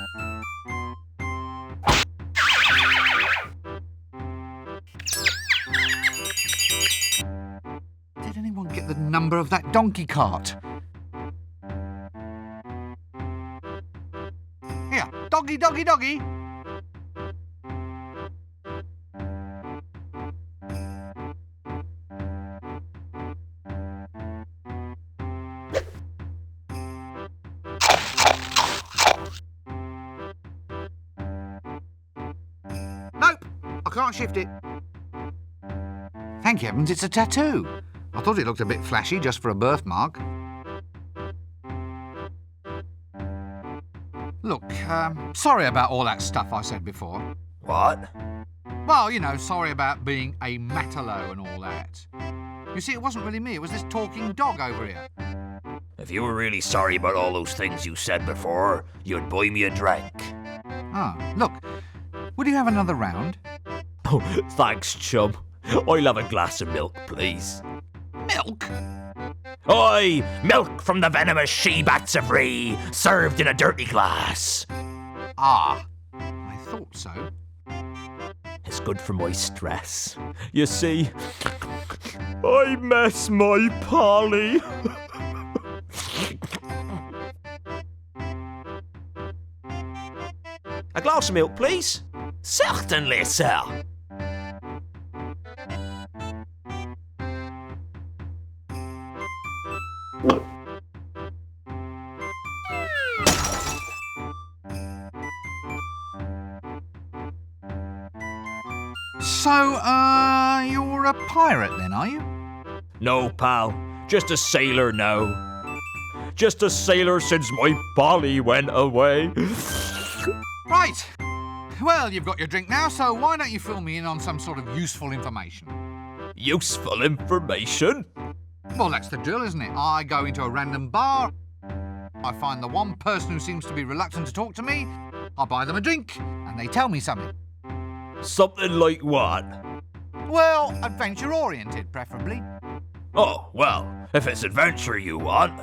Did anyone get the number of that donkey cart? Here, doggy, doggy, doggy. Nope, I can't shift it. Thank heavens it's a tattoo. I thought it looked a bit flashy just for a birthmark. Look, sorry about all that stuff I said before. What? Well, you know, sorry about being a matalo and all that. You see, it wasn't really me, it was this talking dog over here. If you were really sorry about all those things you said before, you'd buy me a drink. Ah, look, would you have another round? Oh, thanks, chum. I'll have a glass of milk, please. Milk? Oi! Milk from the venomous she-bats of Ree, served in a dirty glass. Ah, I thought so. It's good for my stress. You see, I miss my Polly. A glass of milk, please. Certainly, sir. So, you're a pirate then, are you? No, pal. Just a sailor now. Just a sailor since my Polly went away. Right. Well, you've got your drink now, so why don't you fill me in on some sort of useful information? Useful information? Well, that's the drill, isn't it? I go into a random bar, I find the one person who seems to be reluctant to talk to me, I buy them a drink, and they tell me something. Something like what? Well, adventure-oriented, preferably. Oh, well, if it's adventure you want.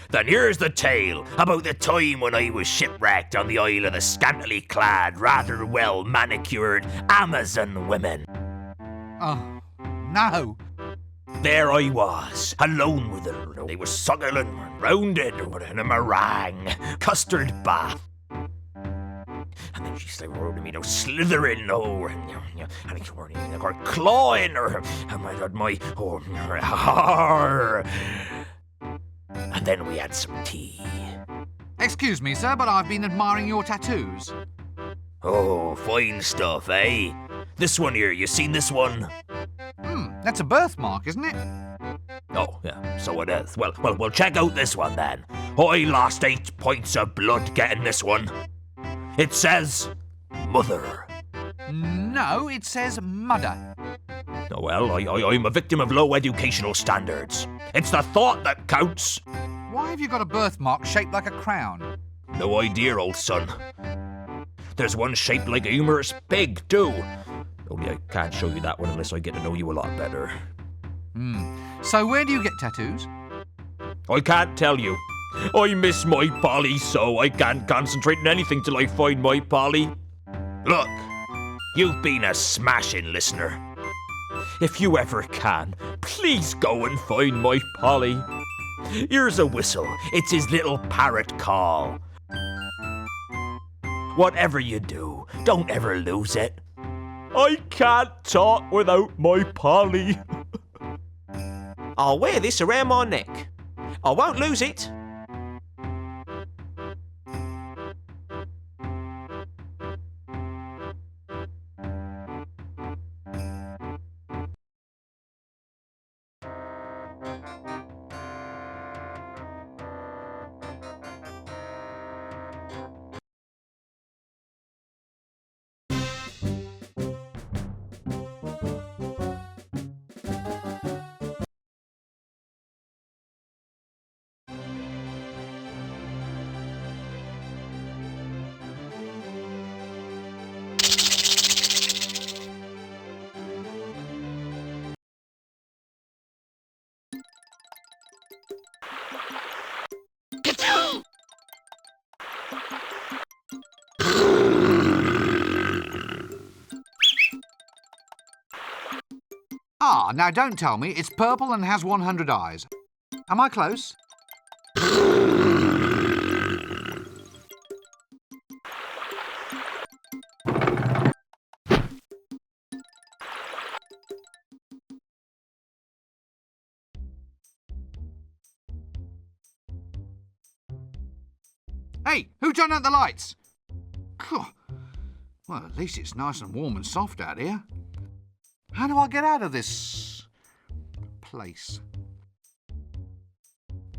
Then here's the tale about the time when I was shipwrecked on the Isle of the scantily clad, rather well-manicured Amazon women. Oh, no. There I was, alone with her. They were suckling, rounded in a meringue, custard bath. And then she's like, slithering, and it's like clawing her. Oh my god, and then we had some tea. Excuse me, sir, but I've been admiring your tattoos. Oh, fine stuff, eh? This one here, you seen this one? That's a birthmark, isn't it? Oh, yeah, so it is. Well, we'll check out this one then. I lost 8 points of blood getting this one. It says, Mother. No, it says mudder. Oh, well, I'm a victim of low educational standards. It's the thought that counts. Why have you got a birthmark shaped like a crown? No idea, old son. There's one shaped like a humorous pig, too. Only I can't show you that one unless I get to know you a lot better. So where do you get tattoos? I can't tell you. I miss my Polly, so I can't concentrate on anything till I find my Polly. Look, you've been a smashing listener. If you ever can, please go and find my Polly. Here's a whistle. It's his little parrot call. Whatever you do, don't ever lose it. I can't talk without my Polly. I'll wear this around my neck. I won't lose it. Ah, now don't tell me it's purple and has 100 eyes. Am I close? Hey, who turned out the lights? Phew. Well, at least it's nice and warm and soft out here. How do I get out of this place?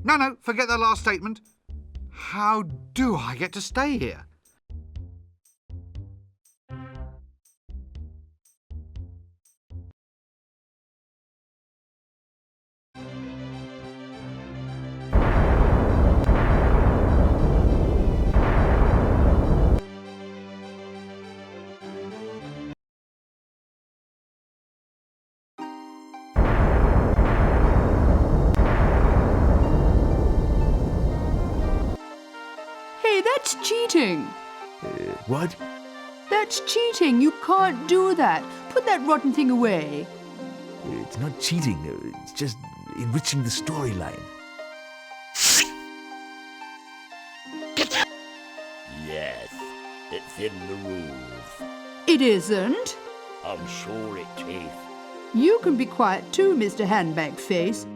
No, forget that last statement. How do I get to stay here? That's cheating. What? That's cheating. You can't do that. Put that rotten thing away. It's not cheating. It's just enriching the storyline. Yes, it's in the rules. It isn't. I'm sure it is. You can be quiet too, Mr. Handbag Face.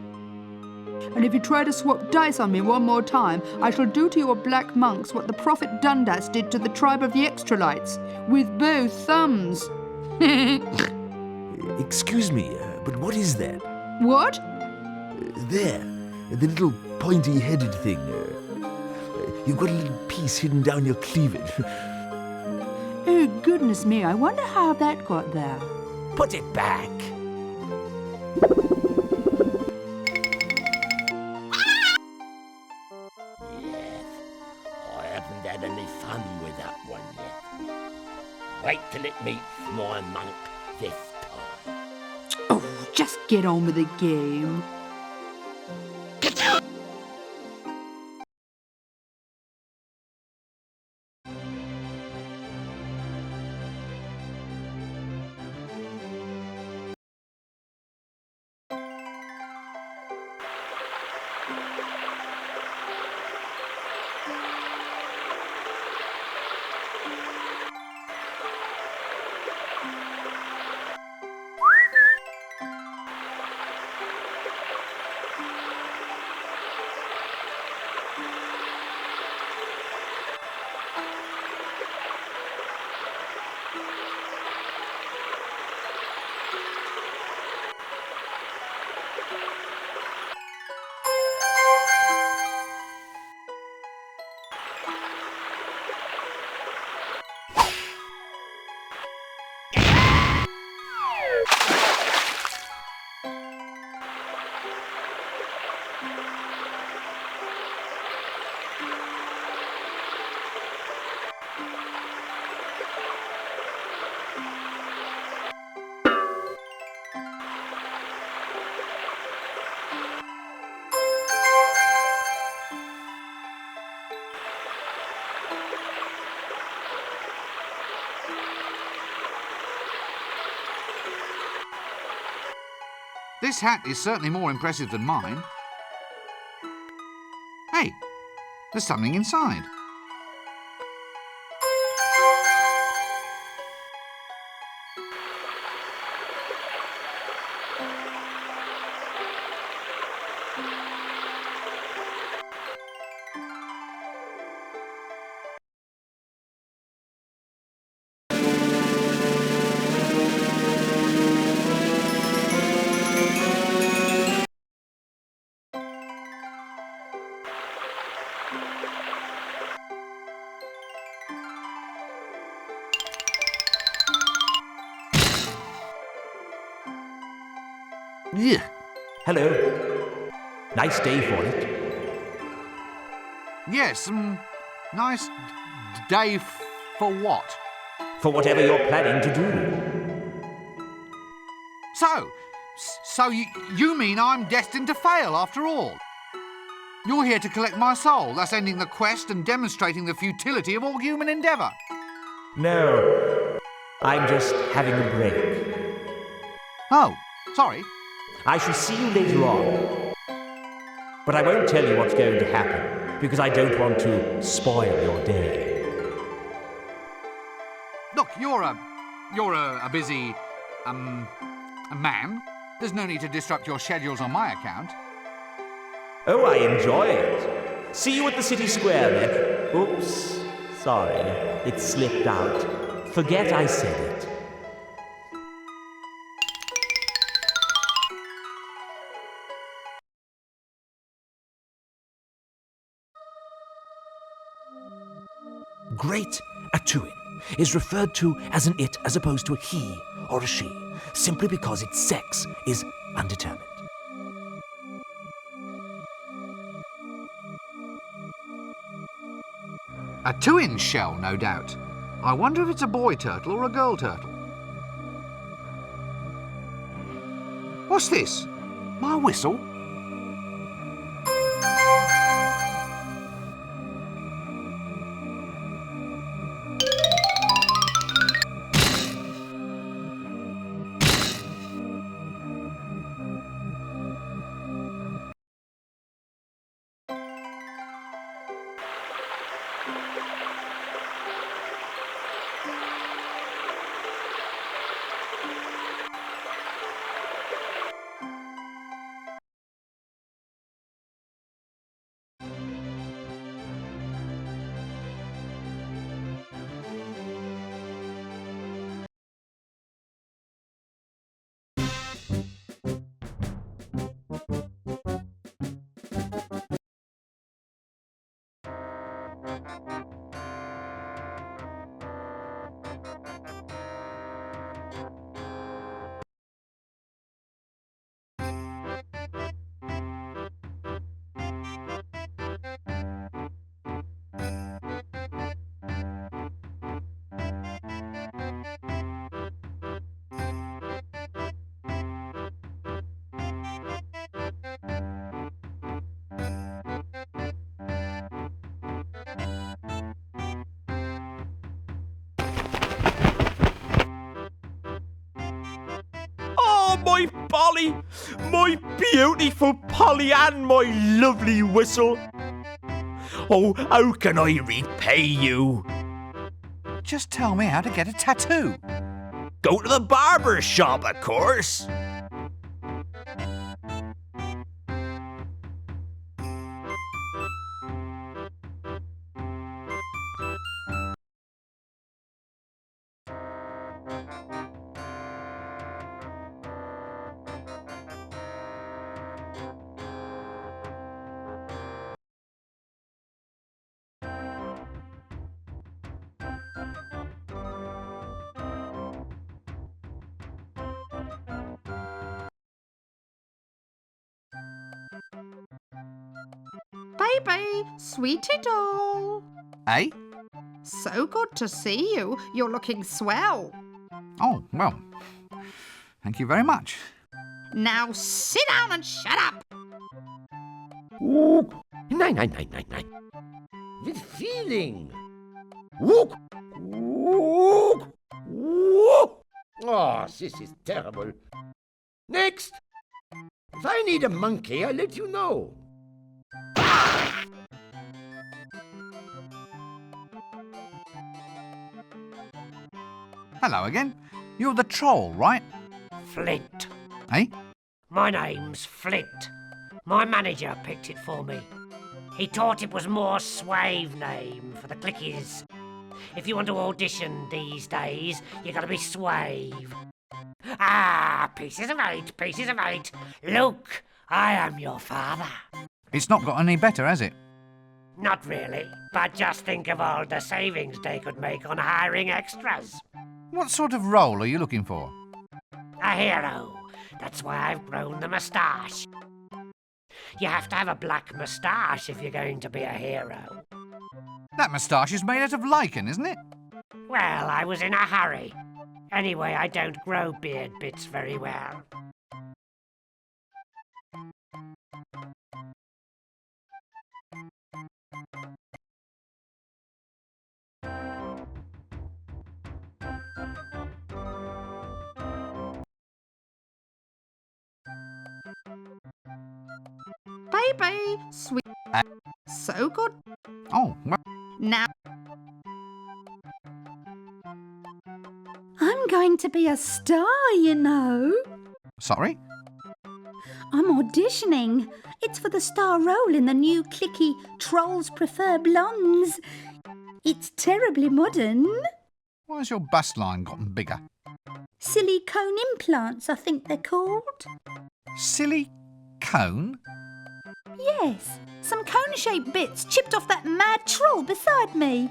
And if you try to swap dice on me one more time, I shall do to your black monks what the Prophet Dundas did to the tribe of the Extralites, with both thumbs. Excuse me, but what is that? What? There, the little pointy-headed thing. You've got a little piece hidden down your cleavage. Oh, goodness me, I wonder how that got there. Put it back. Any fun with that one yet. Wait till it meets my monk this time. Oh, just get on with the game. This hat is certainly more impressive than mine. Hey, there's something inside. Yeah. Hello. Nice day for it. Yes, nice day for what? For whatever you're planning to do. So you mean I'm destined to fail after all? You're here to collect my soul, thus ending the quest and demonstrating the futility of all human endeavour. No. I'm just having a break. Oh, sorry. I shall see you later on. But I won't tell you what's going to happen, because I don't want to spoil your day. Look, you're a busy, a man. There's no need to disrupt your schedules on my account. Oh, I enjoy it. See you at the city square, then. Oops. Sorry. It slipped out. Forget I said it. Great Atuin is referred to as an it as opposed to a he or a she, simply because its sex is undetermined. A two-inch shell, no doubt. I wonder if it's a boy turtle or a girl turtle. What's this? My whistle? My Polly! My beautiful Polly and my lovely whistle! Oh, how can I repay you? Just tell me how to get a tattoo. Go to the barber shop, of course. Baby, sweetie doll. Eh? So good to see you. You're looking swell. Oh, well, thank you very much. Now sit down and shut up. Nein, nein, nein, nein, nein. With feeling. Wook! Wook! Wook! Oh, this is terrible. Next! If I need a monkey, I'll let you know. Hello again. You're the troll, right? Flint. Eh? My name's Flint. My manager picked it for me. He thought it was more suave name for the clickies. If you want to audition these days, you gotta be suave. Ah, pieces of eight, pieces of eight. Luke, I am your father. It's not got any better, has it? Not really, but just think of all the savings they could make on hiring extras. What sort of role are you looking for? A hero. That's why I've grown the moustache. You have to have a black moustache if you're going to be a hero. That moustache is made out of lichen, isn't it? Well, I was in a hurry. Anyway, I don't grow beard bits very well. Baby, sweet. So good. Oh, well, Now. I'm going to be a star, you know. sorry? I'm auditioning. It's for the star role in the new clicky Trolls Prefer Blondes. It's terribly modern. Why has your bust line gotten bigger? Silicone implants, I think they're called. Silly cone? Yes, some cone-shaped bits chipped off that mad troll beside me.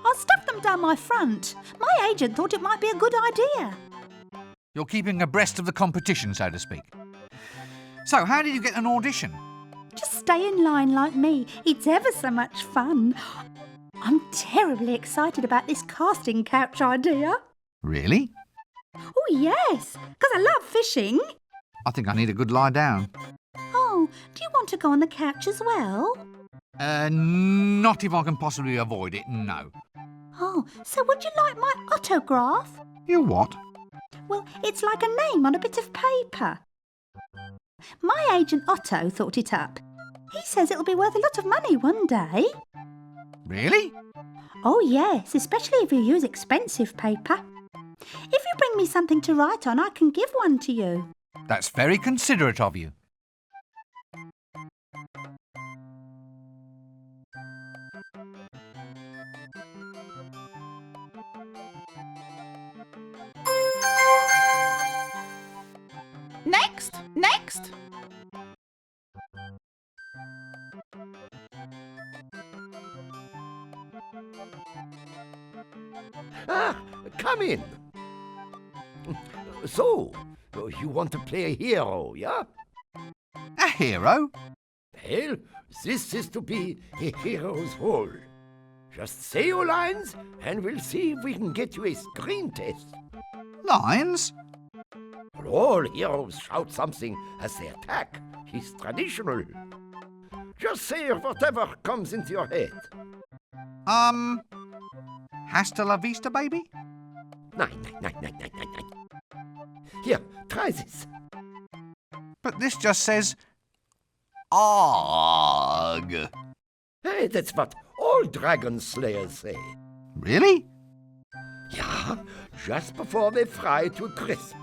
I'll stuff them down my front. My agent thought it might be a good idea. You're keeping abreast of the competition, so to speak. So, how did you get an audition? Just stay in line like me. It's ever so much fun. I'm terribly excited about this casting couch idea. Really? Oh, yes, because I love fishing. I think I need a good lie down. Oh, do you want to go on the couch as well? Not if I can possibly avoid it, no. Oh, so would you like my autograph? You what? Well, it's like a name on a bit of paper. My agent Otto thought it up. He says it'll be worth a lot of money one day. Really? Oh, yes, especially if you use expensive paper. If you bring me something to write on, I can give one to you. That's very considerate of you. Next, next. Ah, come in. So, you want to play a hero, yeah? A hero? Well, this is to be a hero's role. Just say your lines, and we'll see if we can get you a screen test. Lines? Well, all heroes shout something as they attack. It's traditional. Just say whatever comes into your head. Hasta la vista, baby? Nein. Here, try this. But this just says... Ogg. Hey, that's what all dragon slayers say. Really? Yeah, just before they fry to a crisp.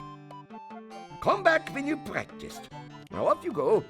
Come back when you practiced. Now off you go.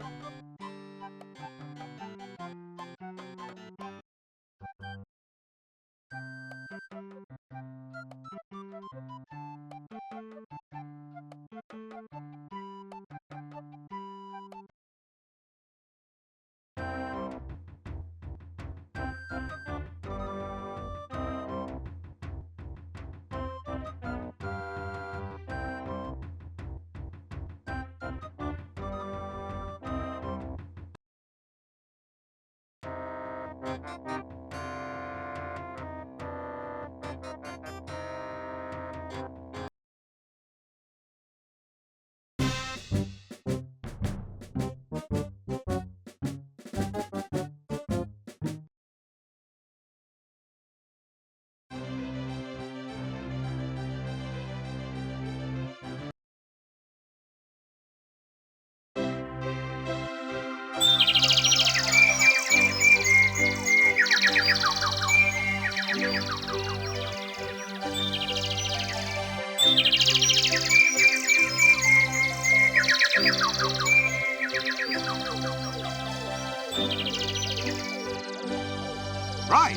Right.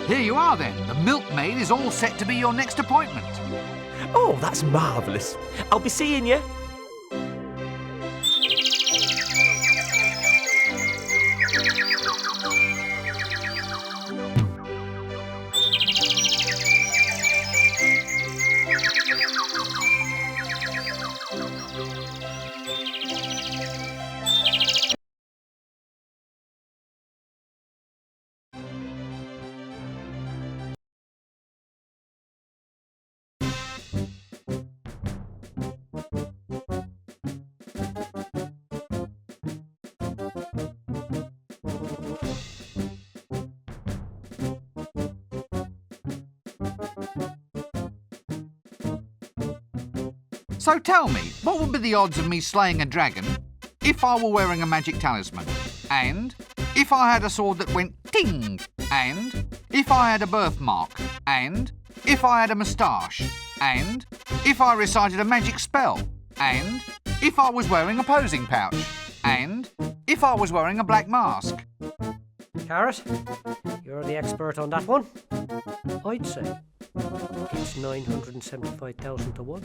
Here you are then. The milkmaid is all set to be your next appointment. Oh, that's marvellous. I'll be seeing you. So tell me, what would be the odds of me slaying a dragon if I were wearing a magic talisman? And if I had a sword that went ting? And if I had a birthmark? And if I had a moustache? And if I recited a magic spell? And if I was wearing a posing pouch? And if I was wearing a black mask? Carrot, you're the expert on that one. I'd say it's 975,000 to 1.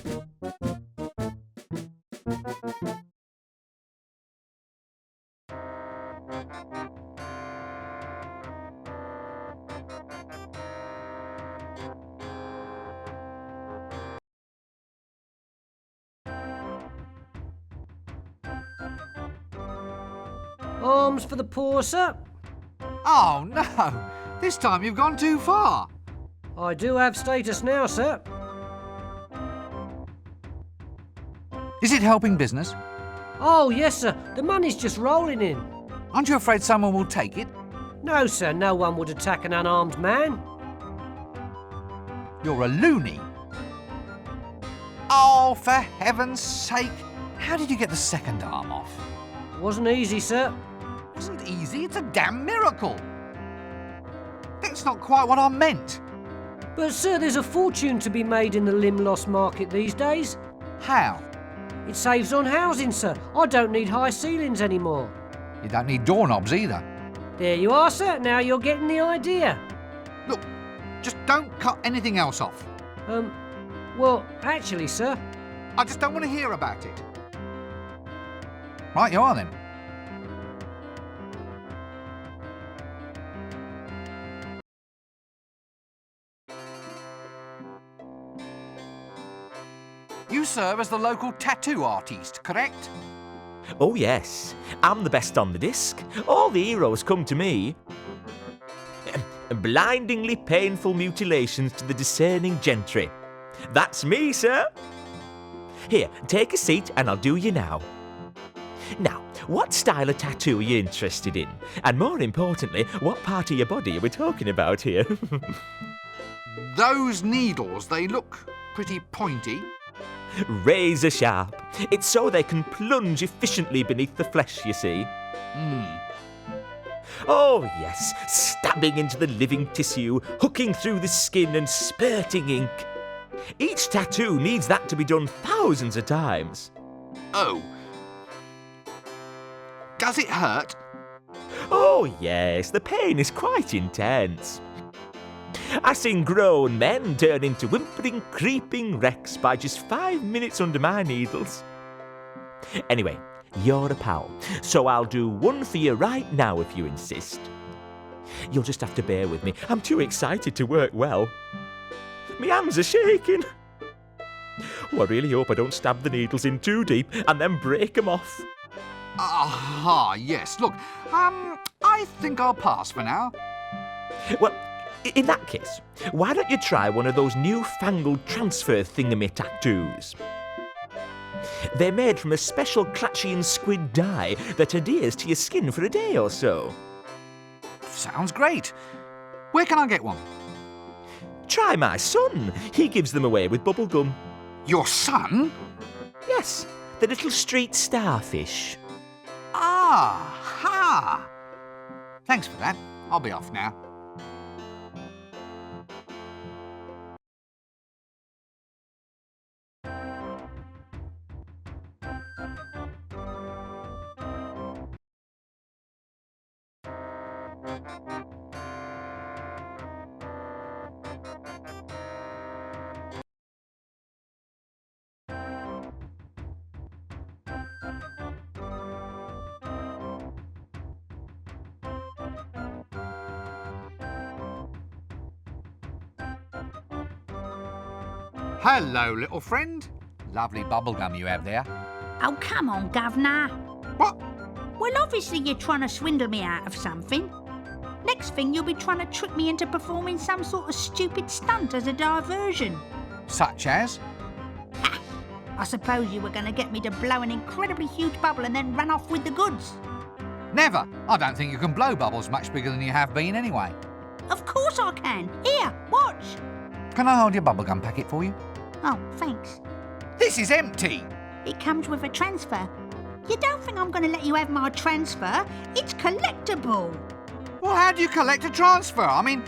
Arms for the poor, sir. Oh no! This time you've gone too far. I do have status now, sir. Is it helping business? Oh, yes, sir. The money's just rolling in. Aren't you afraid someone will take it? No, sir. No one would attack an unarmed man. You're a loony. Oh, for heaven's sake! How did you get the second arm off? It wasn't easy, sir. It wasn't easy, it's a damn miracle. That's not quite what I meant. But, sir, there's a fortune to be made in the limb loss market these days. How? It saves on housing, sir. I don't need high ceilings anymore. You don't need doorknobs either. There you are, sir. Now you're getting the idea. Look, just don't cut anything else off. Well, actually, sir. I just don't want to hear about it. Right, you are then. You serve as the local tattoo artiste, correct? Oh, yes. I'm the best on the disc. All the heroes come to me. Blindingly painful mutilations to the discerning gentry. That's me, sir. Here, take a seat and I'll do you now. Now, what style of tattoo are you interested in? And more importantly, what part of your body are we talking about here? Those needles, they look pretty pointy. Razor sharp. It's so they can plunge efficiently beneath the flesh, you see. Oh, yes, stabbing into the living tissue, hooking through the skin and spurting ink. Each tattoo needs that to be done thousands of times. Oh. Does it hurt? Oh, yes, the pain is quite intense. I've seen grown men turn into whimpering, creeping wrecks by just 5 minutes under my needles. Anyway, you're a pal, so I'll do one for you right now if you insist. You'll just have to bear with me. I'm too excited to work well. My hands are shaking. Oh, I really hope I don't stab the needles in too deep and then break them off. Aha, yes. Look, I think I'll pass for now. Well, in that case, why don't you try one of those newfangled transfer thingamy tattoos? They're made from a special Clatchian squid dye that adheres to your skin for a day or so. Sounds great. Where can I get one? Try my son. He gives them away with bubblegum. Your son? Yes, the little street starfish. Ah, ha! Thanks for that. I'll be off now. Hello, little friend. Lovely bubblegum you have there. Oh, come on, Governor. What? Well, obviously you're trying to swindle me out of something. Next thing, you'll be trying to trick me into performing some sort of stupid stunt as a diversion. Such as? I suppose you were going to get me to blow an incredibly huge bubble and then run off with the goods. Never. I don't think you can blow bubbles much bigger than you have been anyway. Of course I can. Here, watch. Can I hold your bubblegum packet for you? Oh, thanks. This is empty. It comes with a transfer. You don't think I'm going to let you have my transfer? It's collectible. Well, how do you collect a transfer? I mean,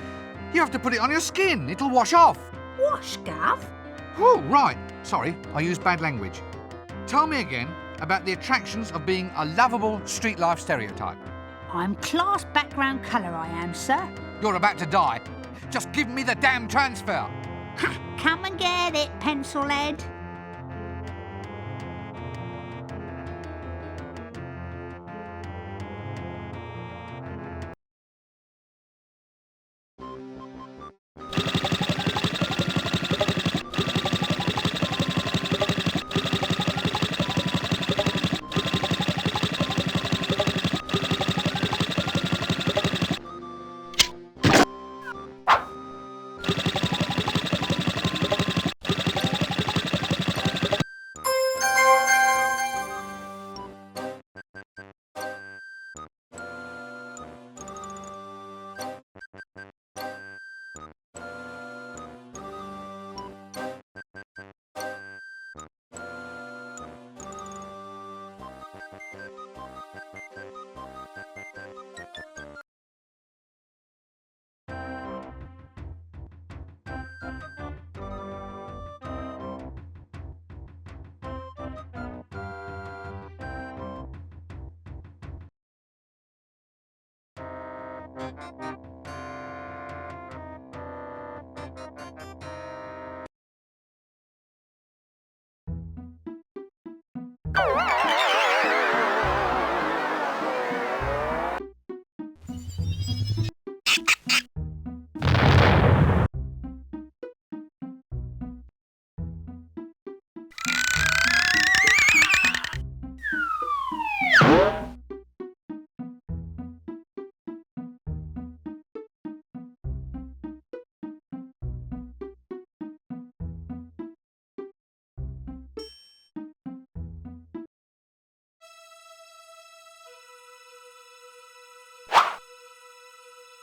you have to put it on your skin. It'll wash off. Wash, Gov? Oh, right. Sorry, I used bad language. Tell me again about the attractions of being a lovable street life stereotype. I'm class background colour, I am, sir. You're about to die. Just give me the damn transfer. Ha! Come and get it, pencilhead.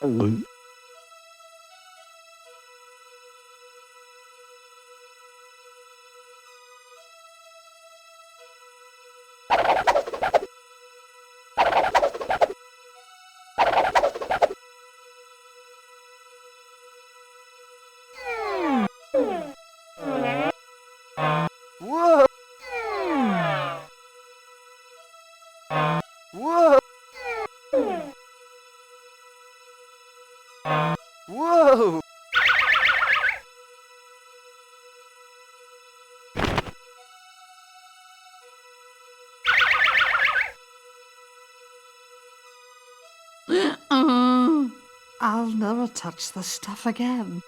Whoa! I'll never touch the stuff again.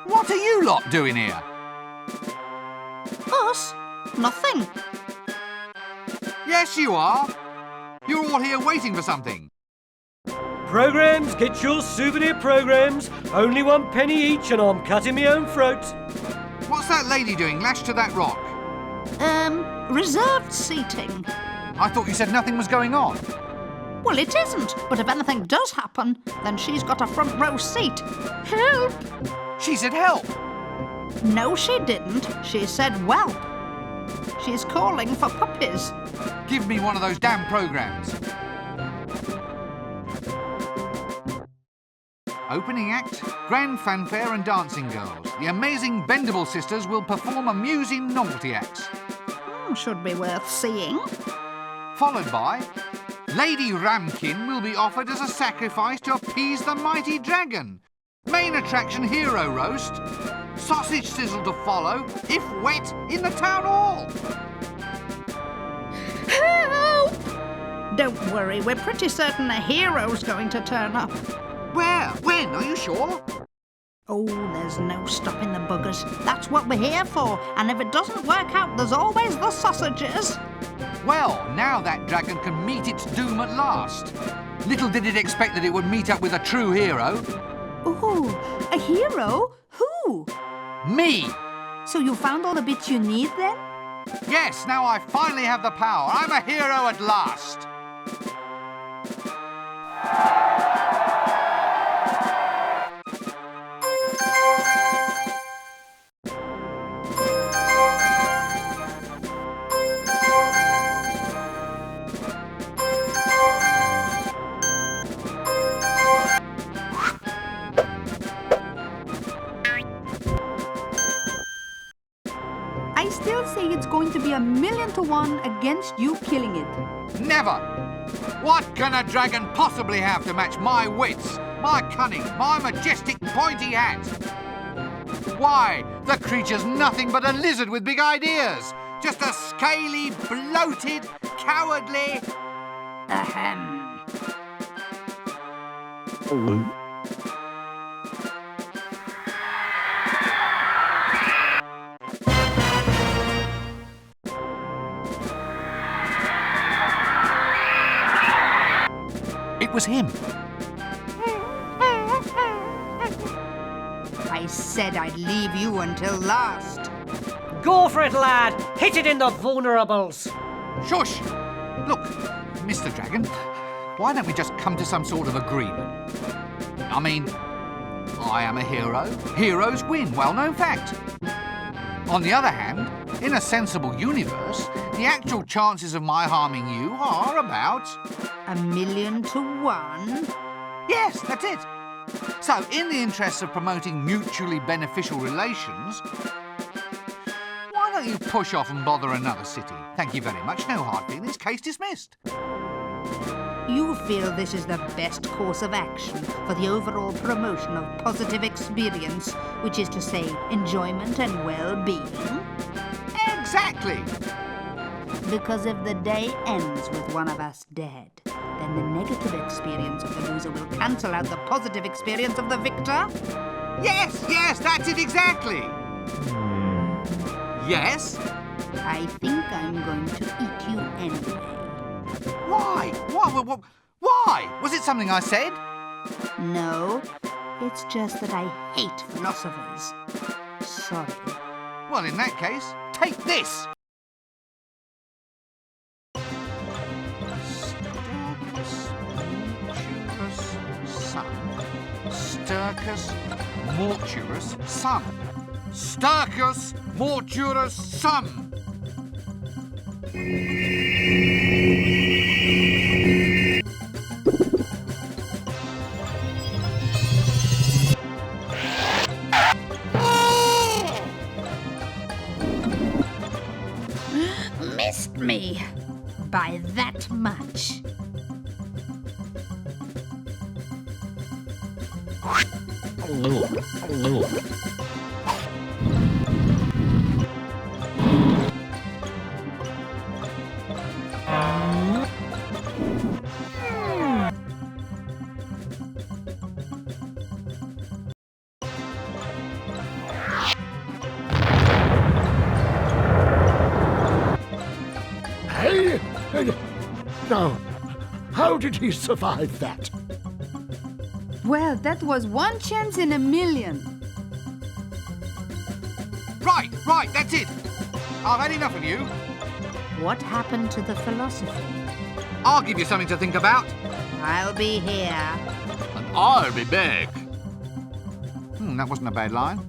What are you lot doing here? Us? Nothing. Yes, you are. You're all here waiting for something. Programs, get your souvenir programs. Only 1 penny each and I'm cutting my own throat. What's that lady doing lashed to that rock? Reserved seating. I thought you said nothing was going on. Well, it isn't, but if anything does happen, then she's got a front row seat. Help! She said help. No, she didn't. She said whelp. She's calling for puppies. Give me one of those damn programs. Opening act, grand fanfare and dancing girls. The amazing Bendable sisters will perform amusing novelty acts. Should be worth seeing. Followed by Lady Ramkin will be offered as a sacrifice to appease the mighty dragon. Main attraction hero roast. Sausage sizzle to follow, if wet, in the town hall. Help! Don't worry, we're pretty certain a hero's going to turn up. Where? When? Are you sure? Oh, there's no stopping the buggers. That's what we're here for. And if it doesn't work out, there's always the sausages. Well, now that dragon can meet its doom at last. Little did it expect that it would meet up with a true hero. Ooh, a hero? Who? Me! So you found all the bits you need then? Yes, now I finally have the power. I'm a hero at last. I still say it's going to be 1,000,000 to 1 against you killing it. Never! What can a dragon possibly have to match my wits, my cunning, my majestic pointy hat? Why, the creature's nothing but a lizard with big ideas. Just a scaly, bloated, cowardly... Ahem. It was him. I said I'd leave you until last. Go for it, lad! Hit it in the vulnerables! Shush! Look, Mr. Dragon, why don't we just come to some sort of agreement? I mean, I am a hero. Heroes win, well-known fact. On the other hand, in a sensible universe, the actual chances of my harming you are about... 1,000,000 to 1? Yes, that's it. So, in the interests of promoting mutually beneficial relations, why don't you push off and bother another city? Thank you very much. No hard feelings. Case dismissed. You feel this is the best course of action for the overall promotion of positive experience, which is to say, enjoyment and well-being? Exactly! Because if the day ends with one of us dead, then the negative experience of the loser will cancel out the positive experience of the victor? Yes, that's it exactly! Yes? I think I'm going to eat you anyway. Why? Why? Was it something I said? No, it's just that I hate philosophers. Sorry. Well, in that case, take this! Sturcus mortuus sum. Sturcus mortuus sum. Missed me by that much. Hey! Now, how did he survive that? Well, that was 1 chance in 1,000,000. Right, that's it. I've had enough of you. What happened to the philosophy? I'll give you something to think about. I'll be here. And I'll be back. That wasn't a bad line.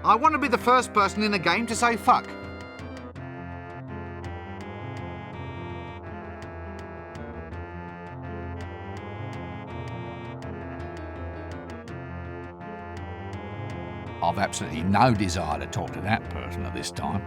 I want to be the first person in a game to say fuck. I've absolutely no desire to talk to that person at this time.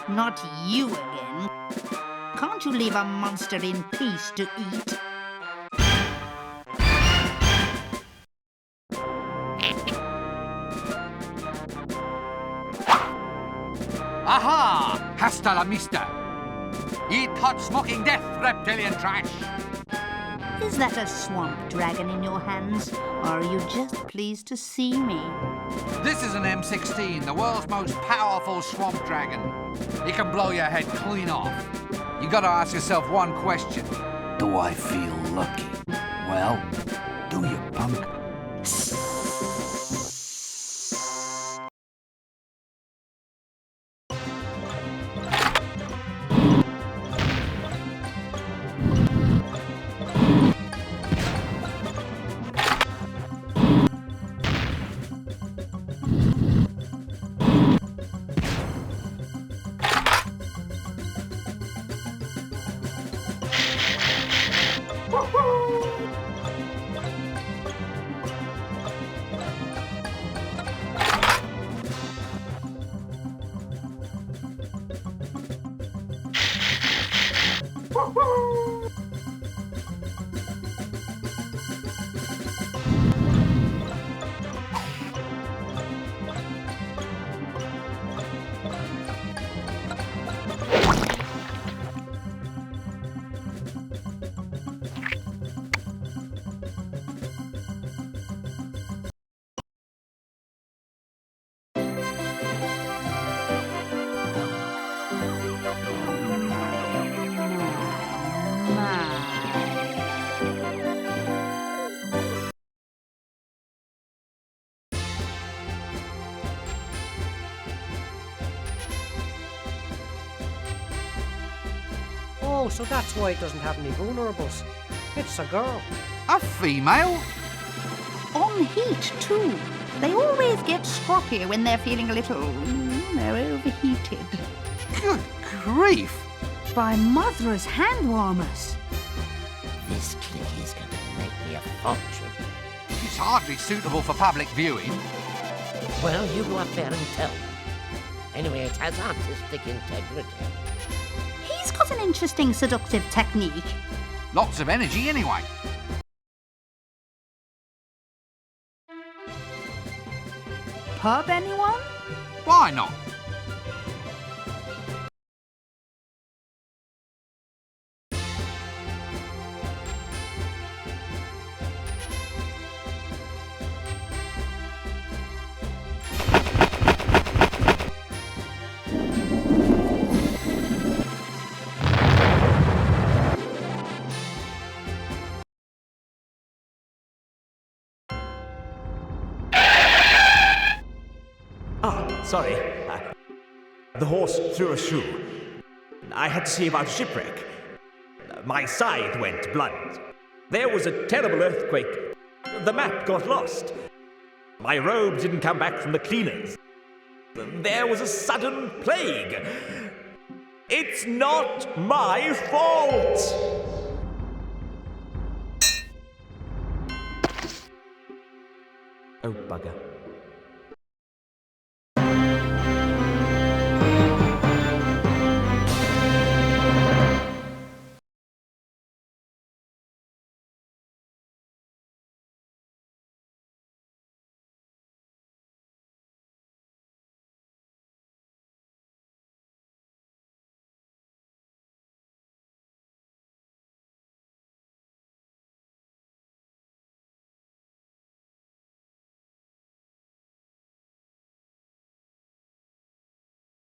Not you again. Can't you leave a monster in peace to eat? Aha! Hasta la vista! Eat hot smoking death, reptilian trash! Is that a swamp dragon in your hands, or are you just pleased to see me? This is an M16, the world's most powerful swamp dragon. He can blow your head clean off. You gotta ask yourself one question. Do I feel lucky? Well, do you, punk? Oh, so that's why it doesn't have any vulnerables. It's a girl. A female? On heat, too. They always get stroppy when they're feeling a little, overheated. Good grief! By mother's hand warmers. This click is going to make me a fortune. It's hardly suitable for public viewing. Well, you go up there and tell them. Anyway, it has artistic integrity. He's got an interesting seductive technique. Lots of energy anyway. Pub, anyone? Why not? Sorry. The horse threw a shoe. I had to see about a shipwreck. My side went blunt. There was a terrible earthquake. The map got lost. My robe didn't come back from the cleaners. There was a sudden plague. It's not my fault! Oh, bugger.